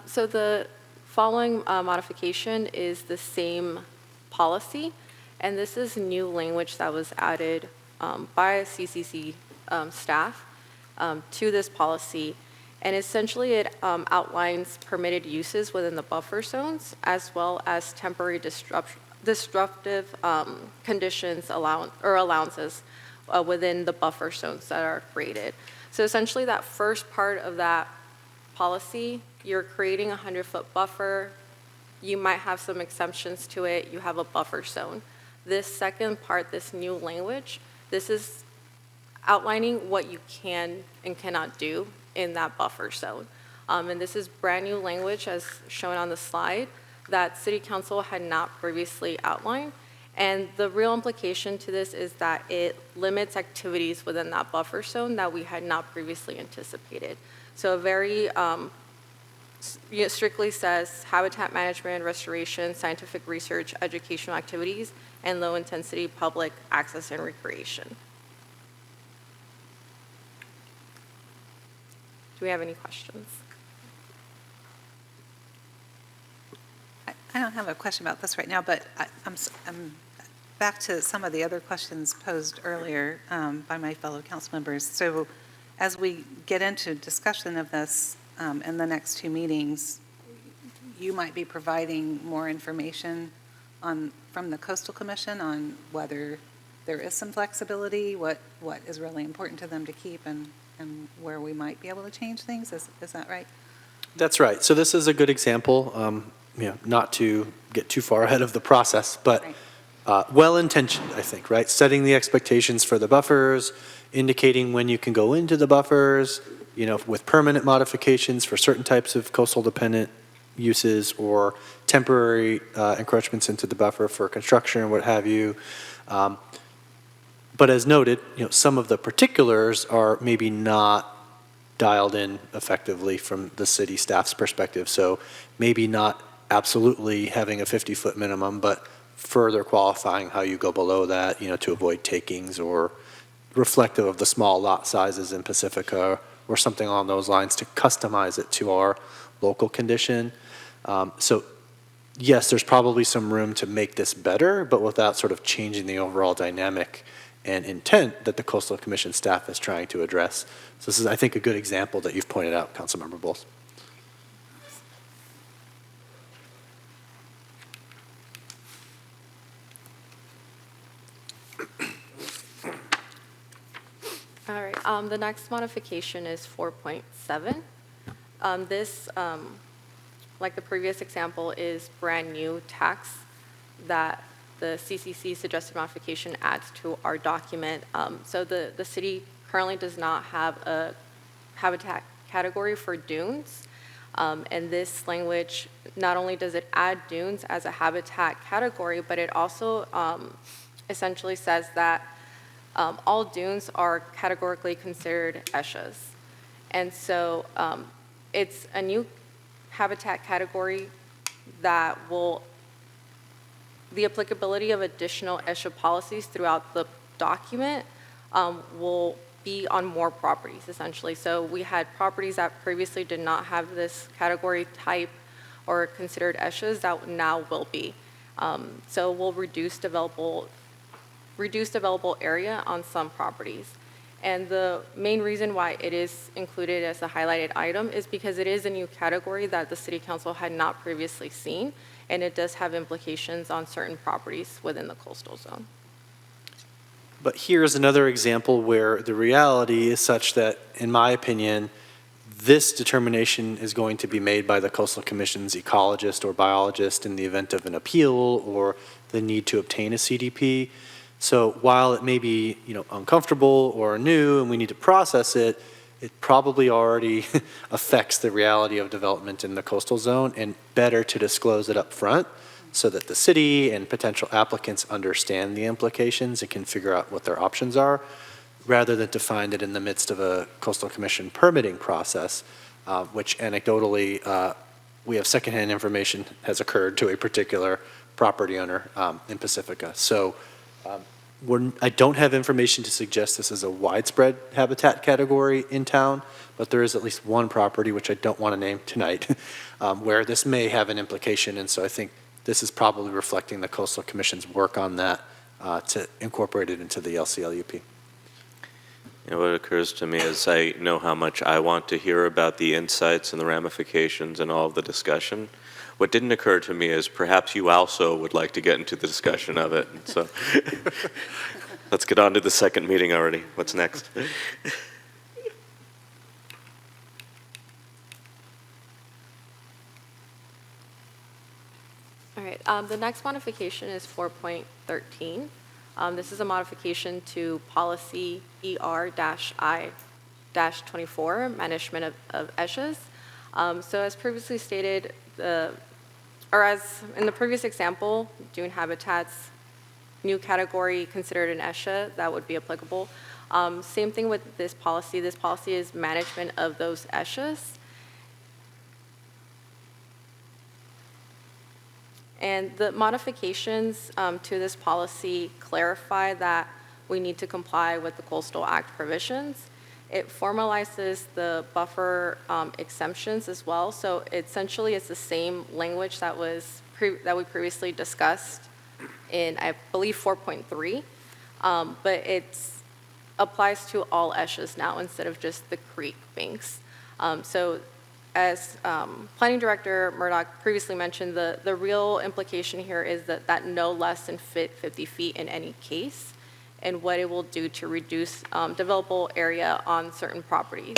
So the following modification is the same policy, and this is new language that was added by CCC staff to this policy. And essentially it outlines permitted uses within the buffer zones, as well as temporary disruptive conditions allowances within the buffer zones that are created. So essentially that first part of that policy, you're creating a 100-foot buffer. You might have some exemptions to it. You have a buffer zone. This second part, this new language, this is outlining what you can and cannot do in that buffer zone. And this is brand new language as shown on the slide that City Council had not previously outlined. And the real implication to this is that it limits activities within that buffer zone that we had not previously anticipated. So a very strictly says habitat management, restoration, scientific research, educational activities, and low-intensity public access and recreation. Do we have any questions? I don't have a question about this right now, but back to some of the other questions posed earlier by my fellow council members. So as we get into discussion of this in the next two meetings, you might be providing more information from the Coastal Commission on whether there is some flexibility, what is really important to them to keep, and where we might be able to change things. Is that right? That's right. So this is a good example, not to get too far ahead of the process, but well-intentioned, I think, right? Setting the expectations for the buffers, indicating when you can go into the buffers, with permanent modifications for certain types of coastal dependent uses or temporary encroachments into the buffer for construction or what have you. But as noted, some of the particulars are maybe not dialed in effectively from the city staff's perspective. So maybe not absolutely having a 50-foot minimum, but further qualifying how you go below that, to avoid takings, or reflective of the small lot sizes in Pacifica or something along those lines to customize it to our local condition. So yes, there's probably some room to make this better, but without sort of changing the overall dynamic and intent that the Coastal Commission staff is trying to address. So this is, I think, a good example that you've pointed out, Councilmember Bowles. All right, the next modification is 4.7. This, like the previous example, is brand new text that the CCC suggested modification adds to our document. So the city currently does not have a habitat category for dunes. And this language, not only does it add dunes as a habitat category, but it also essentially says that all dunes are categorically considered ESHAs. And so it's a new habitat category that will, the applicability of additional ESHA policies throughout the document will be on more properties, essentially. So we had properties that previously did not have this category type or considered ESHAs that now will be. So we'll reduce developable area on some properties. And the main reason why it is included as a highlighted item is because it is a new category that the City Council had not previously seen, and it does have implications on certain properties within the coastal zone. But here's another example where the reality is such that, in my opinion, this determination is going to be made by the Coastal Commission's ecologist or biologist in the event of an appeal or the need to obtain a CDP. So while it may be, uncomfortable or new and we need to process it, it probably already affects the reality of development in the coastal zone, and better to disclose it up front so that the city and potential applicants understand the implications and can figure out what their options are, rather than to find it in the midst of a Coastal Commission permitting process, which anecdotally, we have secondhand information has occurred to a particular property owner in Pacifica. So I don't have information to suggest this is a widespread habitat category in town, but there is at least one property, which I don't want to name tonight, where this may have an implication. And so I think this is probably reflecting the Coastal Commission's work on that to incorporate it into the LCLUP. What occurs to me is I know how much I want to hear about the insights and the ramifications and all of the discussion. What didn't occur to me is perhaps you also would like to get into the discussion of it. So let's get on to the second meeting already. What's next? All right, the next modification is 4.13. This is a modification to policy ER-I-24, management of ESHAs. So as previously stated, as in the previous example, dune habitats, new category considered an ESHA, that would be applicable. Same thing with this policy. This policy is management of those ESHAs. And the modifications to this policy clarify that we need to comply with the Coastal Act provisions. It formalizes the buffer exemptions as well. So essentially, it's the same language that we previously discussed in, I believe, 4.3, but it's applies to all ESHAs now instead of just the creek banks. So as Planning Director Murdoch previously mentioned, the real implication here is that no less than 50 feet in any case, and what it will do to reduce developable area on certain properties.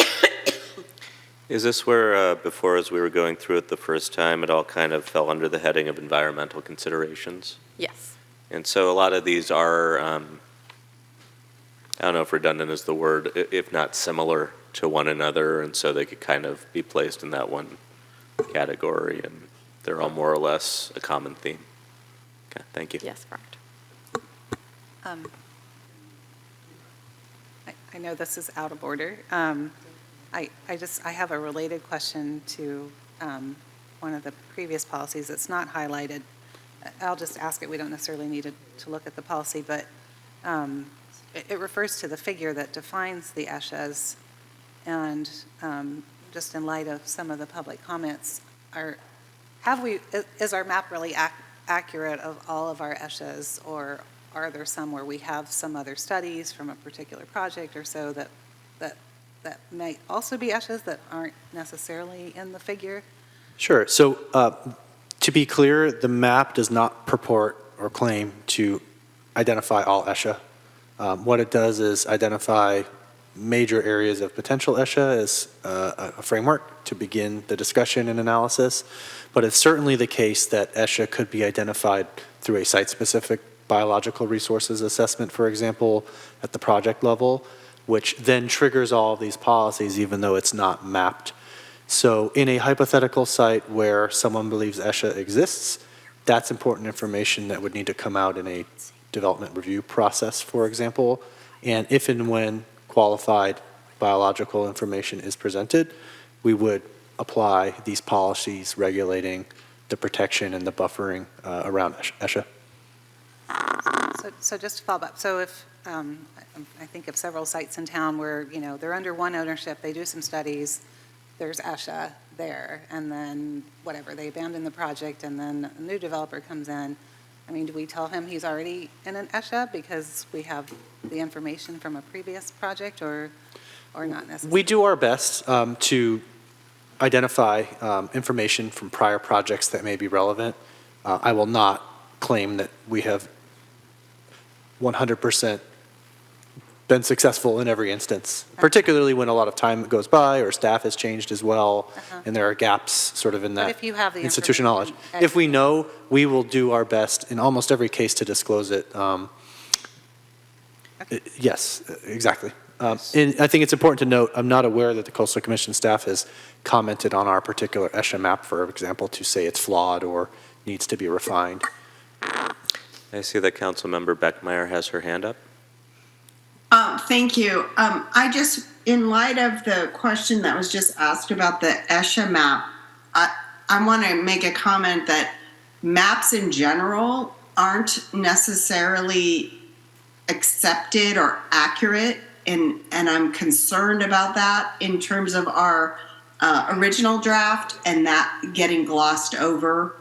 Is this where, before, as we were going through it the first time, it all kind of fell under the heading of environmental considerations? Yes. And so a lot of these are, I don't know if redundant is the word, if not similar to one another, and so they could kind of be placed in that one category, and they're all more or less a common theme. Okay, thank you. Yes, correct. I know this is out of order. I have a related question to one of the previous policies that's not highlighted. I'll just ask it. We don't necessarily need to look at the policy, but it refers to the figure that defines the ESHAs. And just in light of some of the public comments, is our map really accurate of all of our ESHAs, or are there some where we have some other studies from a particular project or so that might also be ESHAs that aren't necessarily in the figure? Sure. So to be clear, the map does not purport or claim to identify all ESHA. What it does is identify major areas of potential ESHA as a framework to begin the discussion and analysis. But it's certainly the case that ESHA could be identified through a site-specific biological resources assessment, for example, at the project level, which then triggers all of these policies even though it's not mapped. So in a hypothetical site where someone believes ESHA exists, that's important information that would need to come out in a development review process, for example. And if and when qualified biological information is presented, we would apply these policies regulating the protection and the buffering around ESHA. So just to follow up, so if I think of several sites in town where, they're under one ownership, they do some studies, there's ESHA there, and then whatever, they abandon the project, and then a new developer comes in. I mean, do we tell him he's already in an ESHA because we have the information from a previous project, or not necessarily? We do our best to identify information from prior projects that may be relevant. I will not claim that we have 100% been successful in every instance, particularly when a lot of time goes by or staff has changed as well, and there are gaps sort of in that if you have the institutional knowledge. If we know, we will do our best in almost every case to disclose it. Yes, exactly. And I think it's important to note, I'm not aware that the Coastal Commission staff has commented on our particular ESHA map, for example, to say it's flawed or needs to be refined. I see that Councilmember Beckmeyer has her hand up. Thank you. I just, in light of the question that was just asked about the ESHA map, I want to make a comment that maps in general aren't necessarily accepted or accurate, and I'm concerned about that in terms of our original draft and that getting glossed over,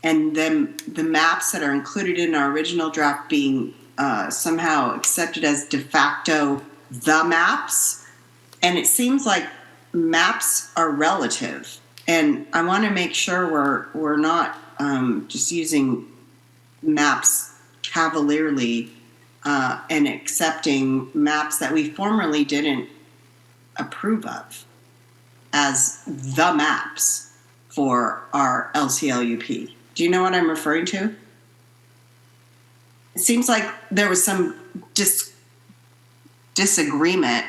and then the maps that are included in our original draft being somehow accepted as de facto the maps. And it seems like maps are relative, and I want to make sure we're not just using maps cavalierly and accepting maps that we formerly didn't approve of as the maps for our LCLUP. Do you know what I'm referring to? It seems like there was some disagreement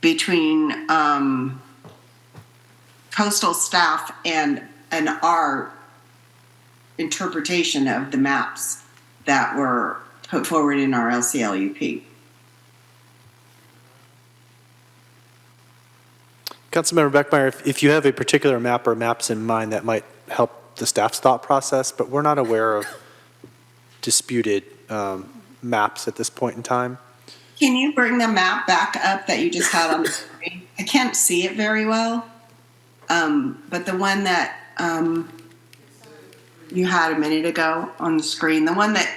between coastal staff and our interpretation of the maps that were put forward in our LCLUP. Councilmember Beckmeyer, if you have a particular map or maps in mind, that might help the staff's thought process, but we're not aware of disputed maps at this point in time. Can you bring the map back up that you just had on the screen? I can't see it very well, but the one that you had a minute ago on the screen, the one that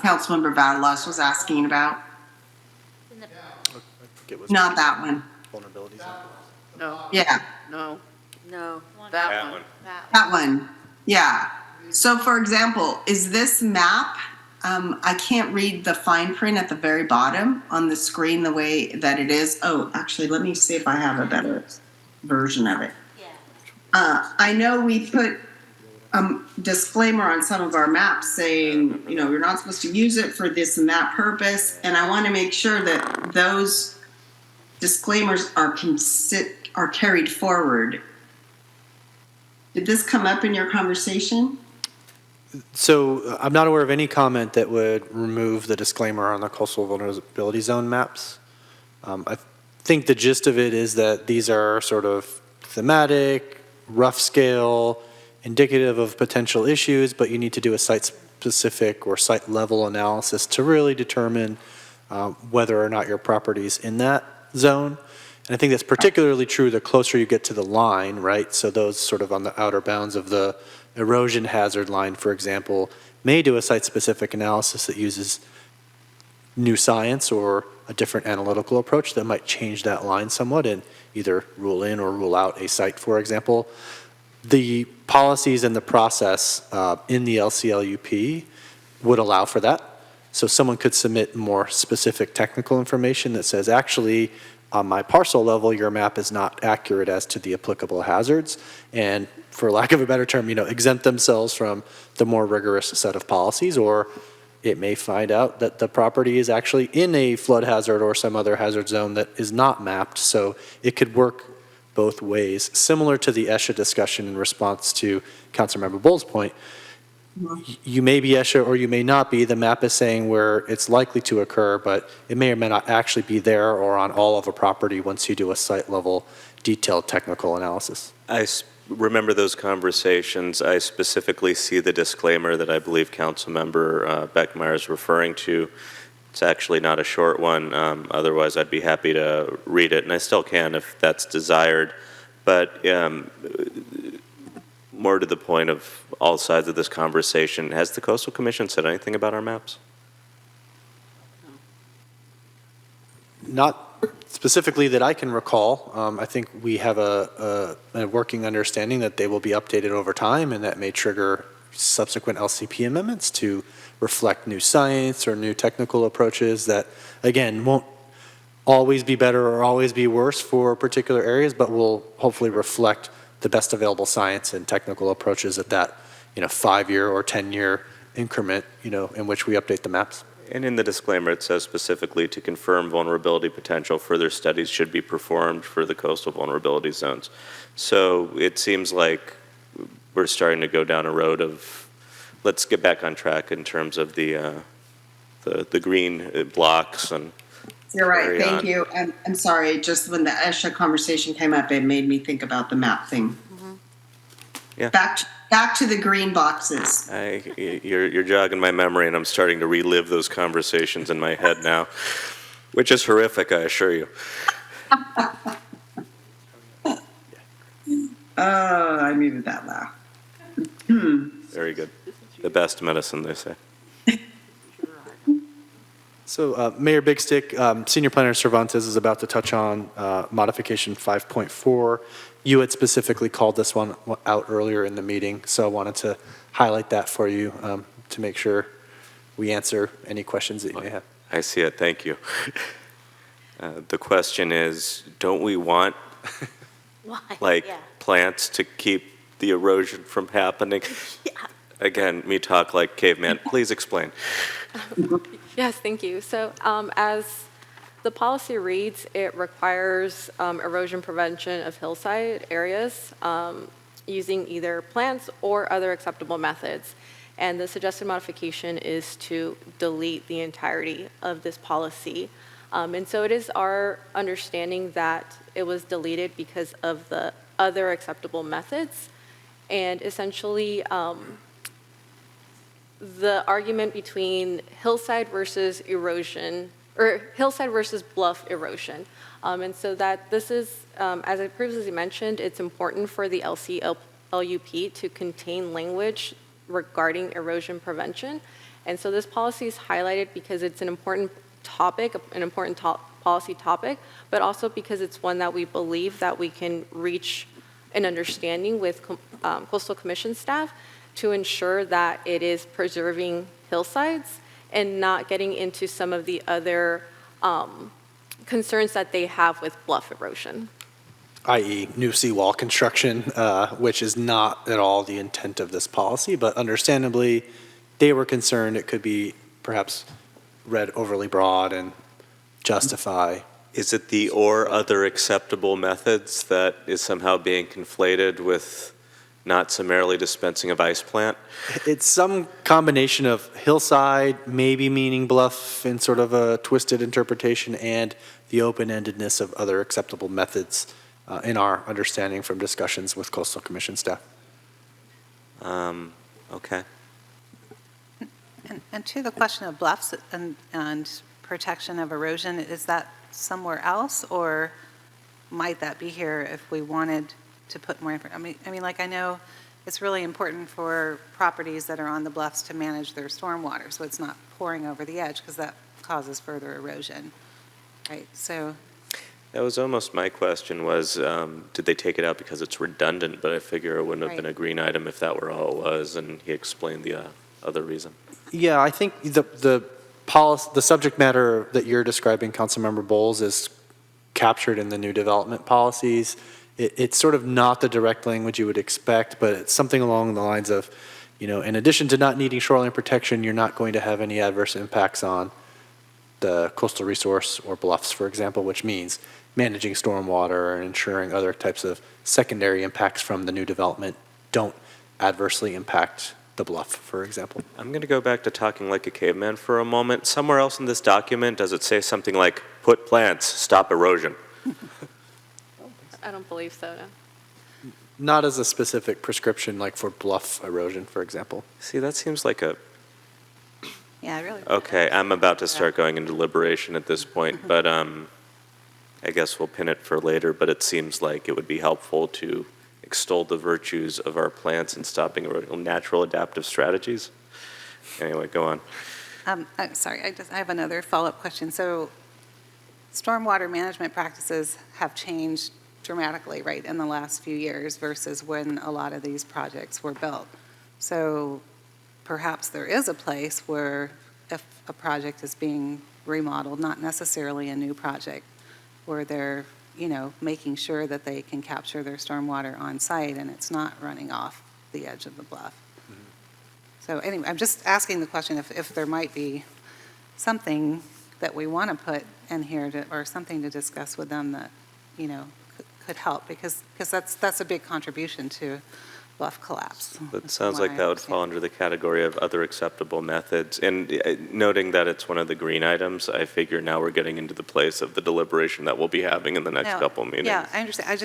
Councilmember Vadalos was asking about? Not that one. Vulnerability zone. No, Yeah, no, No. that one. that one. Yeah. So for example, is this map, I can't read the fine print at the very bottom on the screen the way that it is. Oh, actually, let me see if I have a better version of it. I know we put disclaimer on some of our maps saying, you know, you're not supposed to use it for this and that purpose. And I want to make sure that those disclaimers are carried forward. Did this come up in your conversation? So I'm not aware of any comment that would remove the disclaimer on the coastal vulnerability zone maps. I think the gist of it is that these are sort of thematic, rough scale, indicative of potential issues, but you need to do a site-specific or site-level analysis to really determine whether or not your property is in that zone. And I think that's particularly true the closer you get to the line, right? So those sort of on the outer bounds of the erosion hazard line, for example, may do a site-specific analysis that uses new science or a different analytical approach that might change that line somewhat and either rule in or rule out a site, for example. The policies and the process in the LCLUP would allow for that. So someone could submit more specific technical information that says, actually, on my parcel level, your map is not accurate as to the applicable hazards, and for lack of a better term, exempt themselves from the more rigorous set of policies, or it may find out that the property is actually in a flood hazard or some other hazard zone that is not mapped, so it could work both ways. Similar to the ESHA discussion in response to Councilmember Bull's point, you may be ESHA or you may not be. The map is saying where it's likely to occur, but it may or may not actually be there or on all of a property once you do a site-level detailed technical analysis. I remember those conversations. I specifically see the disclaimer that I believe Councilmember Beckmeyer is referring to. It's actually not a short one. Otherwise, I'd be happy to read it, and I still can if that's desired. But more to the point of all sides of this conversation, has the Coastal Commission said anything about our maps? Not specifically that I can recall. I think we have a working understanding that they will be updated over time, and that may trigger subsequent LCP amendments to reflect new science or new technical approaches that, again, won't always be better or always be worse for particular areas, but will hopefully reflect the best available science and technical approaches at that 5-year or 10-year increment, in which we update the maps. And in the disclaimer, it says specifically to confirm vulnerability potential, further studies should be performed for the coastal vulnerability zones. So it seems like we're starting to go down a road of, let's get back on track in terms of the green blocks and. You're right. Thank you. I'm sorry. Just when the ESHA conversation came up, it made me think about the map thing. Yeah. Back to the green boxes. You're jogging my memory, and I'm starting to relive those conversations in my head now, which is horrific, I assure you. Oh, I needed that laugh. Very good. The best medicine, they say. So Mayor Big Stick, Senior Planner Cervantes is about to touch on modification 5.4. You had specifically called this one out earlier in the meeting, so I wanted to highlight that for you to make sure we answer any questions that you may have. I see it. Thank you. The question is, don't we want plants to keep the erosion from happening? Yeah. Again, me talk like caveman. Please explain. Yes, thank you. So as the policy reads, it requires erosion prevention of hillside areas using either plants or other acceptable methods. And the suggested modification is to delete the entirety of this policy. And so it is our understanding that it was deleted because of the other acceptable methods. And essentially, the argument between hillside versus erosion, or hillside versus bluff erosion. And so that this is, as I previously mentioned, it's important for the LCLUP to contain language regarding erosion prevention. And so this policy is highlighted because it's an important topic, an important policy topic, but also because it's one that we believe that we can reach an understanding with Coastal Commission staff to ensure that it is preserving hillsides and not getting into some of the other concerns that they have with bluff erosion. i.e. new seawall construction, which is not at all the intent of this policy, but understandably, they were concerned it could be perhaps read overly broad and justify. Is it the or other acceptable methods that is somehow being conflated with not summarily dispensing of ice plant? It's some combination of hillside, maybe meaning bluff in sort of a twisted interpretation, and the open-endedness of other acceptable methods in our understanding from discussions with Coastal Commission staff. Okay. And to the question of bluffs and protection of erosion, is that somewhere else, or might that be here if we wanted to put more information? I mean, like, I know it's really important for properties that are on the bluffs to manage their stormwater, so it's not pouring over the edge, because that causes further erosion, right? So That was almost my question was, did they take it out because it's redundant? But I figure it wouldn't have been a green item if that were all it was, and he explained the other reason. Yeah, I think the policy, the subject matter that you're describing, Councilmember Bowles, is captured in the new development policies. It's sort of not the direct language you would expect, but it's something along the lines of, you know, in addition to not needing shoreline protection, you're not going to have any adverse impacts on the coastal resource or bluffs, for example, which means managing stormwater and ensuring other types of secondary impacts from the new development don't adversely impact the bluff, for example. I'm going to go back to talking like a caveman for a moment. Somewhere else in this document, does it say something like, put plants, stop erosion? I don't believe so, no. Not as a specific prescription like for bluff erosion, for example. See, that seems like a... yeah, I really. Okay, I'm about to start going into deliberation at this point, but I guess we'll pin it for later, but it seems like it would be helpful to extol the virtues of our plants in stopping erosion, natural adaptive strategies. Anyway, go on. I'm sorry, I have another follow-up question. So stormwater management practices have changed dramatically, right, in the last few years versus when a lot of these projects were built. So perhaps there is a place where if a project is being remodeled, not necessarily a new project, where they're, you know, making sure that they can capture their stormwater on site and it's not running off the edge of the bluff. So anyway, I'm just asking the question if there might be something that we want to put in here or something to discuss with them that, you know, could help, because that's a big contribution to bluff collapse. It sounds like that would fall under the category of other acceptable methods. And noting that it's one of the green items, I figure now we're getting into the place of the deliberation that we'll be having in the next couple meetings. Yeah, I understand.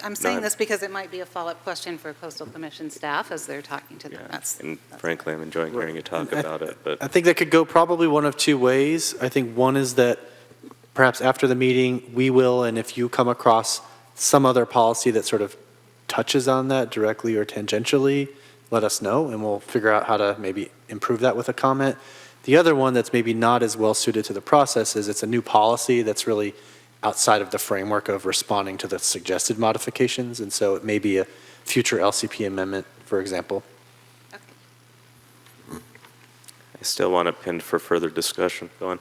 I'm saying this because it might be a follow-up question for Coastal Commission staff as they're talking to them. And frankly, I'm enjoying hearing you talk about it. But I think that could go probably one of two ways. I think one is that perhaps after the meeting, we will, and if you come across some other policy that sort of touches on that directly or tangentially, let us know, and we'll figure out how to maybe improve that with a comment. The other one that's maybe not as well suited to the process is it's a new policy that's really outside of the framework of responding to the suggested modifications, and so it may be a future LCP amendment, for example. I still want it pinned for further discussion. Go on.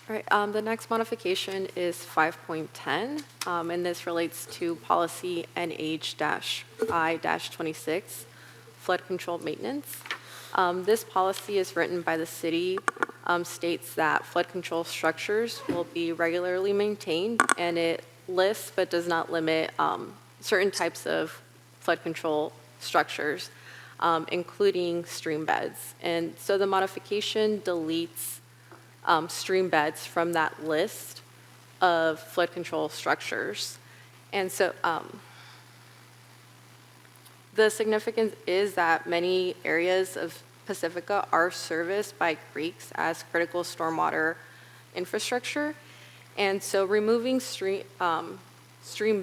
All right, the next modification is 5.10, and this relates to policy NH-I-26, flood control maintenance. This policy is written by the city, states that flood control structures will be regularly maintained, and it lists but does not limit certain types of flood control structures, including stream beds. And so the modification deletes stream beds from that list of flood control structures. And so the significance is that many areas of Pacifica are serviced by creeks as critical stormwater infrastructure. And so removing stream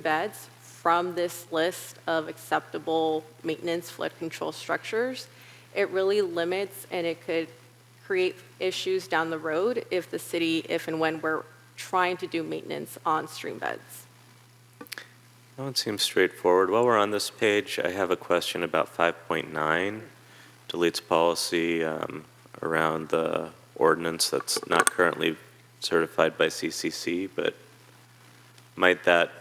beds from this list of acceptable maintenance flood control structures, it really limits, and it could create issues down the road if the city, if and when we're trying to do maintenance on stream beds. Well, it seems straightforward. While we're on this page, I have a question about 5.9, deletes policy around the ordinance that's not currently certified by CCC, but might that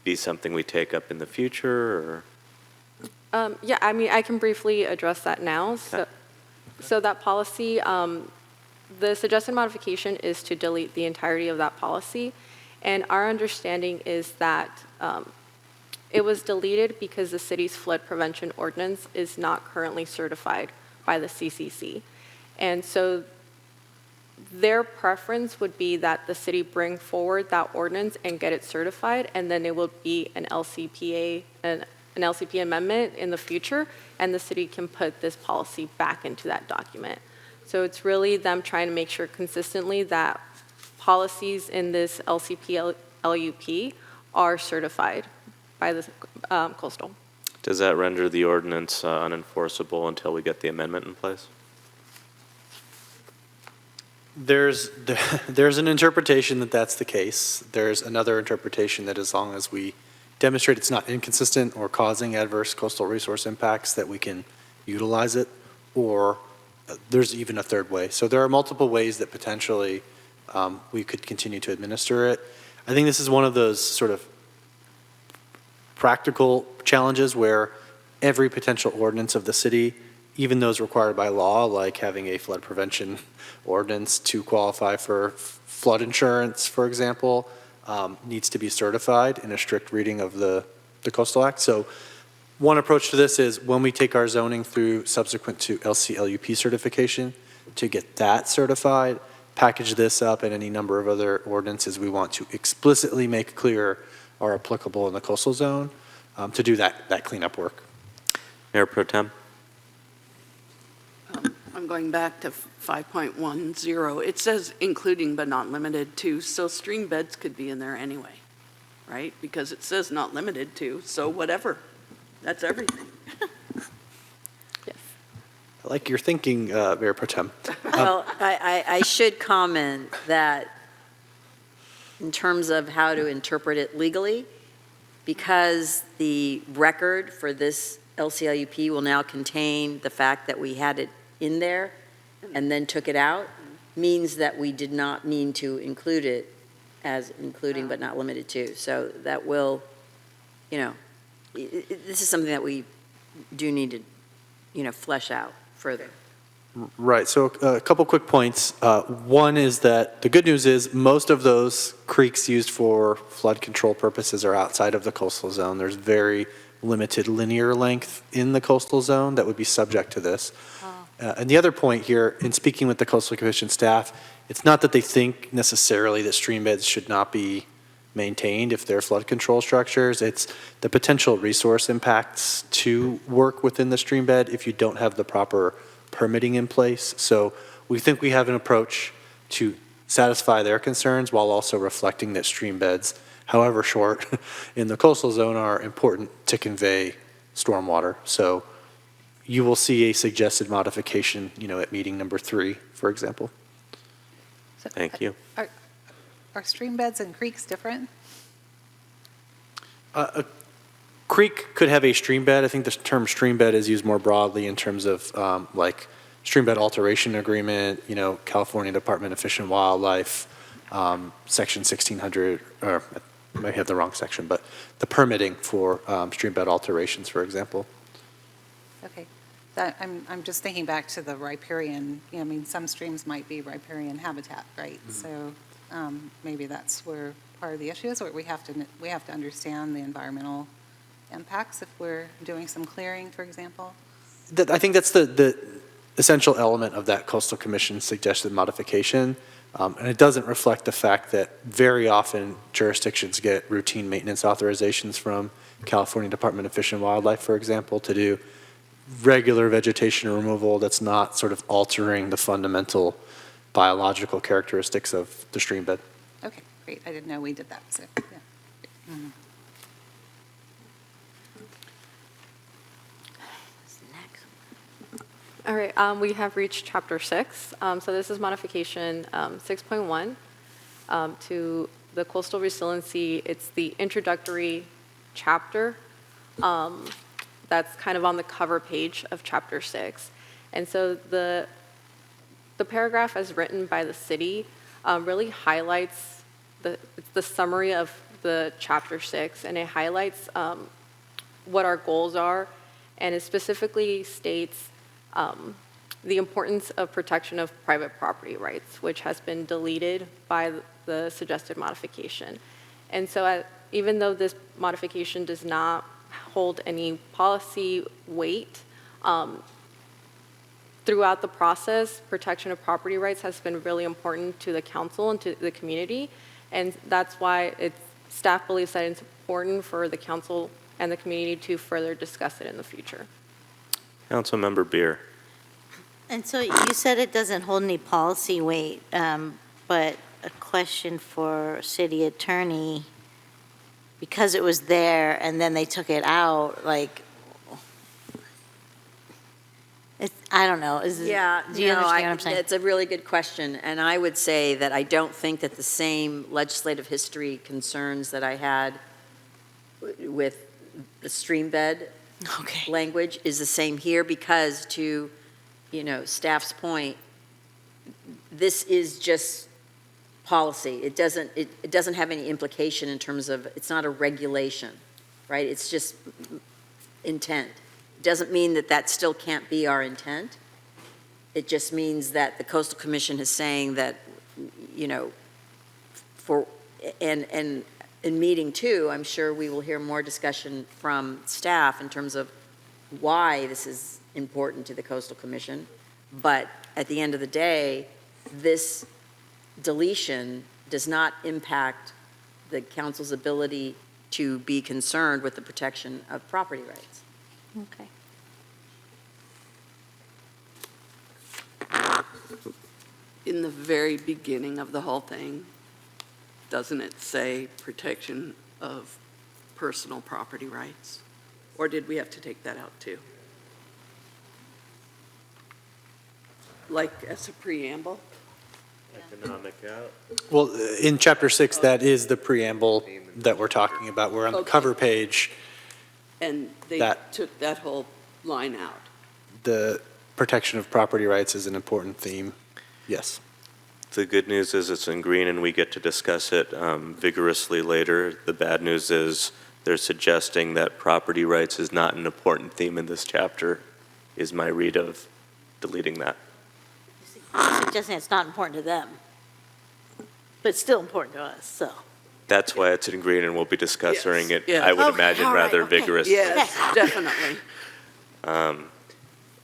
be something we take up in the future, or? Yeah, I mean, I can briefly address that now. So that policy, the suggested modification is to delete the entirety of that policy. And our understanding is that it was deleted because the city's flood prevention ordinance is not currently certified by the CCC. And so their preference would be that the city bring forward that ordinance and get it certified, and then it will be an LCPA, an LCP amendment in the future, and the city can put this policy back into that document. So it's really them trying to make sure consistently that policies in this LCP LUP are certified by the coastal. Does that render the ordinance unenforceable until we get the amendment in place? There's an interpretation that that's the case. There's another interpretation that as long as we demonstrate it's not inconsistent or causing adverse coastal resource impacts, that we can utilize it, or there's even a third way. So there are multiple ways that potentially we could continue to administer it. I think this is one of those sort of practical challenges where every potential ordinance of the city, even those required by law, like having a flood prevention ordinance to qualify for flood insurance, for example, needs to be certified in a strict reading of the Coastal Act. So one approach to this is when we take our zoning through subsequent to LCLUP certification, to get that certified, package this up and any number of other ordinances we want to explicitly make clear are applicable in the coastal zone, to do that cleanup work. Mayor Pro Tem? I'm going back to 5.10. It says including but not limited to, so stream beds could be in there anyway, right? Because it says not limited to, so whatever. That's everything. I like your thinking, Mayor Pro Tem. Well, I should comment that in terms of how to interpret it legally, because the record for this LCLUP will now contain the fact that we had it in there and then took it out, means that we did not mean to include it as including but not limited to. So that will, this is something that we do need to, flesh out further. Right, so a couple quick points. One is that the good news is most of those creeks used for flood control purposes are outside of the coastal zone. There's very limited linear length in the coastal zone that would be subject to this. And the other point here, in speaking with the Coastal Commission staff, it's not that they think necessarily that stream beds should not be maintained if they're flood control structures. It's the potential resource impacts to work within the stream bed if you don't have the proper permitting in place. So we think we have an approach to satisfy their concerns while also reflecting that stream beds, however short, in the coastal zone are important to convey stormwater. So you will see a suggested modification, at meeting number 3, for example. Thank you. Are stream beds and creeks different? A creek could have a stream bed. I think the term stream bed is used more broadly in terms of like stream bed alteration agreement, California Department of Fish and Wildlife, section 1600, or I might have the wrong section, but the permitting for stream bed alterations, for example. Okay. I'm just thinking back to the riparian, some streams might be riparian habitat, right? Mm-hmm. So maybe that's where part of the issue is, or we have to understand the environmental impacts if we're doing some clearing, for example. I think that's the essential element of that Coastal Commission suggested modification, and it doesn't reflect the fact that very often jurisdictions get routine maintenance authorizations from California Department of Fish and Wildlife, for example, to do regular vegetation removal that's not sort of altering the fundamental biological characteristics of the stream bed. Okay, Great, I didn't know we did that, so, yeah. Mhm. All right, we have reached chapter 6. So this is modification 6.1 to the coastal resiliency. It's the introductory chapter that's kind of on the cover page of chapter 6. And so the paragraph as written by the city really highlights the summary of the chapter 6, and it highlights what our goals are, and it specifically states the importance of protection of private property rights, which has been deleted by the suggested modification. And so even though this modification does not hold any policy weight, throughout the process, protection of property rights has been really important to the council and to the community. And that's why staff believes that it's important for the council and the community to further discuss it in the future. Councilmember Beer. And so you said it doesn't hold any policy weight, but a question for city attorney, because it was there and then they took it out, like, I don't know. Yeah, Do you understand what I'm saying? It's a really good question, and I would say that I don't think that the same legislative history concerns that I had with the stream bed language is the same here, because to, staff's point, this is just policy. It doesn't have any implication in terms of, it's not a regulation, right? It's just intent. Doesn't mean that that still can't be our intent. It just means that the Coastal Commission is saying that, and in meeting two, I'm sure we will hear more discussion from staff in terms of why this is important to the Coastal Commission. But at the end of the day, this deletion does not impact the council's ability to be concerned with the protection of property rights. Okay. In the very beginning of the whole thing, doesn't it say protection of personal property rights? Or did we have to take that out too? Like as a preamble? Economic out. Well, in chapter 6, that is the preamble that we're talking about. We're on the cover page. And they took that whole line out. The protection of property rights is an important theme. Yes. The good news is it's in green and we get to discuss it vigorously later. The bad news is they're suggesting that property rights is not an important theme in this chapter, is my read of deleting that. Suggesting it's not important to them, but it's still important to us, so. That's why it's in green and we'll be discussing it, yes. I would Okay, imagine, all right, rather okay. vigorously. Yes, definitely.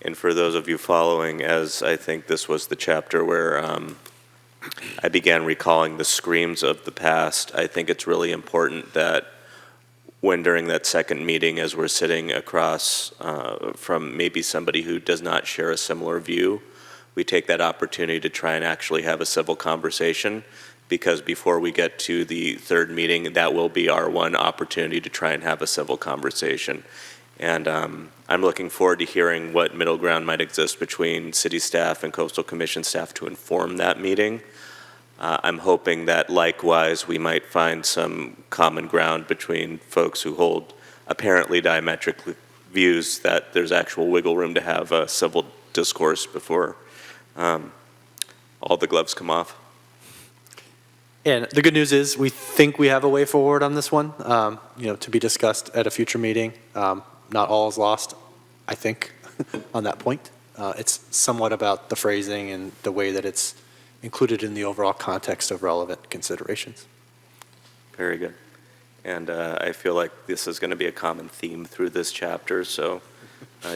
And for those of you following, as I think this was the chapter where I began recalling the screams of the past, I think it's really important that when during that second meeting, as we're sitting across from maybe somebody who does not share a similar view, we take that opportunity to try and actually have a civil conversation, because before we get to the third meeting, that will be our one opportunity to try and have a civil conversation. And I'm looking forward to hearing what middle ground might exist between city staff and Coastal Commission staff to inform that meeting. I'm hoping that likewise we might find some common ground between folks who hold apparently diametric views, that there's actual wiggle room to have a civil discourse before all the gloves come off. And the good news is we think we have a way forward on this one, to be discussed at a future meeting. Not all is lost, I think, on that point. It's somewhat about the phrasing and the way that it's included in the overall context of relevant considerations. Very good. And I feel like this is going to be a common theme through this chapter, so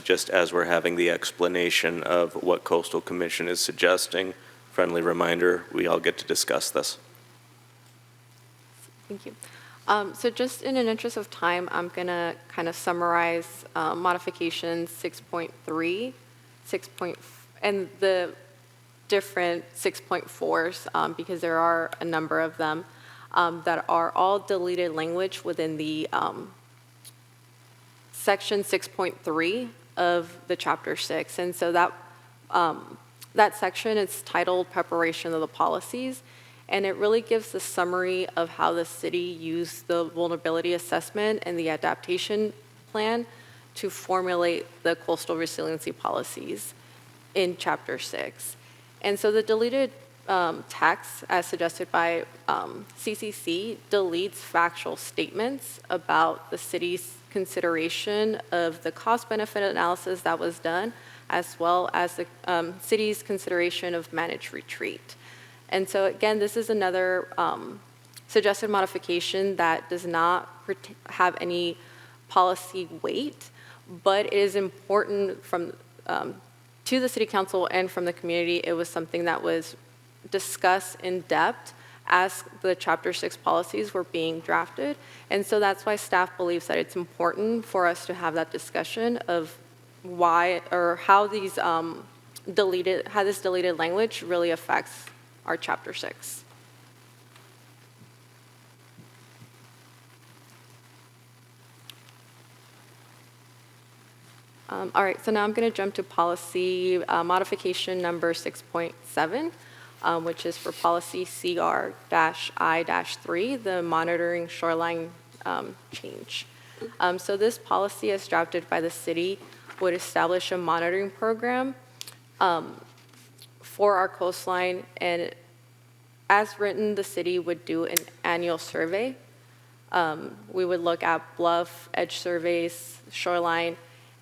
just as we're having the explanation of what Coastal Commission is suggesting, friendly reminder, we all get to discuss this. Thank you. So just in an interest of time, I'm going to kind of summarize modifications 6.3, and the different 6.4s, because there are a number of them. that are all deleted language within the section 6.3 of the chapter 6. And so that section is titled Preparation of the Policies, and it really gives the summary of how the city used the vulnerability assessment and the adaptation plan to formulate the coastal resiliency policies in chapter 6. And so the deleted text, as suggested by CCC, deletes factual statements about the city's consideration of the cost-benefit analysis that was done, as well as the city's consideration of managed retreat. And so again, this is another suggested modification that does not have any policy weight, but it is important from to the city council and from the community. It was something that was discussed in depth as the chapter 6 policies were being drafted. And so that's why staff believes that it's important for us to have that discussion of why or how these how this deleted language really affects our chapter 6. All right, so now I'm going to jump to policy modification number 6.7, which is for policy CR-I-3, the monitoring shoreline change. So this policy, as drafted by the city, would establish a monitoring program for our coastline, and as written, the city would do an annual survey. We would look at bluff, edge surveys, shoreline,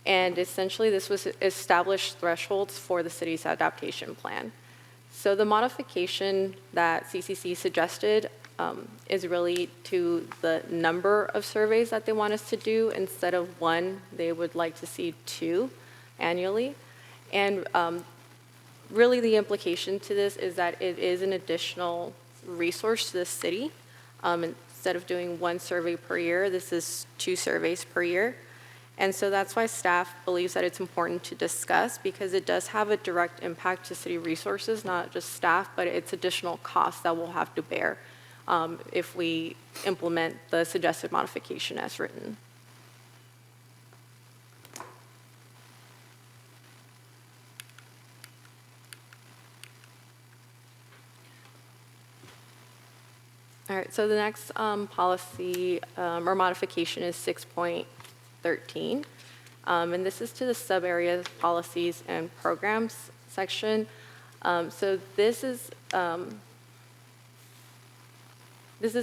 and essentially this was established thresholds for the city's adaptation plan. So the modification that CCC suggested is really to the number of surveys that they want us to do. Instead of 1, they would like to see 2 annually. And really the implication to this is that it is an additional resource to the city. Instead of doing 1 survey per year, this is 2 surveys per year. And so that's why staff believes that it's important to discuss, because it does have a direct impact to city resources, not just staff, but it's additional costs that we'll have to bear if we implement the suggested modification as written. All right, so the next policy or modification is 6.13, and this is to the sub-area policies and programs section. So this is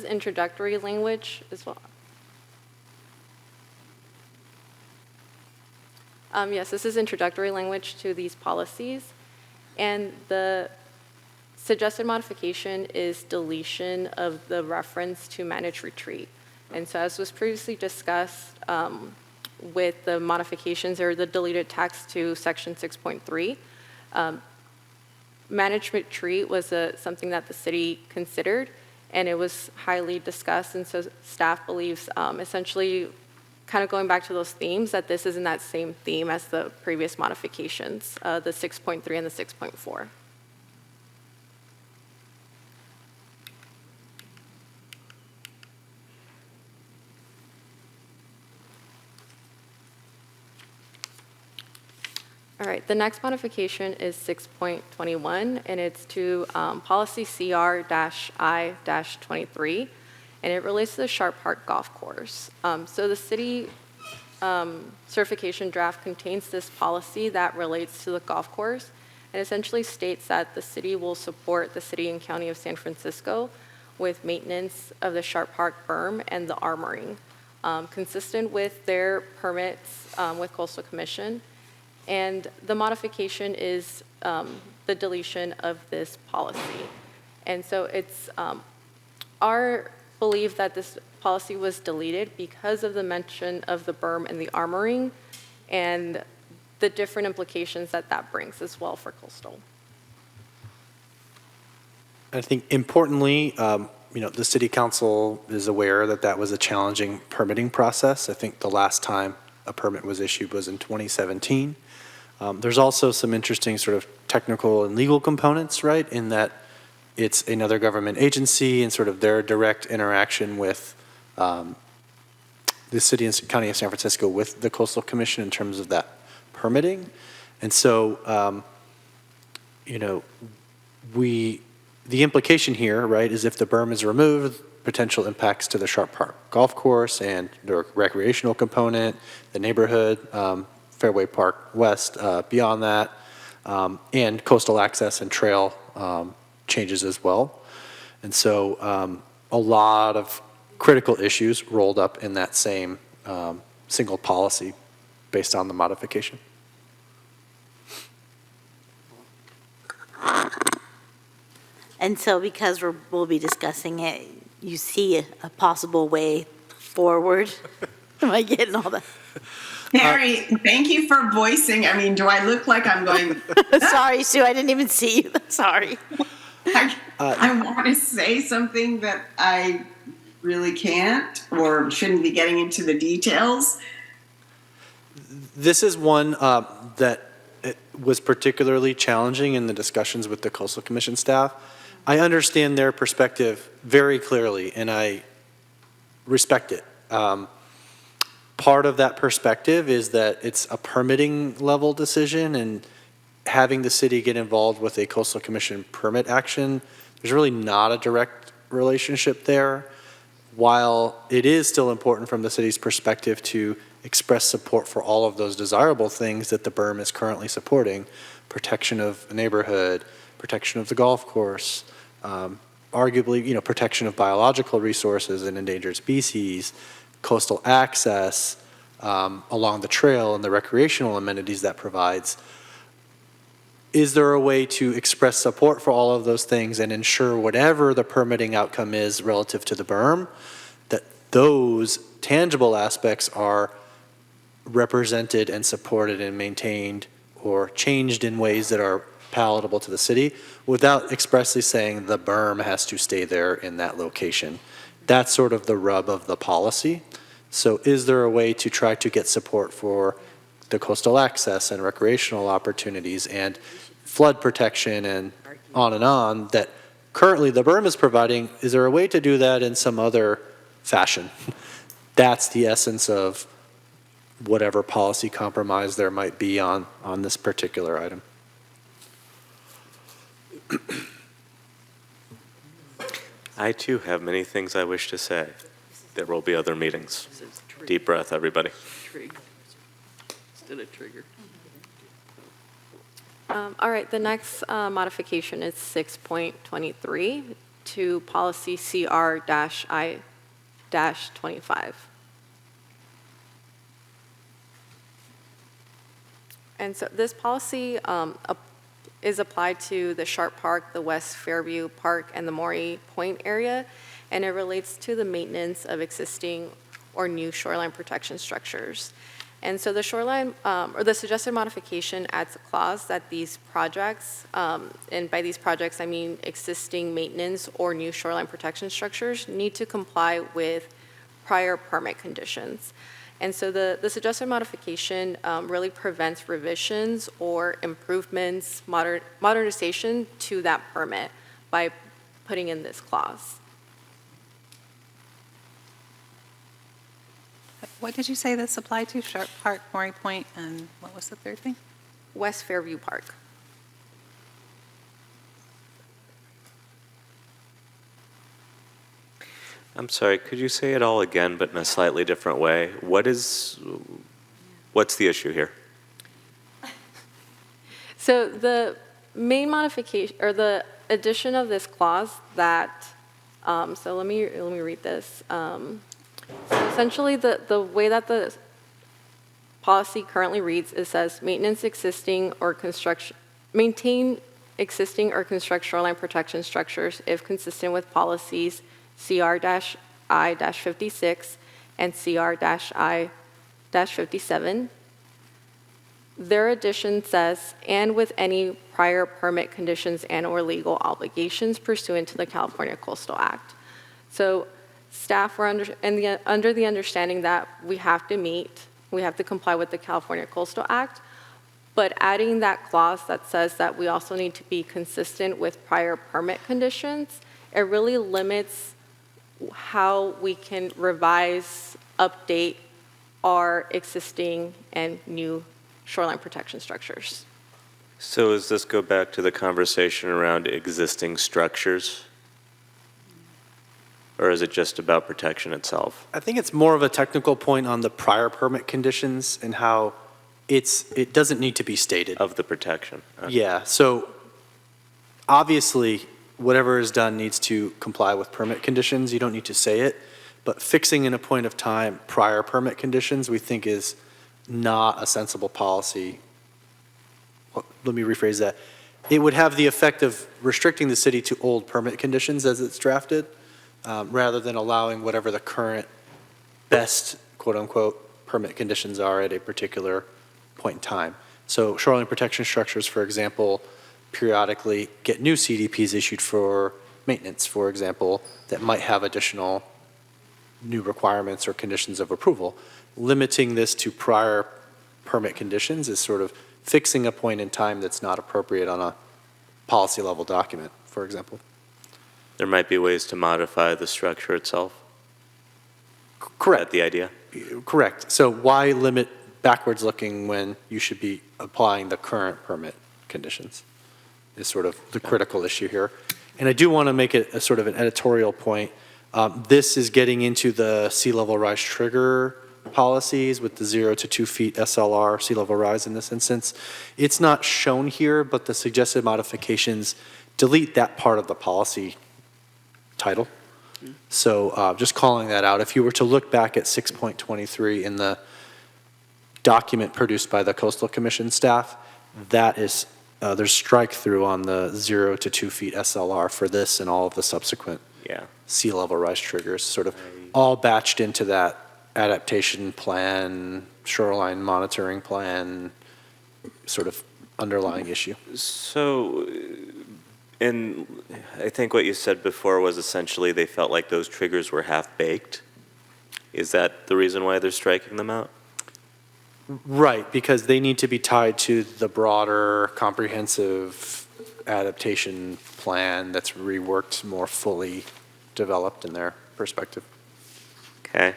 introductory language as well. Yes, this is introductory language to these policies, and the suggested modification is deletion of the reference to managed retreat. And so as was previously discussed with the modifications or the deleted text to section 6.3, managed retreat was something that the city considered, and it was highly discussed. And so staff believes, essentially kind of going back to those themes, that this is in that same theme as the previous modifications, the 6.3 and the 6.4. All right, the next modification is 6.21, and it's to policy CR-I-23, and it relates to the Sharp Park Golf Course. So the city certification draft contains this policy that relates to the golf course, and essentially states that the city will support the city and county of San Francisco with maintenance of the Sharp Park berm and the armoring, consistent with their permits with Coastal Commission. And the modification is the deletion of this policy. And so it's our belief that this policy was deleted because of the mention of the berm and the armoring and the different implications that that brings as well for coastal. I think importantly, the city council is aware that that was a challenging permitting process. I think the last time a permit was issued was in 2017. There's also some interesting sort of technical and legal components, right, in that it's another government agency and sort of their direct interaction with the city and county of San Francisco with the Coastal Commission in terms of that permitting. And so, the implication here, right, is if the berm is removed, potential impacts to the Sharp Park Golf Course and the recreational component, the neighborhood, Fairway Park West, beyond that, and coastal access and trail changes as well. And so a lot of critical issues rolled up in that same single policy based on the modification. And so because we'll be discussing it, you see a possible way forward? Am I getting all that? Mary, thank you for voicing. I mean, do I look like I'm going? Sorry, Sue, I didn't even see you. Sorry. I want to say something that I really can't or shouldn't be getting into the details. This is one that was particularly challenging in the discussions with the Coastal Commission staff. I understand their perspective very clearly, and I respect it. Part of that perspective is that it's a permitting level decision, and having the city get involved with a Coastal Commission permit action, there's really not a direct relationship there. While it is still important from the city's perspective to express support for all of those desirable things that the berm is currently supporting, protection of the neighborhood, protection of the golf course, arguably, protection of biological resources and endangered species, coastal access along the trail and the recreational amenities that provides. Is there a way to express support for all of those things and ensure whatever the permitting outcome is relative to the berm, that those tangible aspects are represented and supported and maintained or changed in ways that are palatable to the city without expressly saying the berm has to stay there in that location? That's sort of the rub of the policy. So is there a way to try to get support for the coastal access and recreational opportunities and flood protection and on that currently the berm is providing? Is there a way to do that in some other fashion? That's the essence of whatever policy compromise there might be on this particular item. I too have many things I wish to say. There will be other meetings. Deep breath, everybody. Instead of trigger. All right, the next modification is 6.23 to policy CR-I-25. And so this policy is applied to the Sharp Park, the West Fairview Park, and the Maury Point area, and it relates to the maintenance of existing or new shoreline protection structures. And so the shoreline, or the suggested modification adds a clause that these projects, and by these projects I mean existing maintenance or new shoreline protection structures, need to comply with prior permit conditions. And so the suggested modification really prevents revisions or improvements, modernization to that permit by putting in this clause. What did you say this applied to? Sharp Park, Maury Point, and what was the third thing? West Fairview Park. I'm sorry, could you say it all again, but in a slightly different way? What's the issue here? So the main modification, or the addition of this clause that, so let me read this. So essentially, the way that the policy currently reads, it says maintain existing or construct shoreline protection structures if consistent with policies CR-I-56 and CR-I-57. Their addition says, and with any prior permit conditions and or legal obligations pursuant to the California Coastal Act. So staff were under the understanding that we have to comply with the California Coastal Act, but adding that clause that says that we also need to be consistent with prior permit conditions, it really limits how we can revise, update our existing and new shoreline protection structures. So does this go back to the conversation around existing structures? Or is it just about protection itself? I think it's more of a technical point on the prior permit conditions and how it doesn't need to be stated. Of the protection? Okay. Yeah, so obviously, whatever is done needs to comply with permit conditions. You don't need to say it, but fixing in a point of time prior permit conditions, we think is not a sensible policy. Well, let me rephrase that. It would have the effect of restricting the city to old permit conditions as it's drafted, rather than allowing whatever the current best, quote-unquote, permit conditions are at a particular point in time. So shoreline protection structures, for example, periodically get new CDPs issued for maintenance, for example, that might have additional new requirements or conditions of approval. Limiting this to prior permit conditions is sort of fixing a point in time that's not appropriate on a policy level document, for example. There might be ways to modify the structure itself? Correct. Is that the idea? Correct. So why limit backwards looking when you should be applying the current permit conditions is sort of the critical issue here. And I do want to make it a sort of an editorial point. This is getting into the sea level rise trigger policies with the 0 to 2 feet SLR sea level rise in this instance. It's not shown here, but the suggested modifications delete that part of the policy title. So just calling that out. If you were to look back at 6.23 in the document produced by the Coastal Commission staff, that is, there's strike through on the 0 to 2 feet SLR for this and all of the subsequent sea level rise triggers, sort of all batched into that adaptation plan, shoreline monitoring plan, sort of underlying issue. So, and I think what you said before was essentially they felt like those triggers were half-baked. Is that the reason why they're striking them out? Right, because they need to be tied to the broader comprehensive adaptation plan that's reworked, more fully developed in their perspective. Okay.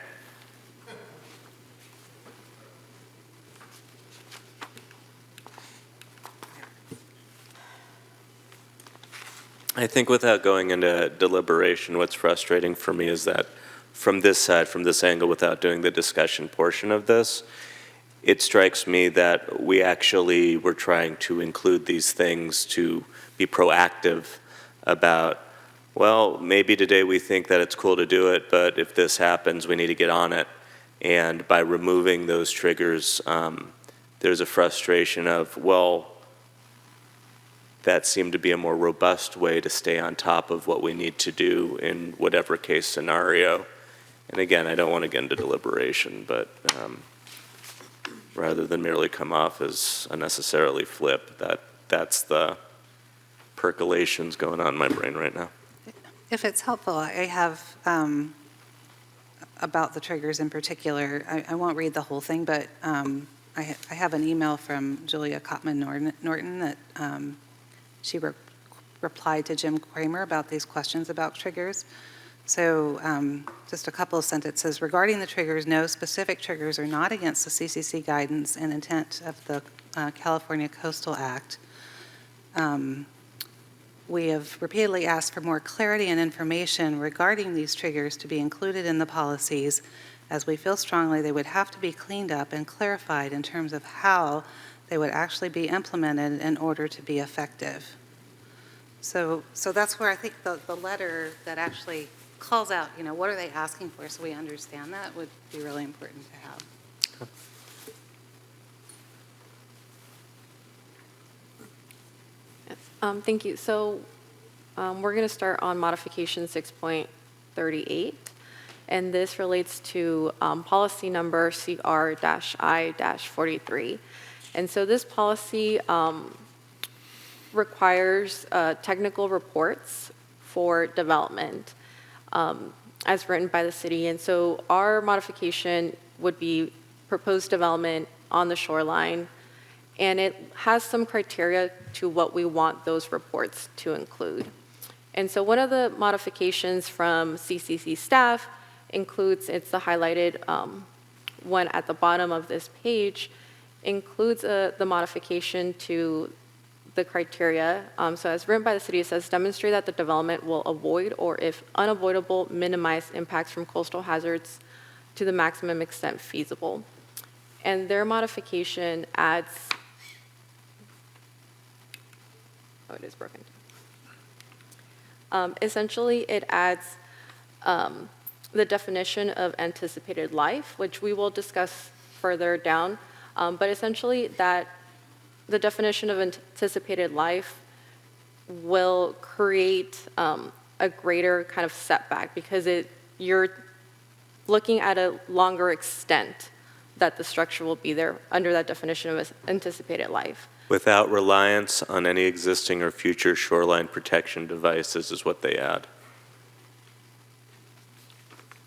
I think without going into deliberation, what's frustrating for me is that from this side, from this angle, without doing the discussion portion of this, it strikes me that we actually were trying to include these things to be proactive about, well, maybe today we think that it's cool to do it, but if this happens, we need to get on it. And by removing those triggers, there's a frustration of, well, that seemed to be a more robust way to stay on top of what we need to do in whatever case scenario. And again, I don't want to get into deliberation, but rather than merely come off as unnecessarily flip, that's the percolations going on in my brain right now. If it's helpful, I have, about the triggers in particular, I won't read the whole thing, but I have an email from Julia Cotman-Norton that she replied to Jim Kramer about these questions about triggers. So just a couple of sentences. Regarding the triggers, no specific triggers are not against the CCC guidance and intent of the California Coastal Act. We have repeatedly asked for more clarity and information regarding these triggers to be included in the policies, as we feel strongly they would have to be cleaned up and clarified in terms of how they would actually be implemented in order to be effective. So that's where I think the letter that actually calls out, you know, what are they asking for so we understand that would be really important to have. Thank you. So we're going to start on modification 6.38, and this relates to policy number CR-I-43. And so this policy requires technical reports for development as written by the city. And so our modification would be proposed development on the shoreline And it has some criteria to what we want those reports to include. And so one of the modifications from CCC staff includes, it's the highlighted one at the bottom of this page, includes the modification to the criteria. So as written by the city, it says demonstrate that the development will avoid or if unavoidable, minimize impacts from coastal hazards to the maximum extent feasible. And their modification adds, oh, it is broken. Essentially, it adds the definition of anticipated life, which we will discuss further down. But essentially, that the definition of anticipated life will create a greater kind of setback because you're looking at a longer extent that the structure will be there under that definition of anticipated life. Without reliance on any existing or future shoreline protection devices is what they add.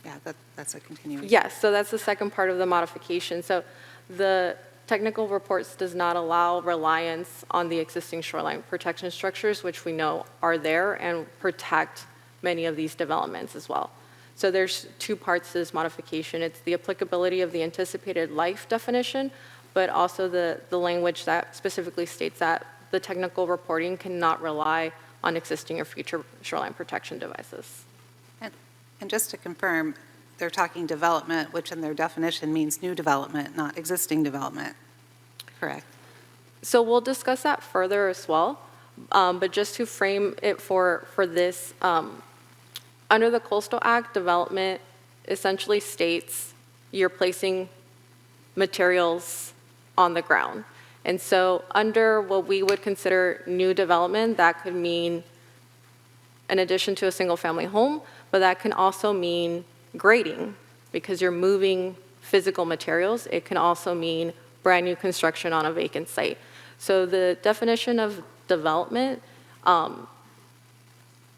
Yeah, that's a continuation. Yes, so that's the second part of the modification. So the technical reports does not allow reliance on the existing shoreline protection structures, which we know are there and protect many of these developments as well. So there's two parts to this modification. It's the applicability of the anticipated life definition, but also the language that specifically states that the technical reporting cannot rely on existing or future shoreline protection devices. And just to confirm, they're talking development, which in their definition means new development, not existing development, correct? So we'll discuss that further as well, but just to frame it for this, under the Coastal Act, development essentially states you're placing materials on the ground. And so under what we would consider new development, that could mean an addition to a single-family home, but that can also mean grading because you're moving physical materials. It can also mean brand-new construction on a vacant site. So the definition of development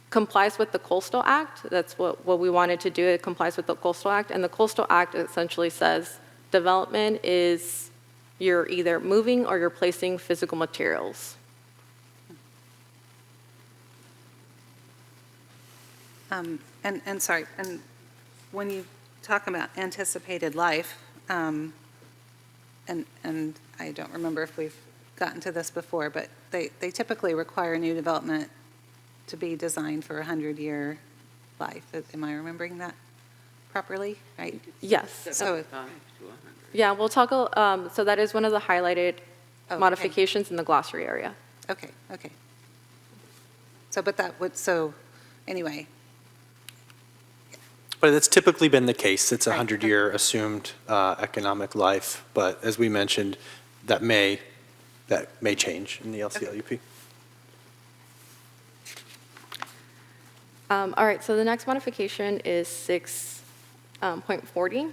complies with the Coastal Act. That's what we wanted to do. It complies with the Coastal Act. And the Coastal Act essentially says development is you're either moving or you're placing physical materials. And sorry, and when you talk about anticipated life, and I don't remember if we've gotten to this before, but they typically require new development to be designed for a 100-year life. Am I remembering that properly? Right? Yes. So, yeah, we'll talk, so that is one of the highlighted modifications in the glossary area. Okay. So, but that would, so, anyway. But that's typically been the case. It's a 100-year assumed economic life, but as we mentioned, that may change in the LCLUP. All right, so the next modification is 6.40,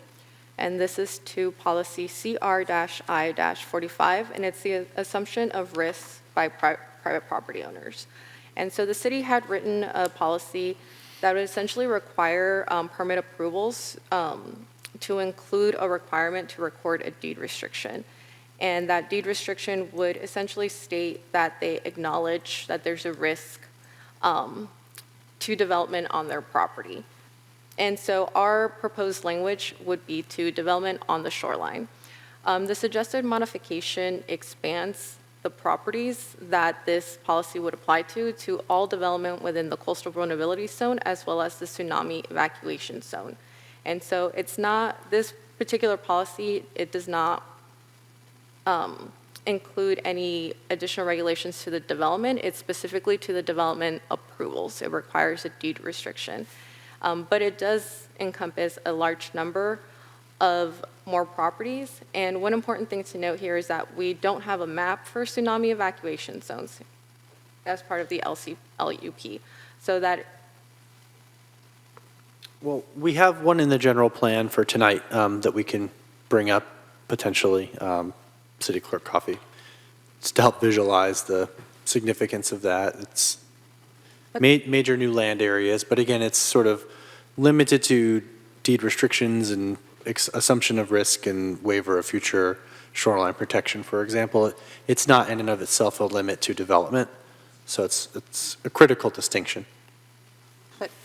and this is to policy CR-I-45, and it's the assumption of risk by private property owners. And so the city had written a policy that would essentially require permit approvals to include a requirement to record a deed restriction. And that deed restriction would essentially state that they acknowledge that there's a risk to development on their property. And so our proposed language would be to development on the shoreline. The suggested modification expands the properties that this policy would apply to all development within the coastal vulnerability zone as well as the tsunami evacuation zone. And so it's not, this particular policy, it does not include any additional regulations to the development. It's specifically to the development approvals. It requires a deed restriction. But it does encompass a large number of more properties. And one important thing to note here is that we don't have a map for tsunami evacuation zones as part of the LCLUP. So that. Well, we have one in the general plan for tonight that we can bring up potentially, City Clerk Coffey, just to help visualize the significance of that. It's major new land areas, but again, it's sort of limited to deed restrictions and assumption of risk and waiver of future shoreline protection, for example. It's not in and of itself a limit to development, so it's a critical distinction.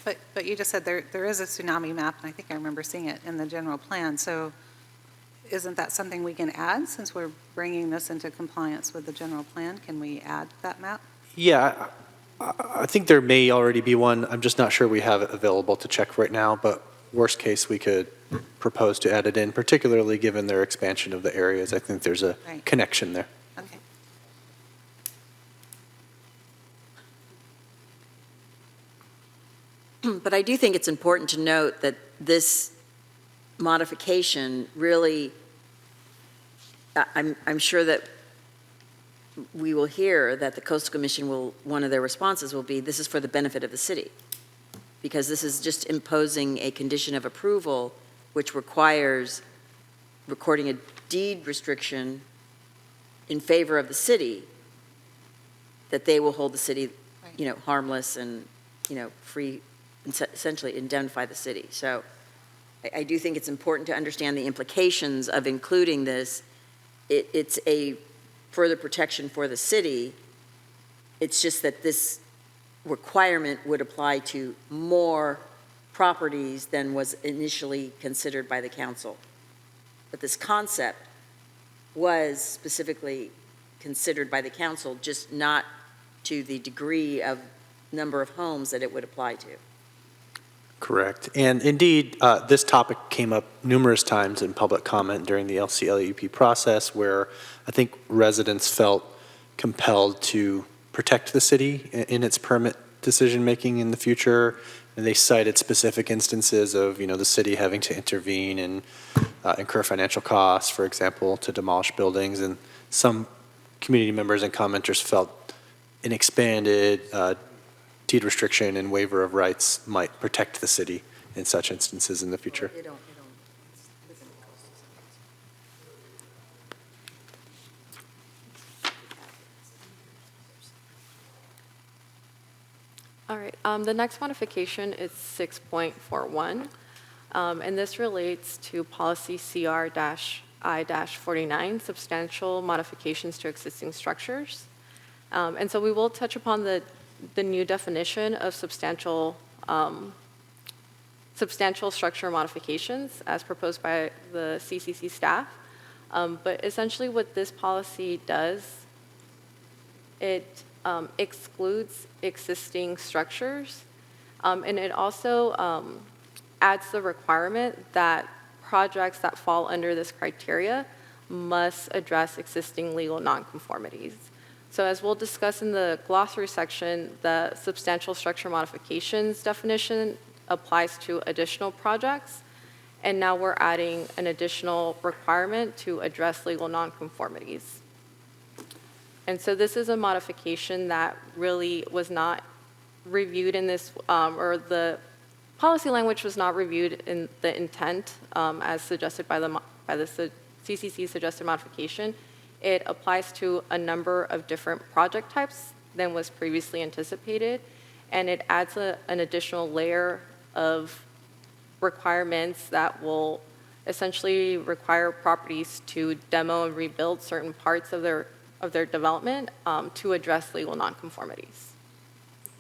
But you just said there is a tsunami map, and I think I remember seeing it in the general plan. So isn't that something we can add since we're bringing this into compliance with the general plan? Can we add that map? Yeah, I think there may already be one. I'm just not sure we have it available to check right now, but worst case, we could propose to add it in, particularly given their expansion of the areas. I think there's a connection there. Okay. But I do think it's important to note that this modification really, I'm sure that we will hear that the Coastal Commission will, one of their responses will be, this is for the benefit of the city. Because this is just imposing a condition of approval which requires recording a deed restriction in favor of the city, that they will hold the city, harmless and, free, essentially indemnify the city. So I do think it's important to understand the implications of including this. It's a further protection for the city. It's just that this requirement would apply to more properties than was initially considered by the council. But this concept was specifically considered by the council, just not to the degree of number of homes that it would apply to. Correct. And indeed, this topic came up numerous times in public comment during the LCLUP process, where I think residents felt compelled to protect the city in its permit decision-making in the future. And they cited specific instances of, the city having to intervene and incur financial costs, for example, to demolish buildings. And some community members and commenters felt an expanded deed restriction and waiver of rights might protect the city in such instances in the future. All right, the next modification is 6.41, and this relates to policy CR-I-49, substantial modifications to existing structures. And so we will touch upon the new definition of substantial structure modifications as proposed by the CCC staff. But essentially what this policy does, it excludes existing structures, and it also adds the requirement that projects that fall under this criteria must address existing legal nonconformities. So as we'll discuss in the glossary section, the substantial structure modifications definition applies to additional projects, and now we're adding an additional requirement to address legal nonconformities. And so this is a modification that really was not reviewed in this, or the policy language was not reviewed in the intent as suggested by the CCC suggested modification. It applies to a number of different project types than was previously anticipated, and it adds an additional layer of requirements that will essentially require properties to demo and rebuild certain parts of their development to address legal nonconformities.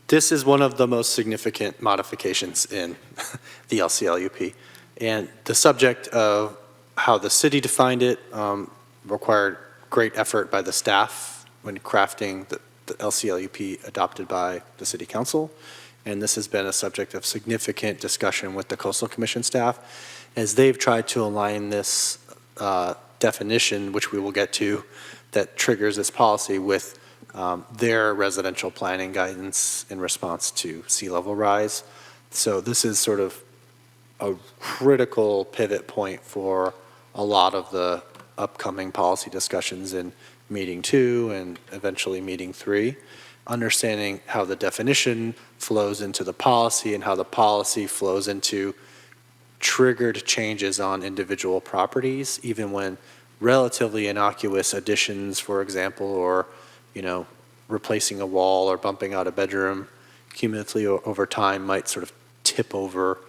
This is one of the most significant modifications in the LCLUP. And the subject of how the city defined it required great effort by the staff when crafting the LCLUP adopted by the City Council. And this has been a subject of significant discussion with the Coastal Commission staff as they've tried to align this definition, which we will get to, that triggers this policy with their residential planning guidance in response to sea level rise. So this is sort of a critical pivot point for a lot of the upcoming policy discussions in meeting 2 and eventually meeting 3, understanding how the definition flows into the policy and how the policy flows into triggered changes on individual properties, even when relatively innocuous additions, for example, or, replacing a wall or bumping out a bedroom cumulatively over time might sort of tip over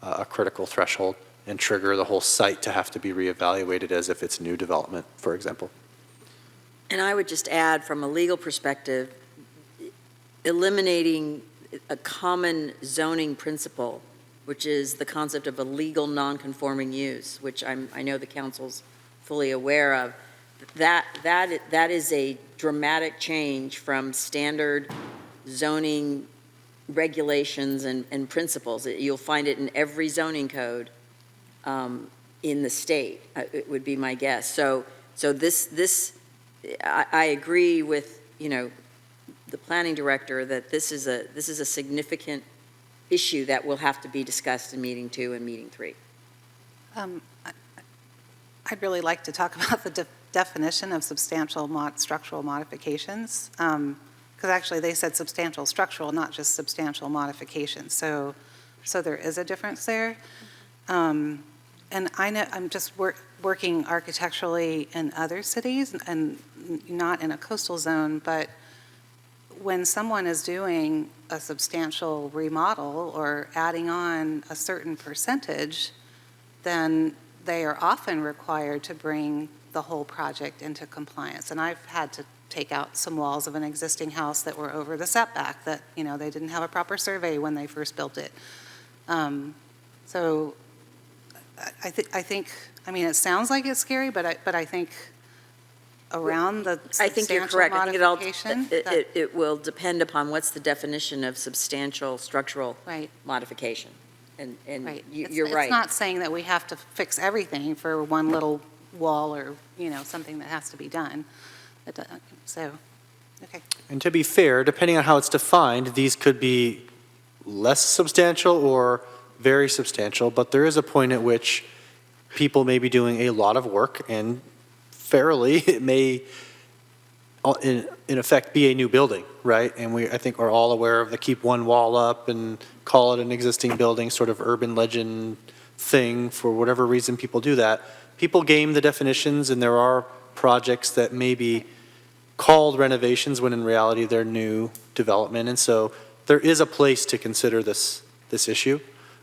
a critical threshold. and trigger the whole site to have to be reevaluated as if it's new development, for example. And I would just add, from a legal perspective, eliminating a common zoning principle, which is the concept of a legal non-conforming use, which I know the council's fully aware of. That is a dramatic change from standard zoning regulations and principles. You'll find it in every zoning code in the state, it would be my guess. So I agree with, the planning director that this is a significant issue that will have to be discussed in meeting 2 and meeting 3. I'd really like to talk about the definition of substantial structural modifications, because actually they said substantial structural, not just substantial modifications. So there is a difference there. And I know I'm just working architecturally in other cities and not in a coastal zone, but when someone is doing a substantial remodel or adding on a certain percentage, then they are often required to bring the whole project into compliance. And I've had to take out some walls of an existing house that were over the setback that, they didn't have a proper survey when they first built it. So I think, it sounds like it's scary, but I think around the I think you're substantial correct. I think modification, it will depend upon what's the definition of substantial structural modification. And right. you're right. It's not saying that we have to fix everything for one little wall or, something that has to be done. So, okay. And to be fair, depending on how it's defined, these could be less substantial or very substantial, but there is a point at which people may be doing a lot of work, and fairly, it may, in effect, be a new building, right? And I think we're all aware of the keep one wall up and call it an existing building sort of urban legend thing. For whatever reason people do that. People game the definitions, and there are projects that may be called renovations when in reality they're new development. And so there is a place to consider this issue,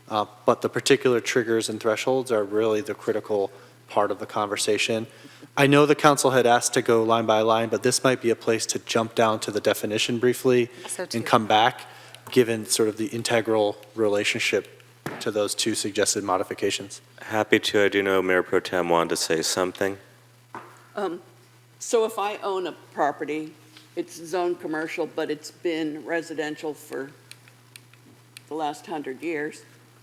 but the particular triggers and thresholds are really the critical part of the conversation. I know the council had asked to go line by line, but this might be a place to jump down to the definition briefly and come back, given sort of the integral relationship to those two suggested modifications. Happy to. I do know Mayor Pro Tem wanted to say something. So if I own a property, it's zoned commercial, but it's been residential for the last 100 years,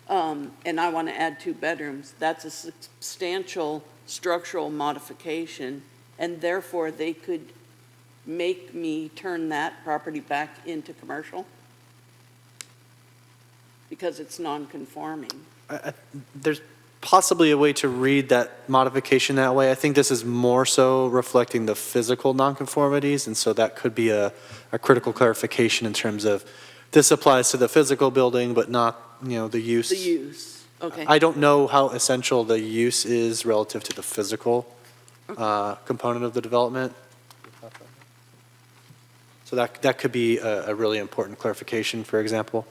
and I want to add 2 bedrooms, that's a substantial structural modification, and therefore they could make me turn that property back into commercial because it's non-conforming. There's possibly a way to read that modification that way. I think this is more so reflecting the physical nonconformities, and so that could be a critical clarification in terms of this applies to the physical building, but not, the use. The use, okay. I don't know how essential the use is relative to the physical component of the development. So that could be a really important clarification, for example.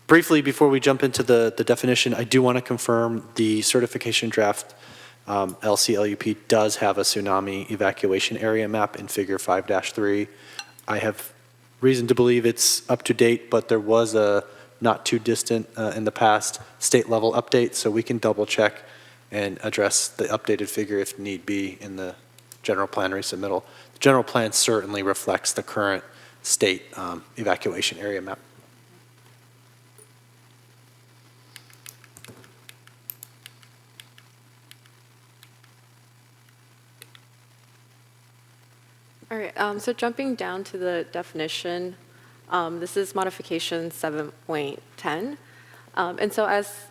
Briefly, before we jump into the definition, I do want to confirm the certification draft LCLUP does have a tsunami evacuation area map in figure 5-3. I have reason to believe it's up to date, but there was a not too distant in the past state level update, so we can double check and address the updated figure if need be in the general plan resubmittal. The general plan certainly reflects the current state evacuation area map. All right, so jumping down to the definition, this is modification 7.10. And so as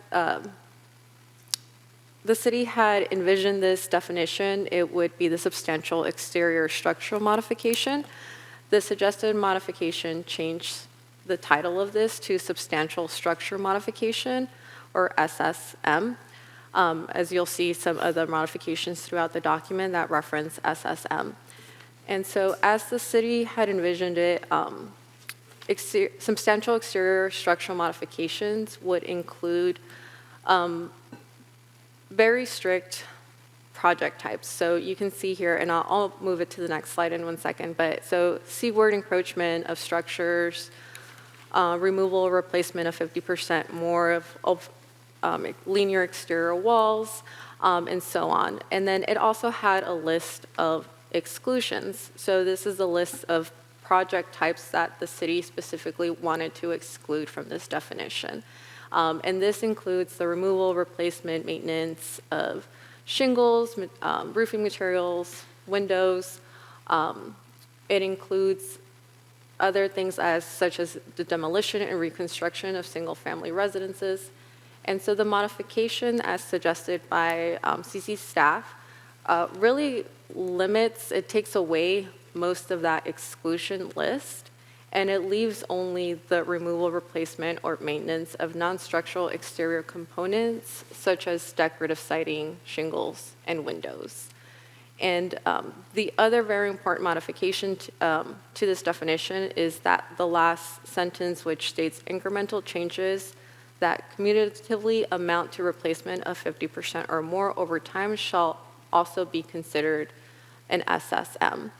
the city had envisioned this definition, it would be the substantial exterior structural modification. The suggested modification changed the title of this to substantial structure modification, or SSM. As you'll see some other modifications throughout the document that reference SSM. And so as the city had envisioned it, substantial exterior structural modifications would include very strict project types. So you can see here, and I'll move it to the next slide in 1 second, but so seaward encroachment of structures, removal or replacement of 50% more of linear exterior walls, and so on. And then it also had a list of exclusions. So this is a list of project types that the city specifically wanted to exclude from this definition. And this includes the removal, replacement, maintenance of shingles, roofing materials, windows. It includes other things such as the demolition and reconstruction of single-family residences. And so the modification, as suggested by CC staff, really limits, it takes away most of that exclusion list, and it leaves only the removal, replacement, or maintenance of non-structural exterior components, such as decorative siding, shingles, and windows. And the other very important modification to this definition is that the last sentence, which states incremental changes that cumulatively amount to replacement of 50% or more over time shall also be considered an SSM.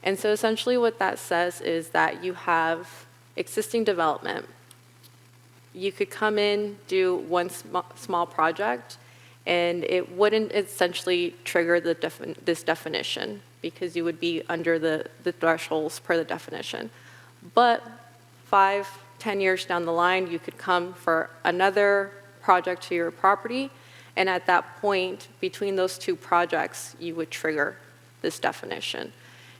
And so essentially what that says is that you have existing development. You could come in, do one small project, and it wouldn't essentially trigger this definition because you would be under the thresholds per the definition. But 5, 10 years down the line, you could come for another project to your property, and at that point, between those two projects, you would trigger this definition.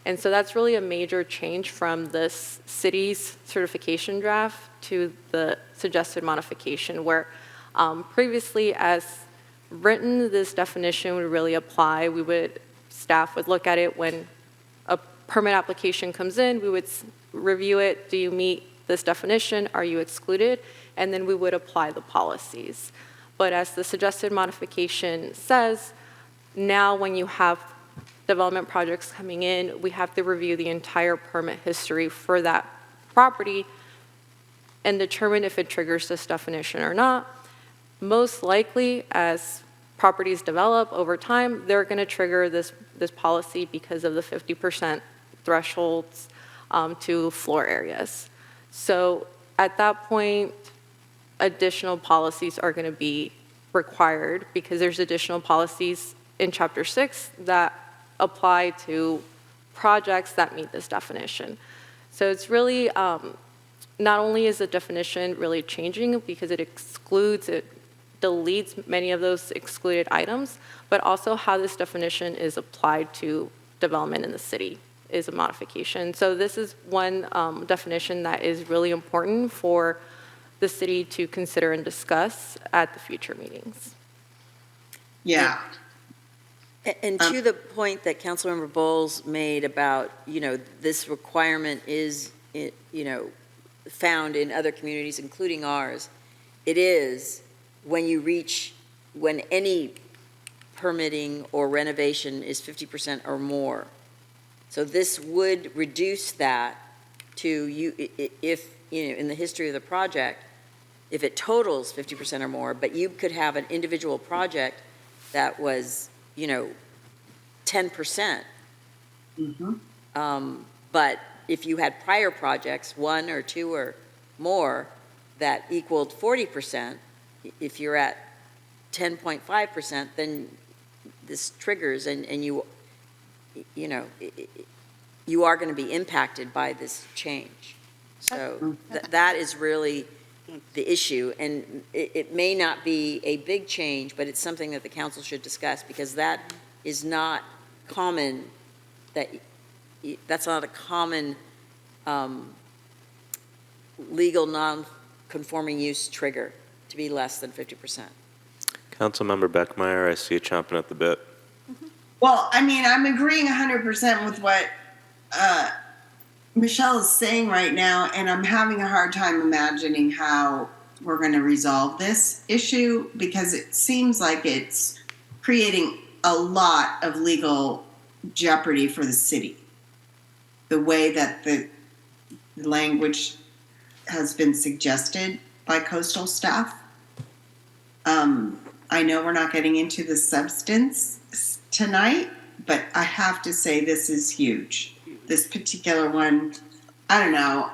And so that's really a major change from this city's certification draft to the suggested modification, where previously as written, this definition would really apply. Staff would look at it when a permit application comes in, we would review it, do you meet this definition, are you excluded? And then we would apply the policies. But as the suggested modification says, now when you have development projects coming in, we have to review the entire permit history for that property and determine if it triggers this definition or not. Most likely, as properties develop over time, they're going to trigger this policy because of the 50% thresholds to floor areas. So at that point, additional policies are going to be required because there's additional policies in Chapter 6 that apply to projects that meet this definition. So it's really, not only is the definition really changing because it excludes, it deletes many of those excluded items, but also how this definition is applied to development in the city is a modification. So this is one definition that is really important for the city to consider and discuss at the future meetings. Yeah. And to the point that Councilmember Bowles made about, this requirement is, found in other communities, including ours, it is when any permitting or renovation is 50% or more. So this would reduce that to if, in the history of the project, if it totals 50% or more, but you could have an individual project that was 10%. Mm-hmm. But if you had prior projects, 1 or 2 or more, that equaled 40%, if you're at 10.5%, then this triggers and you are going to be impacted by this change. So that is really the issue, and it may not be a big change, but it's something that the council should discuss because that is not common, that's not a common legal non-conforming use trigger to be less than 50%. Councilmember Beckmeyer, I see you chomping at the bit. Well, I mean, I'm agreeing 100% with what Michelle is saying right now, and I'm having a hard time imagining how we're going to resolve this issue because it seems like it's creating a lot of legal jeopardy for the city. The way that the language has been suggested by coastal staff. I know we're not getting into the substance tonight, but I have to say this is huge. This particular one, I don't know.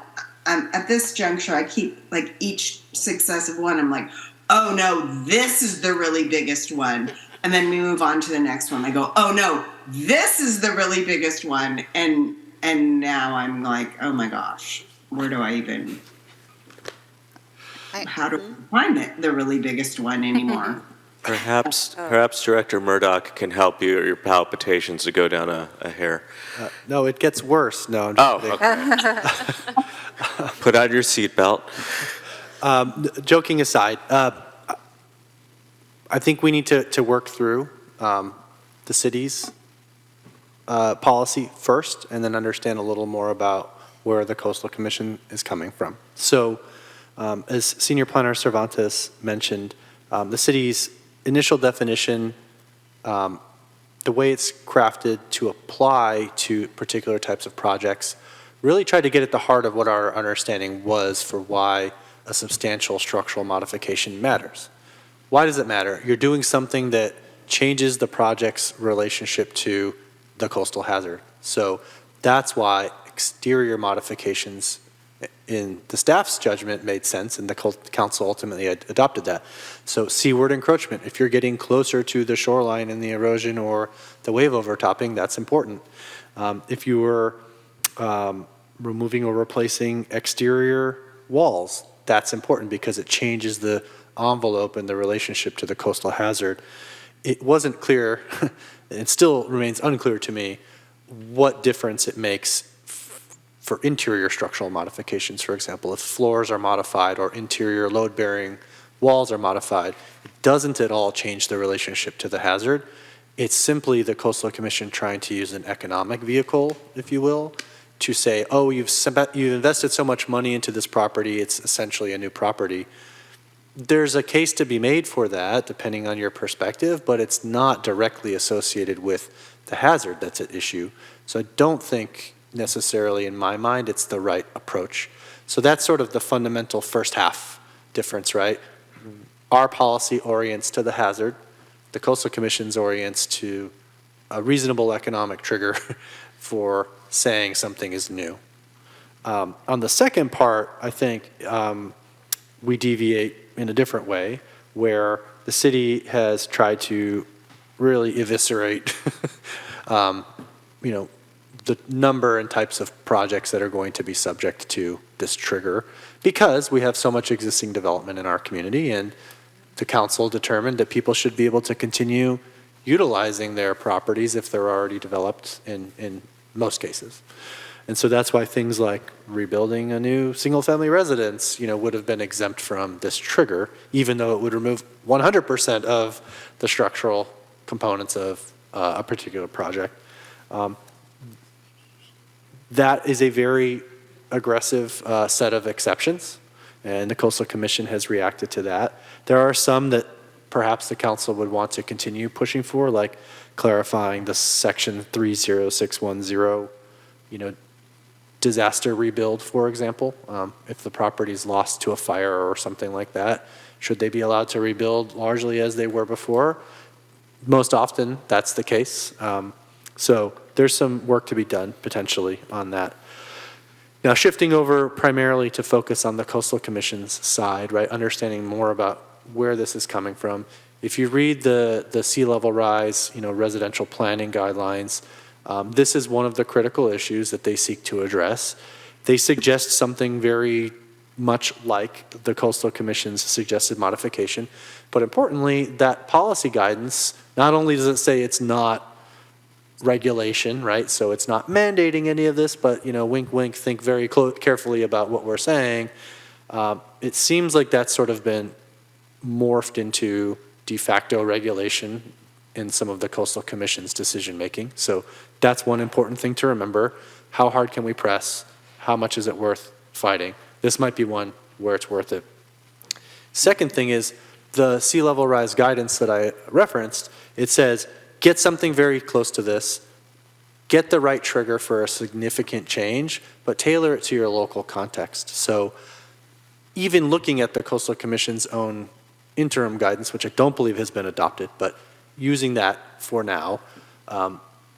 At this juncture, I keep like each successive one, I'm like, oh no, this is the really biggest one. And then we move on to the next one. I go, oh no, this is the really biggest one. And now I'm like, oh my gosh, where do I even, how do I find the really biggest one anymore? Perhaps Director Murdoch can help you, or your palpitations to go down a hair. No, it gets worse. No, I'm just kidding. Okay. Put on your seatbelt. Joking aside, I think we need to work through the city's policy first, and then understand a little more about where the Coastal Commission is coming from. So, as Senior Planner Cervantes mentioned, the city's initial definition, the way it's crafted to apply to particular types of projects, really tried to get at the heart of what our understanding was for why a substantial structural modification matters. Why does it matter? You're doing something that changes the project's relationship to the coastal hazard. So that's why exterior modifications in the staff's judgment made sense, and the council ultimately adopted that. So seaward encroachment, if you're getting closer to the shoreline and the erosion or the wave overtopping, that's important. If you were removing or replacing exterior walls, that's important because it changes the envelope and the relationship to the coastal hazard. It wasn't clear, it still remains unclear to me, what difference it makes for interior structural modifications. For example, if floors are modified or interior load-bearing walls are modified, it doesn't at all change the relationship to the hazard. It's simply the Coastal Commission trying to use an economic vehicle, if you will, to say, oh, you've invested so much money into this property, it's essentially a new property. There's a case to be made for that, depending on your perspective, but it's not directly associated with the hazard that's at issue. So I don't think necessarily, in my mind, it's the right approach. So that's sort of the fundamental first half difference, right? Our policy orients to the hazard. The Coastal Commission's orients to a reasonable economic trigger for saying something is new. On the second part, I think we deviate in a different way, where the city has tried to really eviscerate the number and types of projects that are going to be subject to this trigger, because we have so much existing development in our community, and the council determined that people should be able to continue utilizing their properties if they're already developed in most cases. And so that's why things like rebuilding a new single-family residence, would have been exempt from this trigger, even though it would remove 100% of the structural components of a particular project. That is a very aggressive set of exceptions, and the Coastal Commission has reacted to that. There are some that perhaps the council would want to continue pushing for, like clarifying the section 30610, disaster rebuild, for example. If the property is lost to a fire or something like that, should they be allowed to rebuild largely as they were before? Most often, that's the case. So there's some work to be done, potentially, on that. Now, shifting over primarily to focus on the Coastal Commission's side, right, understanding more about where this is coming from. If you read the sea level rise, residential planning guidelines, this is one of the critical issues that they seek to address. They suggest something very much like the Coastal Commission's suggested modification, but importantly, that policy guidance, not only does it say it's not regulation, right? So it's not mandating any of this, but, wink, wink, think very carefully about what we're saying. It seems like that's sort of been morphed into de facto regulation in some of the Coastal Commission's decision making. So that's one important thing to remember. How hard can we press? How much is it worth fighting? This might be one where it's worth it. Second thing is the sea level rise guidance that I referenced. It says, get something very close to this, get the right trigger for a significant change, but tailor it to your local context. So even looking at the Coastal Commission's own interim guidance, which I don't believe has been adopted, but using that for now,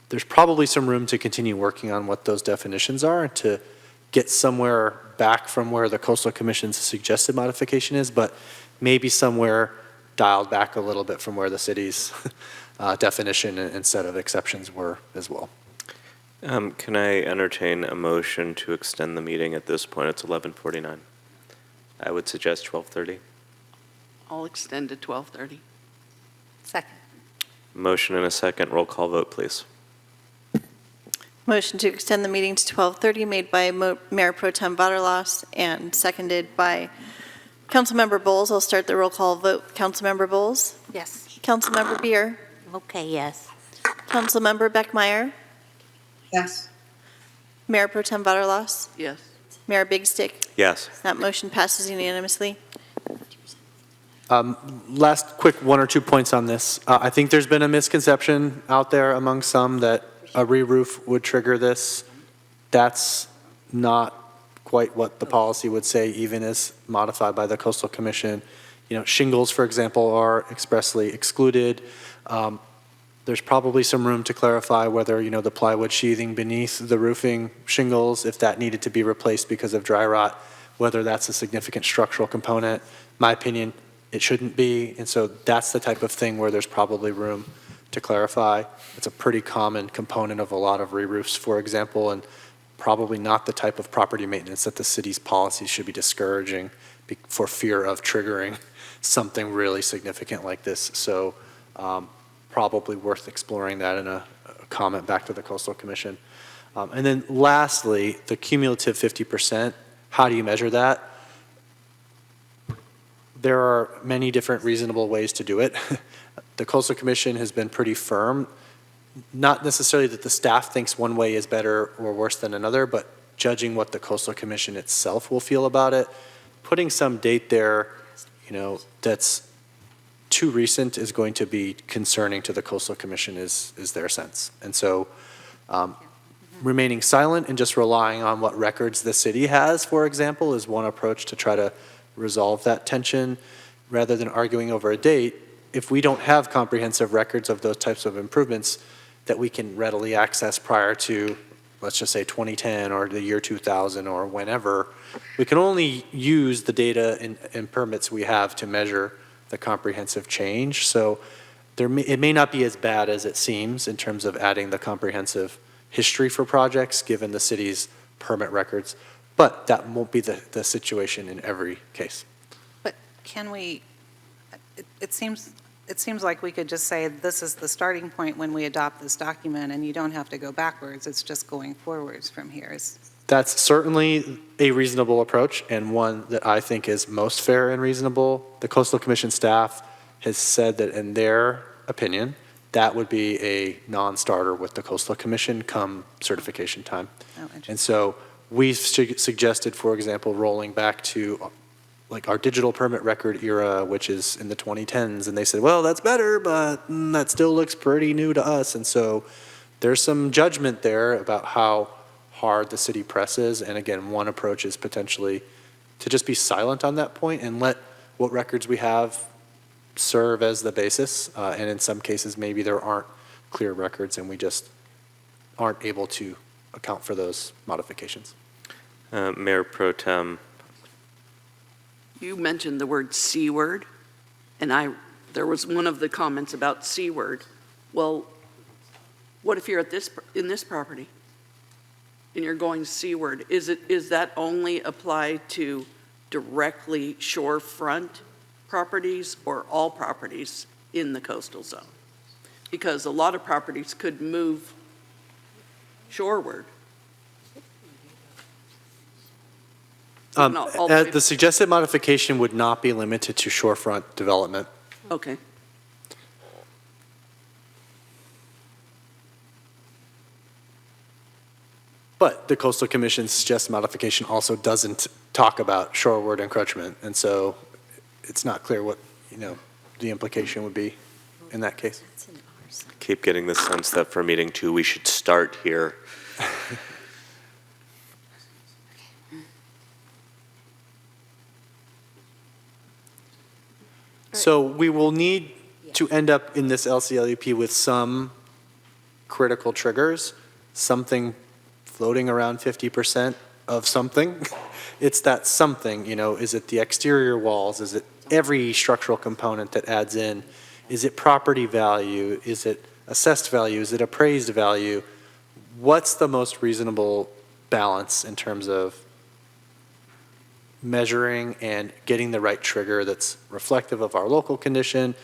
there's probably some room to continue working on what those definitions are and to get somewhere back from where the Coastal Commission's suggested modification is, but maybe somewhere dialed back a little bit from where the city's definition and set of exceptions were as well. Can I entertain a motion to extend the meeting at this point? It's 11:49. I would suggest 12:30. I'll extend to 12:30. Second. Motion and a second. Roll call vote, please. Motion to extend the meeting to 12:30 made by Mayor Pro Tem Vaterlas and seconded by Councilmember Bowles. I'll start the roll call vote. Councilmember Bowles? Yes. Councilmember Beer? Okay, yes. Councilmember Beckmeyer? Yes. Mayor Pro Tem Vaterlas? Yes. Mayor Big Stick? Yes. That motion passes unanimously. Last quick 1 or 2 points on this. I think there's been a misconception out there among some that a re-roof would trigger this. That's not quite what the policy would say, even as modified by the Coastal Commission. You know, shingles, for example, are expressly excluded. There's probably some room to clarify whether, you know, the plywood sheathing beneath the roofing shingles, if that needed to be replaced because of dry rot, whether that's a significant structural component. My opinion, it shouldn't be, and so that's the type of thing where there's probably room to clarify. It's a pretty common component of a lot of re-roofs, for example, and probably not the type of property maintenance that the city's policies should be discouraging for fear of triggering something really significant like this. So probably worth exploring that in a comment back to the Coastal Commission. And then lastly, the cumulative 50%, how do you measure that? There are many different reasonable ways to do it. The Coastal Commission has been pretty firm, not necessarily that the staff thinks one way is better or worse than another, but judging what the Coastal Commission itself will feel about it. Putting some date there, you know, that's too recent is going to be concerning to the Coastal Commission is their sense. And so remaining silent and just relying on what records the city has, for example, is one approach to try to resolve that tension rather than arguing over a date. If we don't have comprehensive records of those types of improvements that we can readily access prior to, let's just say 2010 or the year 2000 or whenever, we can only use the data and permits we have to measure the comprehensive change. So it may not be as bad as it seems in terms of adding the comprehensive history for projects given the city's permit records, but that won't be the situation in every case. But can we, it seems like we could just say this is the starting point when we adopt this document and you don't have to go backwards, it's just going forwards from here. That's certainly a reasonable approach and one that I think is most fair and reasonable. The Coastal Commission staff has said that in their opinion, that would be a non-starter with the Coastal Commission come certification time. And so we've suggested, for example, rolling back to like our digital permit record era, which is in the 2010s, and they said, well, that's better, but that still looks pretty new to us. And so there's some judgment there about how hard the city presses. And again, one approach is potentially to just be silent on that point and let what records we have serve as the basis. And in some cases, maybe there aren't clear records and we just aren't able to account for those modifications. Mayor Pro Tem. You mentioned the word C word, and there was one of the comments about C word. Well, what if you're in this property and you're going seaward? Is that only applied to directly shorefront properties or all properties in the coastal zone? Because a lot of properties could move shoreward. The suggested modification would not be limited to shorefront development. Okay. But the Coastal Commission's suggested modification also doesn't talk about shoreward encroachment, and so it's not clear what, the implication would be in that case. Keep getting the sense that for meeting 2, we should start here. So we will need to end up in this LCLUP with some critical triggers, something floating around 50% of something. It's that something, is it the exterior walls? Is it every structural component that adds in? Is it property value? Is it assessed value? Is it appraised value? What's the most reasonable balance in terms of measuring and getting the right trigger that's reflective of our local condition,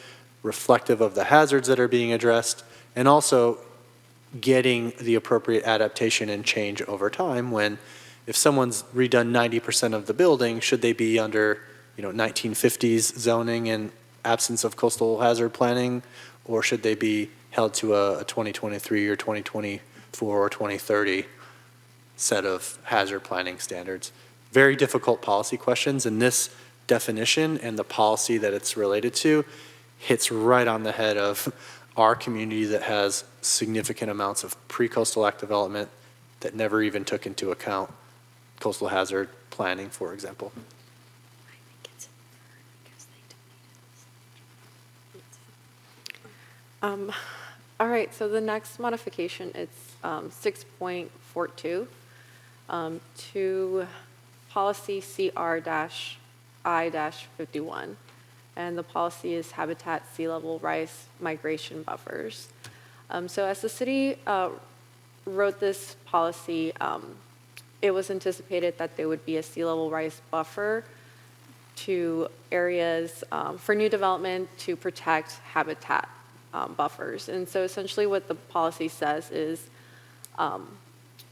reflective of the hazards that are being addressed, and also getting the appropriate adaptation and change over time when, if someone's redone 90% of the building, should they be under 1950s zoning and absence of coastal hazard planning, or should they be held to a 2023 or 2024 or 2030 set of hazard planning standards? Very difficult policy questions, and this definition and the policy that it's related to hits right on the head of our community that has significant amounts of pre-coastal act development that never even took into account coastal hazard planning, for example. All right, so the next modification, it's 6.42 to policy CR-I-51. And the policy is habitat sea level rise migration buffers. So as the city wrote this policy, it was anticipated that there would be a sea level rise buffer to areas for new development to protect habitat buffers. And so essentially what the policy says is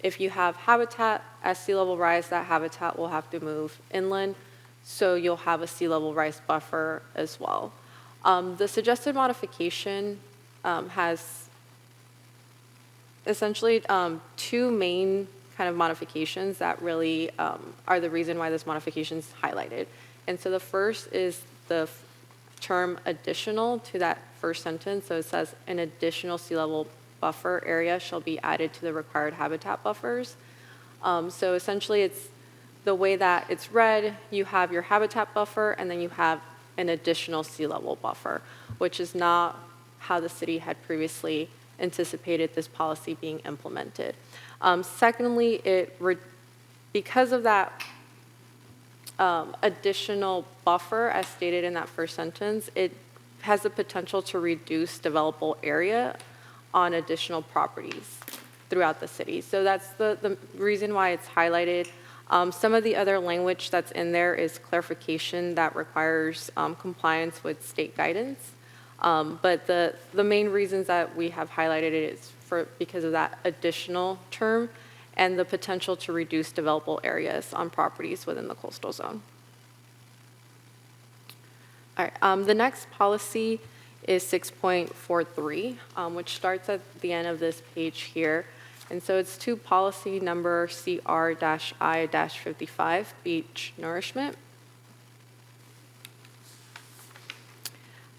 if you have habitat at sea level rise, that habitat will have to move inland, so you'll have a sea level rise buffer as well. The suggested modification has essentially two main kind of modifications that really are the reason why this modification is highlighted. And so the first is the term additional to that first sentence. So it says an additional sea level buffer area shall be added to the required habitat buffers. So essentially it's the way that it's read, you have your habitat buffer and then you have an additional sea level buffer, which is not how the city had previously anticipated this policy being implemented. Secondly, because of that additional buffer, as stated in that first sentence, it has the potential to reduce developable area on additional properties throughout the city. So that's the reason why it's highlighted. Some of the other language that's in there is clarification that requires compliance with state guidance. But the main reasons that we have highlighted it is because of that additional term and the potential to reduce developable areas on properties within the coastal zone. All right, the next policy is 6.43, which starts at the end of this page here. And so it's to policy number CR-I-55, beach nourishment.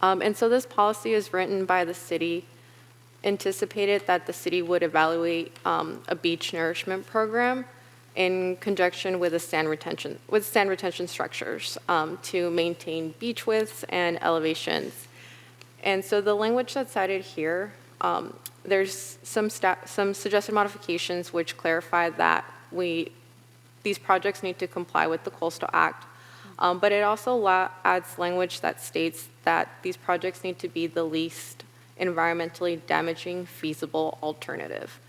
And so this policy is written by the city, anticipated that the city would evaluate a beach nourishment program in conjunction with sand retention structures to maintain beach widths and elevations. And so the language that's cited here, there's some suggested modifications which clarify that these projects need to comply with the Coastal Act, but it also adds language that states that these projects need to be the least environmentally damaging feasible alternative.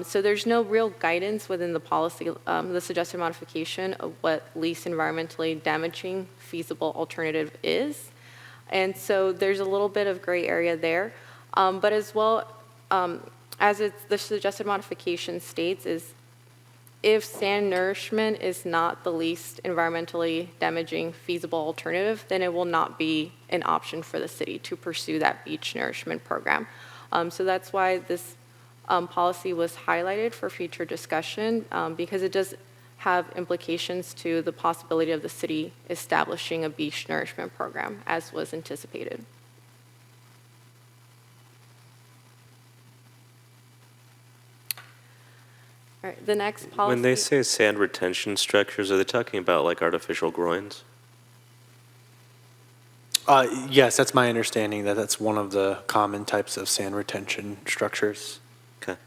So there's no real guidance within the policy, the suggested modification of what least environmentally damaging feasible alternative is. And so there's a little bit of gray area there. But as well, as the suggested modification states, is if sand nourishment is not the least environmentally damaging feasible alternative, then it will not be an option for the city to pursue that beach nourishment program. So that's why this policy was highlighted for future discussion, because it does have implications to the possibility of the city establishing a beach nourishment program, as was anticipated. All right, the next policy. When they say sand retention structures, are they talking about like artificial groins? Yes, that's my understanding, that that's one of the common types of sand retention structures. Okay.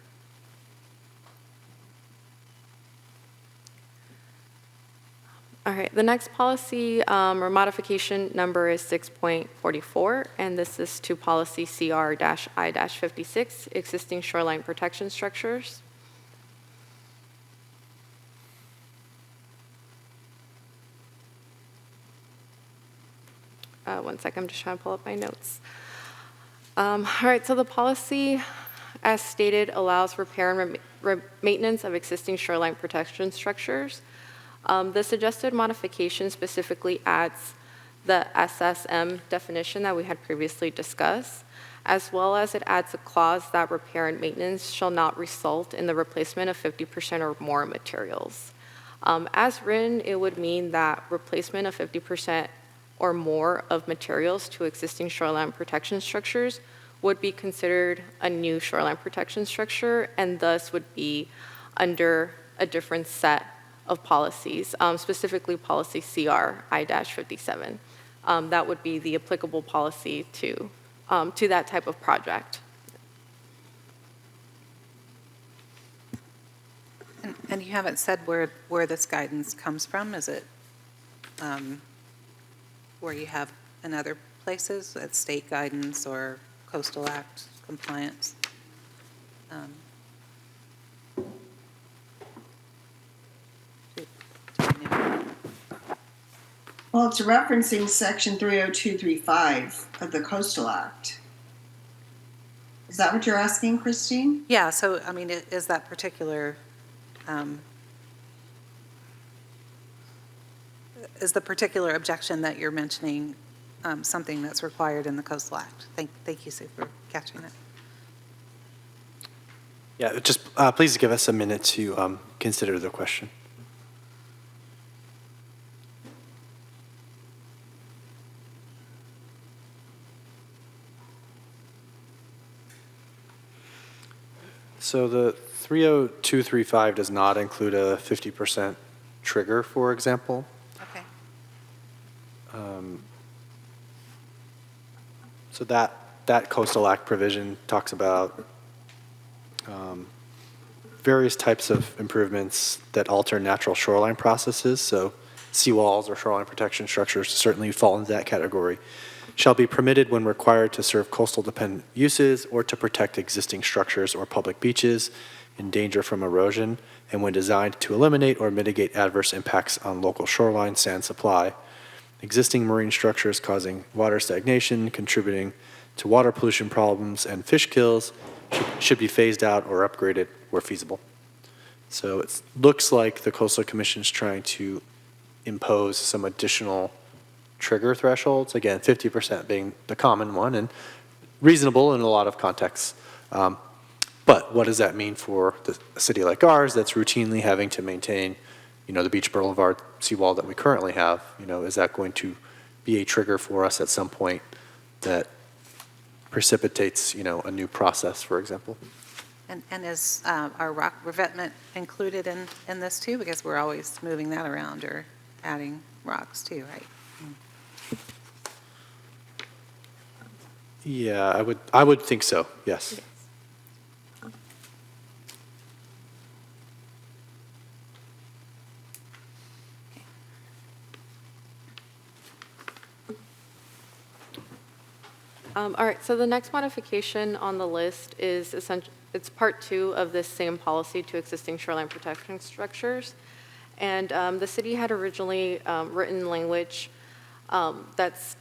All right, the next policy or modification number is 6.44, and this is to policy CR-I-56, existing shoreline protection structures. One sec, I'm just trying to pull up my notes. All right, so the policy, as stated, allows repair and maintenance of existing shoreline protection structures. The suggested modification specifically adds the SSM definition that we had previously discussed, as well as it adds a clause that repair and maintenance shall not result in the replacement of 50% or more materials. As written, it would mean that replacement of 50% or more of materials to existing shoreline protection structures would be considered a new shoreline protection structure and thus would be under a different set of policies, specifically policy CR-I-57. That would be the applicable policy to that type of project. And you haven't said where this guidance comes from? Is it where you have in other places, at state guidance or Coastal Act compliance? Well, it's referencing section 30235 of the Coastal Act. Is that what you're asking, Christine? Yeah, so, I mean, is that particular, is the particular objection that you're mentioning something that's required in the Coastal Act? Thank you, Sue, for catching it. Yeah, just please give us a minute to consider the question. So the 30235 does not include a 50% trigger, for example. Okay. So that Coastal Act provision talks about various types of improvements that alter natural shoreline processes. So seawalls or shoreline protection structures certainly fall into that category. Shall be permitted when required to serve coastal dependent uses or to protect existing structures or public beaches in danger from erosion, and when designed to eliminate or mitigate adverse impacts on local shoreline sand supply. Existing marine structures causing water stagnation, contributing to water pollution problems, and fish kills should be phased out or upgraded where feasible. So it looks like the Coastal Commission is trying to impose some additional trigger thresholds, again, 50% being the common one and reasonable in a lot of contexts. But what does that mean for a city like ours that's routinely having to maintain, the Beach Boulevard seawall that we currently have? Is that going to be a trigger for us at some point that precipitates, a new process, for example? And is our rock revetment included in this too? Because we're always moving that around or adding rocks too, right? Yeah, I would think so, yes. All right, so the next modification on the list is it's part 2 of this same policy to existing shoreline protection structures. And the city had originally written language that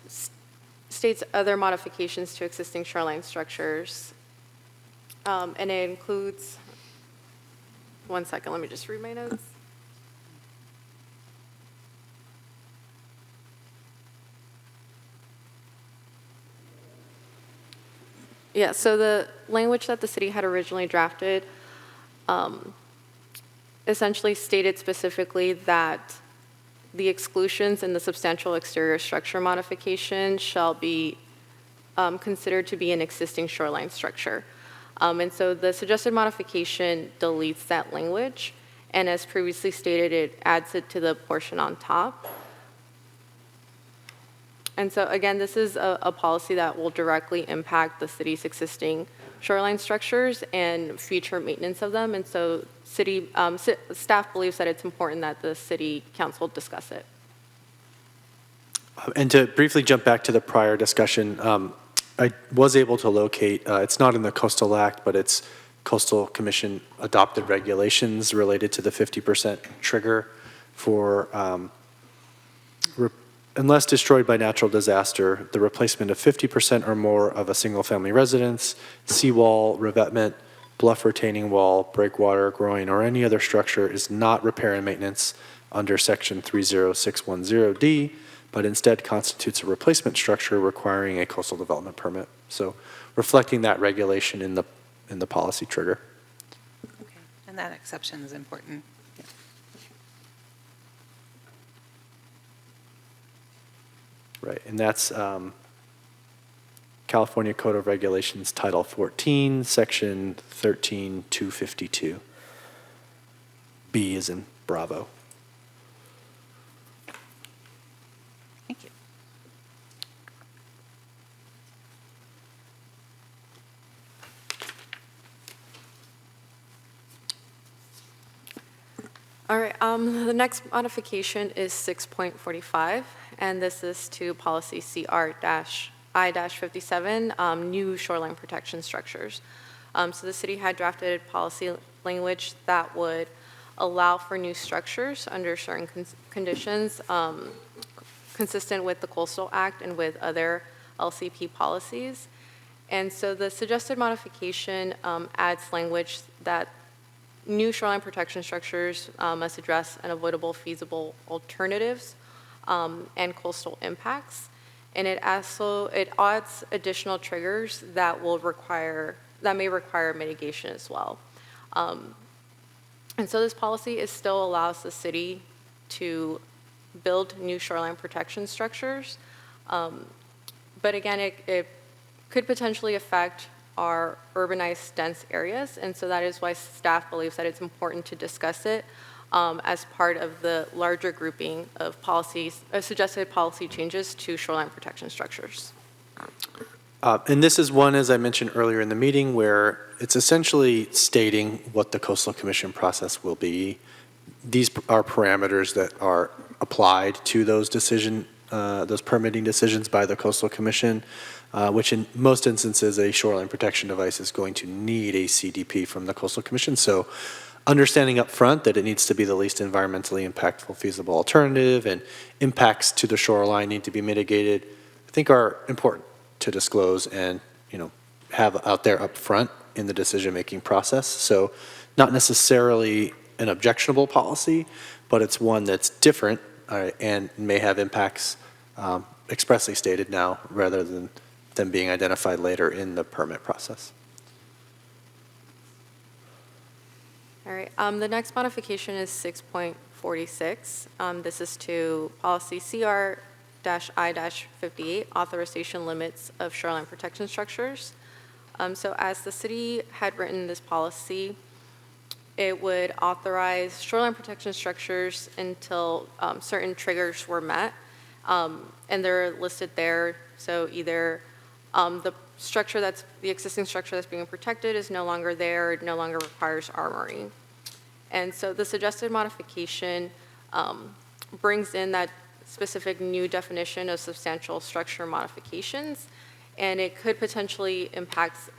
states other modifications to existing shoreline structures. And it includes, one second, let me just read my notes. Yeah, so the language that the city had originally drafted essentially stated specifically that the exclusions in the substantial exterior structure modification shall be considered to be an existing shoreline structure. And so the suggested modification deletes that language, and as previously stated, it adds it to the portion on top. And so again, this is a policy that will directly impact the city's existing shoreline structures and future maintenance of them. And so staff believes that it's important that the city council discuss it. And to briefly jump back to the prior discussion, I was able to locate, it's not in the Coastal Act, but it's Coastal Commission adopted regulations related to the 50% trigger for, unless destroyed by natural disaster, the replacement of 50% or more of a single-family residence, seawall, revetment, bluff retaining wall, breakwater, groin, or any other structure is not repair and maintenance under Section 30610D, but instead constitutes a replacement structure requiring a coastal development permit. So reflecting that regulation in the policy trigger. Okay. And that exception is important. Right, and that's California Code of Regulations, Title 14, Section 13252. B is in Bravo. Thank you. All right, the next modification is 6.45, and this is to policy CR-I-57, new shoreline protection structures. So the city had drafted policy language that would allow for new structures under certain conditions consistent with the Coastal Act and with other LCP policies. And so the suggested modification adds language that new shoreline protection structures must address unavoidable feasible alternatives and coastal impacts. And it adds additional triggers that may require mitigation as well. And so this policy still allows the city to build new shoreline protection structures. But again, it could potentially affect our urbanized dense areas, and so that is why staff believes that it's important to discuss it as part of the larger grouping of policies, suggested policy changes to shoreline protection structures. And this is one, as I mentioned earlier in the meeting, where it's essentially stating what the Coastal Commission process will be. These are parameters that are applied to those permitting decisions by the Coastal Commission, which in most instances, a shoreline protection device is going to need a CDP from the Coastal Commission. So understanding up front that it needs to be the least environmentally impactful feasible alternative and impacts to the shoreline need to be mitigated, I think are important to disclose and, have out there up front in the decision-making process. So not necessarily an objectionable policy, but it's one that's different and may have impacts expressly stated now rather than them being identified later in the permit process. All right, the next modification is 6.46. This is to policy CR-I-58, authorization limits of shoreline protection structures. So as the city had written this policy, it would authorize shoreline protection structures until certain triggers were met, and they're listed there. So either the existing structure that's being protected is no longer there, it no longer requires armoring. And so the suggested modification brings in that specific new definition of substantial structure modifications, and it could potentially impact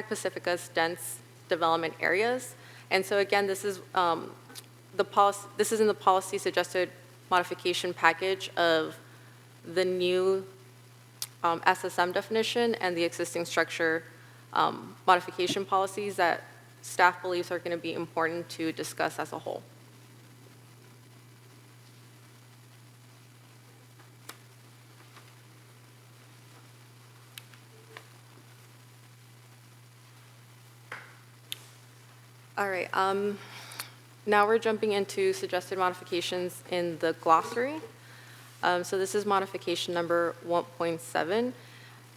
Pacifica's dense development areas. And so again, this is in the policy suggested modification package of the new SSM definition and the existing structure modification policies that staff believes are going to be important to discuss as a whole. All right, now we're jumping into suggested modifications in the glossary. So this is modification number 1.7,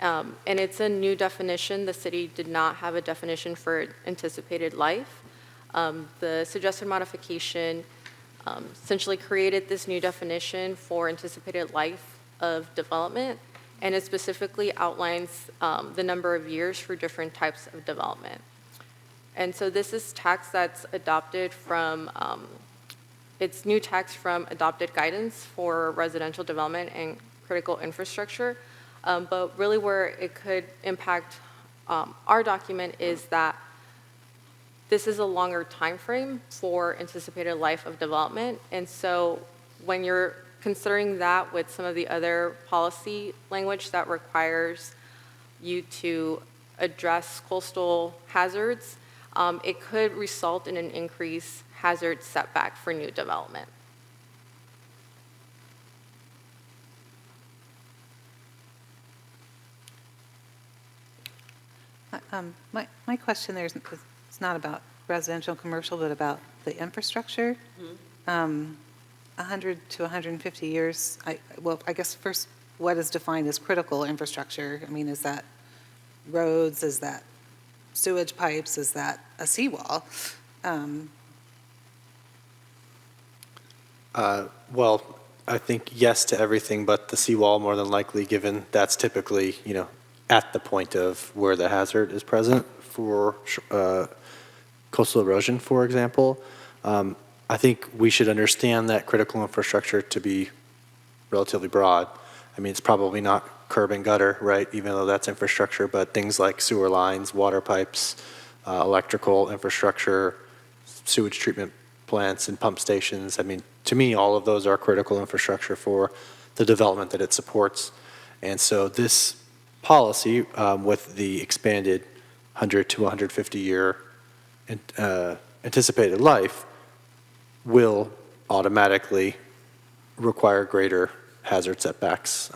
and it's a new definition. The city did not have a definition for anticipated life. The suggested modification essentially created this new definition for anticipated life of development, and it specifically outlines the number of years for different types of development. And so this is tax that's adopted from, it's new tax from adopted guidance for residential development and critical infrastructure. But really where it could impact our document is that this is a longer time frame for anticipated life of development. And so when you're considering that with some of the other policy language that requires you to address coastal hazards, it could result in an increased hazard setback for new development. My question there is it's not about residential, commercial, but about the infrastructure. 100 to 150 years, I guess first, what is defined as critical infrastructure? I mean, is that roads, is that sewage pipes, is that a seawall? Well, I think yes to everything but the seawall, more than likely, given that's typically, at the point of where the hazard is present for coastal erosion, for example. I think we should understand that critical infrastructure to be relatively broad. I mean, it's probably not curb and gutter, right, even though that's infrastructure, but things like sewer lines, water pipes, electrical infrastructure, sewage treatment plants and pump stations. I mean, to me, all of those are critical infrastructure for the development that it supports. And so this policy with the expanded 100 to 150 year anticipated life will automatically require greater hazard setbacks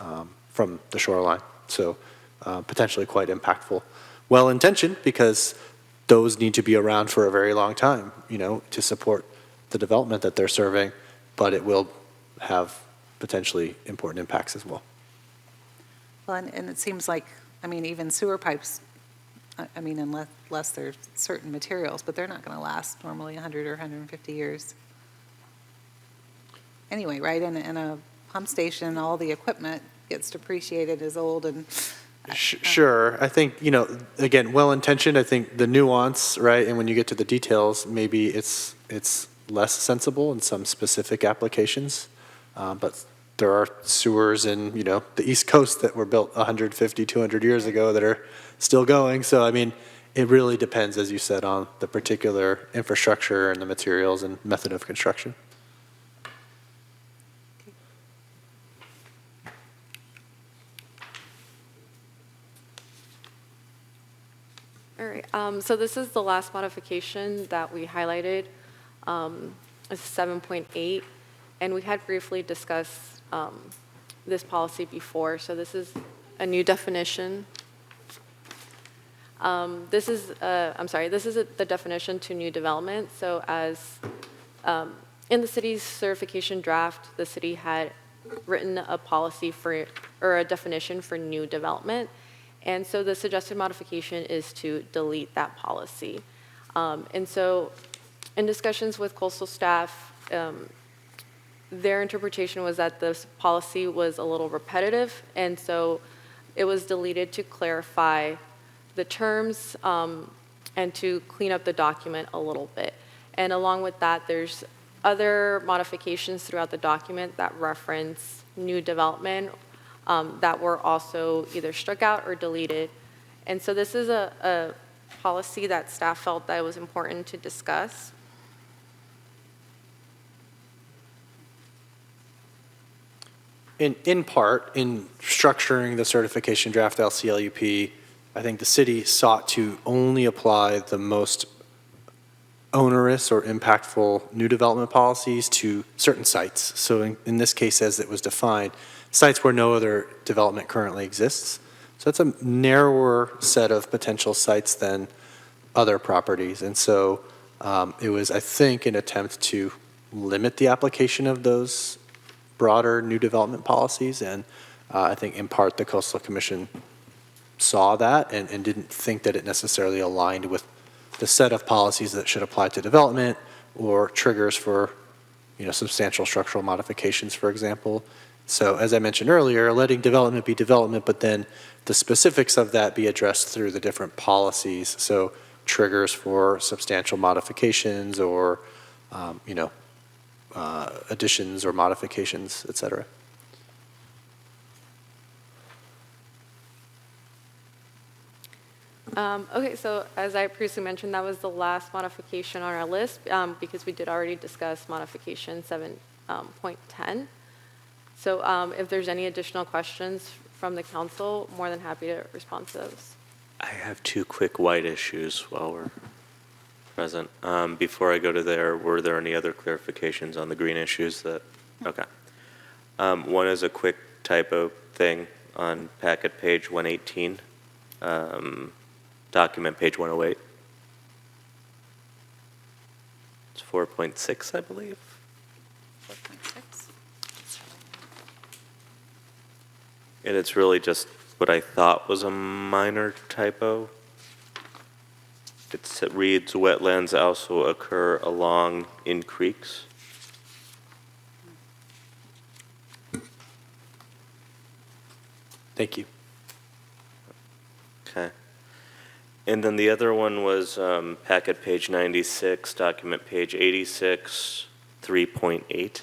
from the shoreline. So potentially quite impactful. Well-intentioned, because those need to be around for a very long time, to support the development that they're serving, but it will have potentially important impacts as well. Well, and it seems like, I mean, even sewer pipes, I mean, unless they're certain materials, but they're not going to last normally 100 or 150 years. Anyway, right, in a pump station, all the equipment gets depreciated as old and... Sure. I think, again, well-intentioned, I think the nuance, right, and when you get to the details, maybe it's less sensible in some specific applications. But there are sewers in, the East Coast that were built 150, 200 years ago that are still going. So, I mean, it really depends, as you said, on the particular infrastructure and the materials and method of construction. All right, so this is the last modification that we highlighted. It's 7.8, and we had briefly discussed this policy before. So this is a new definition. This is the definition to new development. So as in the city's certification draft, the city had written a policy or a definition for new development. And so the suggested modification is to delete that policy. And so in discussions with coastal staff, their interpretation was that this policy was a little repetitive, and so it was deleted to clarify the terms and to clean up the document a little bit. And along with that, there's other modifications throughout the document that reference new development that were also either struck out or deleted. And so this is a policy that staff felt that it was important to discuss. In part, in structuring the certification draft LCLUP, I think the city sought to only apply the most onerous or impactful new development policies to certain sites. So in this case, as it was defined, sites where no other development currently exists. So that's a narrower set of potential sites than other properties. And so it was, I think, an attempt to limit the application of those broader new development policies. And I think in part the Coastal Commission saw that and didn't think that it necessarily aligned with the set of policies that should apply to development or triggers for substantial structural modifications, for example. So as I mentioned earlier, letting development be development, but then the specifics of that be addressed through the different policies. So triggers for substantial modifications or, additions or modifications, et cetera. Okay, so as I previously mentioned, that was the last modification on our list because we did already discuss modification 7.10. So if there's any additional questions from the council, more than happy to respond to those. I have two quick white issues while we're present. Before I go to there, were there any other clarifications on the green issues that, okay. One is a quick typo thing on packet page 118, document page 108. It's 4.6, I believe. 4.6. And it's really just what I thought was a minor typo. It reads, wetlands also occur along in creeks. Thank you. Okay. And then the other one was packet page 96, document page 86, 3.8.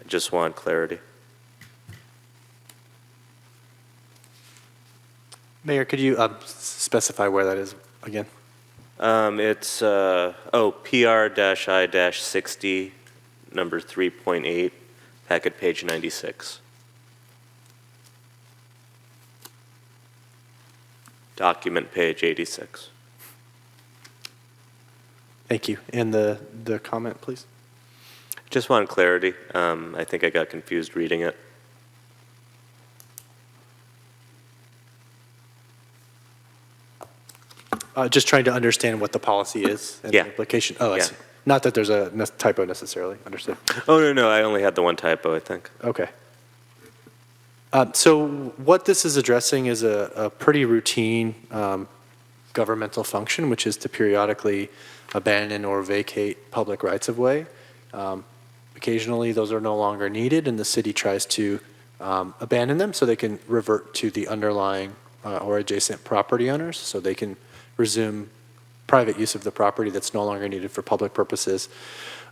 I just want clarity. Mayor, could you specify where that is again? It's, PR-I-60, number 3.8, packet page 96. Document page 86. Thank you. And the comment, please? Just want clarity. I think I got confused reading it. Just trying to understand what the policy is and Yeah. the implication. Oh, I Yeah. see. Not that there's a typo necessarily. Understood. Oh, no, I only had the one typo, I think. Okay. So what this is addressing is a pretty routine governmental function, which is to periodically abandon or vacate public rights-of-way. Occasionally, those are no longer needed, and the city tries to abandon them so they can revert to the underlying or adjacent property owners, so they can resume private use of the property that's no longer needed for public purposes.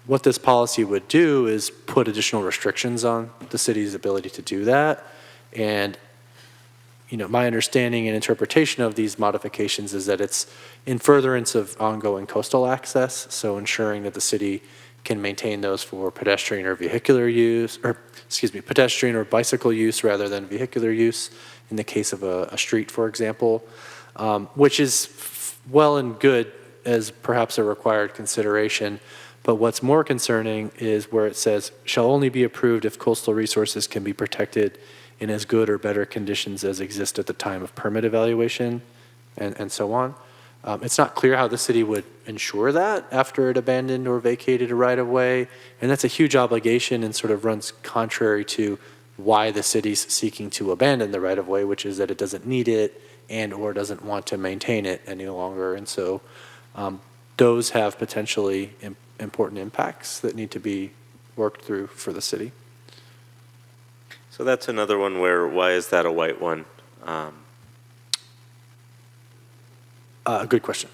What this policy would do is put additional restrictions on the city's ability to do that. And, my understanding and interpretation of these modifications is that it's in furtherance of ongoing coastal access, so ensuring that the city can maintain those for pedestrian or vehicular use, pedestrian or bicycle use rather than vehicular use in the case of a street, for example, which is well and good as perhaps a required consideration. But what's more concerning is where it says, shall only be approved if coastal resources can be protected in as good or better conditions as exist at the time of permit evaluation, and so on. It's not clear how the city would ensure that after it abandoned or vacated a right-of-way, and that's a huge obligation and sort of runs contrary to why the city's seeking to abandon the right-of-way, which is that it doesn't need it and or doesn't want to maintain it any longer. And so those have potentially important impacts that need to be worked through for the city. So that's another one where, why is that a white one? Good question.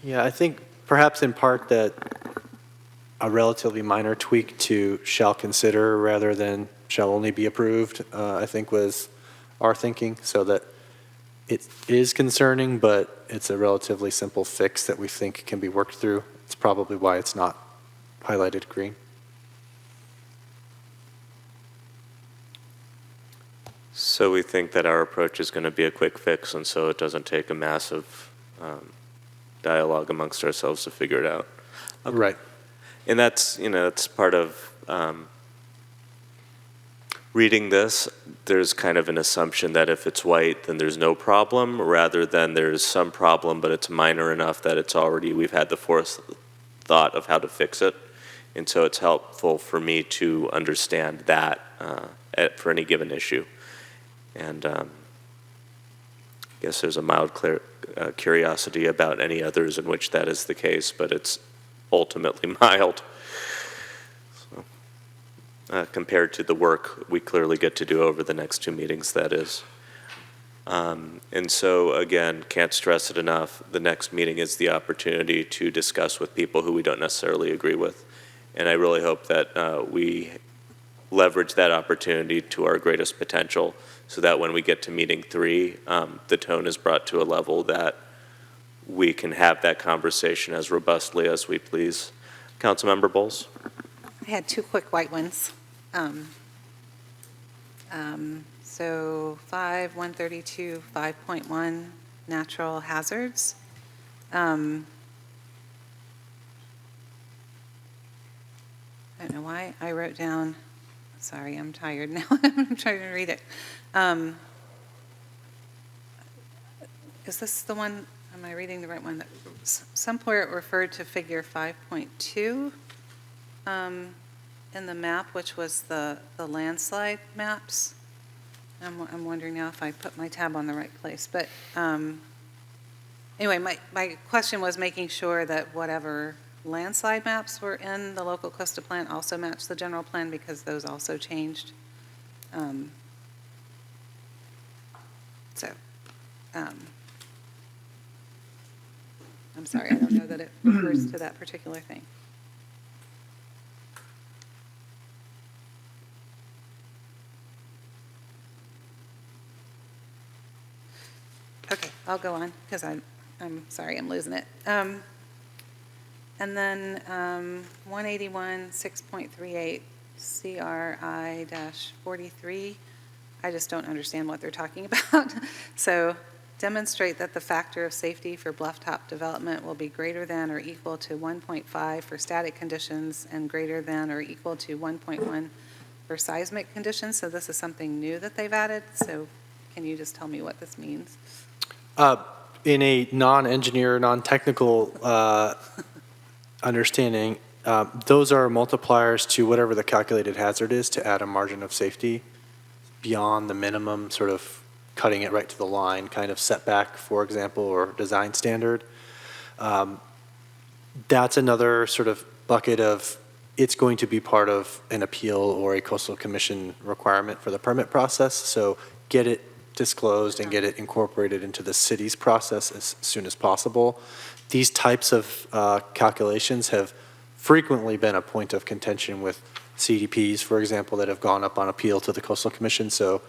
Yeah, I think perhaps in part that a relatively minor tweak to shall consider rather than shall only be approved, I think was our thinking, so that it is concerning, but it's a relatively simple fix that we think can be worked through. It's probably why it's not highlighted green. So we think that our approach is going to be a quick fix, and so it doesn't take a massive dialogue amongst ourselves to figure it out. Okay. Right. And that's, it's part of reading this. There's kind of an assumption that if it's white, then there's no problem, rather than there's some problem, but it's minor enough that it's already, we've had the thought of how to fix it. And so it's helpful for me to understand that for any given issue. And I guess there's a mild curiosity about any others in which that is the case, but it's ultimately mild. Compared to the work we clearly get to do over the next 2 meetings, that is. And so, again, can't stress it enough, the next meeting is the opportunity to discuss with people who we don't necessarily agree with. And I really hope that we leverage that opportunity to our greatest potential so that when we get to meeting 3, the tone is brought to a level that we can have that conversation as robustly as we please. Councilmember Bowles? I had 2 quick white ones. So 132, 5.1, natural hazards. I don't know why I wrote down, sorry, I'm tired now. I'm trying to read it. Is this the one, am I reading the right one? Somewhere it referred to figure 5.2 in the map, which was the landslide maps. I'm wondering now if I put my tab on the right place. But anyway, my question was making sure that whatever landslide maps were in the local coastal plan also matched the general plan, because those also changed. I'm sorry, I don't know that it refers to that particular thing. Okay, I'll go on because I'm sorry, I'm losing it. And then 181, 6.38, CRI-43. I just don't understand what they're talking about. So demonstrate that the factor of safety for blufftop development will be greater than or equal to 1.5 for static conditions and greater than or equal to 1.1 for seismic conditions. So this is something new that they've added. So can you just tell me what this means? In a non-engineer, non-technical understanding, those are multipliers to whatever the calculated hazard is to add a margin of safety beyond the minimum, sort of cutting it right to the line kind of setback, for example, or design standard. That's another sort of bucket of it's going to be part of an appeal or a coastal commission requirement for the permit process. So get it disclosed and get it incorporated into the city's process as soon as possible. These types of calculations have frequently been a point of contention with CDPs, for example, that have gone up on appeal to the Coastal Commission. So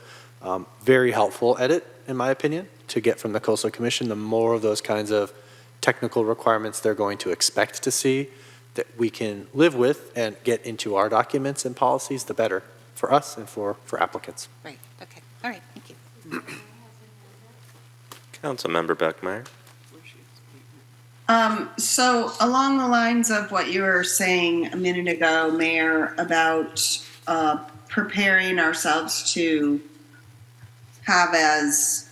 very helpful edit, in my opinion, to get from the Coastal Commission. The more of those kinds of technical requirements they're going to expect to see that we can live with and get into our documents and policies, the better for us and for applicants. Right, okay, all right, thank you. Councilmember Beckmeyer? So along the lines of what you were saying a minute ago, Mayor, about preparing ourselves to have as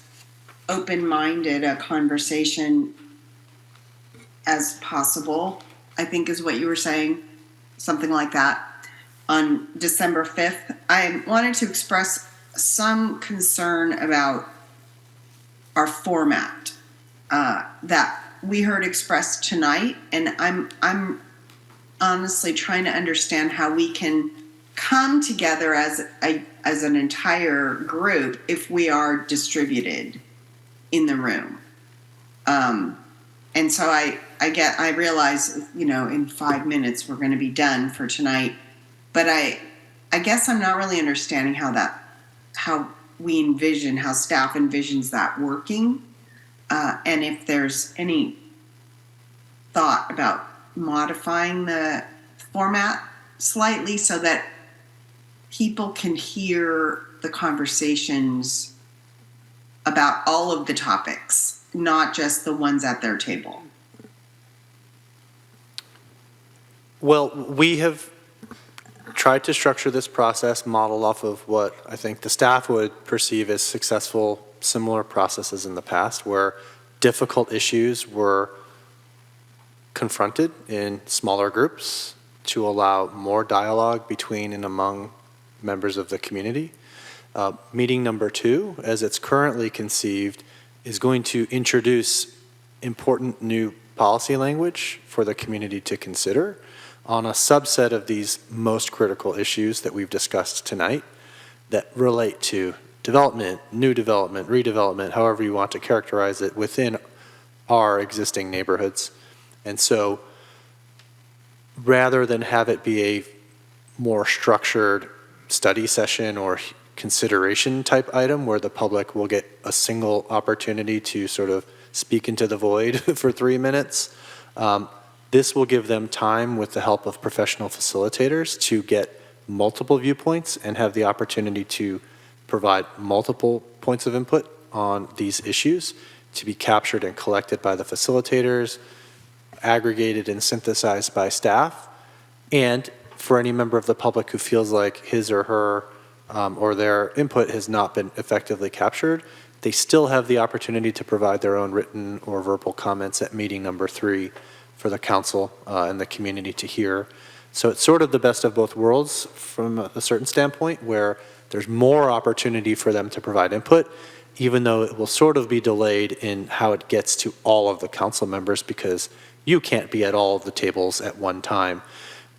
open-minded a conversation as possible, I think is what you were saying, something like that, on December 5th. I wanted to express some concern about our format that we heard expressed tonight, and I'm honestly trying to understand how we can come together as an entire group if we are distributed in the room. And so I realize, in 5 minutes we're going to be done for tonight, but I guess I'm not really understanding how staff envisions that working, and if there's any thought about modifying the format slightly so that people can hear the conversations about all of the topics, not just the ones at their table. Well, we have tried to structure this process modeled off of what I think the staff would perceive as successful similar processes in the past, where difficult issues were confronted in smaller groups to allow more dialogue between and among members of the community. Meeting number 2, as it's currently conceived, is going to introduce important new policy language for the community to consider on a subset of these most critical issues that we've discussed tonight that relate to development, new development, redevelopment, however you want to characterize it, within our existing neighborhoods. And so rather than have it be a more structured study session or consideration type item where the public will get a single opportunity to sort of speak into the void for 3 minutes, this will give them time with the help of professional facilitators to get multiple viewpoints and have the opportunity to provide multiple points of input on these issues to be captured and collected by the facilitators, aggregated and synthesized by staff, and for any member of the public who feels like his or her or their input has not been effectively captured, they still have the opportunity to provide their own written or verbal comments at meeting number 3 for the council and the community to hear. So it's sort of the best of both worlds from a certain standpoint, where there's more opportunity for them to provide input, even though it will sort of be delayed in how it gets to all of the council members because you can't be at all of the tables at one time.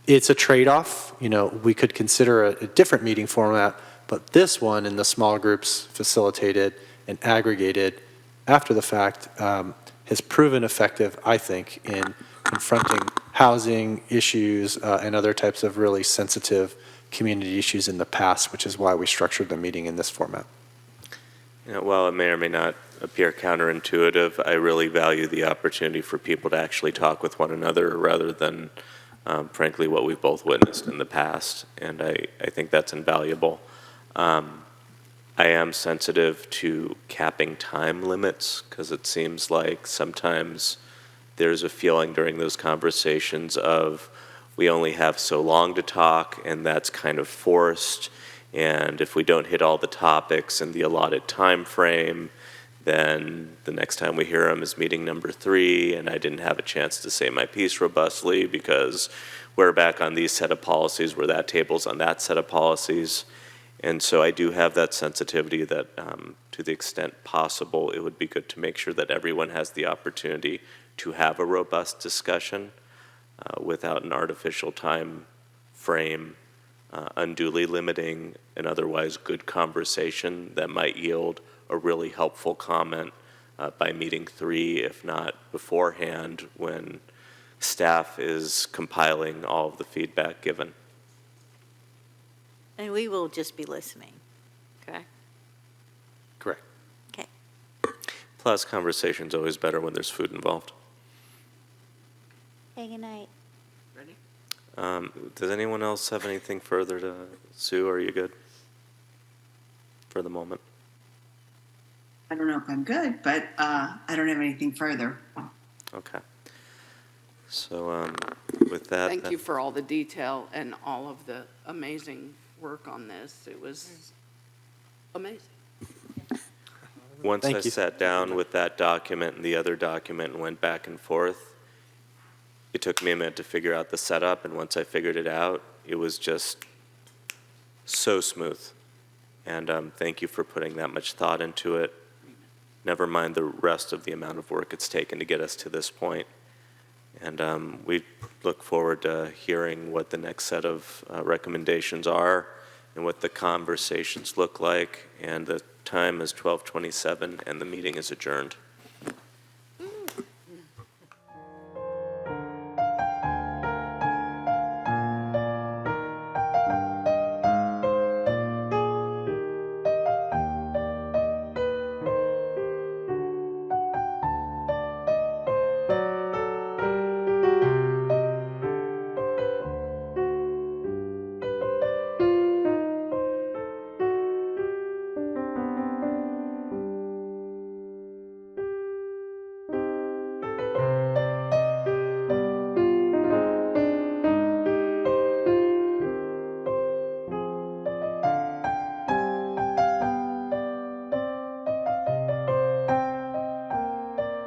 It's a trade-off. You know, we could consider a different meeting format, but this one in the small groups facilitated and aggregated after the fact has proven effective, I think, in confronting housing issues and other types of really sensitive community issues in the past, which is why we structured the meeting in this format. You know, while it may or may not appear counterintuitive, I really value the opportunity for people to actually talk with one another rather than, frankly, what we've both witnessed in the past, and I think that's invaluable. I am sensitive to capping time limits because it seems like sometimes there's a feeling during those conversations of we only have so long to talk, and that's kind of forced. And if we don't hit all the topics in the allotted time frame, then the next time we hear them is meeting number 3, and I didn't have a chance to say my piece robustly because we're back on these set of policies where that table's on that set of policies. And so I do have that sensitivity that to the extent possible, it would be good to make sure that everyone has the opportunity to have a robust discussion without an artificial time frame unduly limiting an otherwise good conversation that might yield a really helpful comment by meeting 3, if not beforehand, when staff is compiling all of the feedback given. And we will just be listening. Okay? Correct. Okay. Plus, conversation's always better when there's food involved. Hey, good night. Does anyone else have anything further to Sue? Are you good for the moment? I don't know if I'm good, but I don't have anything further. Okay. So with that, Thank you for all the detail and all of the amazing work on this. It was amazing. once I sat down with that document and the other document and went back and forth, it took me a minute to figure out the setup, and once I figured it out, it was just so smooth. And thank you for putting that much thought into it. Never mind the rest of the amount of work it's taken to get us to this point. And we look forward to hearing what the next set of recommendations are and what the conversations look like. And the time is 12:27, and the meeting is adjourned.